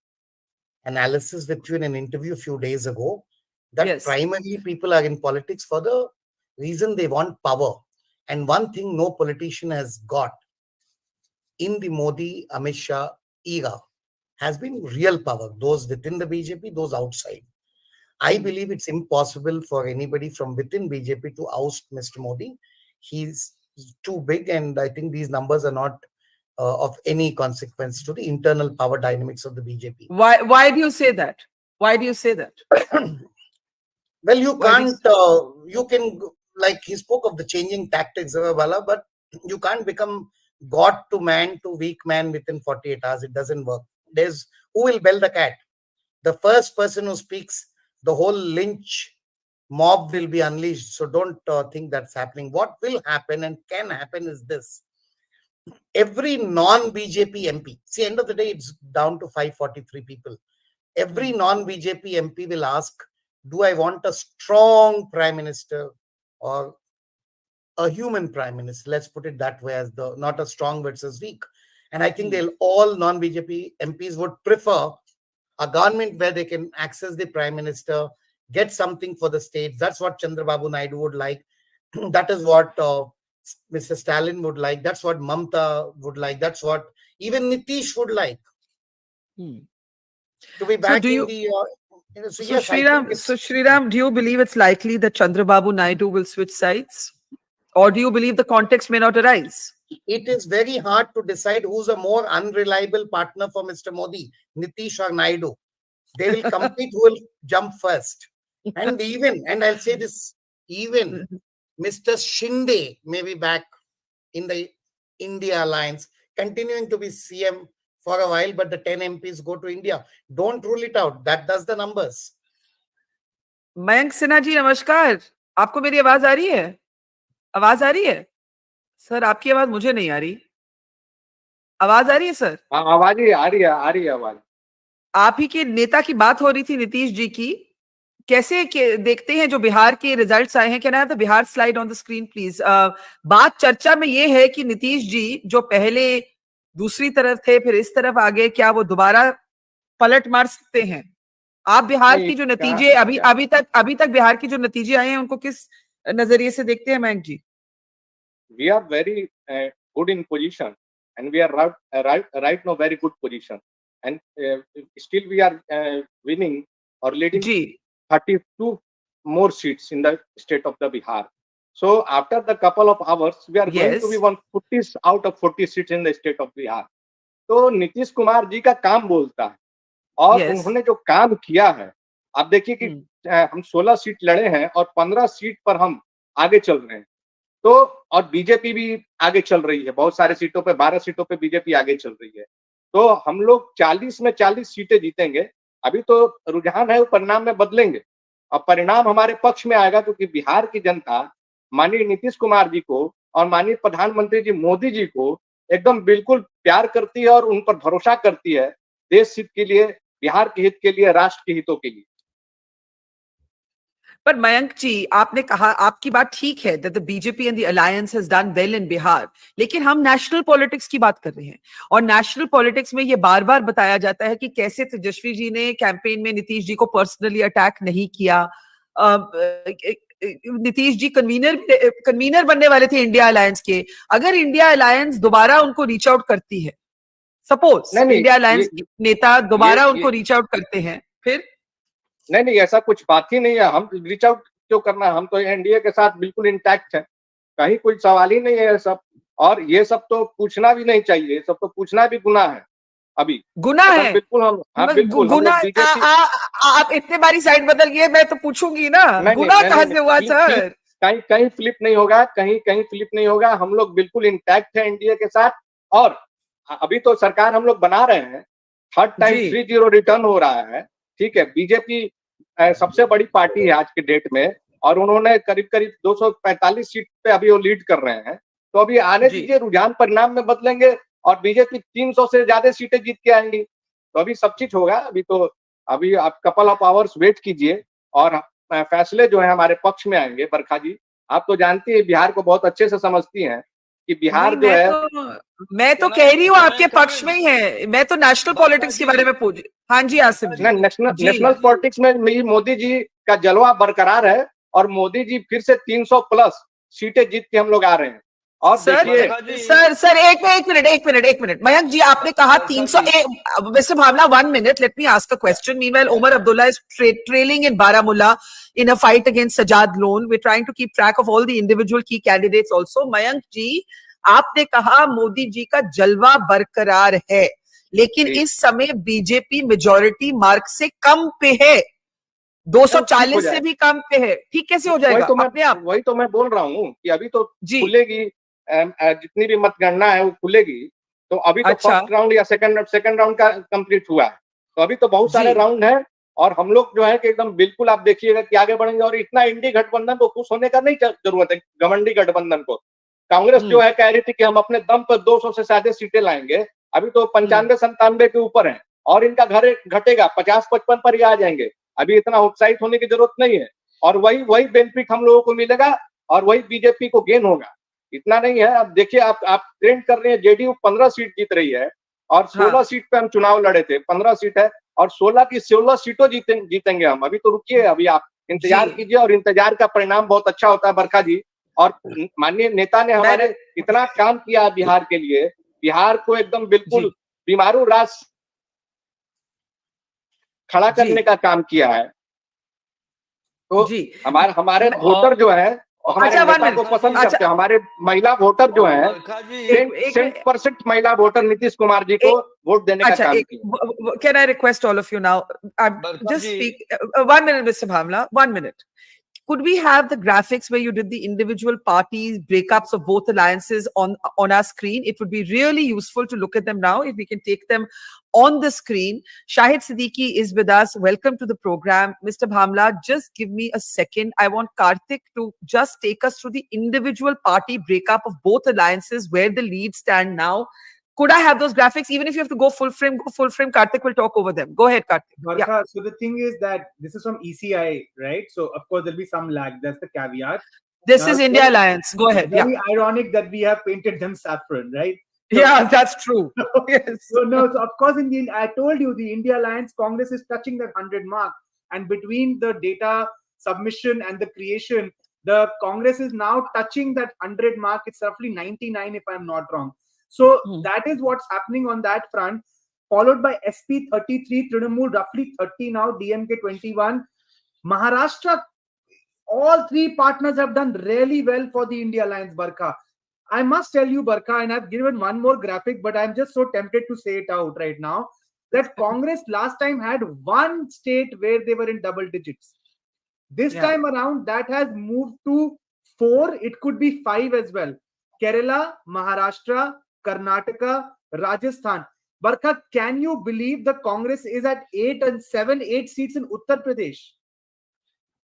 analysis with you in an interview a few days ago, that primarily people are in politics for the reason they want power. And one thing no politician has got in the Modi, Amit Shah era has been real power. Those within the BJP, those outside. I believe it's impossible for anybody from within BJP to oust Mr. Modi. He's too big, and I think these numbers are not of any consequence to the internal power dynamics of the BJP. Why do you say that? Why do you say that? Well, you can't, you can, like he spoke of the changing tactics, but you can't become God to man to weak man within 48 hours. It doesn't work. There's who will bell the cat. The first person who speaks, the whole lynch mob will be unleashed. So don't think that's happening. What will happen and can happen is this. Every non-BJP MP, see, end of the day, it's down to 543 people. Every non-BJP MP will ask, do I want a strong prime minister or a human prime minister? Let's put it that way, as the not a strong versus weak. And I think they'll all non-BJP MPs would prefer a government where they can access the prime minister, get something for the states. That's what Chandra Babu Naidu would like. That is what Mr. Stalin would like. That's what Mamta would like. That's what even Nitish would like. To be back in the... So Sriram, do you believe it's likely that Chandra Babu Naidu will switch sides? Or do you believe the context may not arise? It is very hard to decide who's a more unreliable partner for Mr. Modi, Nitish or Naidu. They will compete who will jump first. And I'll say this, even Mr. Shinde may be back in the India Alliance, continuing to be CM for a while, but the 10 MPs go to India. Don't rule it out. That does the numbers. Mayank Sinha ji, namaskar. आपको मेरी आवाज आ रही है? आवाज आ रही है? Sir, आपकी आवाज मुझे नहीं आ रही. आवाज आ रही है सर? आवाज आ रही है आवाज. आप ही के नेता की बात हो रही थी, नीतीश जी की. कैसे देखते हैं जो बिहार के रिजल्ट्स आए हैं? Can I have the Bihar slide on the screen please? बात चर्चा में ये है कि नीतीश जी जो पहले दूसरी तरफ थे, फिर इस तरफ आ गए, क्या वो दोबारा पलट मार सकते हैं? आप बिहार की जो नतीजे अभी तक बिहार की जो नतीजे आए हैं उनको किस नजरिए से देखते हैं मयंक जी? We are very good in position, and we are right now very good position, and still we are winning or leading 32 more seats in the state of the Bihar. So after the couple of hours, we are going to be 140 out of 40 seats in the state of Bihar. तो नीतीश कुमार जी का काम बोलता है, और उन्होंने जो काम किया है आप देखिए कि हम 16 सीट लड़े हैं और 15 सीट पर हम आगे चल रहे हैं। तो और बीजेपी भी आगे चल रही है, बहुत सारे सीटों पे 12 सीटों पे बीजेपी आगे चल रही है। तो हम लोग 40 में 40 सीटें जीतेंगे। अभी तो रुझान है, वो परिणाम में बदलेंगे और परिणाम हमारे पक्ष में आएगा, क्योंकि बिहार की जनता माननीय नीतीश कुमार जी को और माननीय प्रधानमंत्री जी मोदी जी को एकदम बिल्कुल प्यार करती है और उन पर भरोसा करती है, देश हित के लिए, बिहार के हित के लिए, राष्ट्र के हितों के लिए। पर मयंक जी, आपने कहा, आपकी बात ठीक है that the BJP and the alliance has done well in Bihar, लेकिन हम नेशनल पॉलिटिक्स की बात कर रहे हैं और नेशनल पॉलिटिक्स में ये बार बार बताया जाता है कि कैसे तेजस्वी जी ने कैंपेन में नीतीश जी को पर्सनली अटैक नहीं किया। नीतीश जी कन्वीनर बनने वाले थे इंडिया अलायंस के। अगर इंडिया अलायंस दोबारा उनको रीच आउट करती है, सपोज इंडिया अलायंस नेता दोबारा उनको रीच आउट करते हैं, फिर? नहीं, ऐसा कुछ बात ही नहीं है। हम रीच आउट क्यों करना है? हम तो एनडीए के साथ बिल्कुल इंटैक्ट है, कहीं कोई सवाल ही नहीं है ये सब। और ये सब तो पूछना भी नहीं चाहिए, सब तो पूछना भी गुनाह है। अभी गुनाह है, बिल्कुल हम, हाँ बिल्कुल गुनाह। आप इतने बारी साइड बदल गए, मैं तो पूछूंगी ना, गुनाह कहाँ से हुआ सर? कहीं फ्लिप नहीं होगा, कहीं फ्लिप नहीं होगा। हम लोग बिल्कुल इंटैक्ट है एनडीए के साथ। और अभी तो सरकार हम लोग बना रहे हैं, थर्ड टाइम 3-0 रिटर्न हो रहा है। ठीक है, बीजेपी सबसे बड़ी पार्टी है आज के डेट में और उन्होंने करीब 245 सीट पे अभी वो लीड कर रहे हैं। तो अभी आने दीजिए, रुझान परिणाम में बदलेंगे और बीजेपी 300 से ज्यादा सीटें जीत के आएंगी। तो अभी सब चीज होगा। अभी आप कपल ऑफ आवर्स वेट कीजिए और फैसले जो है हमारे पक्ष में आएंगे। बरखा जी, आप तो जानती है, बिहार को बहुत अच्छे से समझती हैं कि बिहार जो है, मैं तो कह रही हूँ आपके पक्ष में ही है। मैं तो नेशनल पॉलिटिक्स के बारे में पूछ। हाँ जी आसिफ जी। नेशनल पॉलिटिक्स में मोदी जी का जलवा बरकरार है और मोदी जी फिर से 300 प्लस सीटें जीत के हम लोग आ रहे हैं। और सर एक मिनट मयंक जी, आपने कहा 300। वैसे भावना, 1 minute, let me ask a question. Meanwhile, Omar Abdullah is trailing in Baramulla in a fight against Sajjad Loan. We're trying to keep track of all the individual key candidates also. Mayank जी, आपने कहा मोदी जी का जलवा बरकरार है, लेकिन इस समय BJP majority mark से कम पे है, 240 से भी कम पे है। ठीक कैसे हो जाएगा? वही तो मैं बोल रहा हूँ कि अभी तो खुलेगी, जितनी भी मतगणना है वो खुलेगी। तो अभी तो फर्स्ट राउंड या सेकंड राउंड का कंप्लीट हुआ है, तो अभी तो बहुत सारे राउंड है और हम लोग जो है कि एकदम बिल्कुल आप देखिएगा कि आगे बढ़ेंगे। और इतना इंडी गठबंधन को खुश होने का नहीं जरूरत है, घमंडी गठबंधन को। कांग्रेस जो है कह रही थी कि हम अपने दम पर 200 से ज्यादा सीटें लाएंगे, अभी तो 95-97 के ऊपर है और इनका घर घटेगा, 50-55 पर ही आ जाएंगे। अभी इतना उत्साहित होने की जरूरत नहीं है और वही बेनिफिट हम लोगों को मिलेगा और वही बीजेपी को गेन होगा। इतना नहीं है। अब देखिए, आप ट्रेंड कर रहे हैं, जेडीयू 15 सीट जीत रही है और 16 सीट पे हम चुनाव लड़े थे, 15 सीट है और 16 की 16 सीटों जीतेंगे हम। अभी तो रुकिए, अभी आप इंतजार कीजिए और इंतजार का परिणाम बहुत अच्छा होता है बरखा जी। और माननीय नेता ने हमारे इतना काम किया बिहार के लिए, बिहार को एकदम बिल्कुल बीमारू राष्ट्र खड़ा करने का काम किया है। तो हमारे वोटर जो है हमारे नेता को पसंद करते हैं। हमारे महिला वोटर जो है 100% महिला वोटर नीतीश कुमार जी को वोट देने का काम किया। Can I request all of you now? Just speak 1 minute, Mr. Bhamla. 1 minute. Could we have the graphics where you did the individual parties breakups of both alliances on our screen? It would be really useful to look at them now if we can take them on the screen. Shahid Siddiqui is with us. Welcome to the program. Mr. Bhamla, just give me a second. I want Karthik to just take us through the individual party breakup of both alliances, where the leads stand now. Could I have those graphics? Even if you have to go full frame, go full frame. Karthik will talk over them. Go ahead, Karthik. Barkha, so the thing is that this is from ECI, right? So of course there'll be some lag. That's the caveat. This is India Alliance. Go ahead. Very ironic that we have painted them saffron, right? So, yeah, that's true. Yes. So of course, I told you the India Alliance Congress is touching that 100 mark, and between the data submission and the creation, the Congress is now touching that 100 mark. It's roughly 99, if I'm not wrong. So that is what's happening on that front, followed by SP 33, Trinamool roughly 30 now, DMK 21. Maharashtra, all three partners have done really well for the India Alliance, Barkha. I must tell you, Barkha, and I've given one more graphic, but I'm just so tempted to say it out right now. that Congress last time had one state where they were in double digits. This time around, that has moved to 4. It could be 5 as well. Kerala, Maharashtra, Karnataka, Rajasthan. Barkha, can you believe the Congress is at 8 seats in Uttar Pradesh?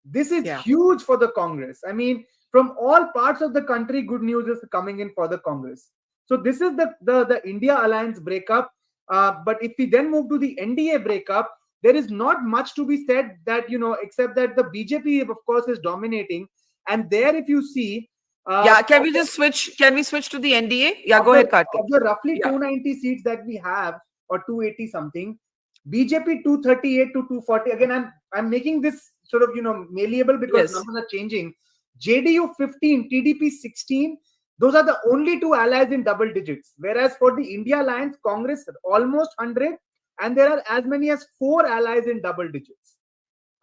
This is huge for the Congress. I mean, from all parts of the country, good news is coming in for the Congress. So this is the India Alliance breakup. But if we then move to the NDA breakup, there is not much to be said that, except that the BJP, of course, is dominating. And there, if you see... can we switch to the NDA? Yeah, go ahead, Karthik. Of the roughly 290 seats that we have, or 280 something, BJP 238 to 240. Again, I'm making this sort of, malleable because numbers are changing. JDU 15, TDP 16. Those are the only 2 allies in double digits. Whereas for the India Alliance, Congress almost 100. And there are as many as 4 allies in double digits.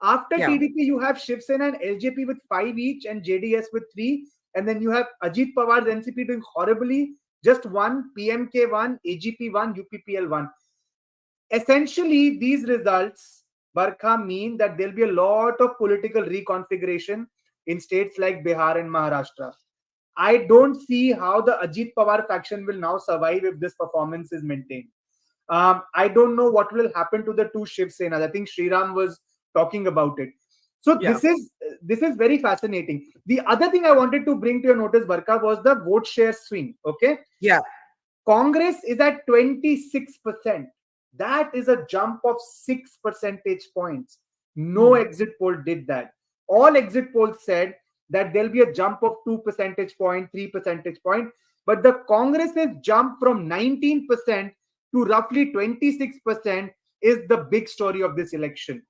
After TDP, you have Shiv Sena and LJP with 5 each and JDS with 3. And then you have Ajit Pawar's NCP doing horribly. Just 1, PMK 1, AGP 1, UPPL 1. Essentially, these results, Barkha, mean that there'll be a lot of political reconfiguration in states like Bihar and Maharashtra. I don't see how the Ajit Pawar faction will now survive if this performance is maintained. I don't know what will happen to the 2 Shiv Senas. I think Sriram was talking about it. So this is very fascinating. The other thing I wanted to bring to your notice, Barkha, was the vote share swing. Okay. Yeah. Congress is at 26%. That is a jump of 6 percentage points. No exit poll did that. All exit polls said that there'll be a jump of 2 percentage point, 3 percentage point. But the Congress has jumped from 19% to roughly 26% is the big story of this election.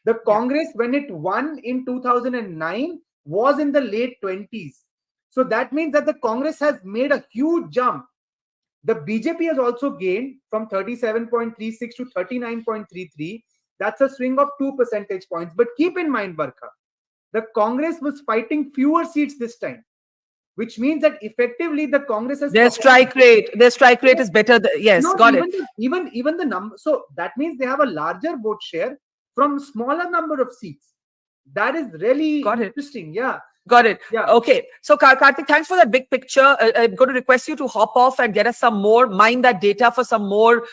The Congress, when it won in 2009, was in the late 20s. So that means that the Congress has made a huge jump. The BJP has also gained from 37.36 to 39.33. That's a swing of 2 percentage points. But keep in mind, Barkha, the Congress was fighting fewer seats this time, which means that effectively the Congress has... Their strike rate is better. Got it. Even the number. So that means they have a larger vote share from smaller number of seats. That is really interesting. Yeah. Got it. Yeah. Okay. So Karthik, thanks for that big picture. I'm going to request you to hop off and get us some more, mine that data for some more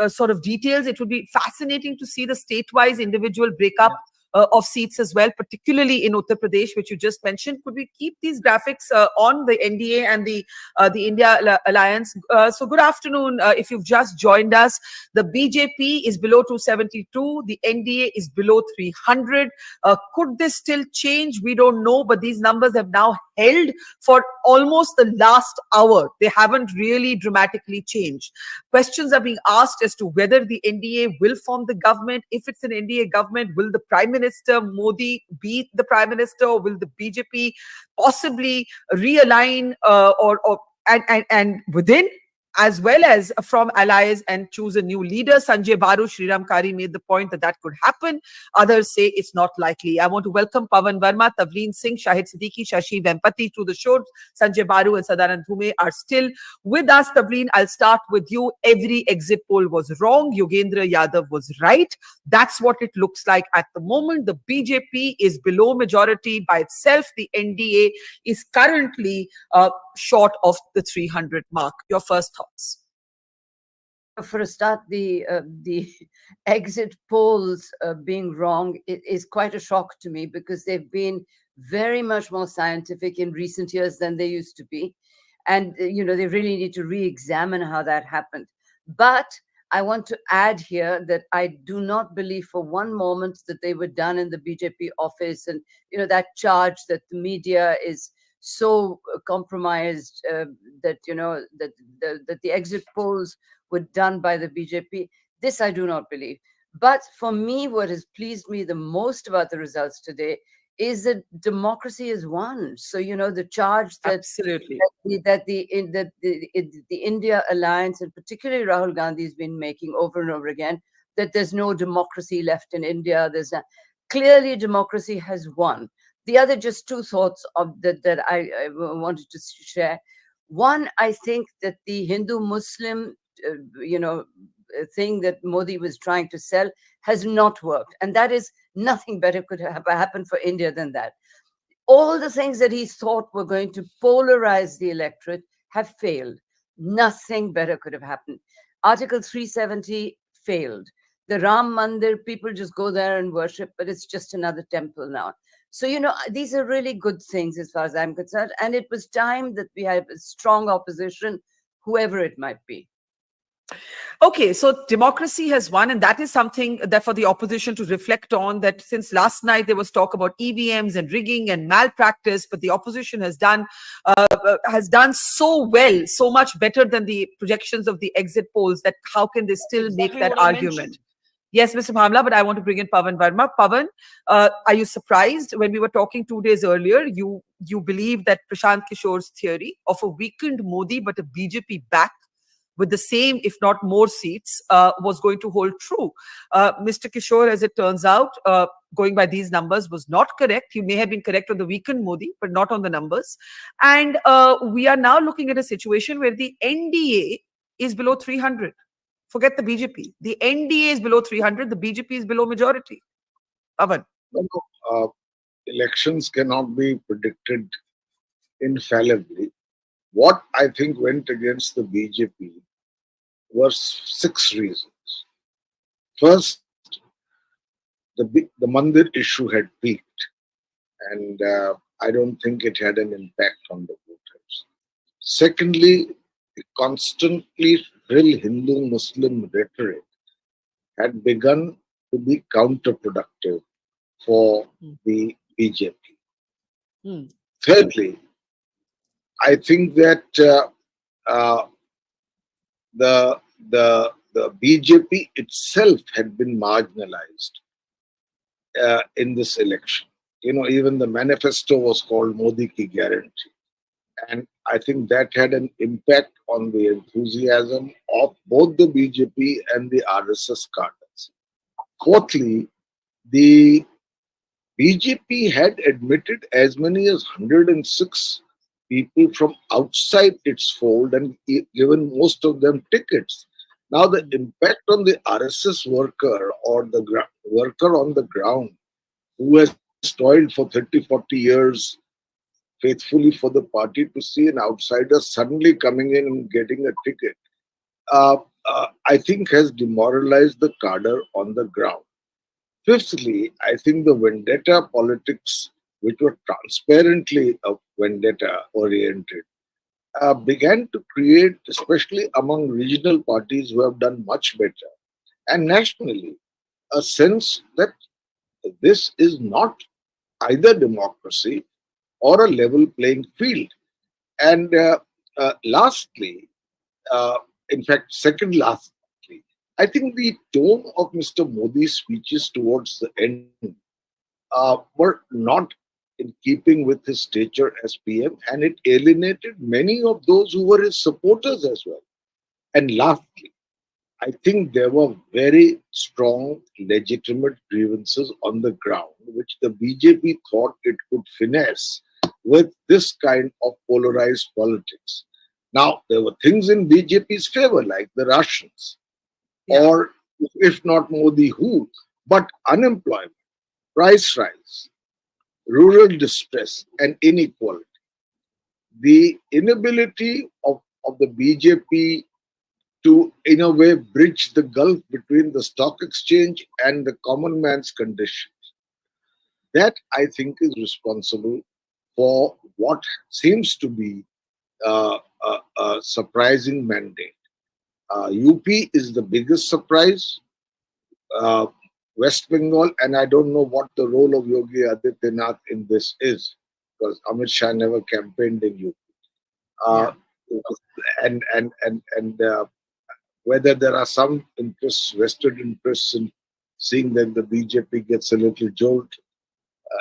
sort of details. It would be fascinating to see the state-wise individual breakup of seats as well, particularly in Uttar Pradesh, which you just mentioned. Could we keep these graphics on the NDA and the India Alliance? So good afternoon. If you've just joined us, the BJP is below 272. The NDA is below 300. Could this still change? We don't know, but these numbers have now held for almost the last hour. They haven't really dramatically changed. Questions are being asked as to whether the NDA will form the government. If it's an NDA government, will the Prime Minister Modi be the Prime Minister, or will the BJP possibly realign and within, as well as from allies, and choose a new leader? Sanjay Baru, Sriram Kari made the point that could happen. Others say it's not likely. I want to welcome Pavan Verma, Taven Singh, Shahid Siddiqui, Shashi Vempati to the show. Sanjay Baru and Sadanand Dhume are still with us. Taven, I'll start with you. Every exit poll was wrong. Yogendra Yadav was right. That's what it looks like at the moment. The BJP is below majority by itself. The NDA is currently short of the 300 mark. Your first thought? For a start, the exit polls being wrong is quite a shock to me, because they've been very much more scientific in recent years than they used to be. And, they really need to re-examine how that happened. But I want to add here that I do not believe for one moment that they were done in the BJP office. And, that charge that the media is so compromised that the exit polls were done by the BJP. This I do not believe. But for me, what has pleased me the most about the results today is that democracy is won. So the charge that absolutely that the India Alliance, and particularly Rahul Gandhi, has been making over and over again, that there's no democracy left in India. Clearly democracy has won. The other just 2 thoughts that I wanted to share. One, I think that the Hindu-Muslim, thing that Modi was trying to sell has not worked. And that is nothing better could have happened for India than that. All the things that he thought were going to polarize the electorate have failed. Nothing better could have happened. Article 370 failed. The Ram Mandir, people just go there and worship, but it's just another temple now. So, these are really good things as far as I'm concerned. And it was time that we had a strong opposition, whoever it might be. Okay, so democracy has won, and that is something that for the opposition to reflect on, that since last night there was talk about EVMs and rigging and malpractice, but the opposition has done so well, so much better than the projections of the exit polls, that how can they still make that argument? Yes, Mr. Bhamla, but I want to bring in Pavan Verma. Pavan, are you surprised when we were talking 2 days earlier, you believe that Prashant Kishore's theory of a weakened Modi but a BJP back with the same, if not more seats, was going to hold true. Mr. Kishore, as it turns out, going by these numbers, was not correct. He may have been correct on the weakened Modi, but not on the numbers. And we are now looking at a situation where the NDA is below 300. Forget the BJP. The NDA is below 300. The BJP is below majority. Pavan. Elections cannot be predicted infallibly. What I think went against the BJP were 6 reasons. First, the Mandir issue had peaked, and I don't think it had an impact on the voters. Secondly, the constantly shrill Hindu-Muslim rhetoric had begun to be counterproductive for the BJP. Thirdly, I think that the BJP itself had been marginalized in this election. Even the manifesto was called Modi Ki Guarantee. And I think that had an impact on the enthusiasm of both the BJP and the RSS cadres. Fourthly, the BJP had admitted as many as 106 people from outside its fold and given most of them tickets. Now the impact on the RSS worker or the worker on the ground who has toiled for 30-40 years faithfully for the party, to see an outsider suddenly coming in and getting a ticket, I think has demoralized the cadre on the ground. Fifthly, I think the vendetta politics, which were transparently vendetta oriented, began to create, especially among regional parties who have done much better, and nationally, a sense that this is not either democracy or a level playing field. And lastly, in fact, second lastly, I think the tone of Mr. Modi's speeches towards the end were not in keeping with his stature as PM, and it alienated many of those who were his supporters as well. And lastly, I think there were very strong, legitimate grievances on the ground, which the BJP thought it could finesse with this kind of polarized politics. Now, there were things in BJP's favor, like the rations, or if not Modi, who? But unemployment, price rise, rural distress, and inequality. The inability of the BJP to, in a way, bridge the gulf between the stock exchange and the common man's conditions. That, I think, is responsible for what seems to be a surprising mandate. UP is the biggest surprise. West Bengal, and I don't know what the role of Yogi Adityanath in this is, because Amit Shah never campaigned in UP. And whether there are some interests, vested interests in seeing that the BJP gets a little jolt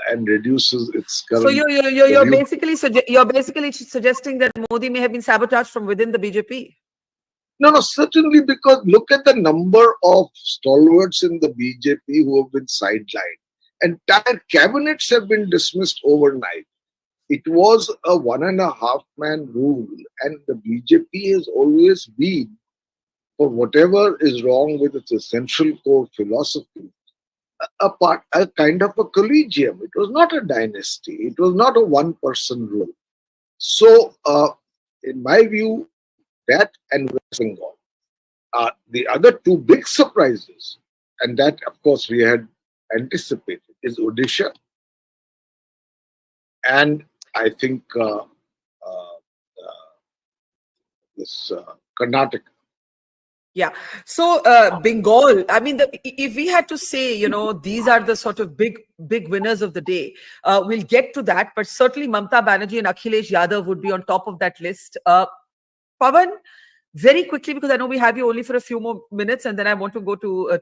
and reduces its current. So you're basically suggesting that Modi may have been sabotaged from within the BJP. No, certainly, because look at the number of stalwarts in the BJP who have been sidelined. Entire cabinets have been dismissed overnight. It was a 1.5-man rule, and the BJP has always been for whatever is wrong with its essential core philosophy, a kind of a collegium. It was not a dynasty. It was not a one-person rule. So, in my view, that and West Bengal are the other two big surprises, and that, of course, we had anticipated, is Odisha and I think this Karnataka. Yeah. So Bengal, I mean, if we had to say, you know, these are the sort of big winners of the day, we'll get to that. But certainly Mamata Banerjee and Akhilesh Yadav would be on top of that list. Pawan, very quickly, because I know we have you only for a few more minutes, and then I want to go to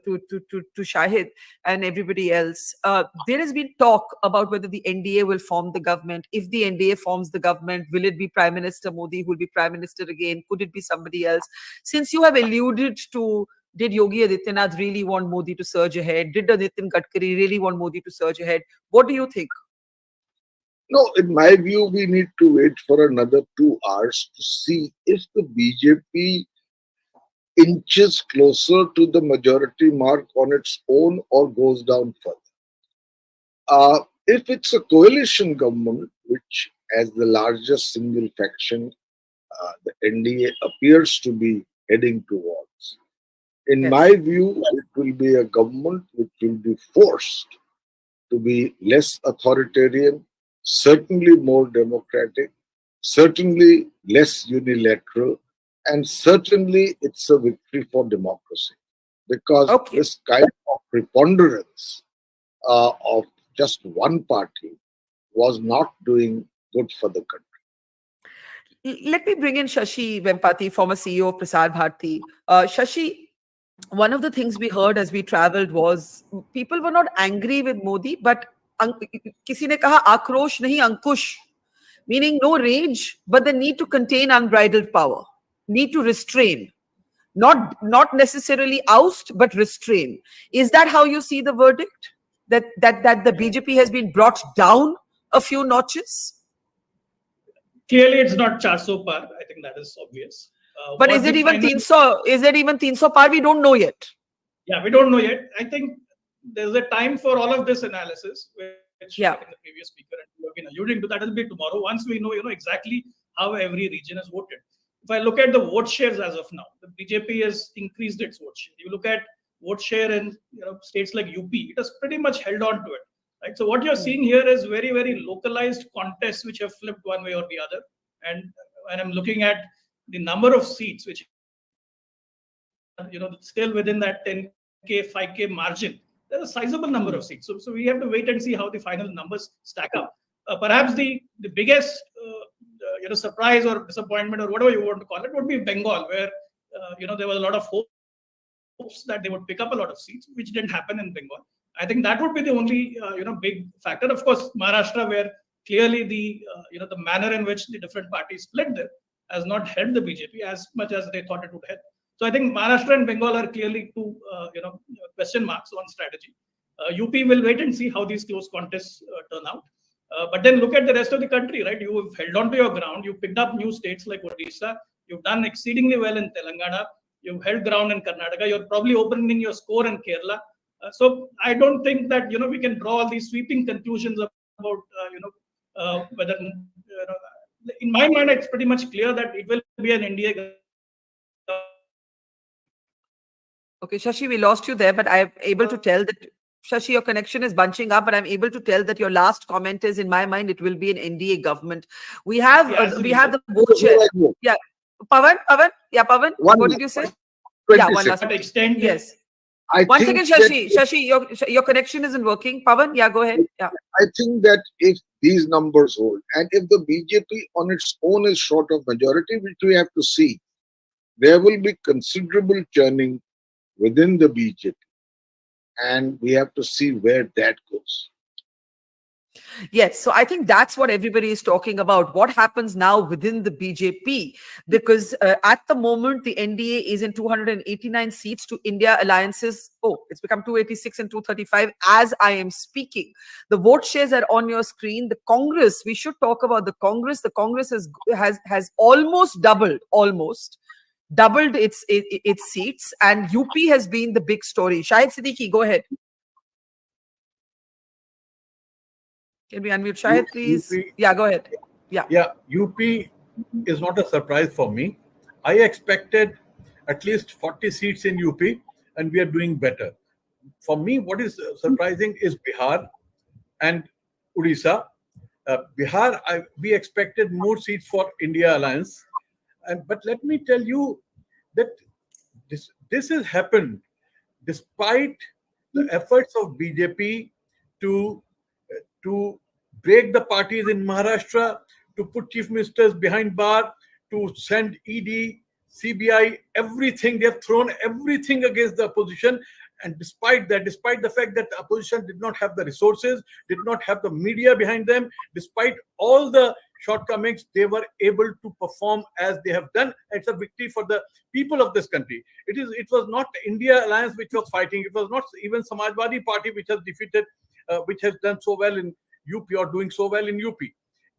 Shahid and everybody else. There has been talk about whether the NDA will form the government. If the NDA forms the government, will it be Prime Minister Modi who will be Prime Minister again? Could it be somebody else? Since you have alluded to, did Yogi Adityanath really want Modi to surge ahead? Did Nitin Gadkari really want Modi to surge ahead? What do you think? No, in my view, we need to wait for another 2 hours to see if the BJP inches closer to the majority mark on its own or goes down further. If it's a coalition government, which as the largest single faction, the NDA appears to be heading towards, in my view, it will be a government which will be forced to be less authoritarian, certainly more democratic, certainly less unilateral, and certainly it's a victory for democracy. Because this kind of preponderance of just one party was not doing good for the country. Let me bring in Shashi Vempati, former CEO of Prasar Bharati. Shashi, one of the things we heard as we traveled was people were not angry with Modi, but किसी ने कहा आक्रोश नहीं अंकुश, meaning no rage, but the need to contain unbridled power, need to restrain, not necessarily oust, but restrain. Is that how you see the verdict? That the BJP has been brought down a few notches? Clearly, it's not 400 par. I think that is obvious. But is it even 300? Is it even 300 par? We don't know yet. Yeah, we don't know yet. I think there's a time for all of this analysis, which I think the previous speaker and you have been alluding to. That will be tomorrow. Once we know, exactly how every region has voted. If I look at the vote shares as of now, the BJP has increased its vote share. You look at vote share in states like UP, it has pretty much held on to it. Right? So what you're seeing here is very, very localized contests which have flipped one way or the other. And when I'm looking at the number of seats which still within that 10K, 5K margin, there's a sizable number of seats. So we have to wait and see how the final numbers stack up. Perhaps the biggest surprise or disappointment or whatever you want to call it would be Bengal, where there was a lot of hopes that they would pick up a lot of seats, which didn't happen in Bengal. I think that would be the only big factor. Of course, Maharashtra, where clearly the manner in which the different parties split there has not helped the BJP as much as they thought it would help. So I think Maharashtra and Bengal are clearly two question marks on strategy. UP will wait and see how these close contests turn out. But then look at the rest of the country, right? You have held on to your ground. You picked up new states like Odisha. You've done exceedingly well in Telangana. You've held ground in Karnataka. You're probably opening your score in Kerala. So I don't think that we can draw all these sweeping conclusions about whether in my mind it's pretty much clear that it will be an NDA. Okay, Shashi, we lost you there, but I'm able to tell that, Shashi, your connection is bunching up, but I'm able to tell that your last comment is, in my mind, it will be an NDA government. We have the vote share. Yeah, Pawan. Yeah, Pawan. What did you say? Yeah, one last extent. Yes. One second, Shashi. Your connection isn't working. Pawan, yeah, go ahead. Yeah. I think that if these numbers hold, and if the BJP on its own is short of majority, which we have to see, there will be considerable churning within the BJP, and we have to see where that goes. Yes, so I think that's what everybody is talking about. What happens now within the BJP? Because at the moment, the NDA is in 289 seats to India alliances. Oh, it's become 286 and 235 as I am speaking. The vote shares are on your screen. The Congress, we should talk about the Congress. The Congress has almost doubled, almost. doubled its seats, and UP has been the big story. Shahid Siddiqui, go ahead. Can we unmute Shahid, please? UP, yeah, go ahead. Yeah, UP is not a surprise for me. I expected at least 40 seats in UP, and we are doing better. For me, what is surprising is Bihar and Odisha. Bihar, we expected more seats for India Alliance. But let me tell you that this has happened despite the efforts of BJP to break the parties in Maharashtra, to put chief ministers behind bar, to send ED, CBI, everything. They have thrown everything against the opposition. And despite that, despite the fact that the opposition did not have the resources, did not have the media behind them, despite all the shortcomings, they were able to perform as they have done. It's a victory for the people of this country. It was not India Alliance which was fighting. It was not even Samajwadi Party which has defeated, which has done so well in UP or doing so well in UP.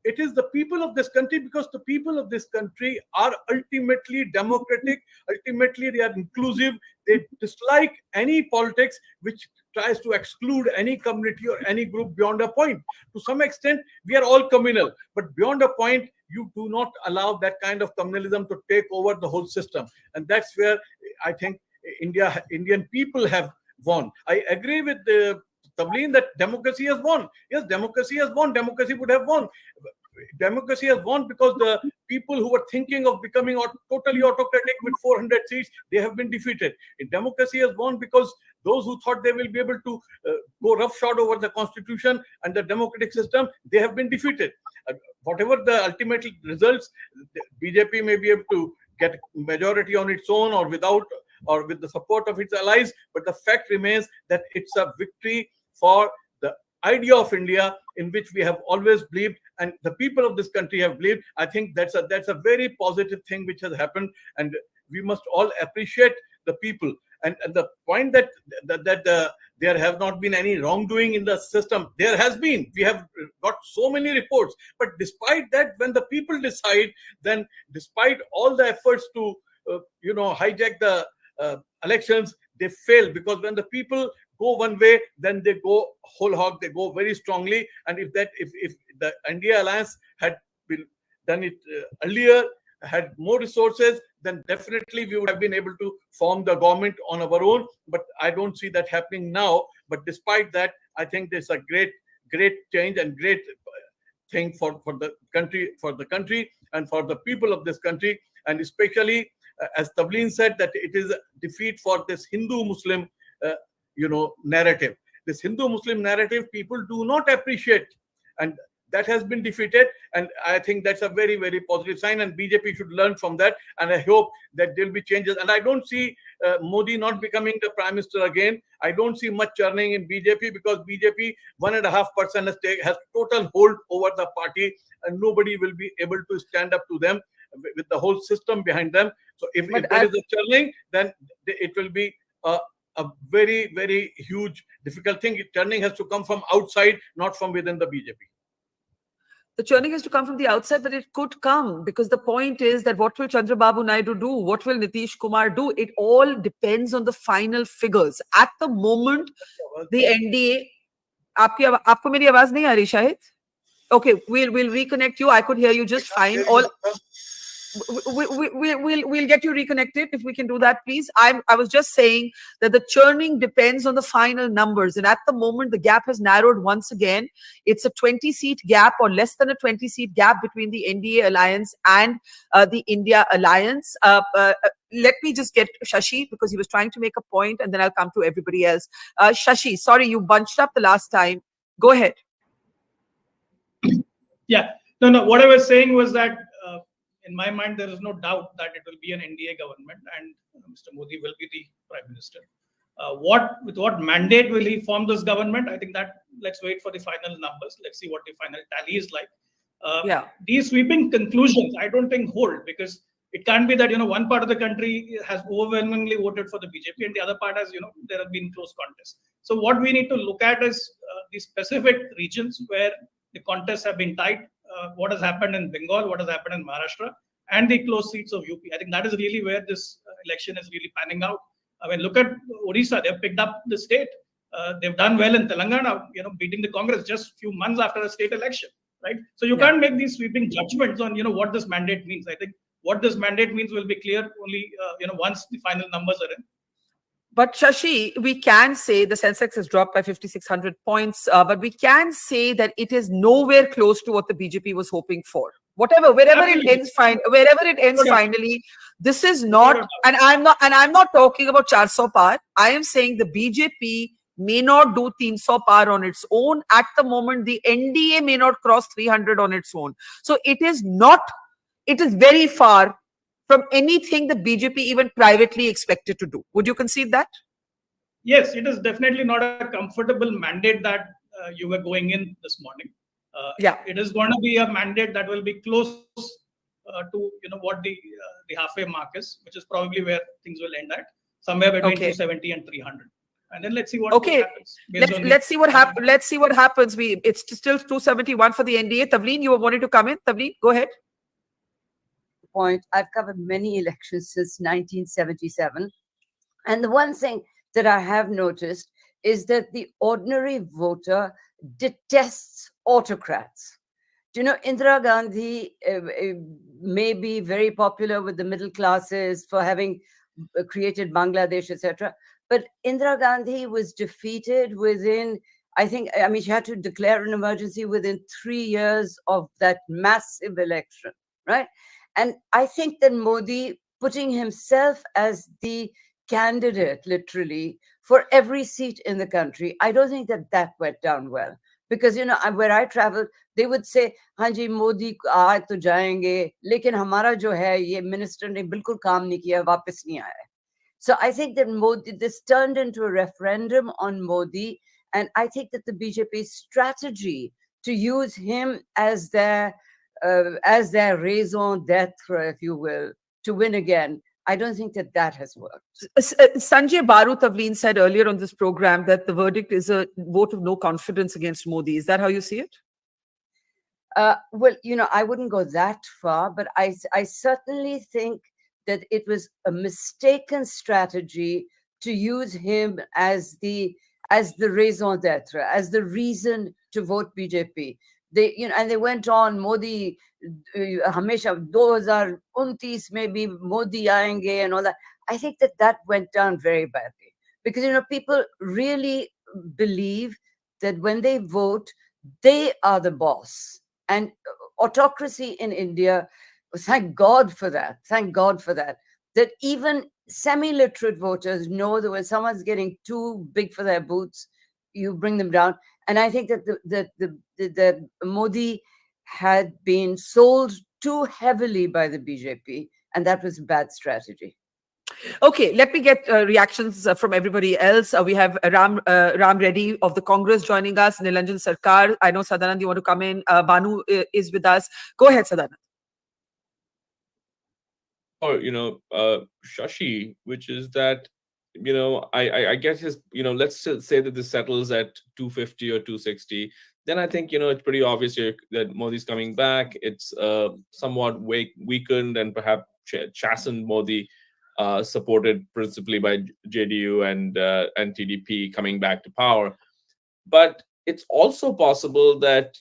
It is the people of this country, because the people of this country are ultimately democratic. Ultimately, they are inclusive. They dislike any politics which tries to exclude any community or any group beyond a point. To some extent, we are all communal, but beyond a point, you do not allow that kind of communalism to take over the whole system. And that's where I think Indian people have won. I agree with the Taven that democracy has won. Yes, democracy has won. Democracy would have won. Democracy has won because the people who were thinking of becoming totally autocratic with 400 seats, they have been defeated. Democracy has won because those who thought they will be able to go roughshod over the constitution and the democratic system, they have been defeated. Whatever the ultimate results, BJP may be able to get majority on its own or without, or with the support of its allies, but the fact remains that it's a victory for the idea of India, in which we have always believed, and the people of this country have believed. I think that's a very positive thing which has happened, and we must all appreciate the people. And the point that there have not been any wrongdoing in the system, there has been. We have got so many reports, but despite that, when the people decide, then despite all the efforts to hijack the elections, they fail, because when the people go one way, then they go whole hog, they go very strongly. And if the India Alliance had been done it earlier, had more resources, then definitely we would have been able to form the government on our own. But I don't see that happening now. But despite that, I think there's a great change and great thing for the country and for the people of this country. And especially, as Taven said, that it is a defeat for this Hindu-Muslim narrative. This Hindu-Muslim narrative, people do not appreciate, and that has been defeated. And I think that's a very, very positive sign, and BJP should learn from that. And I hope that there'll be changes. And I don't see Modi not becoming the prime minister again. I don't see much churning in BJP, because BJP 1.5% has total hold over the party, and nobody will be able to stand up to them with the whole system behind them. So if there is a churning, then it will be a very, very huge, difficult thing. Turning has to come from outside, not from within the BJP. The churning has to come from the outside, but it could come, because the point is that what will Chandra Babu Naidu do? What will Nitish Kumar do? It all depends on the final figures. At the moment, the NDA... Aapko meri awaaz nahi aa rahi, Shahid? Okay, we'll reconnect you. I could hear you just fine. We'll get you reconnected if we can do that, please. I was just saying that the churning depends on the final numbers, and at the moment the gap has narrowed once again. It's a 20-seat gap, or less than a 20-seat gap, between the NDA alliance and the India alliance. Let me just get Shashi, because he was trying to make a point, and then I'll come to everybody else. Shashi, sorry, you bunched up the last time. Go ahead. Yeah, no. What I was saying was that in my mind, there is no doubt that it will be an NDA government, and Mr. Modi will be the prime minister. With what mandate will he form this government? I think that let's wait for the final numbers. Let's see what the final tally is like. These sweeping conclusions, I don't think hold, because it can't be that one part of the country has overwhelmingly voted for the BJP and the other part has there have been close contests. So what we need to look at is the specific regions where the contests have been tight. What has happened in Bengal, what has happened in Maharashtra, and the close seats of UP. I think that is really where this election is really panning out. I mean, look at Odisha. They've picked up the state. They've done well in Telangana, beating the Congress just a few months after a state election, right? So you can't make these sweeping judgments on, what this mandate means. I think what this mandate means will be clear only, once the final numbers are in. But Shashi, we can say the Sensex has dropped by 5,600 points, but we can say that it is nowhere close to what the BJP was hoping for. Wherever it ends, finally, this is not, and I'm not talking about 400 par. I am saying the BJP may not do 300 par on its own. At the moment, the NDA may not cross 300 on its own. So it is very far from anything the BJP even privately expected to do. Would you concede that? Yes, it is definitely not a comfortable mandate that you were going in this morning. It is going to be a mandate that will be close to what the halfway mark is, which is probably where things will end at, somewhere between 270 and 300. And then let's see what happens. Let's see what happens. Let's see what happens. It's still 271 for the NDA. Tavleen, you were wanting to come in. Tavleen, go ahead. Point. I've covered many elections since 1977. And the one thing that I have noticed is that the ordinary voter detests autocrats. Indira Gandhi may be very popular with the middle classes for having created Bangladesh, etc. But Indira Gandhi was defeated within, she had to declare an emergency within 3 years of that massive election, right? And I think that Modi putting himself as the candidate, literally, for every seat in the country, I don't think that went down well. Because, where I traveled, they would say, Hanji, Modi aaj to jayenge, lekin hamara jo hai, ye minister ne bilkul kaam nahi kiya, wapas nahi aaya. So I think that this turned into a referendum on Modi. And I think that the BJP strategy to use him as their raison d'etre, if you will, to win again, I don't think that has worked. Sanjay Baru Tavleen said earlier on this program that the verdict is a vote of no confidence against Modi. Is that how you see it? Well, I wouldn't go that far, but I certainly think that it was a mistaken strategy to use him as the raison d'etre, as the reason to vote BJP. And they went on, Modi, Hamesha 2029 maybe Modi aayenge and all that. I think that went down very badly because, people really believe that when they vote, they are the boss. And autocracy in India, thank God for that, that even semi-literate voters know that when someone's getting too big for their boots, you bring them down. And I think that Modi had been sold too heavily by the BJP, and that was a bad strategy. Okay, let me get reactions from everybody else. We have Ram Reddy of the Congress joining us, Nilanjan Sarkar. I know Sadanand, you want to come in. Banu is with us. Go ahead, Sadanand. Or, Shashi, which is that, I guess his, let's say that this settles at 250 or 260. Then I think, it's pretty obvious here that Modi's coming back. It's somewhat weakened and perhaps chastened Modi, supported principally by JDU and TDP coming back to power. But it's also possible that,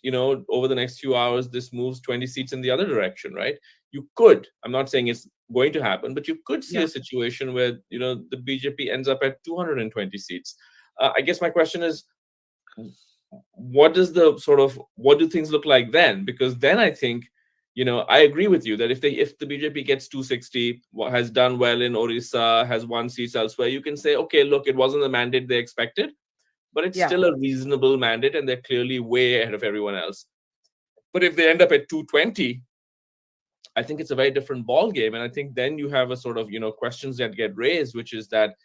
over the next few hours, this moves 20 seats in the other direction, right? You could, I'm not saying it's going to happen, but you could see a situation where, the BJP ends up at 220 seats. I guess my question is, what do things look like then? Because then I think, I agree with you that if the BJP gets 260, has done well in Orissa, has won seats elsewhere, you can say, okay, look, it wasn't the mandate they expected, but it's still a reasonable mandate and they're clearly way ahead of everyone else. But if they end up at 220, I think it's a very different ball game. And I think then you have a sort of, questions that get raised, which is that,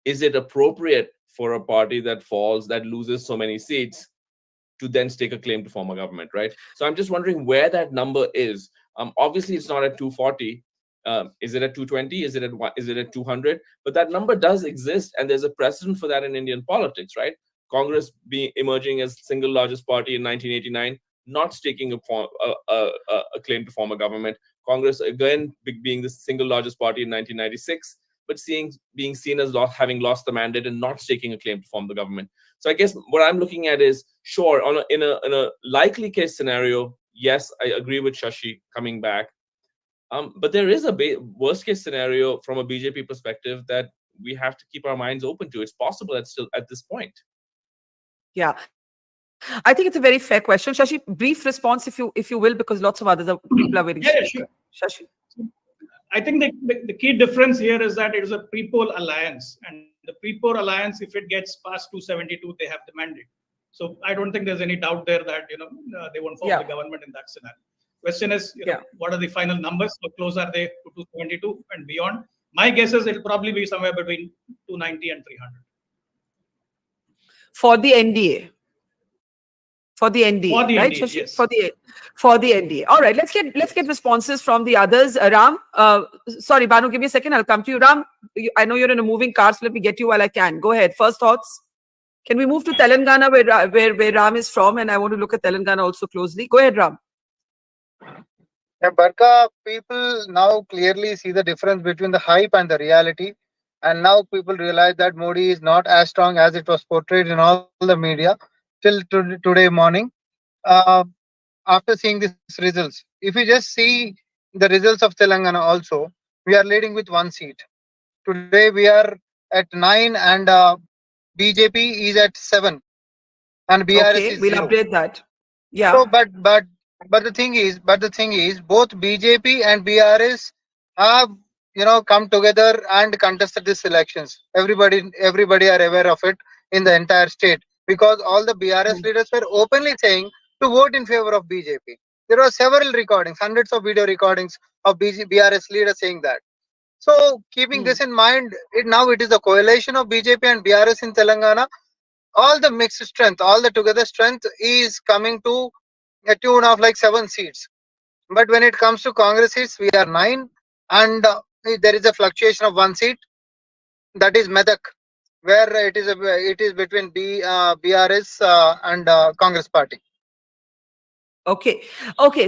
is it appropriate for a party that loses so many seats to then stake a claim to form a government, right? So I'm just wondering where that number is. Obviously, it's not at 240. Is it at 220? Is it at 200? But that number does exist, and there's a precedent for that in Indian politics, right? Congress emerging as single largest party in 1989, not staking a claim to form a government. Congress again being the single largest party in 1996, but being seen as having lost the mandate and not staking a claim to form the government. So I guess what I'm looking at is, sure, in a likely case scenario, yes, I agree with Shashi coming back. But there is a worst case scenario from a BJP perspective that we have to keep our minds open to. It's possible at this point. Yeah. I think it's a very fair question. Shashi, brief response if you will, because lots of others people are waiting. Yeah, sure. Shashi. I think the key difference here is that it is a pre-poll alliance, and the pre-poll alliance, if it gets past 272, they have the mandate. So I don't think there's any doubt there that they won't form the government in that scenario. Question is, what are the final numbers? How close are they to 272 and beyond? My guess is it'll probably be somewhere between 290 and 300 for the NDA. For the NDA, right, Shashi? Yes. For the NDA. All right, let's get responses from the others. Ram, sorry, Banu, give me a second. I'll come to you. Ram, I know you're in a moving car, so let me get you while I can. Go ahead. First thoughts. Can we move to Telangana, where Ram is from? And I want to look at Telangana also closely. Go ahead, Ram. Yeah, Barkha, people now clearly see the difference between the hype and the reality. And now people realize that Modi is not as strong as it was portrayed in all the media till today morning. After seeing these results, if you just see the results of Telangana also, we are leading with 1 seat. Today we are at 9 and BJP is at 7 and BRS is we'll 0. Update that. Yeah. So, but the thing is, both BJP and BRS have come together and contested these elections. Everybody are aware of it in the entire state, because all the BRS leaders were openly saying to vote in favor of BJP. There were several recordings, hundreds of video recordings of BRS leaders saying that. So keeping this in mind, now it is a coalition of BJP and BRS in Telangana. All the mixed strength, all the together strength is coming to a tune of like 7 seats. But when it comes to Congress seats, we are 9, and there is a fluctuation of 1 seat. That is Medak, where it is between BRS and Congress party. Okay.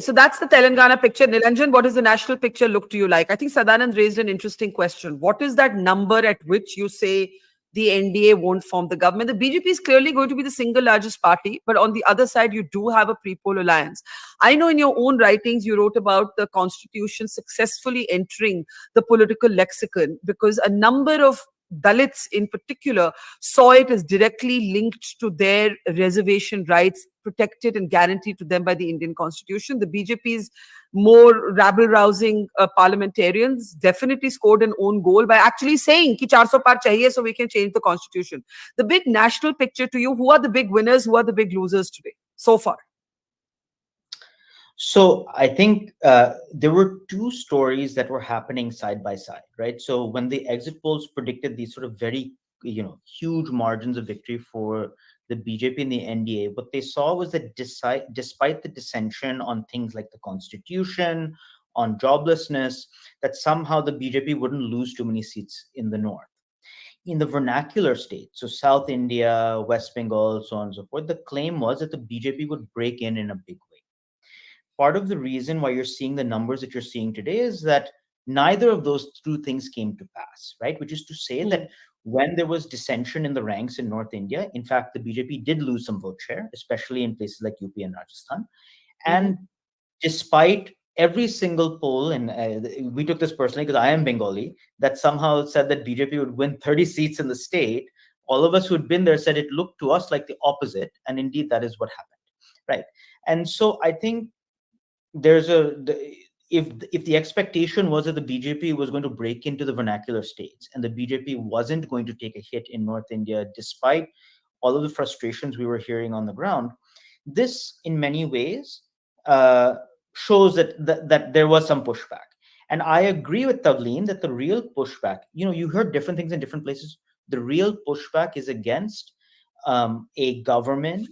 So that's the Telangana picture. Nilanjan, what does the national picture look to you like? I think Sadanand raised an interesting question. What is that number at which you say the NDA won't form the government? The BJP is clearly going to be the single largest party, but on the other side, you do have a pre-poll alliance. I know in your own writings, you wrote about the constitution successfully entering the political lexicon because a number of Dalits in particular saw it as directly linked to their reservation rights, protected and guaranteed to them by the Indian constitution. The BJP's more rabble-rousing parliamentarians definitely scored an own goal by actually saying ki 400 par chahiye so we can change the constitution. The big national picture to you, who are the big winners, who are the big losers today so far? So I think there were 2 stories that were happening side by side, right? So when the exit polls predicted these sort of very, huge margins of victory for the BJP and the NDA, what they saw was that despite the dissension on things like the constitution, on joblessness, that somehow the BJP wouldn't lose too many seats in the north. In the vernacular states, so South India, West Bengal, so on and so forth, the claim was that the BJP would break in a big way. Part of the reason why you're seeing the numbers that you're seeing today is that neither of those 2 things came to pass, right? Which is to say that when there was dissension in the ranks in North India, in fact, the BJP did lose some vote share, especially in places like UP and Rajasthan. And despite every single poll, and we took this personally because I am Bengali, that somehow said that BJP would win 30 seats in the state, all of us who had been there said it looked to us like the opposite. And indeed, that is what happened, right? And so I think if the expectation was that the BJP was going to break into the vernacular states and the BJP wasn't going to take a hit in North India, despite all of the frustrations we were hearing on the ground, this in many ways shows that there was some pushback. And I agree with Tavleen that the real pushback, you heard different things in different places. The real pushback is against a government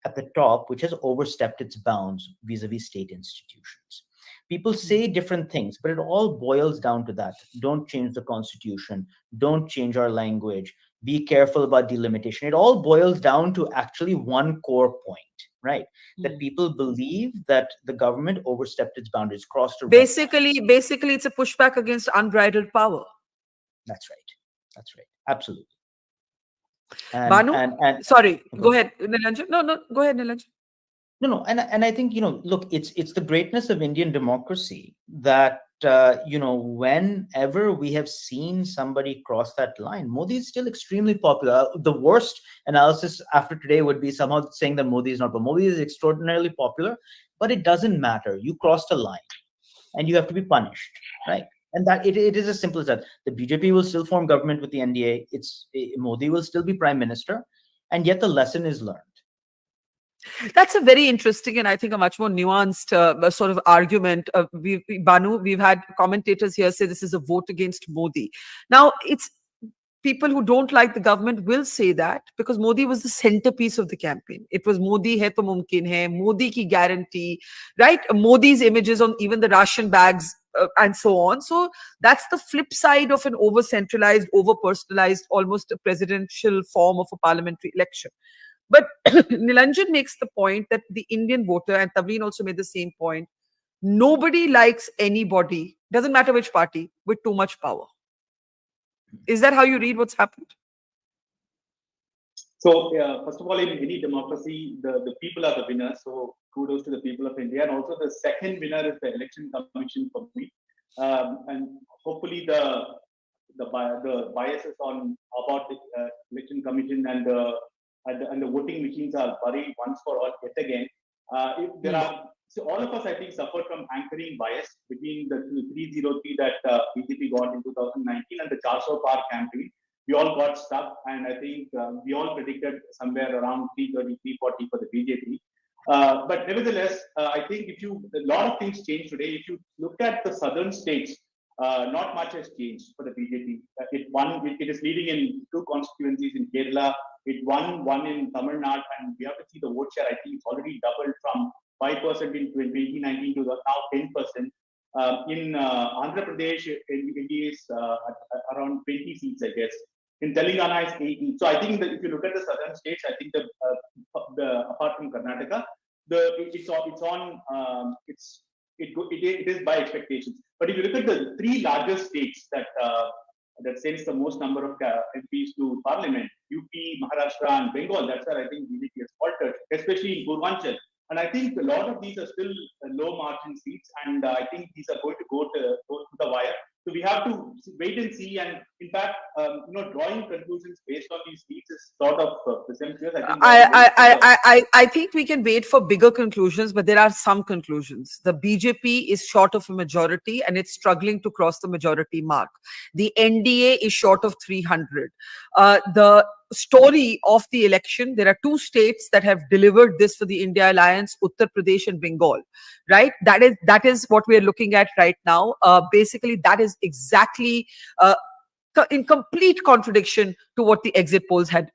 at the top, which has overstepped its bounds vis-a-vis state institutions. People say different things, but it all boils down to that. Don't change the constitution. Don't change our language. Be careful about delimitation. It all boils down to actually one core point, right? That people believe that the government overstepped its boundaries, crossed a basically it's a pushback against unbridled power. That's right, absolutely. Banu, sorry, go ahead, Nilanjan. No, go ahead, Nilanjan. No, and I think, look, it's the greatness of Indian democracy that whenever we have seen somebody cross that line, Modi is still extremely popular. The worst analysis after today would be somehow saying that Modi is not, but Modi is extraordinarily popular. But it doesn't matter. You crossed a line, and you have to be punished, right? And that it is as simple as that. The BJP will still form government with the NDA. Modi will still be prime minister, and yet the lesson is learned. That's a very interesting and I think a much more nuanced sort of argument. Banu, we've had commentators here say this is a vote against Modi. Now, it's people who don't like the government will say that because Modi was the centerpiece of the campaign. It was Modi hai to mumkin hai, Modi ki guarantee, right? Modi's images on even the ration bags and so on. So that's the flip side of an over-centralized, over-personalized, almost a presidential form of a parliamentary election. But Nilanjan makes the point that the Indian voter, and Taven also made the same point, nobody likes anybody, doesn't matter which party, with too much power. Is that how you read what's happened? So, first of all, in any democracy, the people are the winners. So, kudos to the people of India. And also, the second winner is the election commission for me. And hopefully, the biases about the election commission and the voting machines are buried once for all yet again. So all of us, I think, suffered from anchoring bias between the 303 that BJP got in 2019 and the 400 Par campaign. We all got stuck, and I think we all predicted somewhere around 330, 340 for the BJP. But nevertheless, I think a lot of things changed today. If you look at the southern states, not much has changed for the BJP. It is leading in 2 constituencies in Kerala. It won one in Tamil Nadu, and we have to see the vote share. I think it's already doubled from 5% in 2019 to now 10%. In Andhra Pradesh, it is around 20 seats, I guess. In Telangana, it's 18. So I think that if you look at the southern states, I think apart from Karnataka, it is by expectations. But if you look at the 3 largest states that sends the most number of MPs to parliament, UP, Maharashtra, and Bengal, that's where I think BJP has faltered, especially in Purvanchal. And I think a lot of these are still low margin seats, and I think these are going to go to the wire. So we have to wait and see. And in fact, drawing conclusions based on these seats is sort of presumptuous. I think we can wait for bigger conclusions, but there are some conclusions. The BJP is short of a majority, and it's struggling to cross the majority mark. The NDA is short of 300. The story of the election, there are 2 states that have delivered this for the India Alliance, Uttar Pradesh and Bengal, right? That is what we are looking at right now. Basically, that is exactly in complete contradiction to what the exit polls had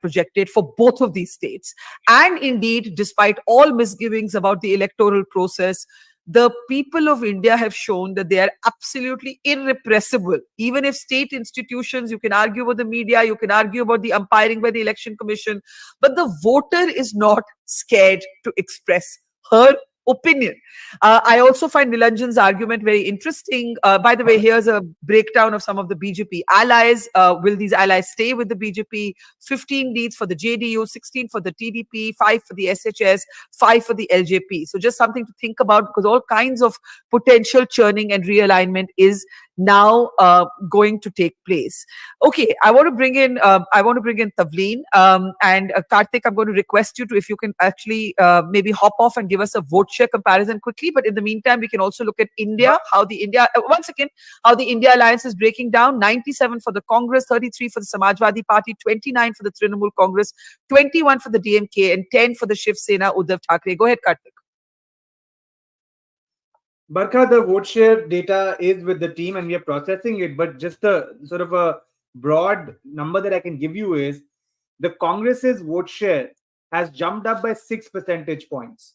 projected for both of these states. And indeed, despite all misgivings about the electoral process, the people of India have shown that they are absolutely irrepressible. Even if state institutions, you can argue about the media, you can argue about the umpiring by the election commission, but the voter is not scared to express her opinion. I also find Nilanjan's argument very interesting. By the way, here's a breakdown of some of the BJP allies. Will these allies stay with the BJP? 15 leads for the JDU, 16 for the TDP, 5 for the SHS, 5 for the LJP. So just something to think about, because all kinds of potential churning and realignment is now going to take place. Okay, I want to bring in Taven and Karthik. I'm going to request you to, if you can actually maybe hop off and give us a vote share comparison quickly. But in the meantime, we can also look at India, how the India Alliance is breaking down. 97 for the Congress, 33 for the Samajwadi Party, 29 for the Trinamool Congress, 21 for the DMK, and 10 for the Shiv Sena Uddhav Thackeray. Go ahead, Karthik. Barkha, the vote share data is with the team and we are processing it, but just a sort of a broad number that I can give you is the Congress's vote share has jumped up by 6 percentage points.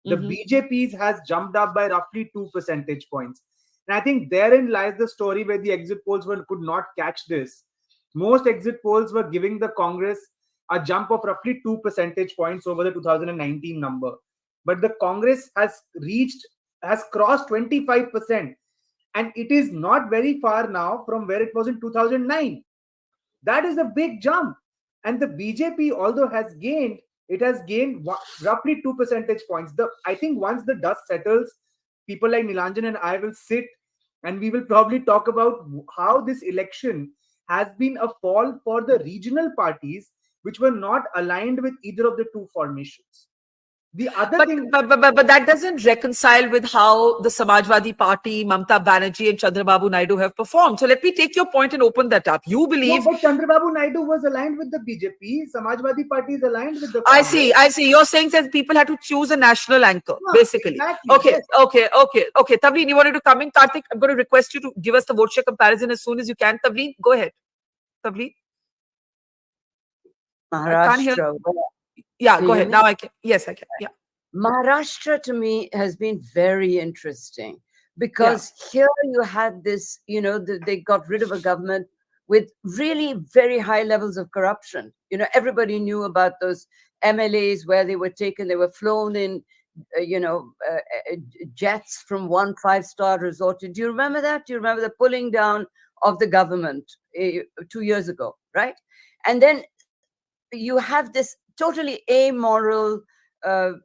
The BJP's has jumped up by roughly 2 percentage points. And I think therein lies the story where the exit polls could not catch this. Most exit polls were giving the Congress a jump of roughly 2 percentage points over the 2019 number. But the Congress has crossed 25%, and it is not very far now from where it was in 2009. That is a big jump. And the BJP, although has gained, it has gained roughly 2 percentage points. I think once the dust settles, people like Nilanjan and I will sit and we will probably talk about how this election has been a fall for the regional parties which were not aligned with either of the two formations. The other thing, but that doesn't reconcile with how the Samajwadi Party, Mamata Banerjee and Chandra Babu Naidu have performed. So let me take your point and open that up. You believe... No, but Chandra Babu Naidu was aligned with the BJP. Samajwadi Party is aligned with the Congress. I see. You're saying that people had to choose a national anchor, basically. Exactly, okay, yes. okay. Tavleen, you wanted to come in? Karthik, I'm going to request you to give us the vote share comparison as soon as you can. Tavleen, go ahead. Tavleen? Maharashtra. Yeah, go ahead. Now I can. Yes, I can. Yeah. Maharashtra to me has been very interesting because here you had this, they got rid of a government with really very high levels of corruption. Everybody knew about those MLAs where they were taken, they were flown in, jets from one 5-star resort. Do you remember that? Do you remember the pulling down of the government 2 years ago, right? And then you have this totally amoral,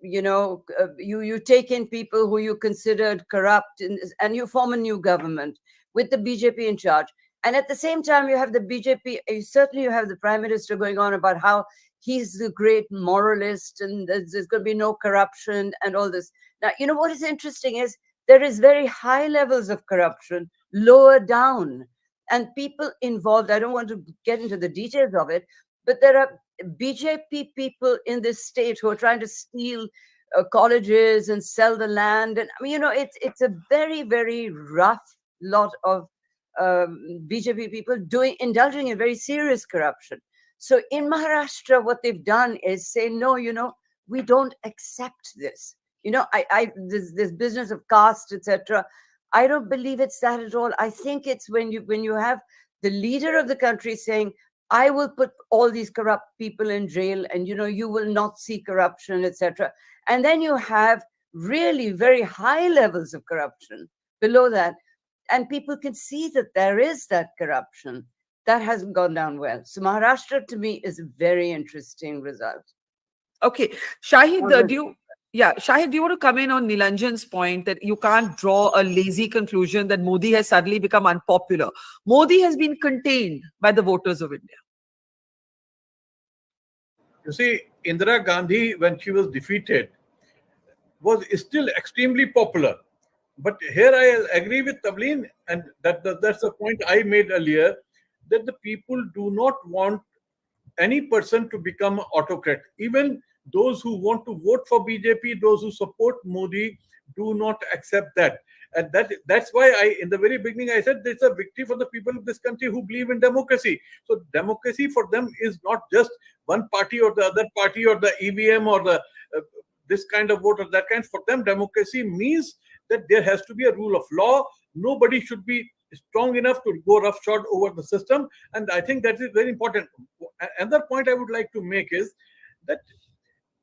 you take in people who you considered corrupt and you form a new government with the BJP in charge. And at the same time, you have the BJP, certainly you have the Prime Minister going on about how he's the great moralist and there's going to be no corruption and all this. Now, what is interesting is there is very high levels of corruption lower down and people involved. I don't want to get into the details of it, but there are BJP people in this state who are trying to steal colleges and sell the land. And it's a very, very rough lot of BJP people indulging in very serious corruption. So in Maharashtra, what they've done is say, no, we don't accept this. This business of caste, etc. I don't believe it's that at all. I think it's when you have the leader of the country saying, I will put all these corrupt people in jail and, you will not see corruption, etc. And then you have really very high levels of corruption below that. And people can see that there is that corruption. That hasn't gone down well. So Maharashtra to me is a very interesting result. Okay. Shahid, do you want to come in on Nilanjan's point that you can't draw a lazy conclusion that Modi has suddenly become unpopular? Modi has been contained by the voters of India. You see, Indira Gandhi, when she was defeated, was still extremely popular. But here I agree with Tavleen, and that's the point I made earlier, that the people do not want any person to become an autocrat. Even those who want to vote for BJP, those who support Modi, do not accept that. And that's why in the very beginning, I said there's a victory for the people of this country who believe in democracy. So democracy for them is not just one party or the other party or the EVM or the this kind of vote or that kind. For them, democracy means that there has to be a rule of law. Nobody should be strong enough to go roughshod over the system. And I think that is very important. Another point I would like to make is that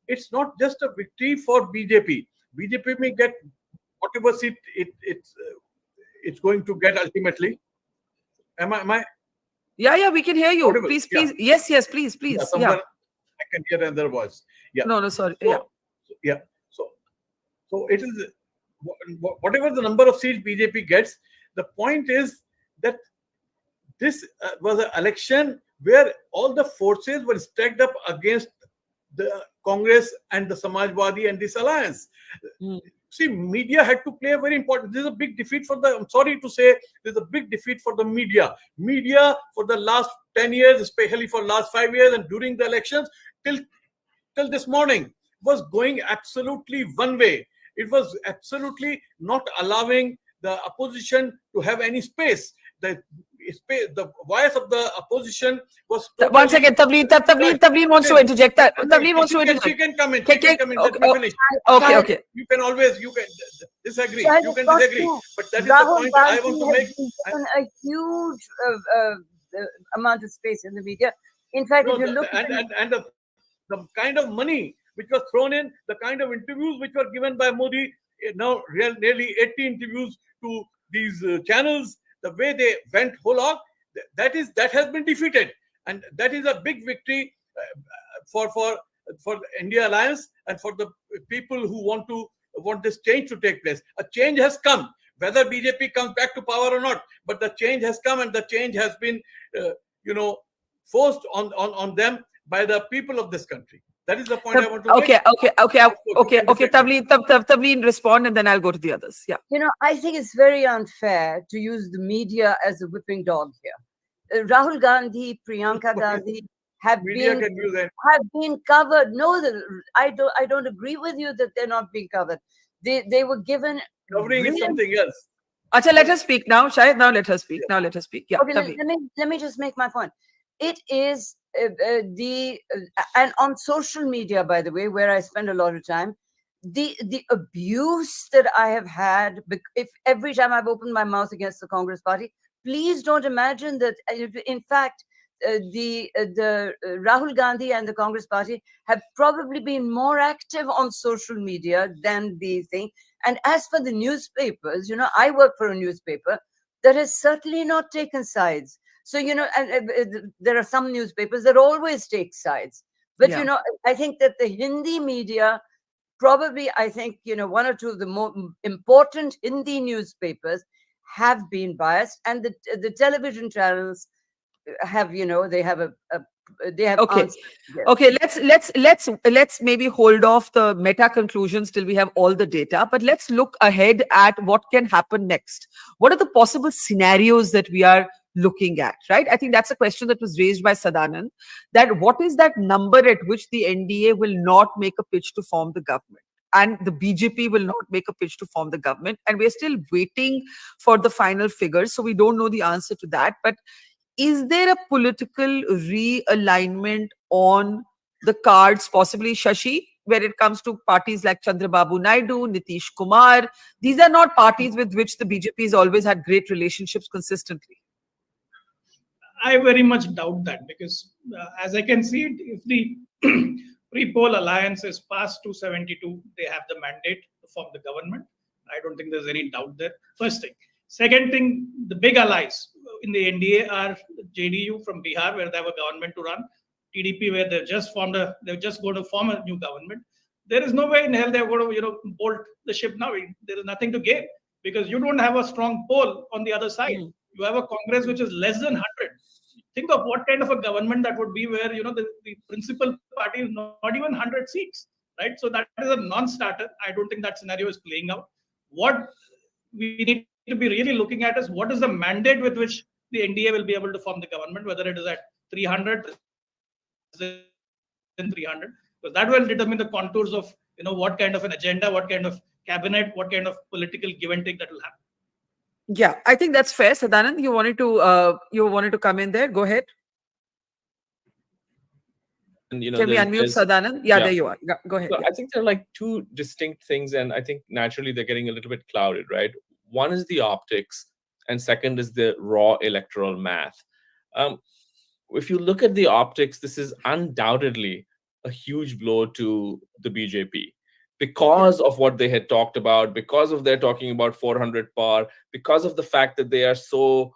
it's not just a victory for BJP. BJP may get whatever seat it's going to get ultimately. Am I? Yeah, we can hear you. Whatever. Please. Yes, please. Yeah, I can hear another voice. Yeah. No, sorry. So it is whatever the number of seats BJP gets. The point is that this was an election where all the forces were stacked up against the Congress and the Samajwadi and this alliance. See, media had to play a very important. This is a big defeat for the. I'm sorry to say, there's a big defeat for the media. Media for the last 10 years, especially for last 5 years, and during the elections till this morning, was going absolutely one way. It was absolutely not allowing the opposition to have any space. The voice of the opposition was totally... Once again, Tavleen wants to interject. Tavleen wants to interject. She can come in. Let me finish. Okay. You can disagree. You can disagree. But that is the point I want to make. A huge amount of space in the media. In fact, if No, you look at and the kind of money which was thrown in, the kind of interviews which were given by Modi, now nearly 80 interviews to these channels, the way they went whole hog, that has been defeated, and that is a big victory for the India Alliance and for the people who want this change to take place. A change has come, whether BJP comes back to power or not, but the change has come, and the change has been forced on them by the people of this country. That is the point I want to make. Okay. Tavleen, respond, and then I'll go to the others. Yeah. I think it's very unfair to use the media as a whipping dog here. Rahul Gandhi, Priyanka Gandhi have been covered. No, I don't agree with you that they're not being covered. They were given covering is something else. Acha, let her speak now. Shahid, now let her speak. Yeah. Okay, let me just make my point. It is and on social media, by the way, where I spend a lot of time, the abuse that I have had, if every time I've opened my mouth against the Congress party, please don't imagine that. In fact, the Rahul Gandhi and the Congress party have probably been more active on social media than the thing. And as for the newspapers, I work for a newspaper that has certainly not taken sides. So, there are some newspapers that always take sides. But, I think that the Hindi media, probably, I think, one or two of the more important Hindi newspapers have been biased. And the television channels have, they have okay. Okay, let's maybe hold off the meta conclusions till we have all the data, but let's look ahead at what can happen next. What are the possible scenarios that we are looking at, right? I think that's a question that was raised by Sadanand, that what is that number at which the NDA will not make a pitch to form the government, and the BJP will not make a pitch to form the government, and we're still waiting for the final figures, so we don't know the answer to that. But is there a political realignment on the cards, possibly, Shashi, where it comes to parties like Chandra Babu Naidu, Nitish Kumar? These are not parties with which the BJP has always had great relationships consistently. I very much doubt that, because as I can see it, if the pre-poll alliance is past 272, they have the mandate to form the government. I don't think there's any doubt there. First thing. Second thing, the big allies in the NDA are JDU from Bihar, where they have a government to run, TDP, where they're just going to form a new government. There is no way in hell they're going to bolt the ship now. There is nothing to gain, because you don't have a strong poll on the other side. You have a Congress which is less than 100. Think of what kind of a government that would be, where the principal party is not even 100 seats, right? So that is a non-starter. I don't think that scenario is playing out. What we need to be really looking at is what is the mandate with which the NDA will be able to form the government, whether it is at 300, than 300, because that will determine the contours of what kind of an agenda, what kind of cabinet, what kind of political give and take that will happen. Yeah, I think that's fair. Sadanand, you wanted to come in there. Go ahead. And, can we unmute Sadanand? Yeah, there you are. Go ahead. So I think there are like two distinct things, and I think naturally they're getting a little bit clouded, right? One is the optics, and second is the raw electoral math. If you look at the optics, this is undoubtedly a huge blow to the BJP, because of what they had talked about, because of their talking about 400 par, because of the fact that they are so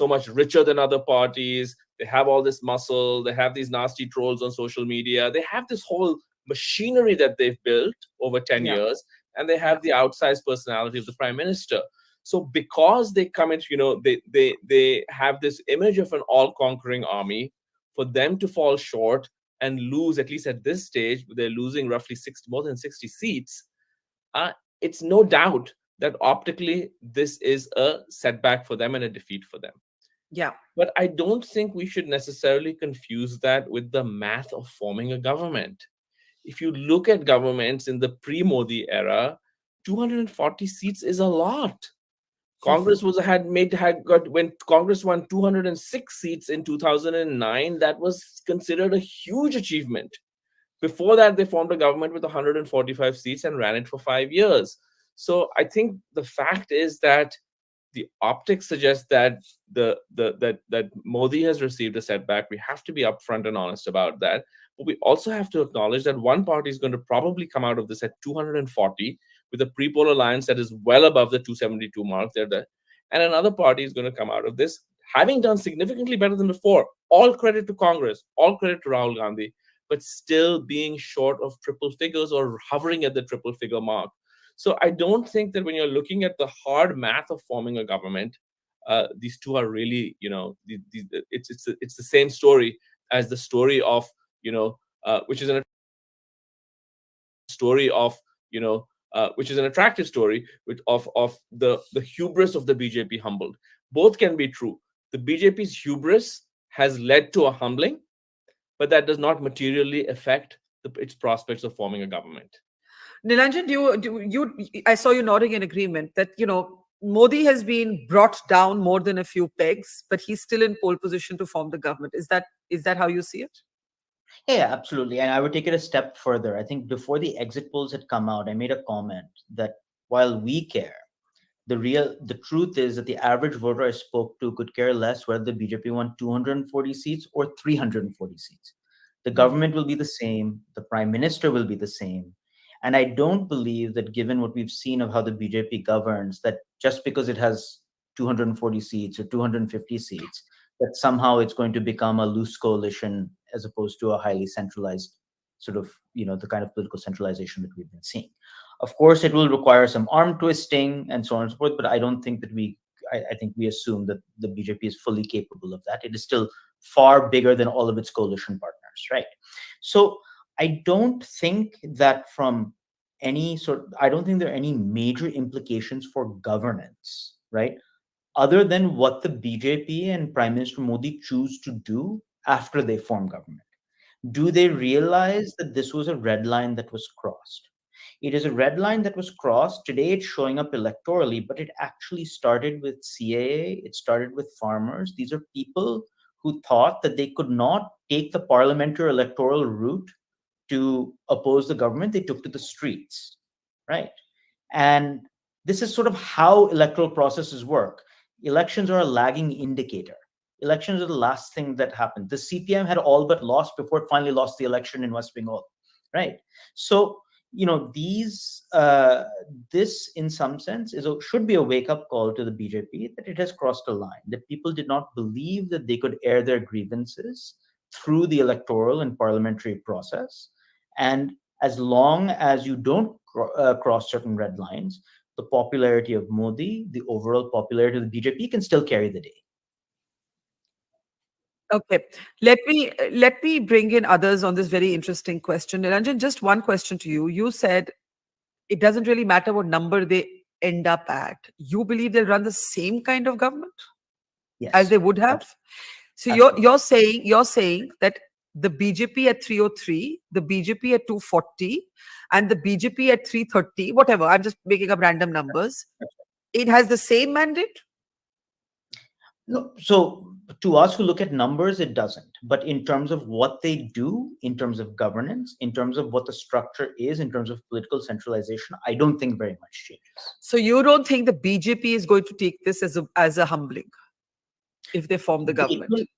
much richer than other parties. They have all this muscle. They have these nasty trolls on social media. They have this whole machinery that they've built over 10 years, and they have the outsized personality of the prime minister. So because they come into, they have this image of an all-conquering army. For them to fall short and lose, at least at this stage, they're losing roughly more than 60 seats. It's no doubt that optically this is a setback for them and a defeat for them. Yeah. But I don't think we should necessarily confuse that with the math of forming a government. If you look at governments in the pre-Modi era, 240 seats is a lot. Congress when Congress won 206 seats in 2009, that was considered a huge achievement. Before that, they formed a government with 145 seats and ran it for 5 years. So I think the fact is that the optics suggest that that Modi has received a setback. We have to be upfront and honest about that. But we also have to acknowledge that one party is going to probably come out of this at 240 with a pre-poll alliance that is well above the 272 mark. And another party is going to come out of this having done significantly better than before. All credit to Congress, all credit to Rahul Gandhi, but still being short of triple figures or hovering at the triple figure mark. So I don't think that when you're looking at the hard math of forming a government, these two are really, it's the same story as the story of, which is an story of, which is an attractive story of the hubris of the BJP humbled. Both can be true. The BJP's hubris has led to a humbling, but that does not materially affect its prospects of forming a government. Nilanjan, I saw you nodding in agreement that, Modi has been brought down more than a few pegs, but he's still in pole position to form the government. Is that how you see it? Yeah, absolutely. And I would take it a step further. I think before the exit polls had come out, I made a comment that while we care, the truth is that the average voter I spoke to could care less whether the BJP won 240 seats or 340 seats. The government will be the same. The prime minister will be the same. And I don't believe that, given what we've seen of how the BJP governs, that just because it has 240 seats or 250 seats, that somehow it's going to become a loose coalition as opposed to a highly centralized sort of, the kind of political centralization that we've been seeing. Of course, it will require some arm twisting and so on and so forth, but I don't think that I think we assume that the BJP is fully capable of that. It is still far bigger than all of its coalition partners, right? So I don't think that I don't think there are any major implications for governance, right? Other than what the BJP and Prime Minister Modi choose to do after they form government. Do they realize that this was a red line that was crossed? It is a red line that was crossed. Today it's showing up electorally, but it actually started with CAA. It started with farmers. These are people who thought that they could not take the parliamentary electoral route to oppose the government. They took to the streets, right? And this is sort of how electoral processes work. Elections are a lagging indicator. Elections are the last thing that happened. The CPM had all but lost before it finally lost the election in West Bengal, right? So, this in some sense should be a wake-up call to the BJP that it has crossed a line, that people did not believe that they could air their grievances through the electoral and parliamentary process. And as long as you don't cross certain red lines, the popularity of Modi, the overall popularity of the BJP can still carry the day. Okay, let me bring in others on this very interesting question. Nilanjan, just one question to you. You said it doesn't really matter what number they end up at. You believe they'll run the same kind of government as they would have? So you're saying that the BJP at 303, the BJP at 240, and the BJP at 330, whatever, I'm just making up random numbers, it has the same mandate? No, so to us who look at numbers, it doesn't. But in terms of what they do, in terms of governance, in terms of what the structure is, in terms of political centralization, I don't think very much changes. So you don't think the BJP is going to take this as a humbling if they form the government?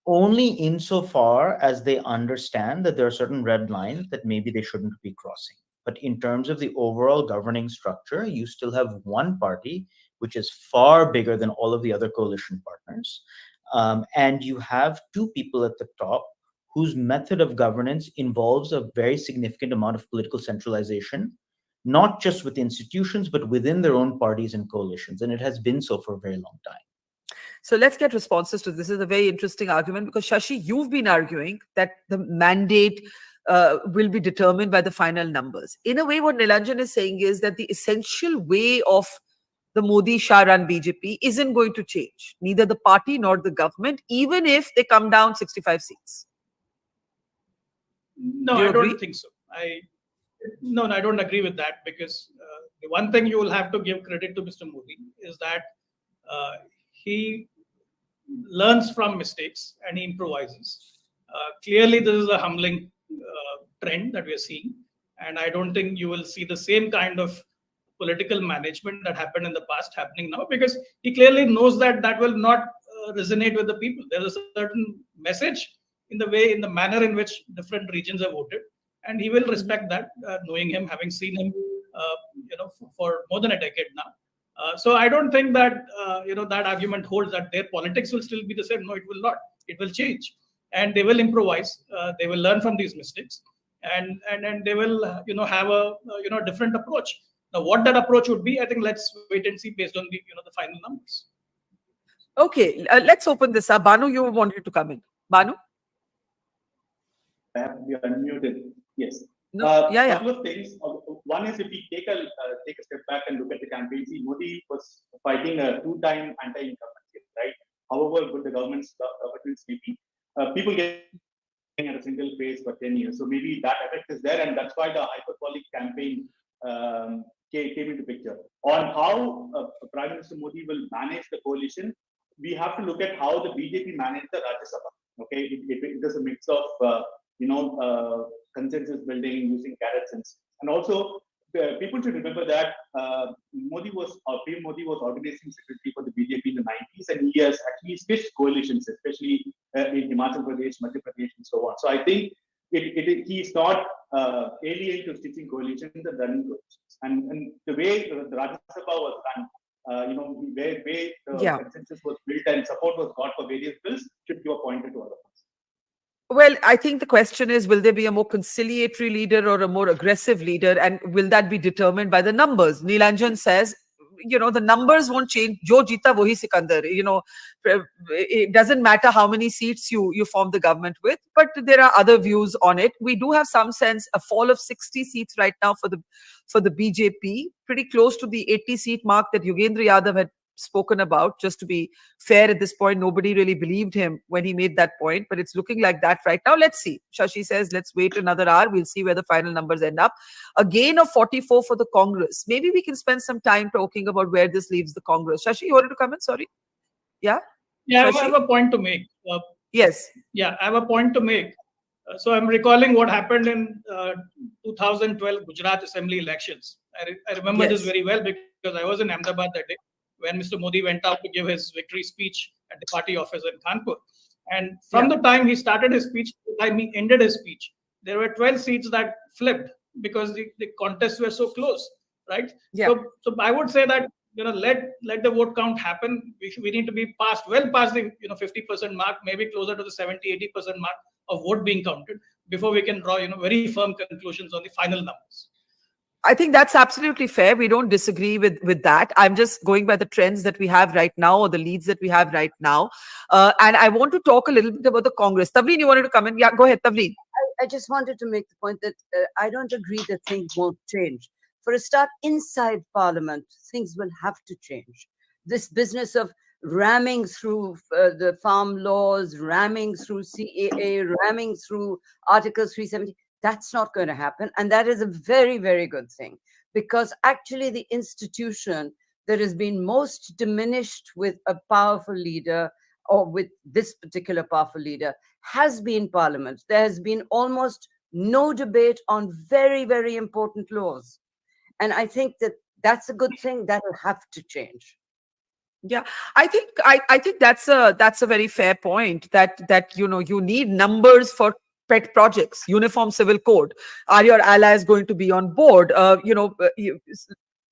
Only insofar as they understand that there are certain red lines that maybe they shouldn't be crossing. But in terms of the overall governing structure, you still have one party which is far bigger than all of the other coalition partners. And you have two people at the top whose method of governance involves a very significant amount of political centralization, not just with institutions, but within their own parties and coalitions. And it has been so for a very long time. So let's get responses to this. This is a very interesting argument because, Shashi, you've been arguing that the mandate will be determined by the final numbers. In a way, what Nilanjan is saying is that the essential way of the Modi-Shah-run BJP isn't going to change, neither the party nor the government, even if they come down 65 seats. No, I don't think so. I don't agree with that, because the one thing you will have to give credit to Mr. Modi is that he learns from mistakes and he improvises. Clearly, this is a humbling trend that we are seeing, and I don't think you will see the same kind of political management that happened in the past happening now, because he clearly knows that that will not resonate with the people. There's a certain message in the manner in which different regions have voted, and he will respect that, knowing him, having seen him, for more than a decade now. So I don't think that that argument holds, that their politics will still be the same. No, it will not. It will change, and they will improvise. They will learn from these mistakes, and they will have a different approach. Now, what that approach would be, I think let's wait and see based on the final numbers. Okay, let's open this up. Banu, you wanted to come in. Banu? I have to be unmuted. Yes. No, yeah. Couple of things. One is, if we take a step back and look at the campaign, see, Modi was fighting a two-time anti-incumbency, right? However good the government's may be, people get at a single phase for 10 years. So maybe that effect is there, and that's why the hyperbolic campaign came into picture. On how Prime Minister Modi will manage the coalition, we have to look at how the BJP managed the Rajya Sabha. Okay, it is a mix of consensus building using carrots and also people should remember that PM Modi was organizing secretary for the BJP in the 90s, and he has actually switched coalitions, especially in Himachal Pradesh, Madhya Pradesh, and so on. So I think he's not alien to stitching coalitions and running coalitions. And the way the Rajya Sabha was run, where the consensus was built and support was got for various bills, should give a pointer to all of us. Well, I think the question is, will there be a more conciliatory leader or a more aggressive leader? And will that be determined by the numbers? Neelanjan says, the numbers won't change. Jo jeeta wohi Sikandar. It doesn't matter how many seats you form the government with, but there are other views on it. We do have some sense, a fall of 60 seats right now for the BJP, pretty close to the 80 seat mark that Yogendra Yadav had spoken about. Just to be fair, at this point, nobody really believed him when he made that point, but it's looking like that right now. Let's see. Shashi says, let's wait another hour. We'll see where the final numbers end up. A gain of 44 for the Congress. Maybe we can spend some time talking about where this leaves the Congress. Shashi, you wanted to come in? Sorry. Yeah? Yeah, I have a point to make. Yes. Yeah, I have a point to make. So I'm recalling what happened in 2012 Gujarat Assembly elections. I remember this very well because I was in Ahmedabad that day when Mr. Modi went out to give his victory speech at the party office in Kanpur. And from the time he started his speech to the time he ended his speech, there were 12 seats that flipped because the contests were so close, right? Yeah. So I would say that, let the vote count happen. We need to be well past the 50% mark, maybe closer to the 70-80% mark of vote being counted before we can draw very firm conclusions on the final numbers. I think that's absolutely fair. We don't disagree with that. I'm just going by the trends that we have right now, or the leads that we have right now. And I want to talk a little bit about the Congress. Tavleen, you wanted to come in? Yeah, go ahead, Tavleen. I just wanted to make the point that I don't agree that things won't change. For a start, inside Parliament, things will have to change. This business of ramming through the farm laws, ramming through CAA, ramming through Article 370, that's not going to happen. And that is a very, very good thing, because actually the institution that has been most diminished with a powerful leader, or with this particular powerful leader, has been Parliament. There has been almost no debate on very, very important laws. And I think that that's a good thing. That will have to change. Yeah, I think that's a very fair point, that you need numbers for pet projects. Uniform Civil Code. Are your allies going to be on board?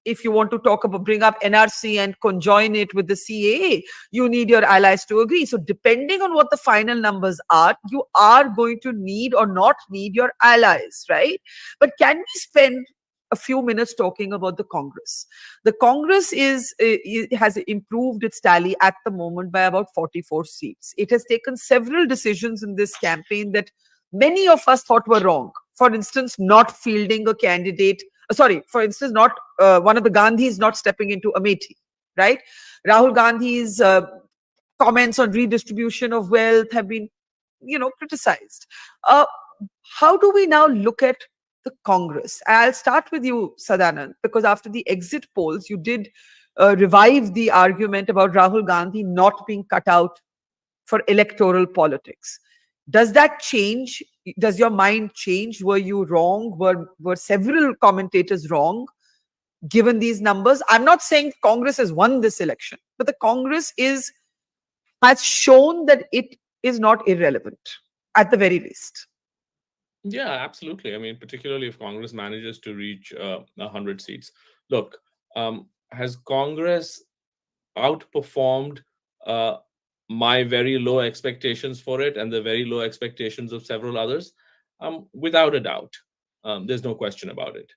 If you want to bring up NRC and conjoin it with the CAA, you need your allies to agree. So depending on what the final numbers are, you are going to need or not need your allies, right? But can we spend a few minutes talking about the Congress? The Congress has improved its tally at the moment by about 44 seats. It has taken several decisions in this campaign that many of us thought were wrong. For instance, not fielding a candidate. For instance, not one of the Gandhis not stepping into Amethi, right? Rahul Gandhi's comments on redistribution of wealth have been, criticized. How do we now look at the Congress? I'll start with you, Sadanand, because after the exit polls, you did revive the argument about Rahul Gandhi not being cut out for electoral politics. Does that change? Does your mind change? Were you wrong? Were several commentators wrong? given these numbers. I'm not saying Congress has won this election, but the Congress has shown that it is not irrelevant, at the very least. Yeah, absolutely. I mean, particularly if Congress manages to reach 100 seats. Look, has Congress outperformed my very low expectations for it and the very low expectations of several others? Without a doubt. There's no question about it.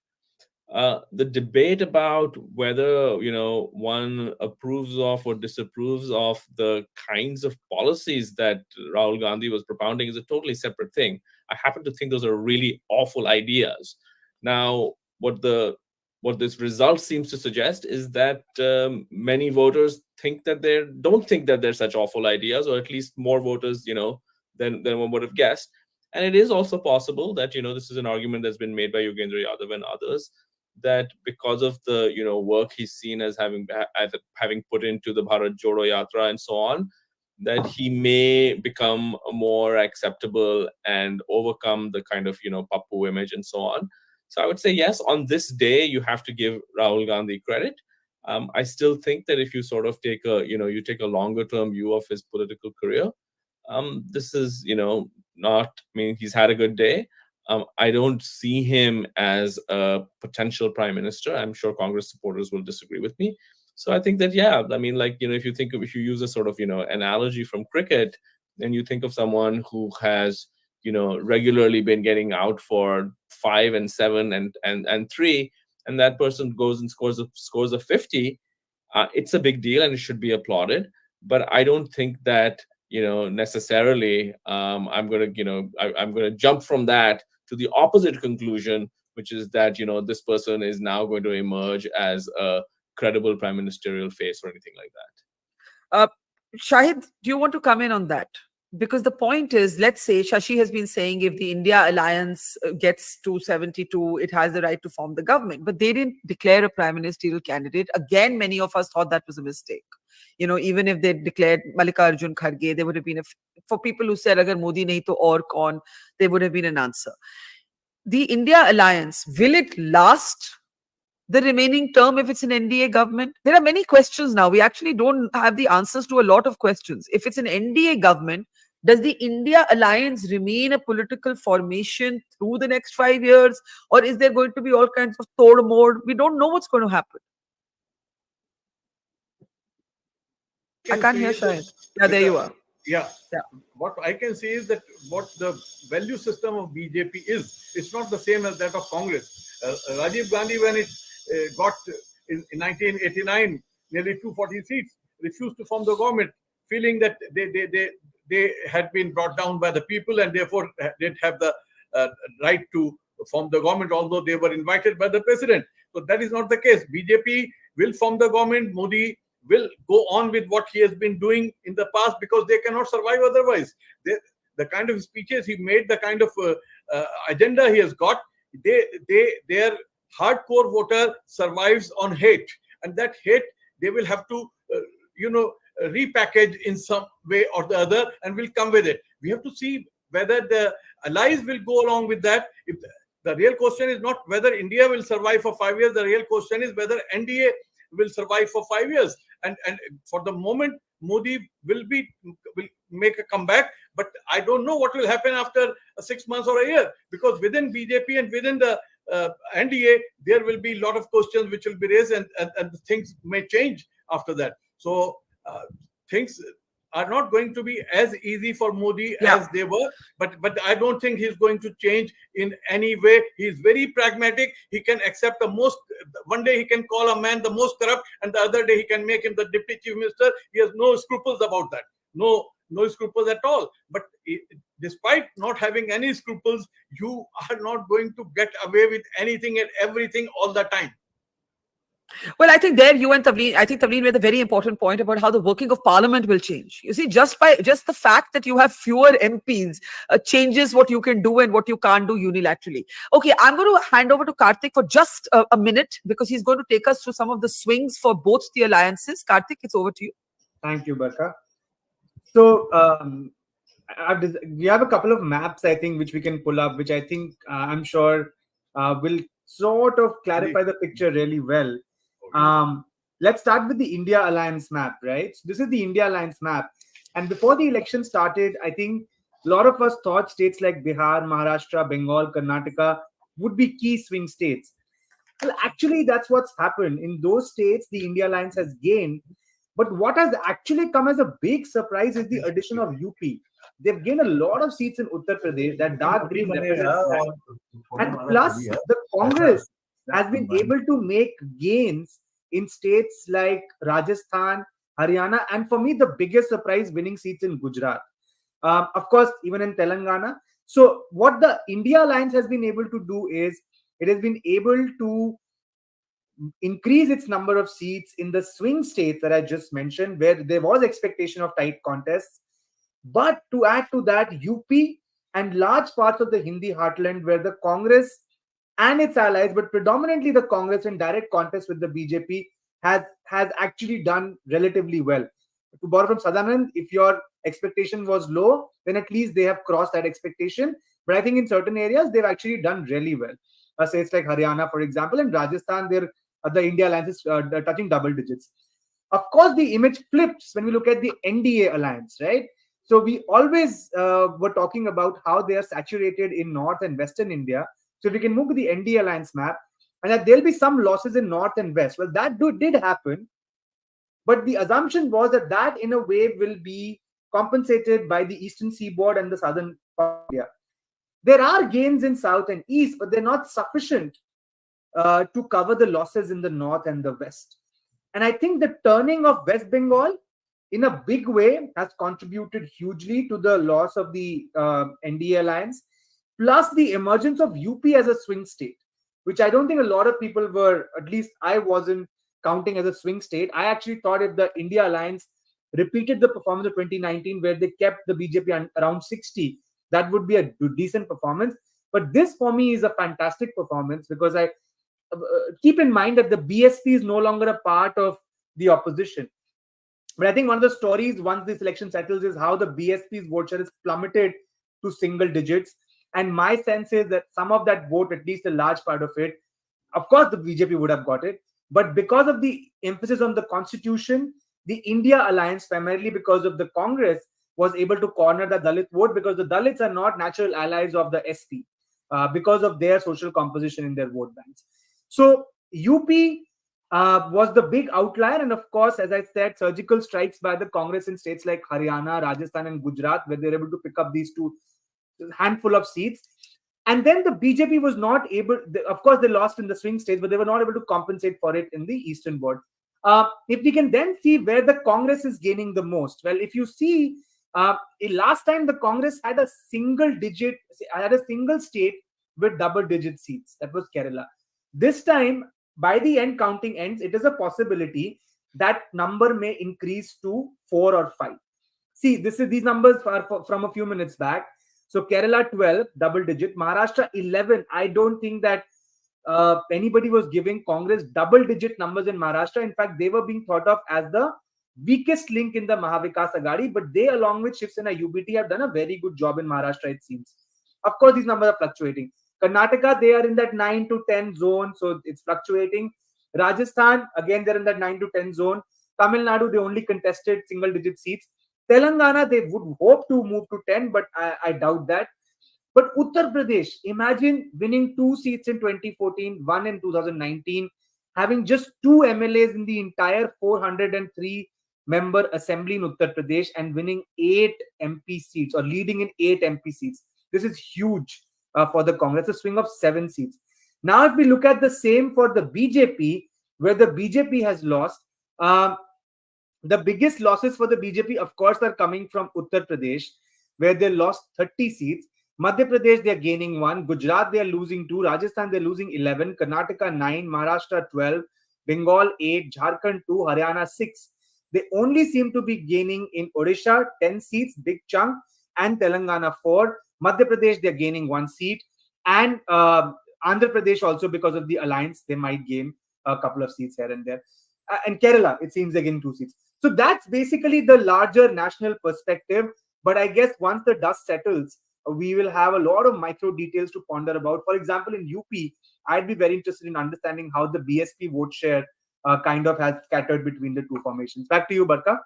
The debate about whether one approves of or disapproves of the kinds of policies that Rahul Gandhi was propounding is a totally separate thing. I happen to think those are really awful ideas. Now, what this result seems to suggest is that many voters don't think that they're such awful ideas, or at least more voters, than one would have guessed. And it is also possible that this is an argument that's been made by Yogendra Yadav and others, that because of the work he's seen as having put into the Bharat Jodo Yatra and so on, that he may become more acceptable and overcome the kind of Pappu image and so on. So I would say yes, on this day you have to give Rahul Gandhi credit. I still think that if you sort of take a longer term view of his political career, this is not, I mean, he's had a good day. I don't see him as a potential prime minister. I'm sure Congress supporters will disagree with me. So I think that, yeah, I mean, like, if you use a sort of, analogy from cricket, and you think of someone who has, regularly been getting out for 5 and 7 and 3, and that person goes and scores a 50, it's a big deal and it should be applauded. But I don't think that, necessarily I'm going to jump from that to the opposite conclusion, which is that this person is now going to emerge as a credible prime ministerial face or anything like that. Shahid, do you want to come in on that? Because the point is, let's say Shashi has been saying if the India alliance gets to 72, it has the right to form the government. But they didn't declare a prime ministerial candidate. Again, many of us thought that was a mistake. Even if they declared Mallikarjun Kharge, there would have been for people who said agar Modi nahi to aur kaun, there would have been an answer. The India alliance, will it last the remaining term if it's an NDA government? There are many questions now. We actually don't have the answers to a lot of questions. If it's an NDA government, does the India alliance remain a political formation through the next 5 years? Or is there going to be all kinds of tod mode? We don't know what's going to happen. I can't hear Shahid. Yeah, there you are. Yeah. What I can say is that what the value system of BJP is, it's not the same as that of Congress. Rajiv Gandhi, when it got in 1989 nearly 240 seats, refused to form the government, feeling that they had been brought down by the people and therefore didn't have the right to form the government, although they were invited by the president. So that is not the case. BJP will form the government. Modi will go on with what he has been doing in the past, because they cannot survive otherwise. The kind of speeches he made, the kind of agenda he has got, their hardcore voter survives on hate, and that hate they will have to repackage in some way or the other, and will come with it. We have to see whether the allies will go along with that. If the real question is not whether India will survive for 5 years, the real question is whether NDA will survive for 5 years. And for the moment, Modi will make a comeback, but I don't know what will happen after 6 months or a year, because within BJP and within the NDA, there will be a lot of questions which will be raised, and things may change after that. So things are not going to be as easy for Modi as they were, but I don't think he's going to change in any way. He's very pragmatic. He can accept one day he can call a man the most corrupt, and the other day he can make him the deputy chief minister. He has no scruples about that. No scruples at all. But despite not having any scruples, you are not going to get away with anything and everything all the time. Well, I think there you and Tavleen made a very important point about how the working of parliament will change. You see, just the fact that you have fewer MPs changes what you can do and what you can't do unilaterally. Okay, I'm going to hand over to Karthik for just a minute, because he's going to take us through some of the swings for both the alliances. Karthik, it's over to you. Thank you, Barkha. So we have a couple of maps, I think, which we can pull up, which I think I'm sure will sort of clarify the picture really well. Let's start with the India Alliance map, right? So this is the India Alliance map. And before the election started, I think a lot of us thought states like Bihar, Maharashtra, Bengal, Karnataka would be key swing states. Well, actually, that's what's happened. In those states, the India Alliance has gained. But what has actually come as a big surprise is the addition of UP. They've gained a lot of seats in Uttar Pradesh. That dark green represents that. And plus, the Congress has been able to make gains in states like Rajasthan, Haryana, and for me, the biggest surprise, winning seats in Gujarat. Of course, even in Telangana. So what the India Alliance has been able to do is, it has been able to increase its number of seats in the swing states that I just mentioned, where there was expectation of tight contests. But to add to that, UP and large parts of the Hindi heartland, where the Congress and its allies, but predominantly the Congress in direct contest with the BJP, has actually done relatively well. To borrow from Sadanand, if your expectation was low, then at least they have crossed that expectation. But I think in certain areas, they've actually done really well. States like Haryana, for example, and Rajasthan, the India Alliance is touching double digits. Of course, the image flips when we look at the NDA Alliance, right? So we always were talking about how they are saturated in North and Western India. So if we can move to the NDA Alliance map, and that there'll be some losses in North and West. Well, that did happen. But the assumption was that in a way will be compensated by the Eastern Seaboard and the Southern part of India. There are gains in South and East, but they're not sufficient to cover the losses in the North and the West. And I think the turning of West Bengal in a big way has contributed hugely to the loss of the NDA Alliance, plus the emergence of UP as a swing state, which I don't think a lot of people were, at least I wasn't counting as a swing state. I actually thought if the India Alliance repeated the performance of 2019, where they kept the BJP around 60, that would be a decent performance. But this for me is a fantastic performance, because I keep in mind that the BSP is no longer a part of the opposition. But I think one of the stories once this election settles is how the BSP's vote share is plummeted to single digits. And my sense is that some of that vote, at least a large part of it, of course the BJP would have got it. But because of the emphasis on the constitution, the India Alliance, primarily because of the Congress, was able to corner the Dalit vote, because the Dalits are not natural allies of the SP because of their social composition in their vote banks. So UP was the big outlier. And of course, as I said, surgical strikes by the Congress in states like Haryana, Rajasthan and Gujarat, where they're able to pick up these two handful of seats. And then the BJP was not able, of course, they lost in the swing states, but they were not able to compensate for it in the eastern board. If we can then see where the Congress is gaining the most, well, if you see, last time the Congress had a single state with double-digit seats. That was Kerala. This time, by the end counting ends, it is a possibility that number may increase to 4 or 5. See, these numbers are from a few minutes back. So Kerala 12, double digit. Maharashtra 11. I don't think that anybody was giving Congress double digit numbers in Maharashtra. In fact, they were being thought of as the weakest link in the Mahavikas Aghadi, but they, along with Shiv Sena UBT, have done a very good job in Maharashtra, it seems. Of course, these numbers are fluctuating. Karnataka, they are in that 9 to 10 zone, so it's fluctuating. Rajasthan, again, they're in that 9 to 10 zone. Tamil Nadu, they only contested single-digit seats. Telangana, they would hope to move to 10, but I doubt that. But Uttar Pradesh, imagine winning 2 seats in 2014, 1 in 2019, having just 2 MLAs in the entire 403-member assembly in Uttar Pradesh, and winning 8 MP seats, or leading in 8 MP seats. This is huge for the Congress, a swing of 7 seats. Now, if we look at the same for the BJP, where the BJP has lost, the biggest losses for the BJP, of course, are coming from Uttar Pradesh, where they lost 30 seats. Madhya Pradesh, they are gaining 1. Gujarat, they are losing 2. Rajasthan, they are losing 11. Karnataka, 9. Maharashtra, 12. Bengal, 8. Jharkhand, 2. Haryana, 6. They only seem to be gaining in Odisha, 10 seats, big chunk, and Telangana, 4. Madhya Pradesh, they are gaining 1 seat. And Andhra Pradesh also, because of the alliance, they might gain a couple of seats here and there. And Kerala, it seems they're getting 2 seats. So that's basically the larger national perspective. But I guess once the dust settles, we will have a lot of micro details to ponder about. For example, in UP, I'd be very interested in understanding how the BSP vote share kind of has scattered between the two formations. Back to you, Barkha.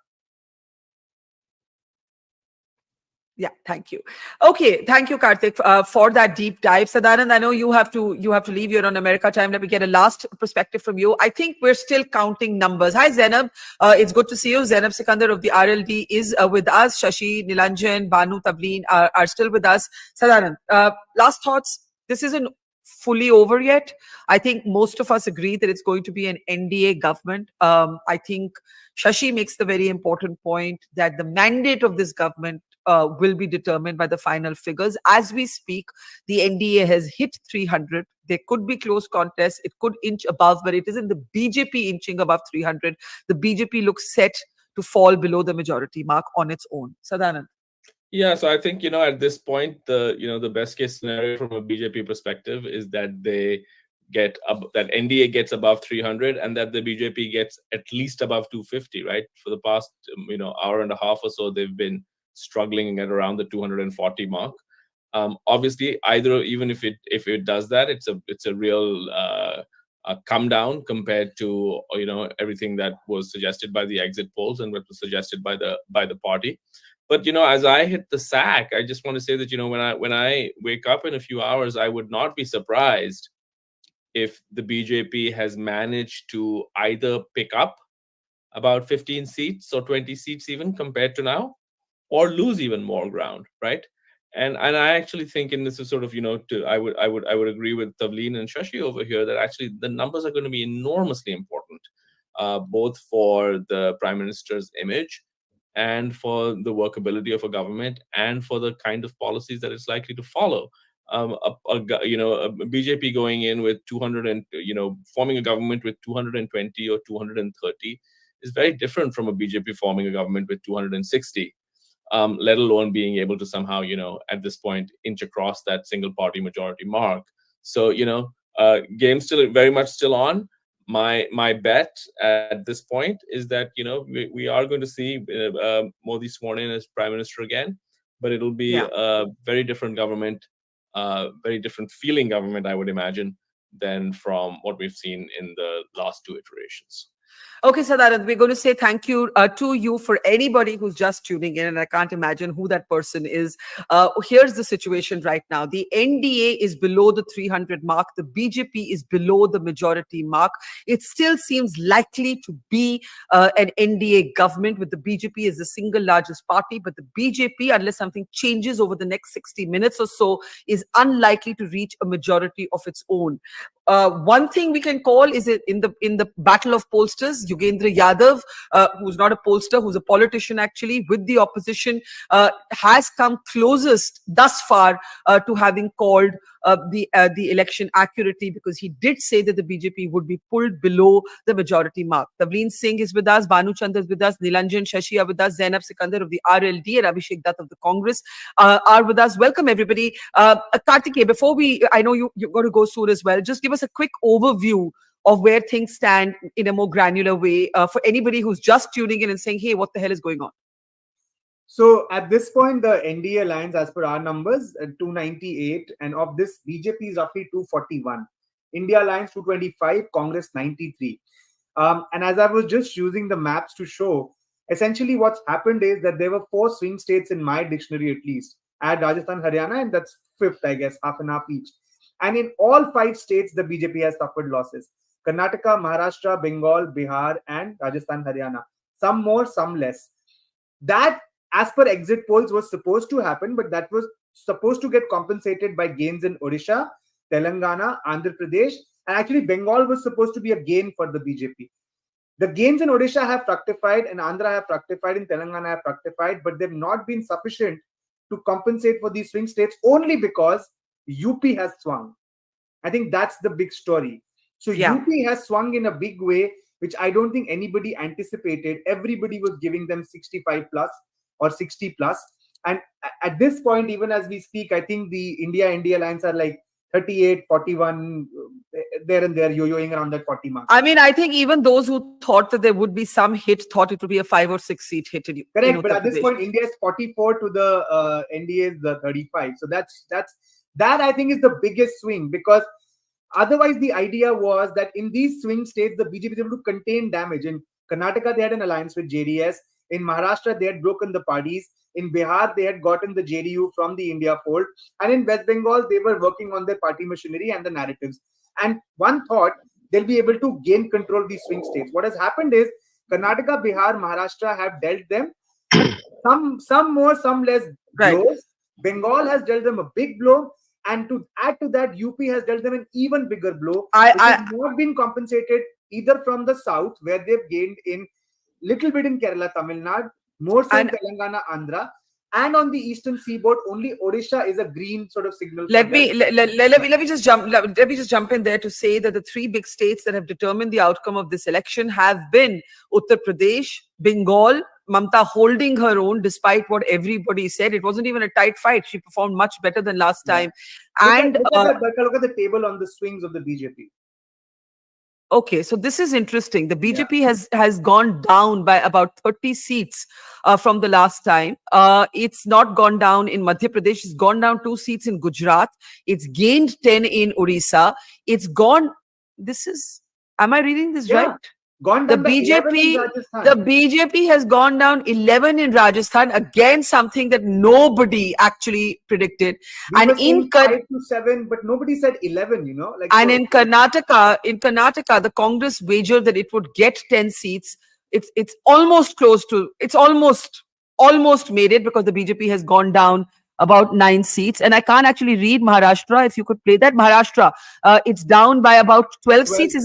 Yeah, thank you. Okay, thank you, Karthik, for that deep dive. Sadanand, I know you have to leave. You're on America time. Let me get a last perspective from you. I think we're still counting numbers. Hi, Zainab. It's good to see you. Zainab Sikandar of the RLD is with us. Shashi, Nilanjan, Banu, Tavleen are still with us. Sadanand, last thoughts. This isn't fully over yet. I think most of us agree that it's going to be an NDA government. I think Shashi makes the very important point that the mandate of this government will be determined by the final figures. As we speak, the NDA has hit 300. There could be close contests. It could inch above, but it isn't the BJP inching above 300. The BJP looks set to fall below the majority mark on its own. Sadanand. Yeah, so I think, at this point, the best case scenario from a BJP perspective is that that NDA gets above 300 and that the BJP gets at least above 250, right? For the past, hour and a half or so, they've been struggling at around the 240 mark. Obviously, even if it does that, it's a real come down compared to everything that was suggested by the exit polls and what was suggested by the party. But as I hit the sack, I just want to say that when I wake up in a few hours, I would not be surprised if the BJP has managed to either pick up about 15 seats or 20 seats even compared to now, or lose even more ground, right? And I actually think, and this is sort of I would agree with Tavleen and Shashi over here that actually the numbers are going to be enormously important, both for the Prime Minister's image and for the workability of a government and for the kind of policies that it's likely to follow. A BJP going in with 200 and forming a government with 220 or 230 is very different from a BJP forming a government with 260. Let alone being able to somehow, at this point, inch across that single party majority mark. So, game still very much still on. My bet at this point is that, we are going to see Modi sworn in as Prime Minister again, but it'll be a very different government, very different feeling government, I would imagine, than from what we've seen in the last two iterations. Okay, Sadanand, we're going to say thank you to you. For anybody who's just tuning in, and I can't imagine who that person is. Here's the situation right now. The NDA is below the 300 mark. The BJP is below the majority mark. It still seems likely to be an NDA government with the BJP as the single largest party. But the BJP, unless something changes over the next 60 minutes or so, is unlikely to reach a majority of its own. One thing we can call is it in the battle of pollsters, Yogendra Yadav, who's not a pollster, who's a politician actually with the opposition, has come closest thus far to having called the election accurately, because he did say that the BJP would be pulled below the majority mark. Taven Singh is with us, Banu Chandra is with us, Nilanjan, Shashi are with us, Zainab Sikandar of the RLD and Abhishek Dutt of the Congress are with us. Welcome everybody. Karthikeya, before I know you're going to go soon as well, just give us a quick overview of where things stand in a more granular way for anybody who's just tuning in and saying, hey, what the hell is going on? So at this point, the NDA alliance, as per our numbers, 298, and of this, BJP is roughly 241. India alliance 225, Congress 93. And as I was just using the maps to show, essentially what's happened is that there were 4 swing states in my dictionary at least. Add Rajasthan, Haryana, and that's 5th, I guess, half and half each. And in all 5 states, the BJP has suffered losses. Karnataka, Maharashtra, Bengal, Bihar, and Rajasthan, Haryana. Some more, some less. That, as per exit polls, was supposed to happen, but that was supposed to get compensated by gains in Odisha, Telangana, Andhra Pradesh, and actually Bengal was supposed to be a gain for the BJP. The gains in Odisha have fructified, and Andhra have fructified, and Telangana have fructified, but they've not been sufficient to compensate for these swing states, only because UP has swung. I think that's the big story. So UP has swung in a big way, which I don't think anybody anticipated. Everybody was giving them 65 plus or 60 plus. And at this point, even as we speak, I think the India alliance are like 38, 41, there and there, yo-yoing around that 40 mark. I mean, I think even those who thought that there would be some hit thought it would be a 5 or 6 seat hit. Correct, but at this point, India is 44 to the NDA is the 35. So that I think is the biggest swing, because Otherwise, the idea was that in these swing states, the BJP is able to contain damage. In Karnataka, they had an alliance with JDS. In Maharashtra, they had broken the parties. In Bihar, they had gotten the JDU from the India fold. And in West Bengal, they were working on their party machinery and the narratives. And one thought, they'll be able to gain control of these swing states. What has happened is Karnataka, Bihar, Maharashtra have dealt them some more, some less blows. Bengal has dealt them a big blow. And to add to that, UP has dealt them an even bigger blow. Which has not been compensated either from the south, where they've gained in little bit in Kerala, Tamil Nadu, more so in Telangana, Andhra, and on the eastern seaboard, only Odisha is a green sort of signal. Let me just jump in there to say that the three big states that have determined the outcome of this election have been Uttar Pradesh, Bengal, Mamta holding her own despite what everybody said. It wasn't even a tight fight. She performed much better than last time. And look at the table on the swings of the BJP. Okay, so this is interesting. The BJP has gone down by about 30 seats from the last time. It's not gone down in Madhya Pradesh. It's gone down 2 seats in Gujarat. It's gained 10 in Odisha. It's gone. Am I reading this right? Gone down The BJP has gone down 11 in Rajasthan, again something that nobody actually predicted. And in 5 to 7, but nobody said 11. In Karnataka, the Congress wagered that it would get 10 seats. It's almost close to. It's almost made it, because the BJP has gone down about 9 seats. And I can't actually read Maharashtra. If you could play that, Maharashtra, it's down by about 12 seats.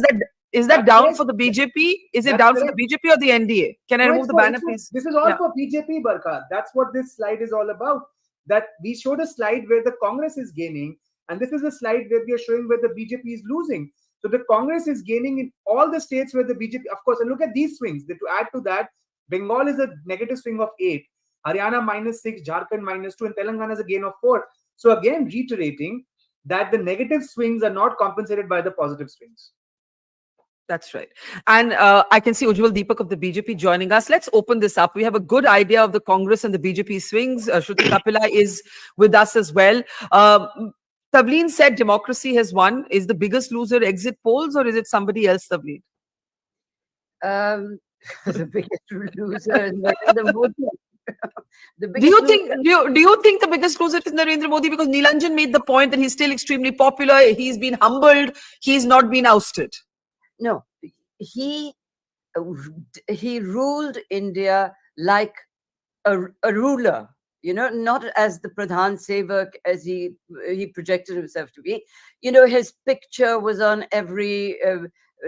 Is that down for the BJP? Is it down for the BJP or the NDA? Can I remove the banner, please? This is all for BJP, Barkha. That's what this slide is all about. That we showed a slide where the Congress is gaining, and this is a slide where we are showing where the BJP is losing. So the Congress is gaining in all the states where the BJP, of course, and look at these swings. To add to that, Bengal is a negative swing of 8, Haryana -6, Jharkhand -2, and Telangana is a gain of 4. So again, reiterating that the negative swings are not compensated by the positive swings. That's right. And I can see Ujjwal Deepak of the BJP joining us. Let's open this up. We have a good idea of the Congress and the BJP swings. Shruti Kapila is with us as well. Tavleen said democracy has won. Is the biggest loser exit polls, or is it somebody else, Tavleen? The biggest loser is Narendra Modi. Do you think the biggest loser is Narendra Modi? Because Nilanjan made the point that he's still extremely popular. He's been humbled. He's not been ousted. No, he ruled India like a ruler, not as the Pradhan Sevak as he projected himself to be. His picture was on every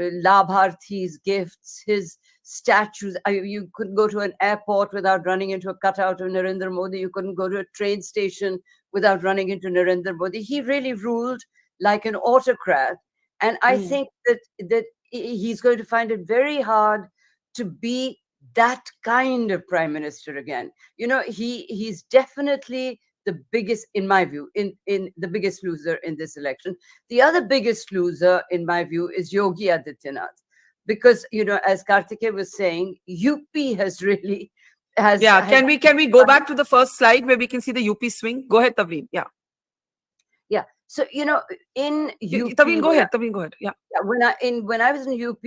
Labharthi's gifts, his statues. You couldn't go to an airport without running into a cutout of Narendra Modi. You couldn't go to a train station without running into Narendra Modi. He really ruled like an autocrat. And I think that he's going to find it very hard to be that kind of prime minister again. He's definitely the biggest, in my view, in the biggest loser in this election. The other biggest loser, in my view, is Yogi Adityanath. Because, as Karthike was saying, UP has really... Can we go back to the first slide where we can see the UP swing? Go ahead, Tavleen. Yeah. So, in UP... Taveen, go ahead. Yeah. When I was in UP,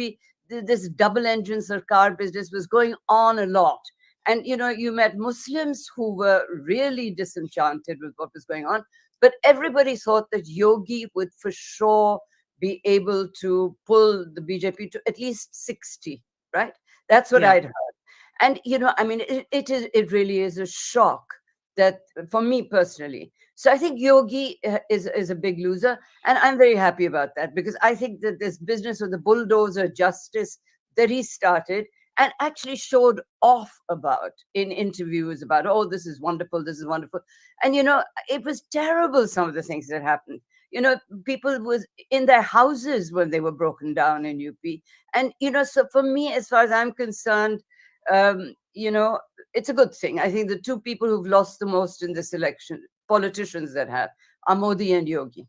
this double-engine Sarkar business was going on a lot. And, you met Muslims who were really disenchanted with what was going on. But everybody thought that Yogi would for sure be able to pull the BJP to at least 60, right? That's what I'd heard. And, it really is a shock that, for me personally. So I think Yogi is a big loser, and I'm very happy about that, because I think that this business of the bulldozer justice that he started and actually showed off about in interviews about, oh, this is wonderful. And, it was terrible, some of the things that happened. People was in their houses when they were broken down in UP. And, so for me, as far as I'm concerned, it's a good thing. I think the two people who've lost the most in this election, politicians that have, are Modi and Yogi.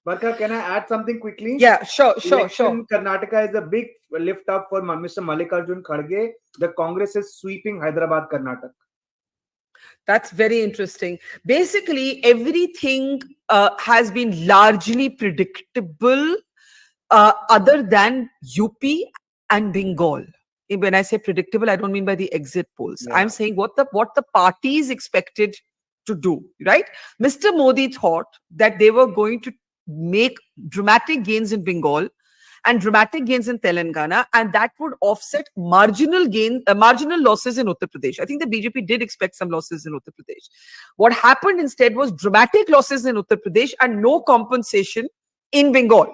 Barkha, can I add something quickly? Yeah, sure. Karnataka is a big lift up for Mr. Mallikarjun Kharge. The Congress is sweeping Hyderabad, Karnataka. That's very interesting. Basically, everything has been largely predictable other than UP and Bengal. When I say predictable, I don't mean by the exit polls. I'm saying what the parties expected to do, right? Mr. Modi thought that they were going to make dramatic gains in Bengal and dramatic gains in Telangana, and that would offset marginal losses in Uttar Pradesh. I think the BJP did expect some losses in Uttar Pradesh. What happened instead was dramatic losses in Uttar Pradesh and no compensation in Bengal.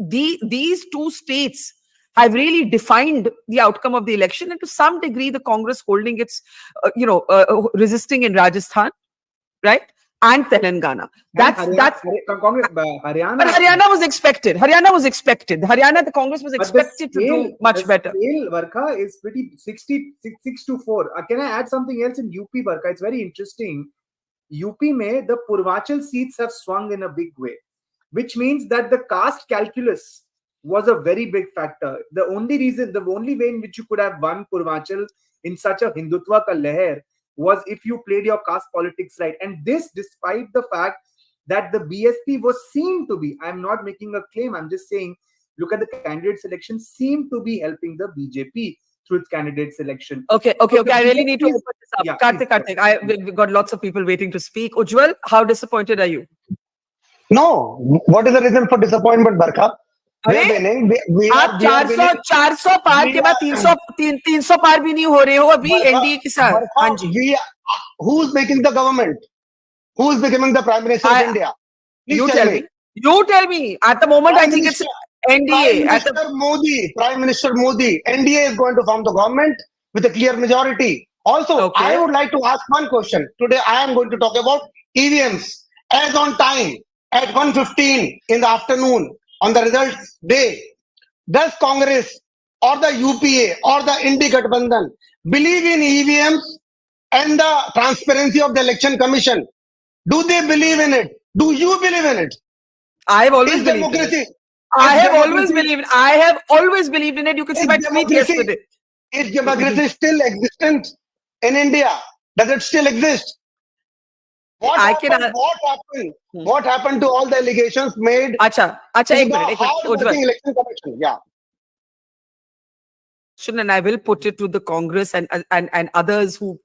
These two states have really defined the outcome of the election, and to some degree, the Congress holding its, resisting in Rajasthan, right? And Telangana. Haryana. But Haryana was expected. Haryana, the Congress was expected to do much better. The scale, Barkha, is pretty 6-4. Can I add something else in UP, Barkha? It's very interesting. UP mein, the Purvachal seats have swung in a big way, which means that the caste calculus was a very big factor. The only way in which you could have won Purvachal in such a Hindutva ka leher was if you played your caste politics right. And this despite the fact that the BSP was seen to be, I'm not making a claim, I'm just saying, look at the candidate selection, seemed to be helping the BJP through its candidate selection. Okay. I really need to open this up. Yeah, Karthik, we've got lots of people waiting to speak. Ujjwal, how disappointed are you? No. What is the reason for disappointment, Barkha? We are winning. आप 400 पार के बाद 300 पार भी नहीं हो रहे हो अभी NDA के साथ. हाँ जी. Who's making the government? Who's becoming the Prime Minister of India? You tell me. At the moment, I think it's NDA. Prime Minister Modi. NDA is going to form the government with a clear majority. Also, I would like to ask one question. Today, I am going to talk about EVMs. As on time, at 1:15 in the afternoon, on the results day, does Congress or the UPA or the Indi Gadbandhan believe in EVMs and the transparency of the election commission? Do they believe in it? Do you believe in it? I have always believed in it. I have always believed in it. You can see my tweet yesterday. Is democracy still existent in India? Does it still exist? What happened to all the allegations made? Acha, एक minute, election commission. Yeah. And I will put it to the Congress and others who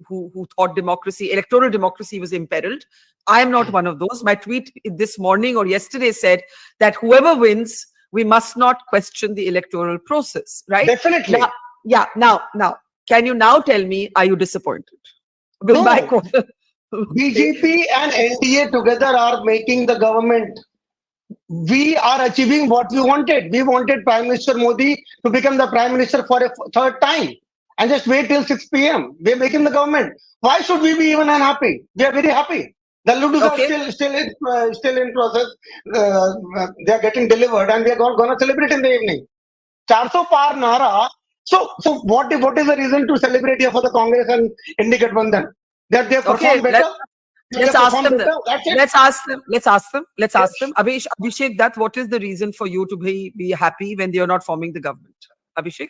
thought electoral democracy was imperiled. I am not one of those. My tweet this morning or yesterday said that whoever wins, we must not question the electoral process, right? Definitely. Now, can you now tell me, are you disappointed? No. BJP and NDA together are making the government. We are achieving what we wanted. We wanted Prime Minister Modi to become the Prime Minister for a third time. And just wait till 6 p.m. We are making the government. Why should we be even unhappy? We are very happy. The ludus are still in process. They are getting delivered and we are going to celebrate in the evening. 400 par nara. So what is the reason to celebrate here for the Congress and Indi Gadbandhan? That they perform better? Let's ask them. Let's ask them. Abhishek Dutt, what is the reason for you to be happy when they are not forming the government? Abhishek?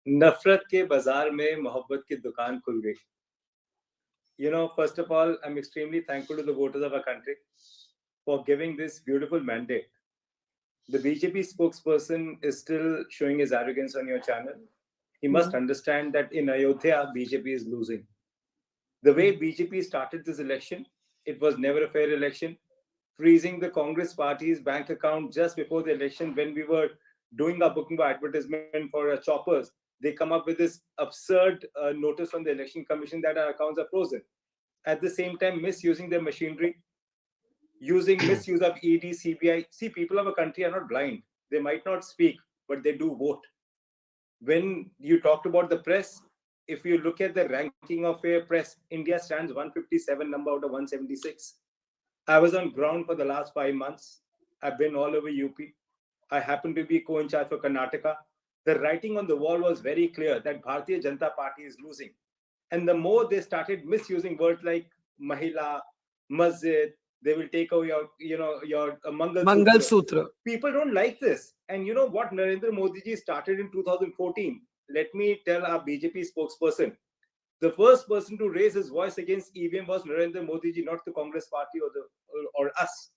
नफरत के बाजार में मोहब्बत की दुकान खुल गई. You know, first of all, I'm extremely thankful to the voters of our country for giving this beautiful mandate. The BJP spokesperson is still showing his arrogance on your channel. He must understand that in Ayodhya, BJP is losing. The way BJP started this election, it was never a fair election. Freezing the Congress party's bank account just before the election when we were doing our booking by advertisement for choppers, they come up with this absurd notice from the election commission that our accounts are frozen. At the same time, misusing their machinery, misuse of ED, CBI. See, people of a country are not blind. They might not speak, but they do vote. When you talked about the press, if you look at the ranking of fair press, India stands 157 number out of 176. I was on ground for the last 5 months. I've been all over UP. I happen to be co-in charge for Karnataka. The writing on the wall was very clear that Bharatiya Janata Party is losing. And the more they started misusing words like Mahila, Masjid, they will take away your Mangal Sutra. People don't like this. And you know what Narendra Modi ji started in 2014? Let me tell our BJP spokesperson. The first person to raise his voice against EVM was Narendra Modi ji, not the Congress party or us.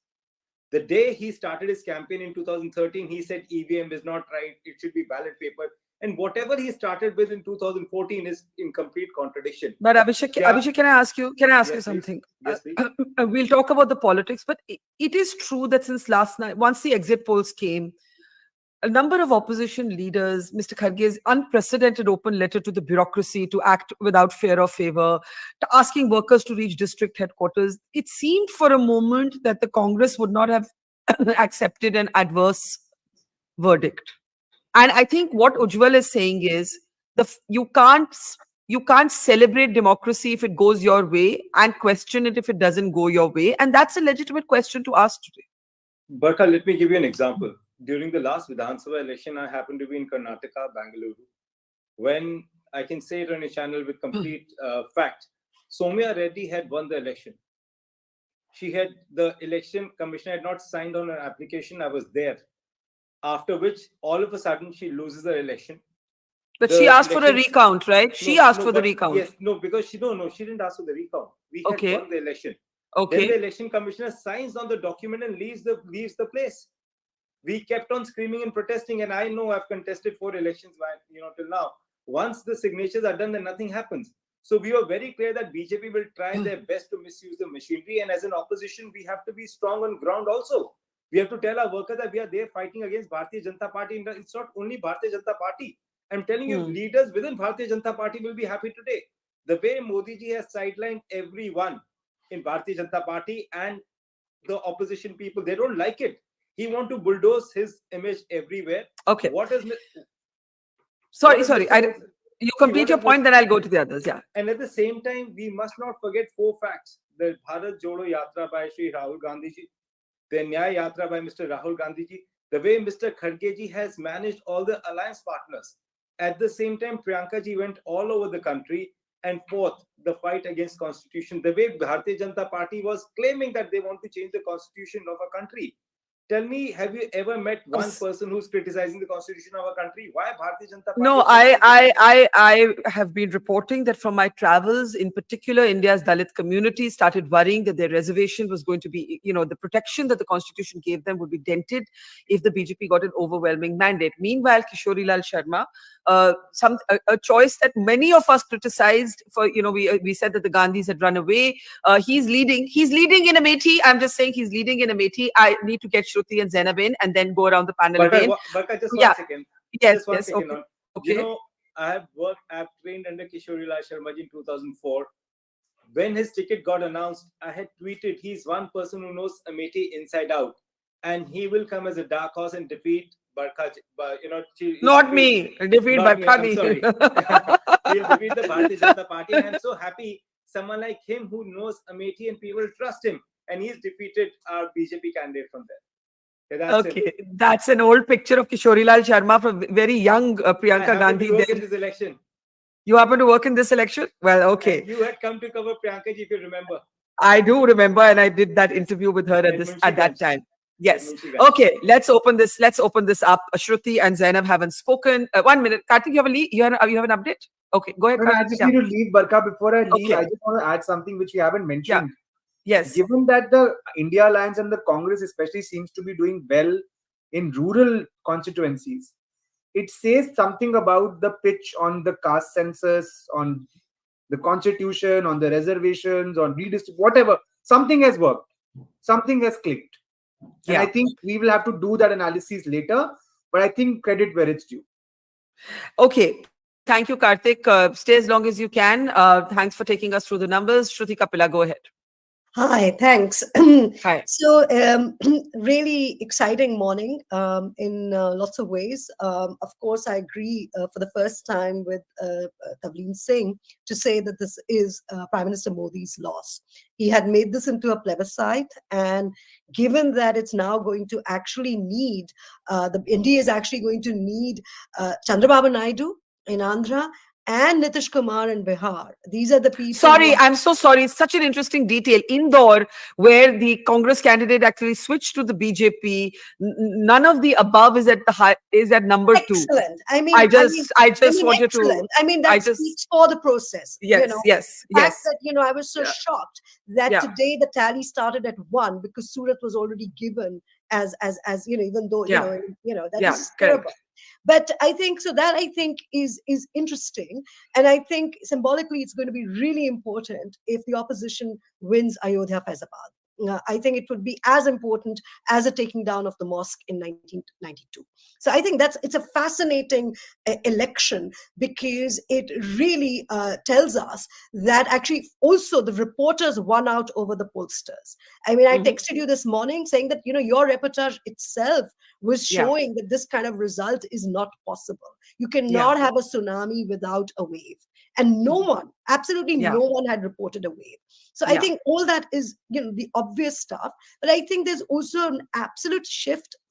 The day he started his campaign in 2013, he said EVM is not right, it should be ballot paper. And whatever he started with in 2014 is in complete contradiction. But Abhishek, Abhishek, can I ask you something? Yes, please. We'll talk about the politics, but it is true that since last night, once the exit polls came, a number of opposition leaders, Mr. Kharge's unprecedented open letter to the bureaucracy to act without fear or favor, to asking workers to reach district headquarters, it seemed for a moment that the Congress would not have accepted an adverse verdict. And I think what Ujjwal is saying is you can't celebrate democracy if it goes your way and question it if it doesn't go your way. And that's a legitimate question to ask today. Barkha, let me give you an example. During the last Vidhan Sabha election, I happened to be in Karnataka, Bengaluru, when I can say it on a channel with complete fact, Soumya Reddy had won the election. The election commissioner had not signed on an application. I was there. After which, all of a sudden, she loses the election. But she asked for a recount, right? She asked for the recount. Yes, no, because she didn't ask for the recount. We had won the election. Okay. Then the election commissioner signs on the document and leaves the place. We kept on screaming and protesting, and I know I've contested 4 elections, till now. Once the signatures are done, then nothing happens. So we were very clear that BJP will try their best to misuse the machinery, and as an opposition, we have to be strong on ground also. We have to tell our workers that we are there fighting against Bharatiya Janata Party. It's not only Bharatiya Janata Party. I'm telling you, leaders within Bharatiya Janata Party will be happy today. The way Modi ji has sidelined everyone in Bharatiya Janata Party and the opposition people, they don't like it. He wants to bulldoze his image everywhere. Okay. Sorry. You complete your point, then I'll go to the others. Yeah. And at the same time, we must not forget 4 facts. The Bharat Jodo Yatra by Shri Rahul Gandhi ji, the Nyaya Yatra by Mr. Rahul Gandhi ji, the way Mr. Kharge ji has managed all the alliance partners. At the same time, Priyanka ji went all over the country and fought the fight against constitution. The way Bharatiya Janata Party was claiming that they want to change the constitution of a country. Tell me, have you ever met one person who's criticizing the constitution of our country? Why Bharatiya Janata Party? No, I have been reporting that from my travels, in particular, India's Dalit community started worrying that their reservation was going to be, the protection that the constitution gave them would be dented if the BJP got an overwhelming mandate. Meanwhile, Kishori Lal Sharma, a choice that many of us criticized for, we said that the Gandhis had run away. He's leading in Amethi. I'm just saying he's leading in Amethi. I need to get Shruti and Zainab in and then go around the panel again. Barkha, just one second. Yes, just one second. Okay. I've trained under Kishori Lal Sharma in 2004. When his ticket got announced, I had tweeted, he's one person who knows Amethi inside out. And he will come as a dark horse and defeat Barkha. Not me. Defeat Barkha. He'll defeat the Bharatiya Janata Party. And I'm so happy someone like him who knows Amethi and people trust him. And he's defeated our BJP candidate from there. That's an old picture of Kishori Lal Sharma from very young Priyanka Gandhi. In this election. You happen to work in this election? Well, okay. And you had come to cover Priyanka ji, if you remember. I do remember, and I did that interview with her at that time. Yes. Okay. Let's open this up. Shruti and Zainab haven't spoken. 1 minute. Karthik, you have an update? Okay. Go ahead. No, I just need to leave, Barkha. Before I leave, I just want to add something which we haven't mentioned. Yeah. Yes. Given that the India Alliance and the Congress especially seems to be doing well in rural constituencies, it says something about the pitch on the caste census, on the constitution, on the reservations, on redistribution, whatever. Something has worked. Something has clicked. And I think we will have to do that analysis later, but I think credit where it's due. Okay. Thank you, Karthik. Stay as long as you can. Thanks for taking us through the numbers. Shruti Kapila, go ahead. Hi, thanks. Hi. So, really exciting morning in lots of ways. Of course, I agree for the first time with Taven Singh to say that this is Prime Minister Modi's loss. He had made this into a plebiscite, and given that it's now going to actually need, the India is actually going to need Chandra Babu Naidu in Andhra and Nitish Kumar in Bihar. These are the people. Sorry, I'm so sorry. It's such an interesting detail. Indore, where the Congress candidate actually switched to the BJP, none of the above is at the high, is at number 2. Excellent. I just wanted excellent. to. That speaks for the process. Yes, the fact that I was so shocked that today the tally started at 1 because Surat was already given as even though that is terrible. But I think so that I think is interesting, and I think symbolically it's going to be really important if the opposition wins Ayodhya Faizabad. I think it would be as important as the taking down of the mosque in 1992. So I think it's a fascinating election because it really tells us that actually also the reporters won out over the pollsters. I mean, I texted you this morning saying that, your reportage itself was showing that this kind of result is not possible. You cannot have a tsunami without a wave. And no one, absolutely no one had reported a wave. So I think all that is, the obvious stuff. But I think there's also an absolute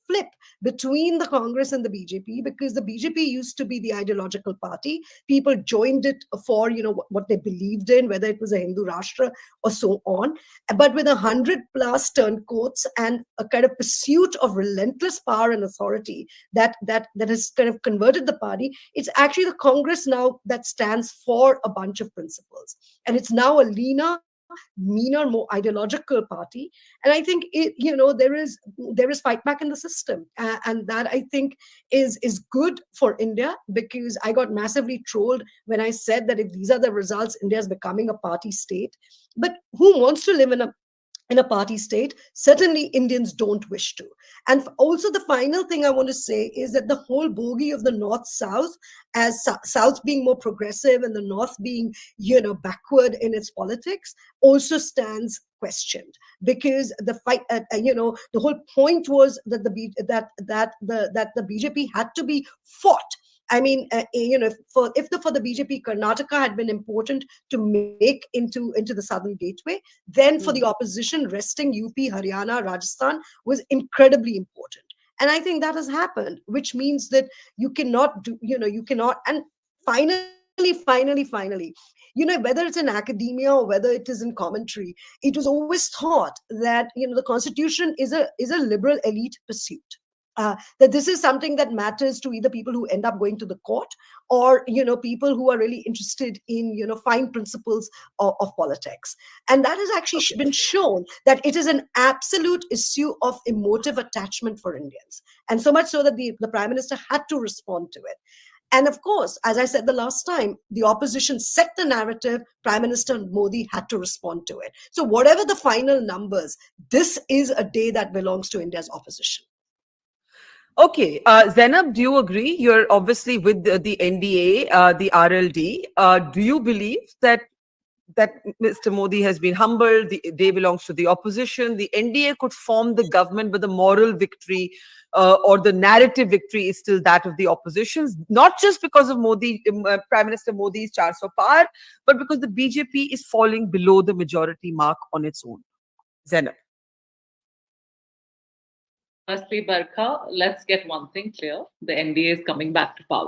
flip between the Congress and the BJP, because the BJP used to be the ideological party. People joined it for, what they believed in, whether it was a Hindu Rashtra or so on. But with 100+ turncoats and a kind of pursuit of relentless power and authority that has kind of converted the party, it's actually the Congress now that stands for a bunch of principles. And it's now a leaner, meaner, more ideological party. And I think there is fight back in the system, and that I think is good for India, because I got massively trolled when I said that if these are the results, India is becoming a party state. But who wants to live in a party state? Certainly Indians don't wish to. And also the final thing I want to say is that the whole bogey of the North-South, as South being more progressive and the North being, backward in its politics, also stands questioned, because the fight, the whole point was that the BJP had to be fought. I mean, for the BJP, Karnataka had been important to make into the southern gateway. Then for the opposition, resting UP, Haryana, Rajasthan was incredibly important. And I think that has happened, which means that you cannot. And finally, whether it's in academia or whether it is in commentary, it was always thought that, the Constitution is a liberal elite pursuit. That this is something that matters to either people who end up going to the court or, people who are really interested in, fine principles of politics. And that has actually been shown that it is an absolute issue of emotive attachment for Indians. And so much so that the Prime Minister had to respond to it. And of course, as I said the last time, the opposition set the narrative. Prime Minister Modi had to respond to it. So whatever the final numbers, this is a day that belongs to India's opposition. Okay, Zainab, do you agree? You're obviously with the NDA, the RLD. Do you believe that Mr. Modi has been humbled, the day belongs to the opposition, the NDA could form the government, but the moral victory or the narrative victory is still that of the oppositions, not just because of Modi, Prime Minister Modi's charge of power, but because the BJP is falling below the majority mark on its own? Zainab. Firstly, Barkha, let's get one thing clear. The NDA is coming back to power.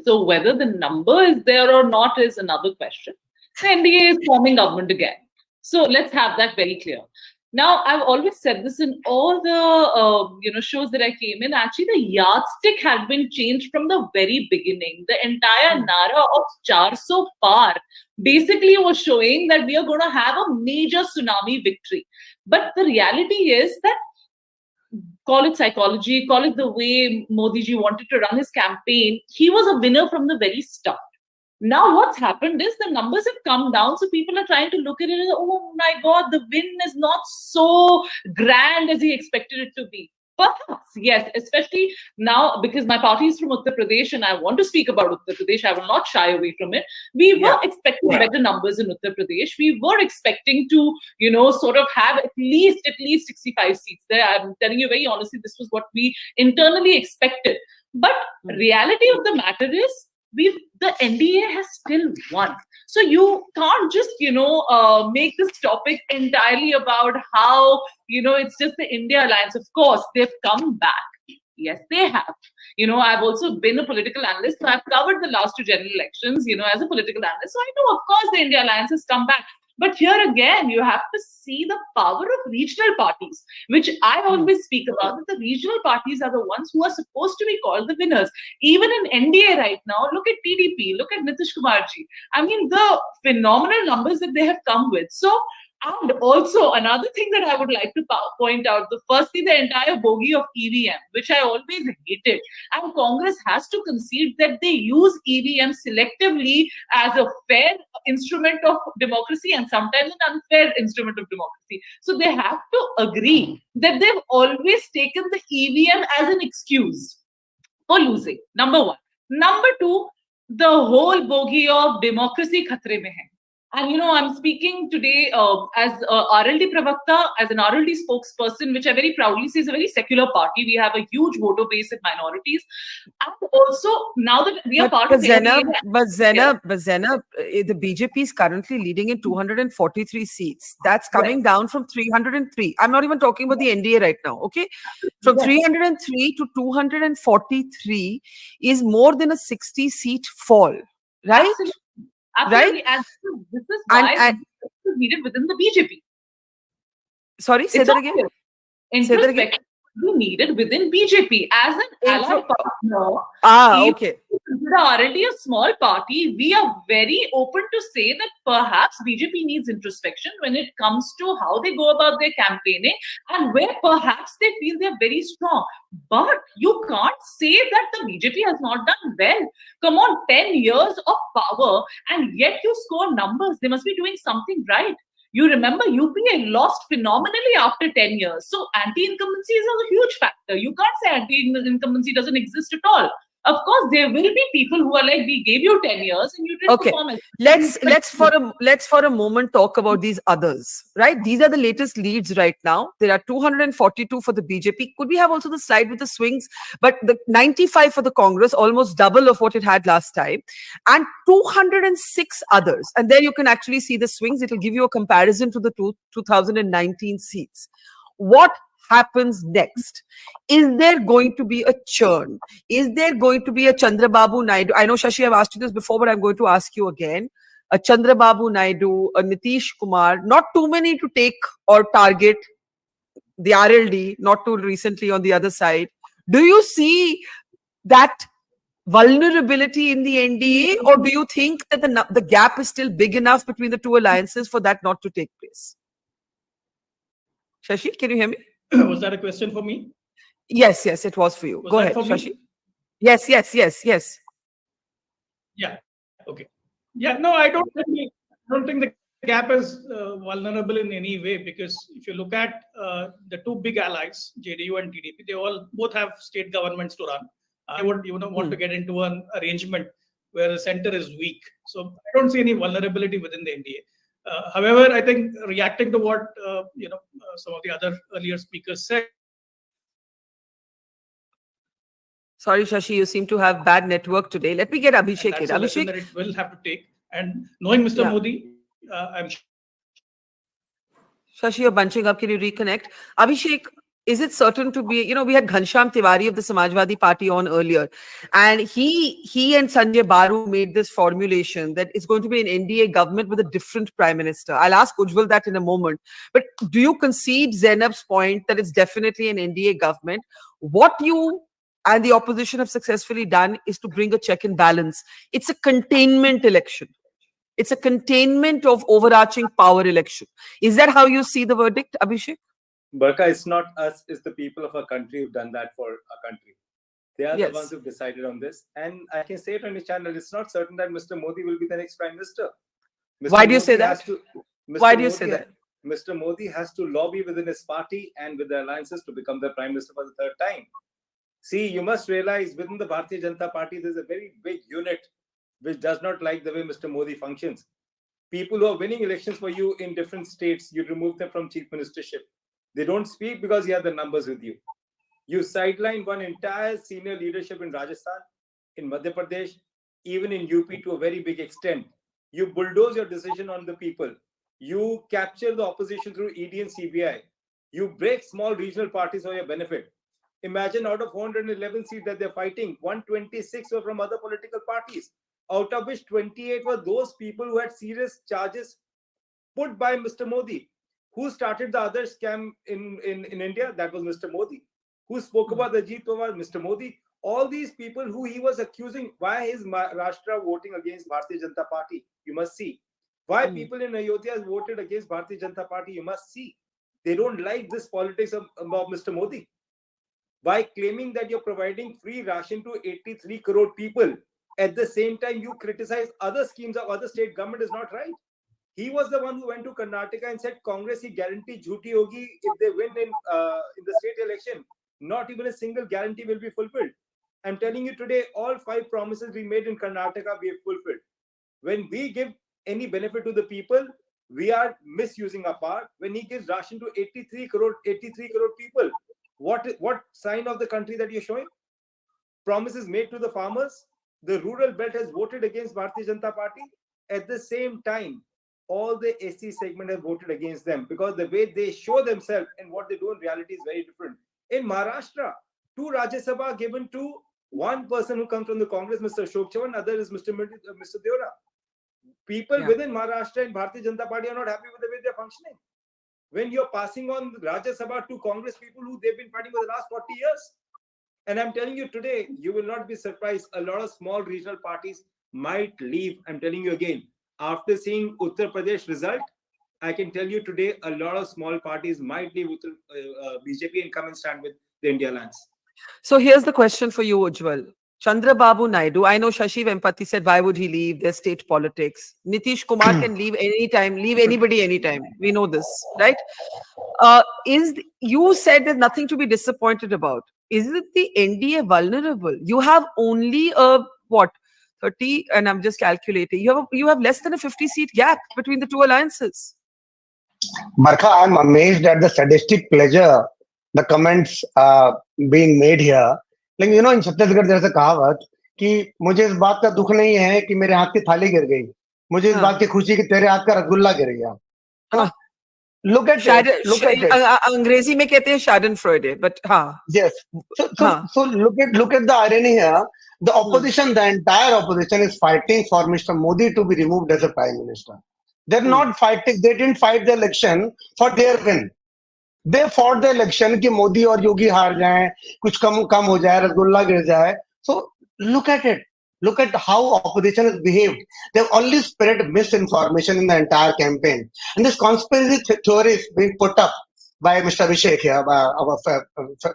So whether the number is there or not is another question. The NDA is forming government again. So let's have that very clear. Now, I've always said this in all the shows that I came in. Actually, the yardstick had been changed from the very beginning. The entire nara of 400 par basically was showing that we are going to have a major tsunami victory. But the reality is that, call it psychology, call it the way Modi ji wanted to run his campaign, he was a winner from the very start. Now what's happened is the numbers have come down, so people are trying to look at it and, oh my God, the win is not so grand as he expected it to be. Perhaps, yes, especially now because my party is from Uttar Pradesh and I want to speak about Uttar Pradesh. I will not shy away from it. We were expecting better numbers in Uttar Pradesh. We were expecting to, sort of have at least 65 seats there. I'm telling you very honestly, this was what we internally expected. But reality of the matter is, the NDA has still won. So you can't just, make this topic entirely about how, it's just the India alliance. Of course, they've come back. Yes, they have. I've also been a political analyst, so I've covered the last two general elections, as a political analyst. So I know, of course, the India Alliance has come back. But here again, you have to see the power of regional parties, which I always speak about, that the regional parties are the ones who are supposed to be called the winners. Even in NDA right now, look at TDP, look at Nitish Kumarji. I mean, the phenomenal numbers that they have come with. So, and also another thing that I would like to point out, firstly, the entire bogey of EVM, which I always hated. And Congress has to concede that they use EVM selectively as a fair instrument of democracy and sometimes an unfair instrument of democracy. So they have to agree that they've always taken the EVM as an excuse for losing, number one. Number two, the whole bogey of democracy khatre mein hai. And I'm speaking today as RLD Pravakta, as an RLD spokesperson, which I very proudly say is a very secular party. We have a huge voter base in minorities. And also, now that we are part of the Zainab, the BJP is currently leading in 243 seats. That's coming down from 303. I'm not even talking about the NDA right now, okay? From 303 to 243 is more than a 60-seat fall, right? Absolutely. And this is why it is needed within the BJP. Sorry, say that again. Introspection be needed within BJP as an allied partner. Okay. Consider already a small party. We are very open to say that perhaps BJP needs introspection when it comes to how they go about their campaigning and where perhaps they feel they're very strong. But you can't say that the BJP has not done well. Come on, 10 years of power and yet you score numbers. They must be doing something right. You remember UPA lost phenomenally after 10 years. So anti-incumbency is a huge factor. You can't say anti-incumbency doesn't exist at all. Of course, there will be people who are like, we gave you 10 years and you didn't perform it. Let's for a moment talk about these others, right? These are the latest leads right now. There are 242 for the BJP. Could we have also the slide with the swings? But the 95 for the Congress, almost double of what it had last time, and 206 others. And there you can actually see the swings. It will give you a comparison to the 2019 seats. What happens next? Is there going to be a churn? Is there going to be a Chandra Babu Naidu? I know, Shashi, I've asked you this before, but I'm going to ask you again. A Chandra Babu Naidu, a Nitish Kumar, not too many to take or target. The RLD, not too recently on the other side. Do you see that vulnerability in the NDA, or do you think that the gap is still big enough between the two alliances for that not to take place? Shashi, can you hear me? Was that a question for me? Yes, it was for you. Go ahead, Shashi. Yes. Yeah. Okay. Yeah. No, I don't think the gap is vulnerable in any way, because if you look at the two big allies, JDU and TDP, they both have state governments to run. I would want to get into an arrangement where the center is weak. So I don't see any vulnerability within the NDA. However, I think reacting to what some of the other earlier speakers said. Sorry, Shashi, you seem to have bad network today. Let me get Abhishek in. Abhishek, that it will have to take. And knowing Mr. Modi, I'm sure. Shashi, you're bunching up. Can you reconnect? Abhishek, is it certain to be, we had Ghanshyam Tiwari of the Samajwadi Party on earlier, and he and Sanjay Baru made this formulation that it's going to be an NDA government with a different prime minister. I'll ask Ujjwal that in a moment. But do you concede Zainab's point that it's definitely an NDA government? What you and the opposition have successfully done is to bring a check and balance. It's a containment election. It's a containment of overarching power election. Is that how you see the verdict, Abhishek? Barkha, it's not us, it's the people of our country who've done that for our country. They are the ones who've decided on this. And I can say it on the channel, it's not certain that Mr. Modi will be the next Prime Minister. Why do you say that? Why do you say that? Mr. Modi has to lobby within his party and with the alliances to become the Prime Minister for the third time. See, you must realize within the Bharatiya Janata Party, there's a very big unit which does not like the way Mr. Modi functions. People who are winning elections for you in different states, you remove them from chief ministership. They don't speak because you have the numbers with you. You sideline one entire senior leadership in Rajasthan, in Madhya Pradesh, even in UP to a very big extent. You bulldoze your decision on the people. You capture the opposition through ED and CBI. You break small regional parties for your benefit. Imagine out of 411 seats that they're fighting, 126 were from other political parties, out of which 28 were those people who had serious charges put by Mr. Modi. Who started the other scam in India? That was Mr. Modi. Who spoke about the Ajit Pawar? Mr. Modi. All these people who he was accusing, why is Maharashtra voting against Bharatiya Janata Party? You must see. Why people in Ayodhya voted against Bharatiya Janata Party? You must see. They don't like this politics of Mr. Modi. By claiming that you're providing free ration to 83 crore people, at the same time you criticize other schemes of other state government is not right. He was the one who went to Karnataka and said Congress he guarantee jhuti hogi if they win in the state election. Not even a single guarantee will be fulfilled. I'm telling you today, all 5 promises we made in Karnataka we have fulfilled. When we give any benefit to the people, we are misusing our power. When he gives ration to 83 crore people, what sign of the country that you're showing? Promises made to the farmers. The rural belt has voted against Bharatiya Janata Party. At the same time, all the SC segment have voted against them because the way they show themselves and what they do in reality is very different. In Maharashtra, 2 Rajya Sabha given to one person who comes from the Congress, Mr. Ashok Chavan, other is Mr. Deora. People within Maharashtra and Bharatiya Janata Party are not happy with the way they're functioning. When you're passing on Rajya Sabha to Congress people who they've been fighting for the last 40 years. And I'm telling you today, you will not be surprised. A lot of small regional parties might leave. I'm telling you again, after seeing Uttar Pradesh result, I can tell you today, a lot of small parties might leave BJP and come and stand with the India Alliance. So here's the question for you, Ujjwal. Chandra Babu Naidu, I know Shashi Vempati said, why would he leave? There's state politics. Nitish Kumar can leave anytime, leave anybody anytime. We know this, right? You said there's nothing to be disappointed about. Is it the NDA vulnerable? You have only a, 30, and I'm just calculating. You have less than a 50-seat gap between the two alliances. Barkha, I'm amazed at the sadistic pleasure, the comments being made here. Like, you know, in Chhattisgarh, there's a kahavat कि मुझे इस बात का दुख नहीं है कि मेरे हाथ की थाली गिर गई, मुझे इस बात की खुशी कि तेरे हाथ का रसगुल्ला गिर गया. Look at it. Look at it. अंग्रेजी में कहते हैं Schadenfreude, but yes. So look at the irony here. The opposition, the entire opposition is fighting for Mr. Modi to be removed as a prime minister. They're not fighting. They didn't fight the election for their win. They fought the election कि मोदी और योगी हार जाएं, कुछ कम हो जाए, रसगुल्ला गिर जाए. So look at it. Look at how opposition has behaved. They've only spread misinformation in the entire campaign. And this conspiracy theory is being put up by Mr. Abhishek here, by our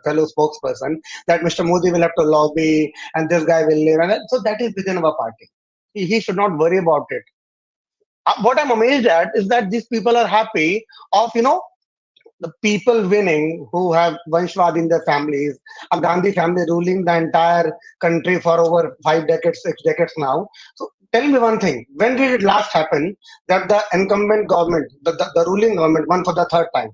fellow spokesperson, that Mr. Modi will have to lobby and this guy will leave. And so that is within our party. He should not worry about it. What I'm amazed at is that these people are happy of, you know, the people winning who have Vanshwad in their families, a Gandhi family ruling the entire country for over 5 decades, 6 decades now. So tell me one thing, when did it last happen that the incumbent government, the ruling government won for the 3rd time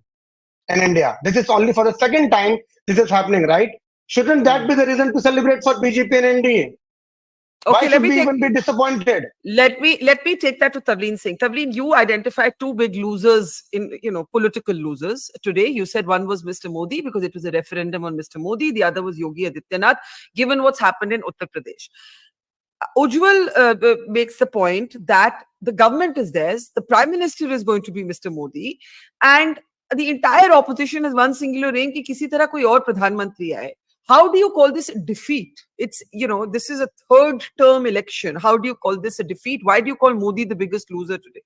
in India? This is only for the 2nd time this is happening, right? Shouldn't that be the reason to celebrate for BJP and NDA? Okay, why should we even be disappointed? Let me take that to Taven Singh. Taven, you identified 2 big losers in, political losers today. You said one was Mr. Modi because it was a referendum on Mr. Modi. The other was Yogi Adityanath, given what's happened in Uttar Pradesh. Ujjwal makes the point that the government is theirs, the prime minister is going to be Mr. Modi, and the entire opposition has one singular aim कि किसी तरह कोई और प्रधानमंत्री आए. How do you call this a defeat? It's, this is a 3rd term election. How do you call this a defeat? Why do you call Modi the biggest loser today?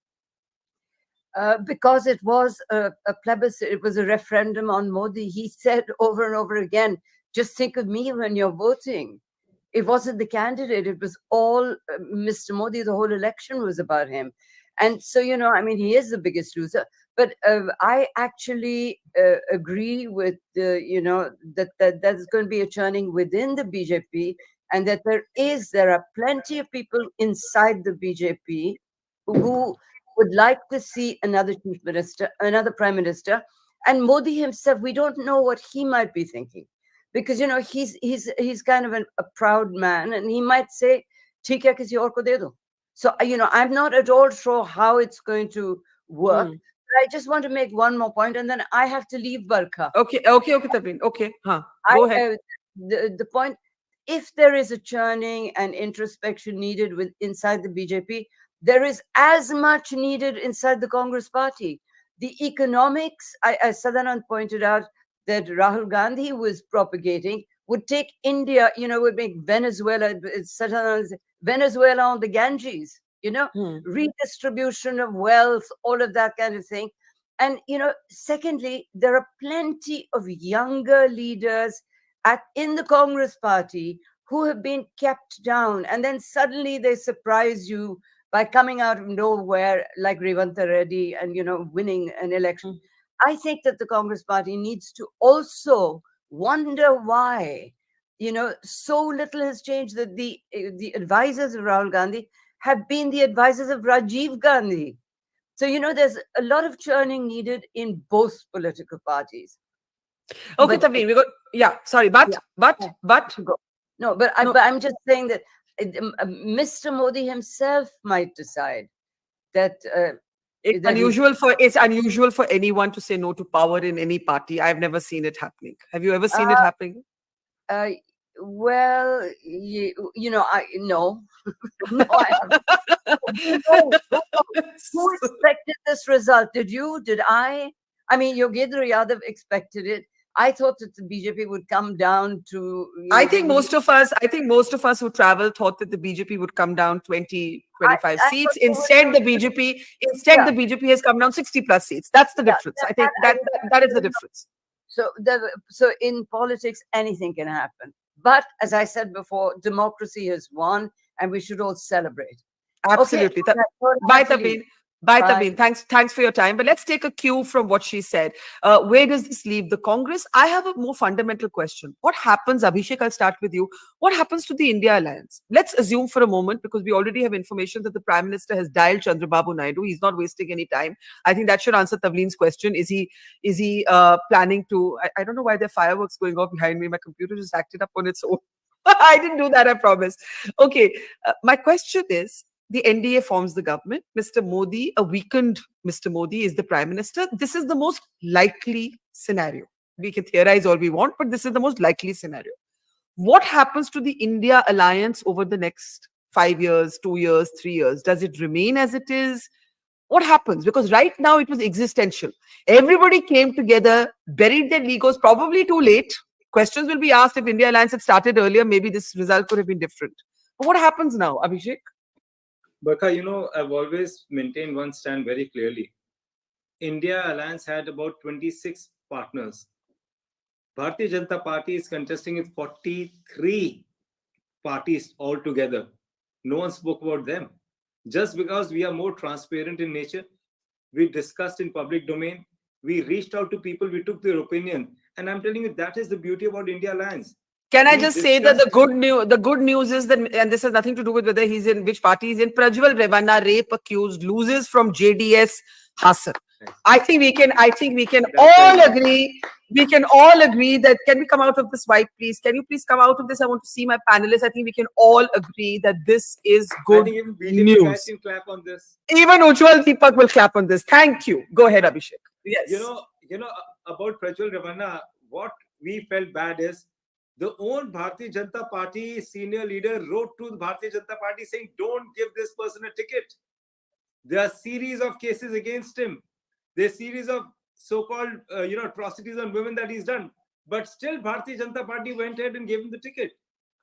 Because it was a plebiscite. It was a referendum on Modi. He said over and over again, just think of me when you're voting. It wasn't the candidate. It was all Mr. Modi. The whole election was about him. And so, he is the biggest loser. But I actually agree with, that there's going to be a churning within the BJP, and that there are plenty of people inside the BJP who would like to see another chief minister, another prime minister. And Modi himself, we don't know what he might be thinking. Because, he's kind of a proud man, and he might say, "Theek hai, kisi aur ko de do." So, I'm not at all sure how it's going to work. I just want to make one more point, and then I have to leave Barkha. Okay, Taven. Okay, go ahead. The point, if there is a churning and introspection needed inside the BJP, there is as much needed inside the Congress party. The economics, as Sadanand pointed out, that Rahul Gandhi was propagating would take India, would make Venezuela on the Ganges, redistribution of wealth, all of that kind of thing. And, secondly, there are plenty of younger leaders in the Congress party who have been kept down, and then suddenly they surprise you by coming out of nowhere, like Revanta Reddy, and winning an election. I think that the Congress party needs to also wonder why, so little has changed, that the advisors of Rahul Gandhi have been the advisors of Rajiv Gandhi. So, there's a lot of churning needed in both political parties. Okay, Taven, we got, but. No, but I'm just saying that Mr. Modi himself might decide that it's unusual for anyone to say no to power in any party. I've never seen it happening. Have you ever seen it happening? Well, no. No, I haven't. Who expected this result? Did you? Did I? I mean, Yogendra Yadav expected it. I thought that the BJP would come down to. I think most of us who traveled thought that the BJP would come down 20, 25 seats. Instead, the BJP has come down 60 plus seats. That's the difference. I think that is the difference. So in politics, anything can happen. But as I said before, democracy has won, and we should all celebrate. Absolutely. Okay. Bye, Taven. Bye, Taven. Thanks for your time. But let's take a cue from what she said. Where does this leave the Congress? I have a more fundamental question. What happens, Abhishek, I'll start with you. What happens to the India alliance? Let's assume for a moment, because we already have information that the Prime Minister has dialed Chandra Babu Naidu. He's not wasting any time. I think that should answer Tavleen's question. Is he planning to... I don't know why there are fireworks going off behind me. My computer just acted up on its own. I didn't do that, I promise. Okay. My question is, the NDA forms the government. Mr. Modi, a weakened Mr. Modi, is the Prime Minister. This is the most likely scenario. We can theorize all we want, but this is the most likely scenario. What happens to the India alliance over the next 5 years, 2 years, 3 years? Does it remain as it is? What happens? Because right now it was existential. Everybody came together, buried their egos, probably too late. Questions will be asked. If India alliance had started earlier, maybe this result could have been different. But what happens now, Abhishek? Barkha, I've always maintained one stand very clearly. India alliance had about 26 partners. Bharatiya Janata Party is contesting with 43 parties altogether. No one spoke about them. Just because we are more transparent in nature, we discussed in public domain, we reached out to people, we took their opinion. And I'm telling you, that is the beauty about India alliance. Can I just say that the good news is that, and this has nothing to do with whether he's in which party he's in, Prajwal Revanna, rape accused, loses from JDS Hassan. I think we can all agree. We can all agree that, can we come out of this white, please? Can you please come out of this? I want to see my panelists. I think we can all agree that this is good news. Can clap on this. Even Ujjwal Deepak will clap on this. Thank you. Go ahead, Abhishek. Yes. About Prajwal Revanna, what we felt bad is the own Bharatiya Janata Party senior leader wrote to the Bharatiya Janata Party saying, don't give this person a ticket. There are series of cases against him. There's series of so-called, atrocities on women that he's done. But still, Bharatiya Janata Party went ahead and gave him the ticket.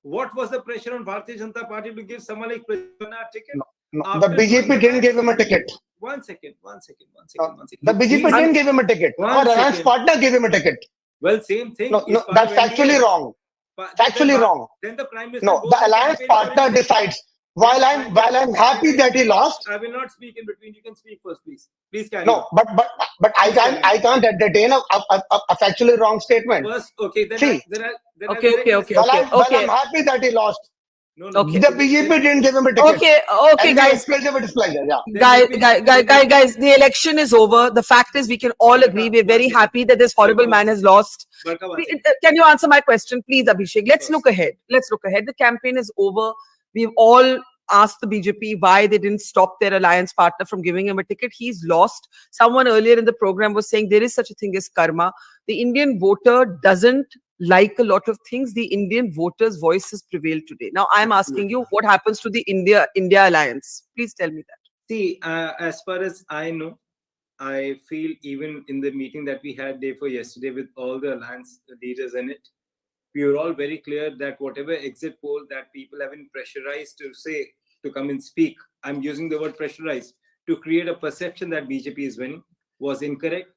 What was the pressure on Bharatiya Janata Party to give someone like Prajwal a ticket? No, the BJP didn't give him a ticket. One second. The BJP didn't give him a ticket. Our alliance partner gave him a ticket. Well, same thing. No, that's actually wrong. Factually wrong. Then the Prime Minister. No, the alliance partner decides. While I'm happy that he lost. I will not speak in between. You can speak first, please. Please carry. No, but I can't entertain a factually wrong statement. First, okay. Then see. Okay. While I'm happy that he lost. No. Okay. The BJP didn't give him a ticket. Okay, guys. Guys, the election is over. The fact is, we can all agree. We're very happy that this horrible man has lost. Can you answer my question, please, Abhishek? Let's look ahead. The campaign is over. We've all asked the BJP why they didn't stop their alliance partner from giving him a ticket. He's lost. Someone earlier in the program was saying there is such a thing as karma. The Indian voter doesn't like a lot of things. The Indian voters' voices prevail today. Now, I'm asking you, what happens to the India alliance? Please tell me that. See, as far as I know, I feel even in the meeting that we had day for yesterday with all the alliance leaders in it, we were all very clear that whatever exit poll that people have been pressurized to say, to come and speak, I'm using the word pressurized, to create a perception that BJP is winning, was incorrect.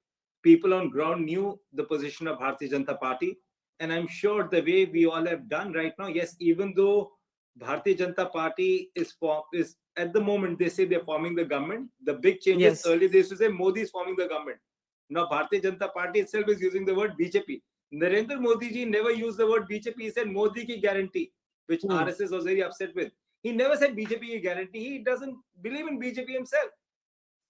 People on ground knew the position of Bharatiya Janata Party. And I'm sure the way we all have done right now, yes, even though Bharatiya Janata Party is at the moment, they say they're forming the government. The big changes earlier, they used to say Modi is forming the government. Now Bharatiya Janata Party itself is using the word BJP. Narendra Modi ji never used the word BJP. He said Modi ki guarantee, which RSS was very upset with. He never said BJP ki guarantee. He doesn't believe in BJP himself.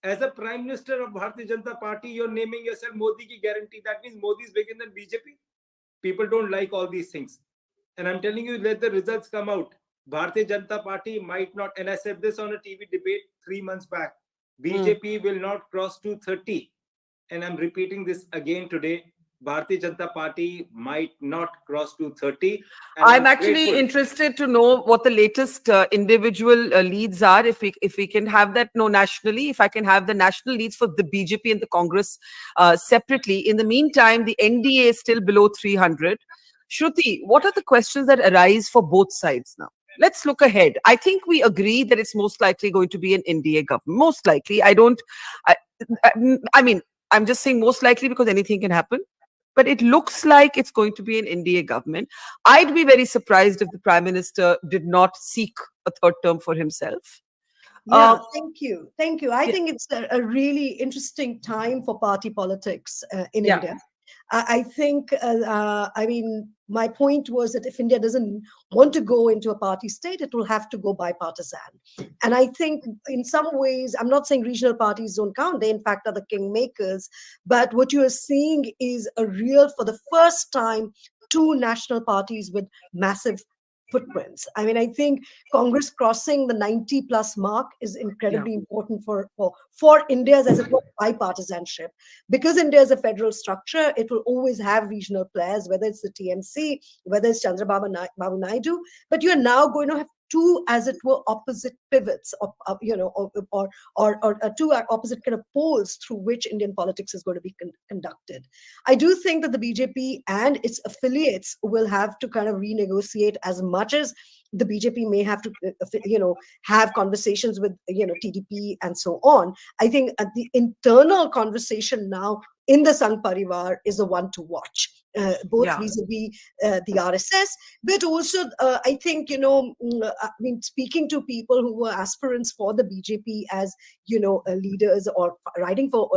As a Prime Minister of Bharatiya Janata Party, you're naming yourself Modi ki guarantee. That means Modi is bigger than BJP. People don't like all these things. And I'm telling you, let the results come out. Bharatiya Janata Party might not, and I said this on a TV debate 3 months back, BJP will not cross 230. And I'm repeating this again today. Bharatiya Janata Party might not cross 230. I'm actually interested to know what the latest individual leads are. If we can have that nationally, if I can have the national leads for the BJP and the Congress separately. In the meantime, the NDA is still below 300. Shruti, what are the questions that arise for both sides now? Let's look ahead. I think we agree that it's most likely going to be an NDA government. Most likely. I mean, I'm just saying most likely because anything can happen. But it looks like it's going to be an NDA government. I'd be very surprised if the Prime Minister did not seek a third term for himself. Yeah, thank you. Thank you. I think it's a really interesting time for party politics in India. I think, I mean, my point was that if India doesn't want to go into a party state, it will have to go bipartisan. And I think in some ways, I'm not saying regional parties don't count. They, in fact, are the kingmakers. But what you are seeing is for the first time, two national parties with massive footprints. I mean, I think Congress crossing the 90 plus mark is incredibly important for India's, as it were, bipartisanship. Because India is a federal structure, it will always have regional players, whether it's the TMC, whether it's Chandra Babu Naidu. But you're now going to have two, as it were, opposite pivots, or two opposite kind of poles through which Indian politics is going to be conducted. I do think that the BJP and its affiliates will have to kind of renegotiate, as much as the BJP may have to, have conversations with, TDP and so on. I think the internal conversation now in the Sangh Parivar is the one to watch, both vis-a-vis the RSS, but also I think, I mean, speaking to people who were aspirants for the BJP as, leaders or running for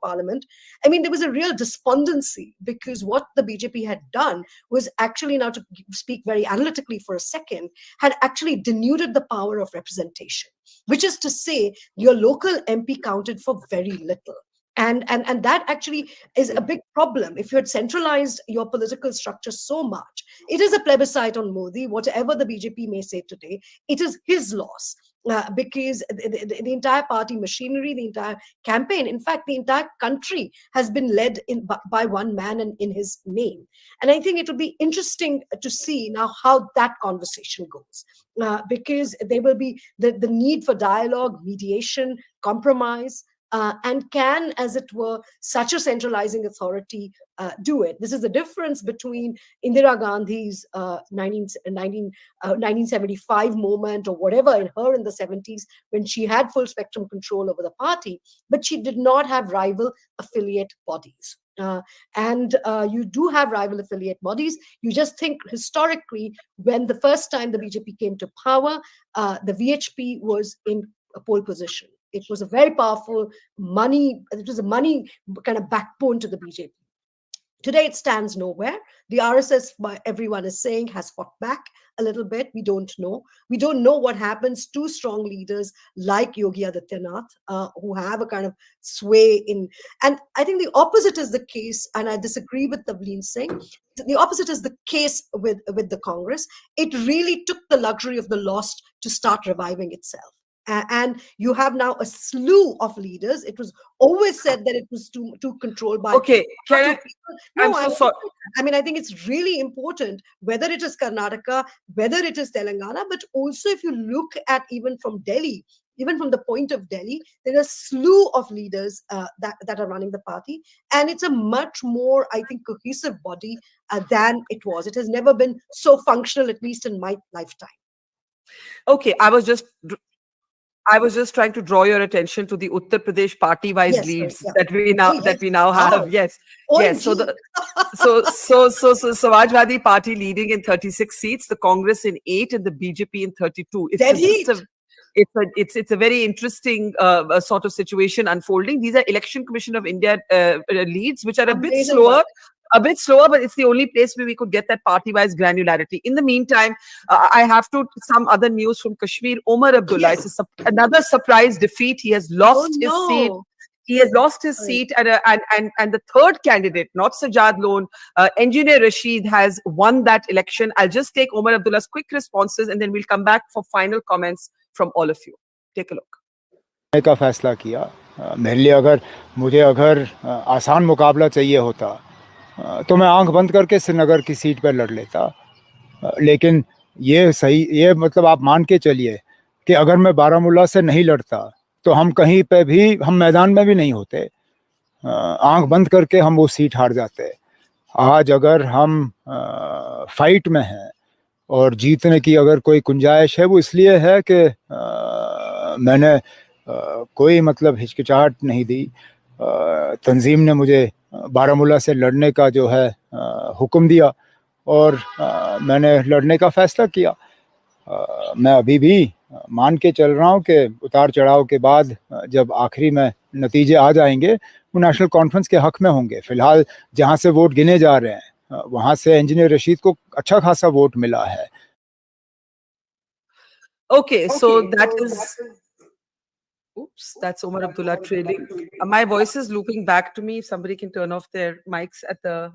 parliament, I mean, there was a real despondency because what the BJP had done was actually, now to speak very analytically for a second, had actually denuded the power of representation, which is to say your local MP counted for very little. And that actually is a big problem. If you had centralized your political structure so much, it is a plebiscite on Modi. Whatever the BJP may say today, it is his loss. Because the entire party machinery, the entire campaign, in fact, the entire country has been led by one man and in his name. And I think it will be interesting to see now how that conversation goes. Because there will be the need for dialogue, mediation, compromise, and can, as it were, such a centralizing authority do it? This is the difference between Indira Gandhi's 1975 moment or whatever in the 70s, when she had full spectrum control over the party, but she did not have rival affiliate bodies. And you do have rival affiliate bodies. You just think historically, when the first time the BJP came to power, the VHP was in a pole position. It was a very powerful money kind of backbone to the BJP. Today, it stands nowhere. The RSS, everyone is saying, has fought back a little bit. We don't know. We don't know what happens to strong leaders like Yogi Adityanath, who have a kind of sway in. And I think the opposite is the case, and I disagree with Taven Singh. The opposite is the case with the Congress. It really took the luxury of the lost to start reviving itself. And you have now a slew of leaders. It was always said that it was too controlled by. Okay, can I? No, I'm so sorry. I mean, I think it's really important, whether it is Karnataka, whether it is Telangana, but also if you look at even from Delhi, even from the point of Delhi, there are a slew of leaders that are running the party. And it's a much more, I think, cohesive body than it was. It has never been so functional, at least in my lifetime. Okay, I was just trying to draw your attention to the Uttar Pradesh party-wise leads that we now have. Yes, yes. So the Samajwadi Party leading in 36 seats, the Congress in 8, and the BJP in 32. It's a very interesting sort of situation unfolding. These are Election Commission of India leads, which are a bit slower, but it's the only place where we could get that party-wise granularity. In the meantime, I have some other news from Kashmir. Omar Abdullah, it's another surprise defeat. He has lost his seat. He has lost his seat, and the third candidate, not Sajad Lone, Engineer Rashid, has won that election. I'll just take Omar Abdullah's quick responses, and then we'll come back for final comments from all of you. Take a look. का फैसला किया मेरे लिए मुझे अगर आसान मुकाबला चाहिए होता तो मैं आंख बंद करके श्रीनगर की सीट पर लड़ लेता, लेकिन ये मतलब आप मान के चलिए कि अगर मैं बारामूला से नहीं लड़ता तो हम कहीं पे भी, हम मैदान में भी नहीं होते, आंख बंद करके हम वो सीट हार जाते। आज अगर हम फाइट में हैं और जीतने की अगर कोई गुंजाइश है, वो इसलिए है कि मैंने कोई मतलब हिचकिचाहट नहीं दी। तंजीम ने मुझे बारामूला से लड़ने का जो है हुक्म दिया और मैंने लड़ने का फैसला किया। मैं अभी भी मान के चल रहा हूँ कि उतार चढ़ाव के बाद जब आखिरी में नतीजे आ जाएंगे वो नेशनल कॉन्फ्रेंस के हक में होंगे। फिलहाल जहाँ से वोट गिने जा रहे हैं वहाँ से इंजीनियर रशीद को अच्छा खासा वोट मिला है। Okay, so that's Omar Abdullah trailing. My voice is looping back to me. If somebody can turn off their mics at the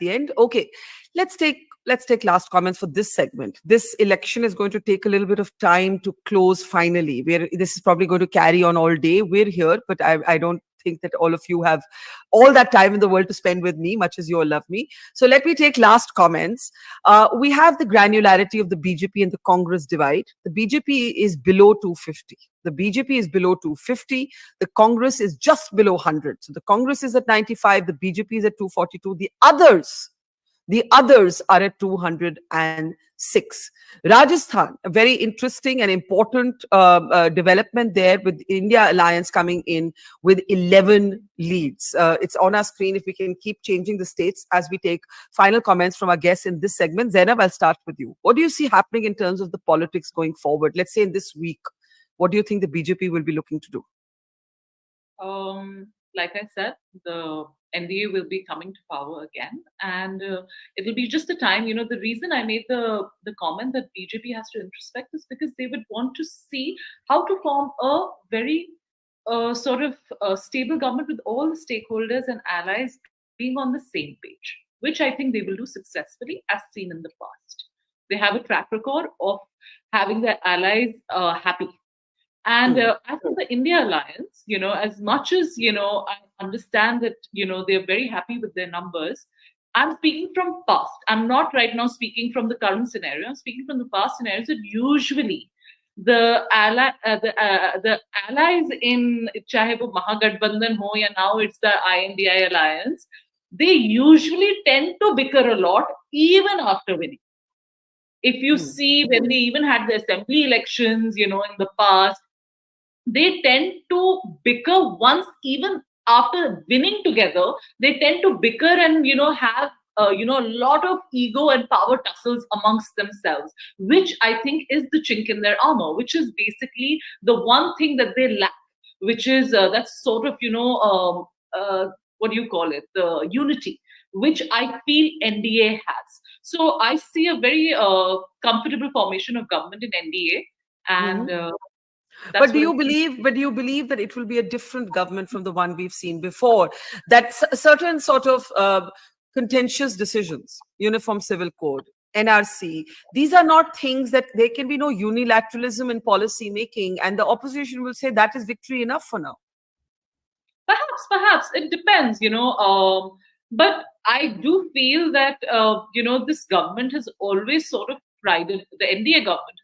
end. Okay, let's take last comments for this segment. This election is going to take a little bit of time to close finally. This is probably going to carry on all day. We're here, but I don't think that all of you have all that time in the world to spend with me, much as you all love me. So let me take last comments. We have the granularity of the BJP and the Congress divide. The BJP is below 250. The BJP is below 250. The Congress is just below 100. So the Congress is at 95. The BJP is at 242. The others are at 206. Rajasthan, a very interesting and important development there with India Alliance coming in with 11 leads. It's on our screen if we can keep changing the states as we take final comments from our guests in this segment. Zainab, I'll start with you. What do you see happening in terms of the politics going forward? Let's say in this week, what do you think the BJP will be looking to do? Like I said, the NDA will be coming to power again, and it will be just a time. The reason I made the comment that BJP has to introspect is because they would want to see how to form a very sort of stable government with all the stakeholders and allies being on the same page, which I think they will do successfully as seen in the past. They have a track record of having their allies happy. And as for the India Alliance, as much as, I understand that, they're very happy with their numbers, I'm speaking from past. I'm not right now speaking from the current scenario. I'm speaking from the past scenarios that usually the allies in chahe wo Mahagathbandhan ho ya now it's the INDI Alliance, they usually tend to bicker a lot even after winning. If you see when they even had the assembly elections, in the past, they tend to bicker once, even after winning together, they tend to bicker and, have, a lot of ego and power tussles amongst themselves, which I think is the chink in their armor, which is basically the one thing that they lack, which is that's sort of, what do you call it? The unity, which I feel NDA has. So I see a very comfortable formation of government in NDA, and But do you believe that it will be a different government from the one we've seen before? That certain sort of contentious decisions, uniform civil code, NRC. These are not things that there can be no unilateralism in policy making, and the opposition will say that is victory enough for now. Perhaps it depends, but I do feel that this government has always sort of prided, the NDA government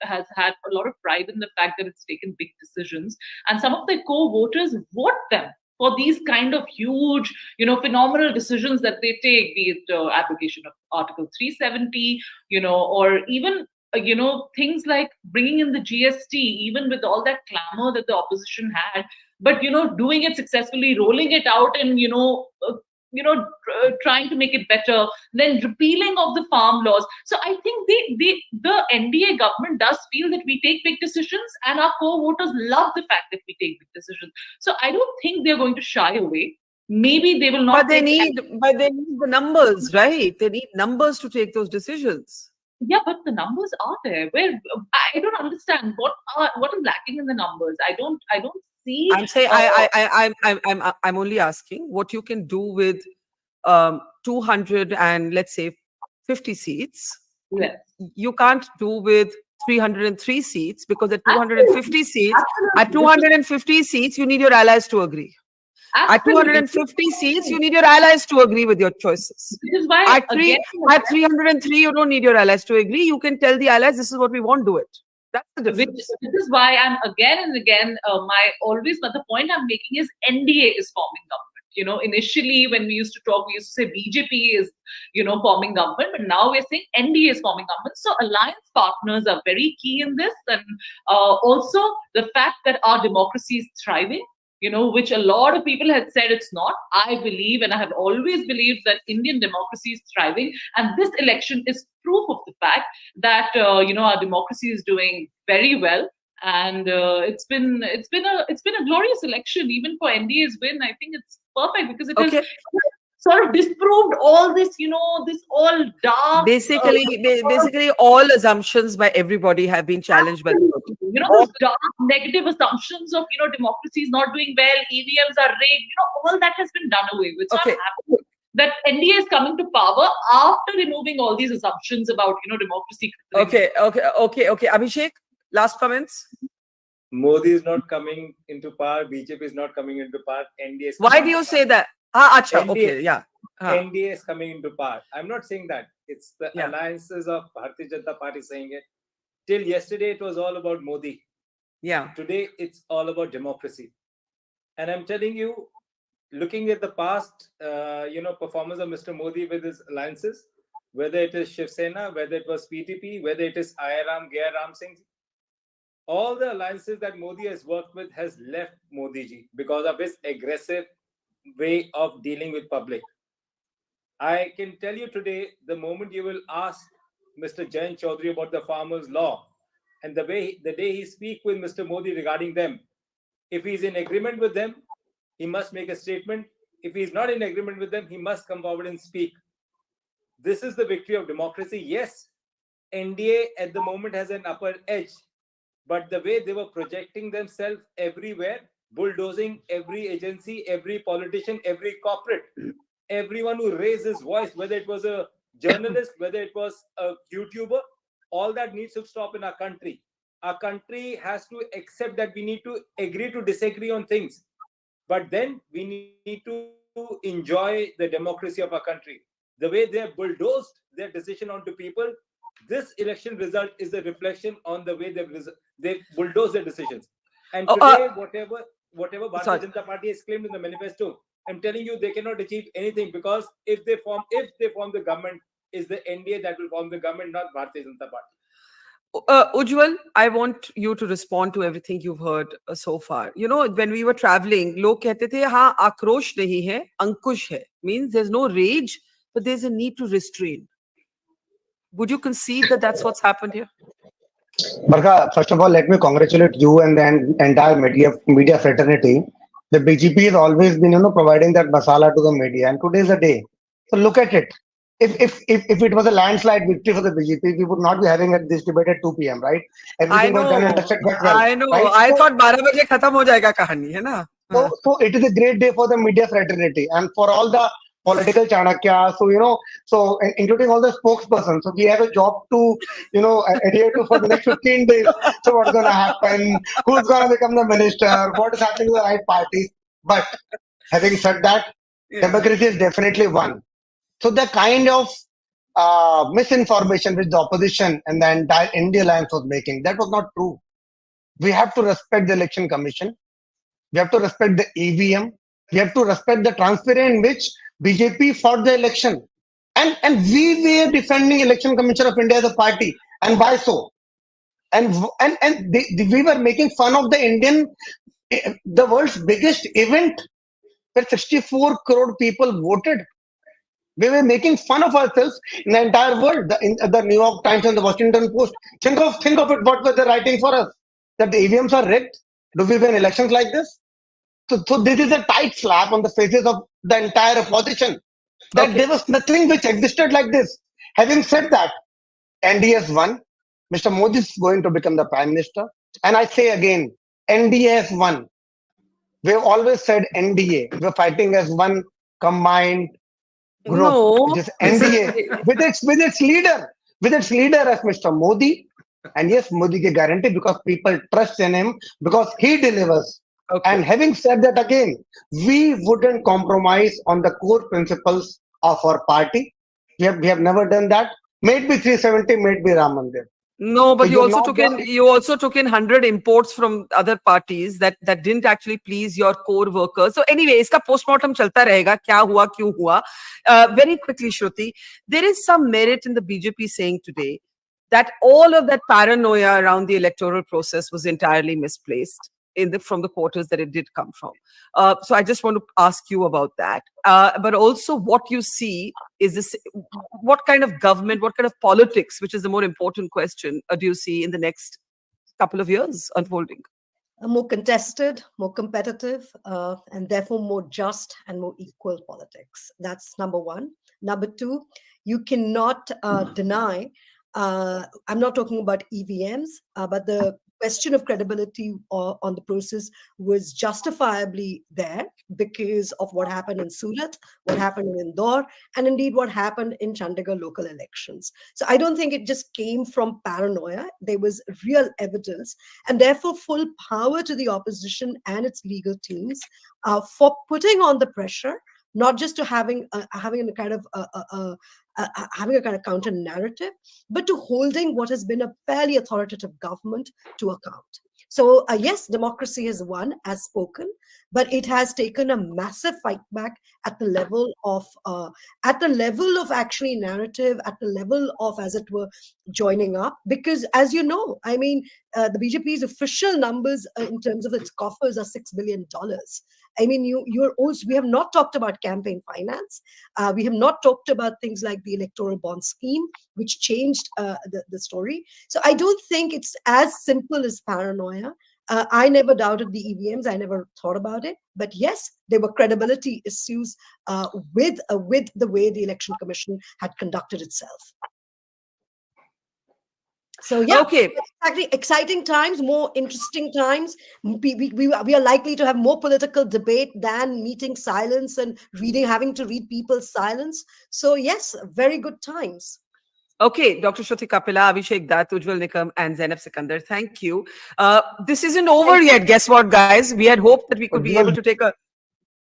has had a lot of pride in the fact that it's taken big decisions, and some of their core voters vote them for these kind of huge, phenomenal decisions that they take, be it application of Article 370, or even things like bringing in the GST, even with all that clamor that the opposition had, but doing it successfully, rolling it out, and trying to make it better, then repealing of the farm laws. So I think the NDA government does feel that we take big decisions, and our core voters love the fact that we take big decisions. So I don't think they're going to shy away. Maybe they will not. But they need the numbers, right? They need numbers to take those decisions. Yeah, but the numbers are there. Where I don't understand what is lacking in the numbers. I don't see. I'm saying I'm only asking what you can do with 200 and let's say 50 seats. Yes. You can't do with 303 seats, because at 250 seats, at 250 seats, you need your allies to agree. At 250 seats, you need your allies to agree with your choices. Which is why at 303, you don't need your allies to agree. You can tell the allies, this is what we want, do it. That's the difference. Which is why I'm again and again, but the point I'm making is NDA is forming government. Initially when we used to talk, we used to say BJP is, forming government, but now we're saying NDA is forming government. So alliance partners are very key in this. And also the fact that our democracy is thriving, which a lot of people had said it's not. I believe, and I have always believed, that Indian democracy is thriving, and this election is proof of the fact that our democracy is doing very well. And it's been a glorious election, even for NDA's win. I think it's perfect because it has sort of disproved all this, this all dark. Basically, all assumptions by everybody have been challenged by the vote. Those dark negative assumptions of, democracy is not doing well, EVMs are rigged, all that has been done away with. So I'm happy that NDA is coming to power after removing all these assumptions about, democracy. Okay. Abhishek, last comments? Modi is not coming into power. BJP is not coming into power. NDA is. Why do you say that? NDA is coming into power. I'm not saying that. It's the alliances of Bharatiya Janata Party saying it. Till yesterday, it was all about Modi. Yeah. Today, it's all about democracy. And I'm telling you, looking at the past, performance of Mr. Modi with his alliances, whether it is Shiv Sena, whether it was PTP, whether it is IRM, Gaya Ram Singh, all the alliances that Modi has worked with has left Modi ji because of his aggressive way of dealing with public. I can tell you today, the moment you will ask Mr. Jain Chaudhary about the farmers' law, and the day he speaks with Mr. Modi regarding them, if he's in agreement with them, he must make a statement. If he's not in agreement with them, he must come forward and speak. This is the victory of democracy. Yes, NDA at the moment has an upper edge, but the way they were projecting themselves everywhere, bulldozing every agency, every politician, every corporate, everyone who raised his voice, whether it was a journalist, whether it was a YouTuber, all that needs to stop in our country. Our country has to accept that we need to agree to disagree on things, but then we need to enjoy the democracy of our country. The way they have bulldozed their decision onto people, this election result is a reflection on the way they bulldoze their decisions. And today, whatever Bharatiya Janata Party has claimed in the manifesto, I'm telling you, they cannot achieve anything, because if they form the government, is the NDA that will form the government, not Bharatiya Janata Party. Ujjwal, I want you to respond to everything you've heard so far. When we were traveling, log kehte the, haan, akrosh nahi hai, ankush hai. Means there's no rage, but there's a need to restrain. Would you concede that that's what's happened here? Barkha, first of all, let me congratulate you and the entire media fraternity. The BJP has always been, providing that masala to the media, and today is the day. So look at it. If it was a landslide victory for the BJP, we would not be having this debate at 2 p.m., right? Everything was done and dusted quite well. I know. Right? I thought 12 baje khatam ho jayega kahani, hai na? So it is a great day for the media fraternity and for all the political Chanakya. So, so including all the spokespersons. So we have a job to, adhere to for the next 15 days. So what's going to happen? Who's going to become the minister? What is happening to the right parties? But having said that, democracy is definitely one. So the kind of misinformation which the opposition and the entire India Alliance was making, that was not true. We have to respect the election commission. We have to respect the EVM. We have to respect the transparency in which BJP fought the election. And we were defending Election Commission of India as a party. And why so? And we were making fun of the world's biggest event where 64 crore people voted. We were making fun of ourselves in the entire world, in the New York Times and the Washington Post. Think of it, what were they writing for us? That the EVMs are rigged? Do we win elections like this? So this is a tight slap on the faces of the entire opposition. That there was nothing which existed like this. Having said that, NDA has won. Mr. Modi is going to become the Prime Minister. And I say again, NDA has won. We've always said NDA. We're fighting as one combined group. No. It is NDA with its leader as Mr. Modi. And yes, Modi ki guarantee because people trust in him because he delivers. And having said that again, we wouldn't compromise on the core principles of our party. We have never done that. May it be 370, may it be Ram Mandir. No, but So you also took in 100 imports from other parties that didn't actually please your core workers. So anyway, iska postmortem chalta rahega, kya hua, kyun hua. Very quickly, Shruti, there is some merit in the BJP saying today that all of that paranoia around the electoral process was entirely misplaced from the quarters that it did come from. So I just want to ask you about that. But also what you see is this, what kind of government, what kind of politics, which is the more important question, do you see in the next couple of years unfolding? More contested, more competitive, and therefore more just and more equal politics. That's number one. Number two, you cannot deny, I'm not talking about EVMs, but the question of credibility on the process was justifiably there because of what happened in Surat, what happened in Indore, and indeed what happened in Chandigarh local elections. So I don't think it just came from paranoia. There was real evidence, and therefore full power to the opposition and its legal teams for putting on the pressure, not just to having a kind of counter narrative, but to holding what has been a fairly authoritative government to account. So yes, democracy has won as spoken, but it has taken a massive fight back at the level of actually narrative, at the level of, as it were, joining up. Because as you know, I mean, the BJP's official numbers in terms of its coffers are $6 billion. I mean, we have not talked about campaign finance. We have not talked about things like the electoral bond scheme, which changed the story. So I don't think it's as simple as paranoia. I never doubted the EVMs. I never thought about it. But yes, there were credibility issues with the way the Election Commission had conducted itself. So yeah, exactly. Exciting times, more interesting times. We are likely to have more political debate than meeting silence and having to read people's silence. So yes, very good times. Okay, Dr. Shruti Kapila, Abhishek Dutt, Ujjwal Nikam, and Zainab Sikandar, thank you. This isn't over yet. Guess what, guys? We had hoped that we could be able to take a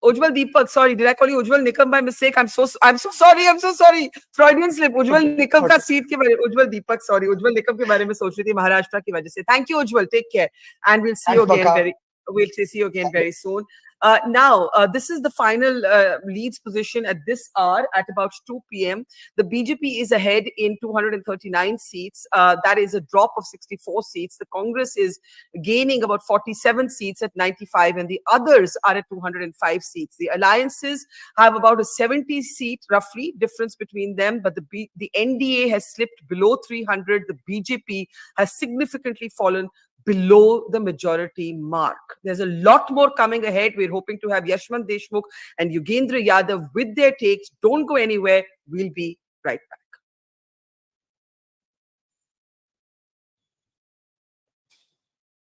Ujjwal Deepak, sorry, did I call you Ujjwal Nikam by mistake? I'm so sorry. Freudian slip. Ujjwal Nikam ka seat ke bare, Ujjwal Deepak, sorry. Ujjwal Nikam ke bare mein soch rahi thi Maharashtra ki wajah se. Thank you, Ujjwal. Take care. And we'll see you again very soon. Now, this is the final leads position at this hour at about 2 p.m. The BJP is ahead in 239 seats. That is a drop of 64 seats. The Congress is gaining about 47 seats at 95, and the others are at 205 seats. The alliances have about a 70 seat, roughly, difference between them, but the NDA has slipped below 300. The BJP has significantly fallen below the majority mark. There's a lot more coming ahead. We're hoping to have Yashwant Deshmukh and Yogendra Yadav with their takes. Don't go anywhere. We'll be right back.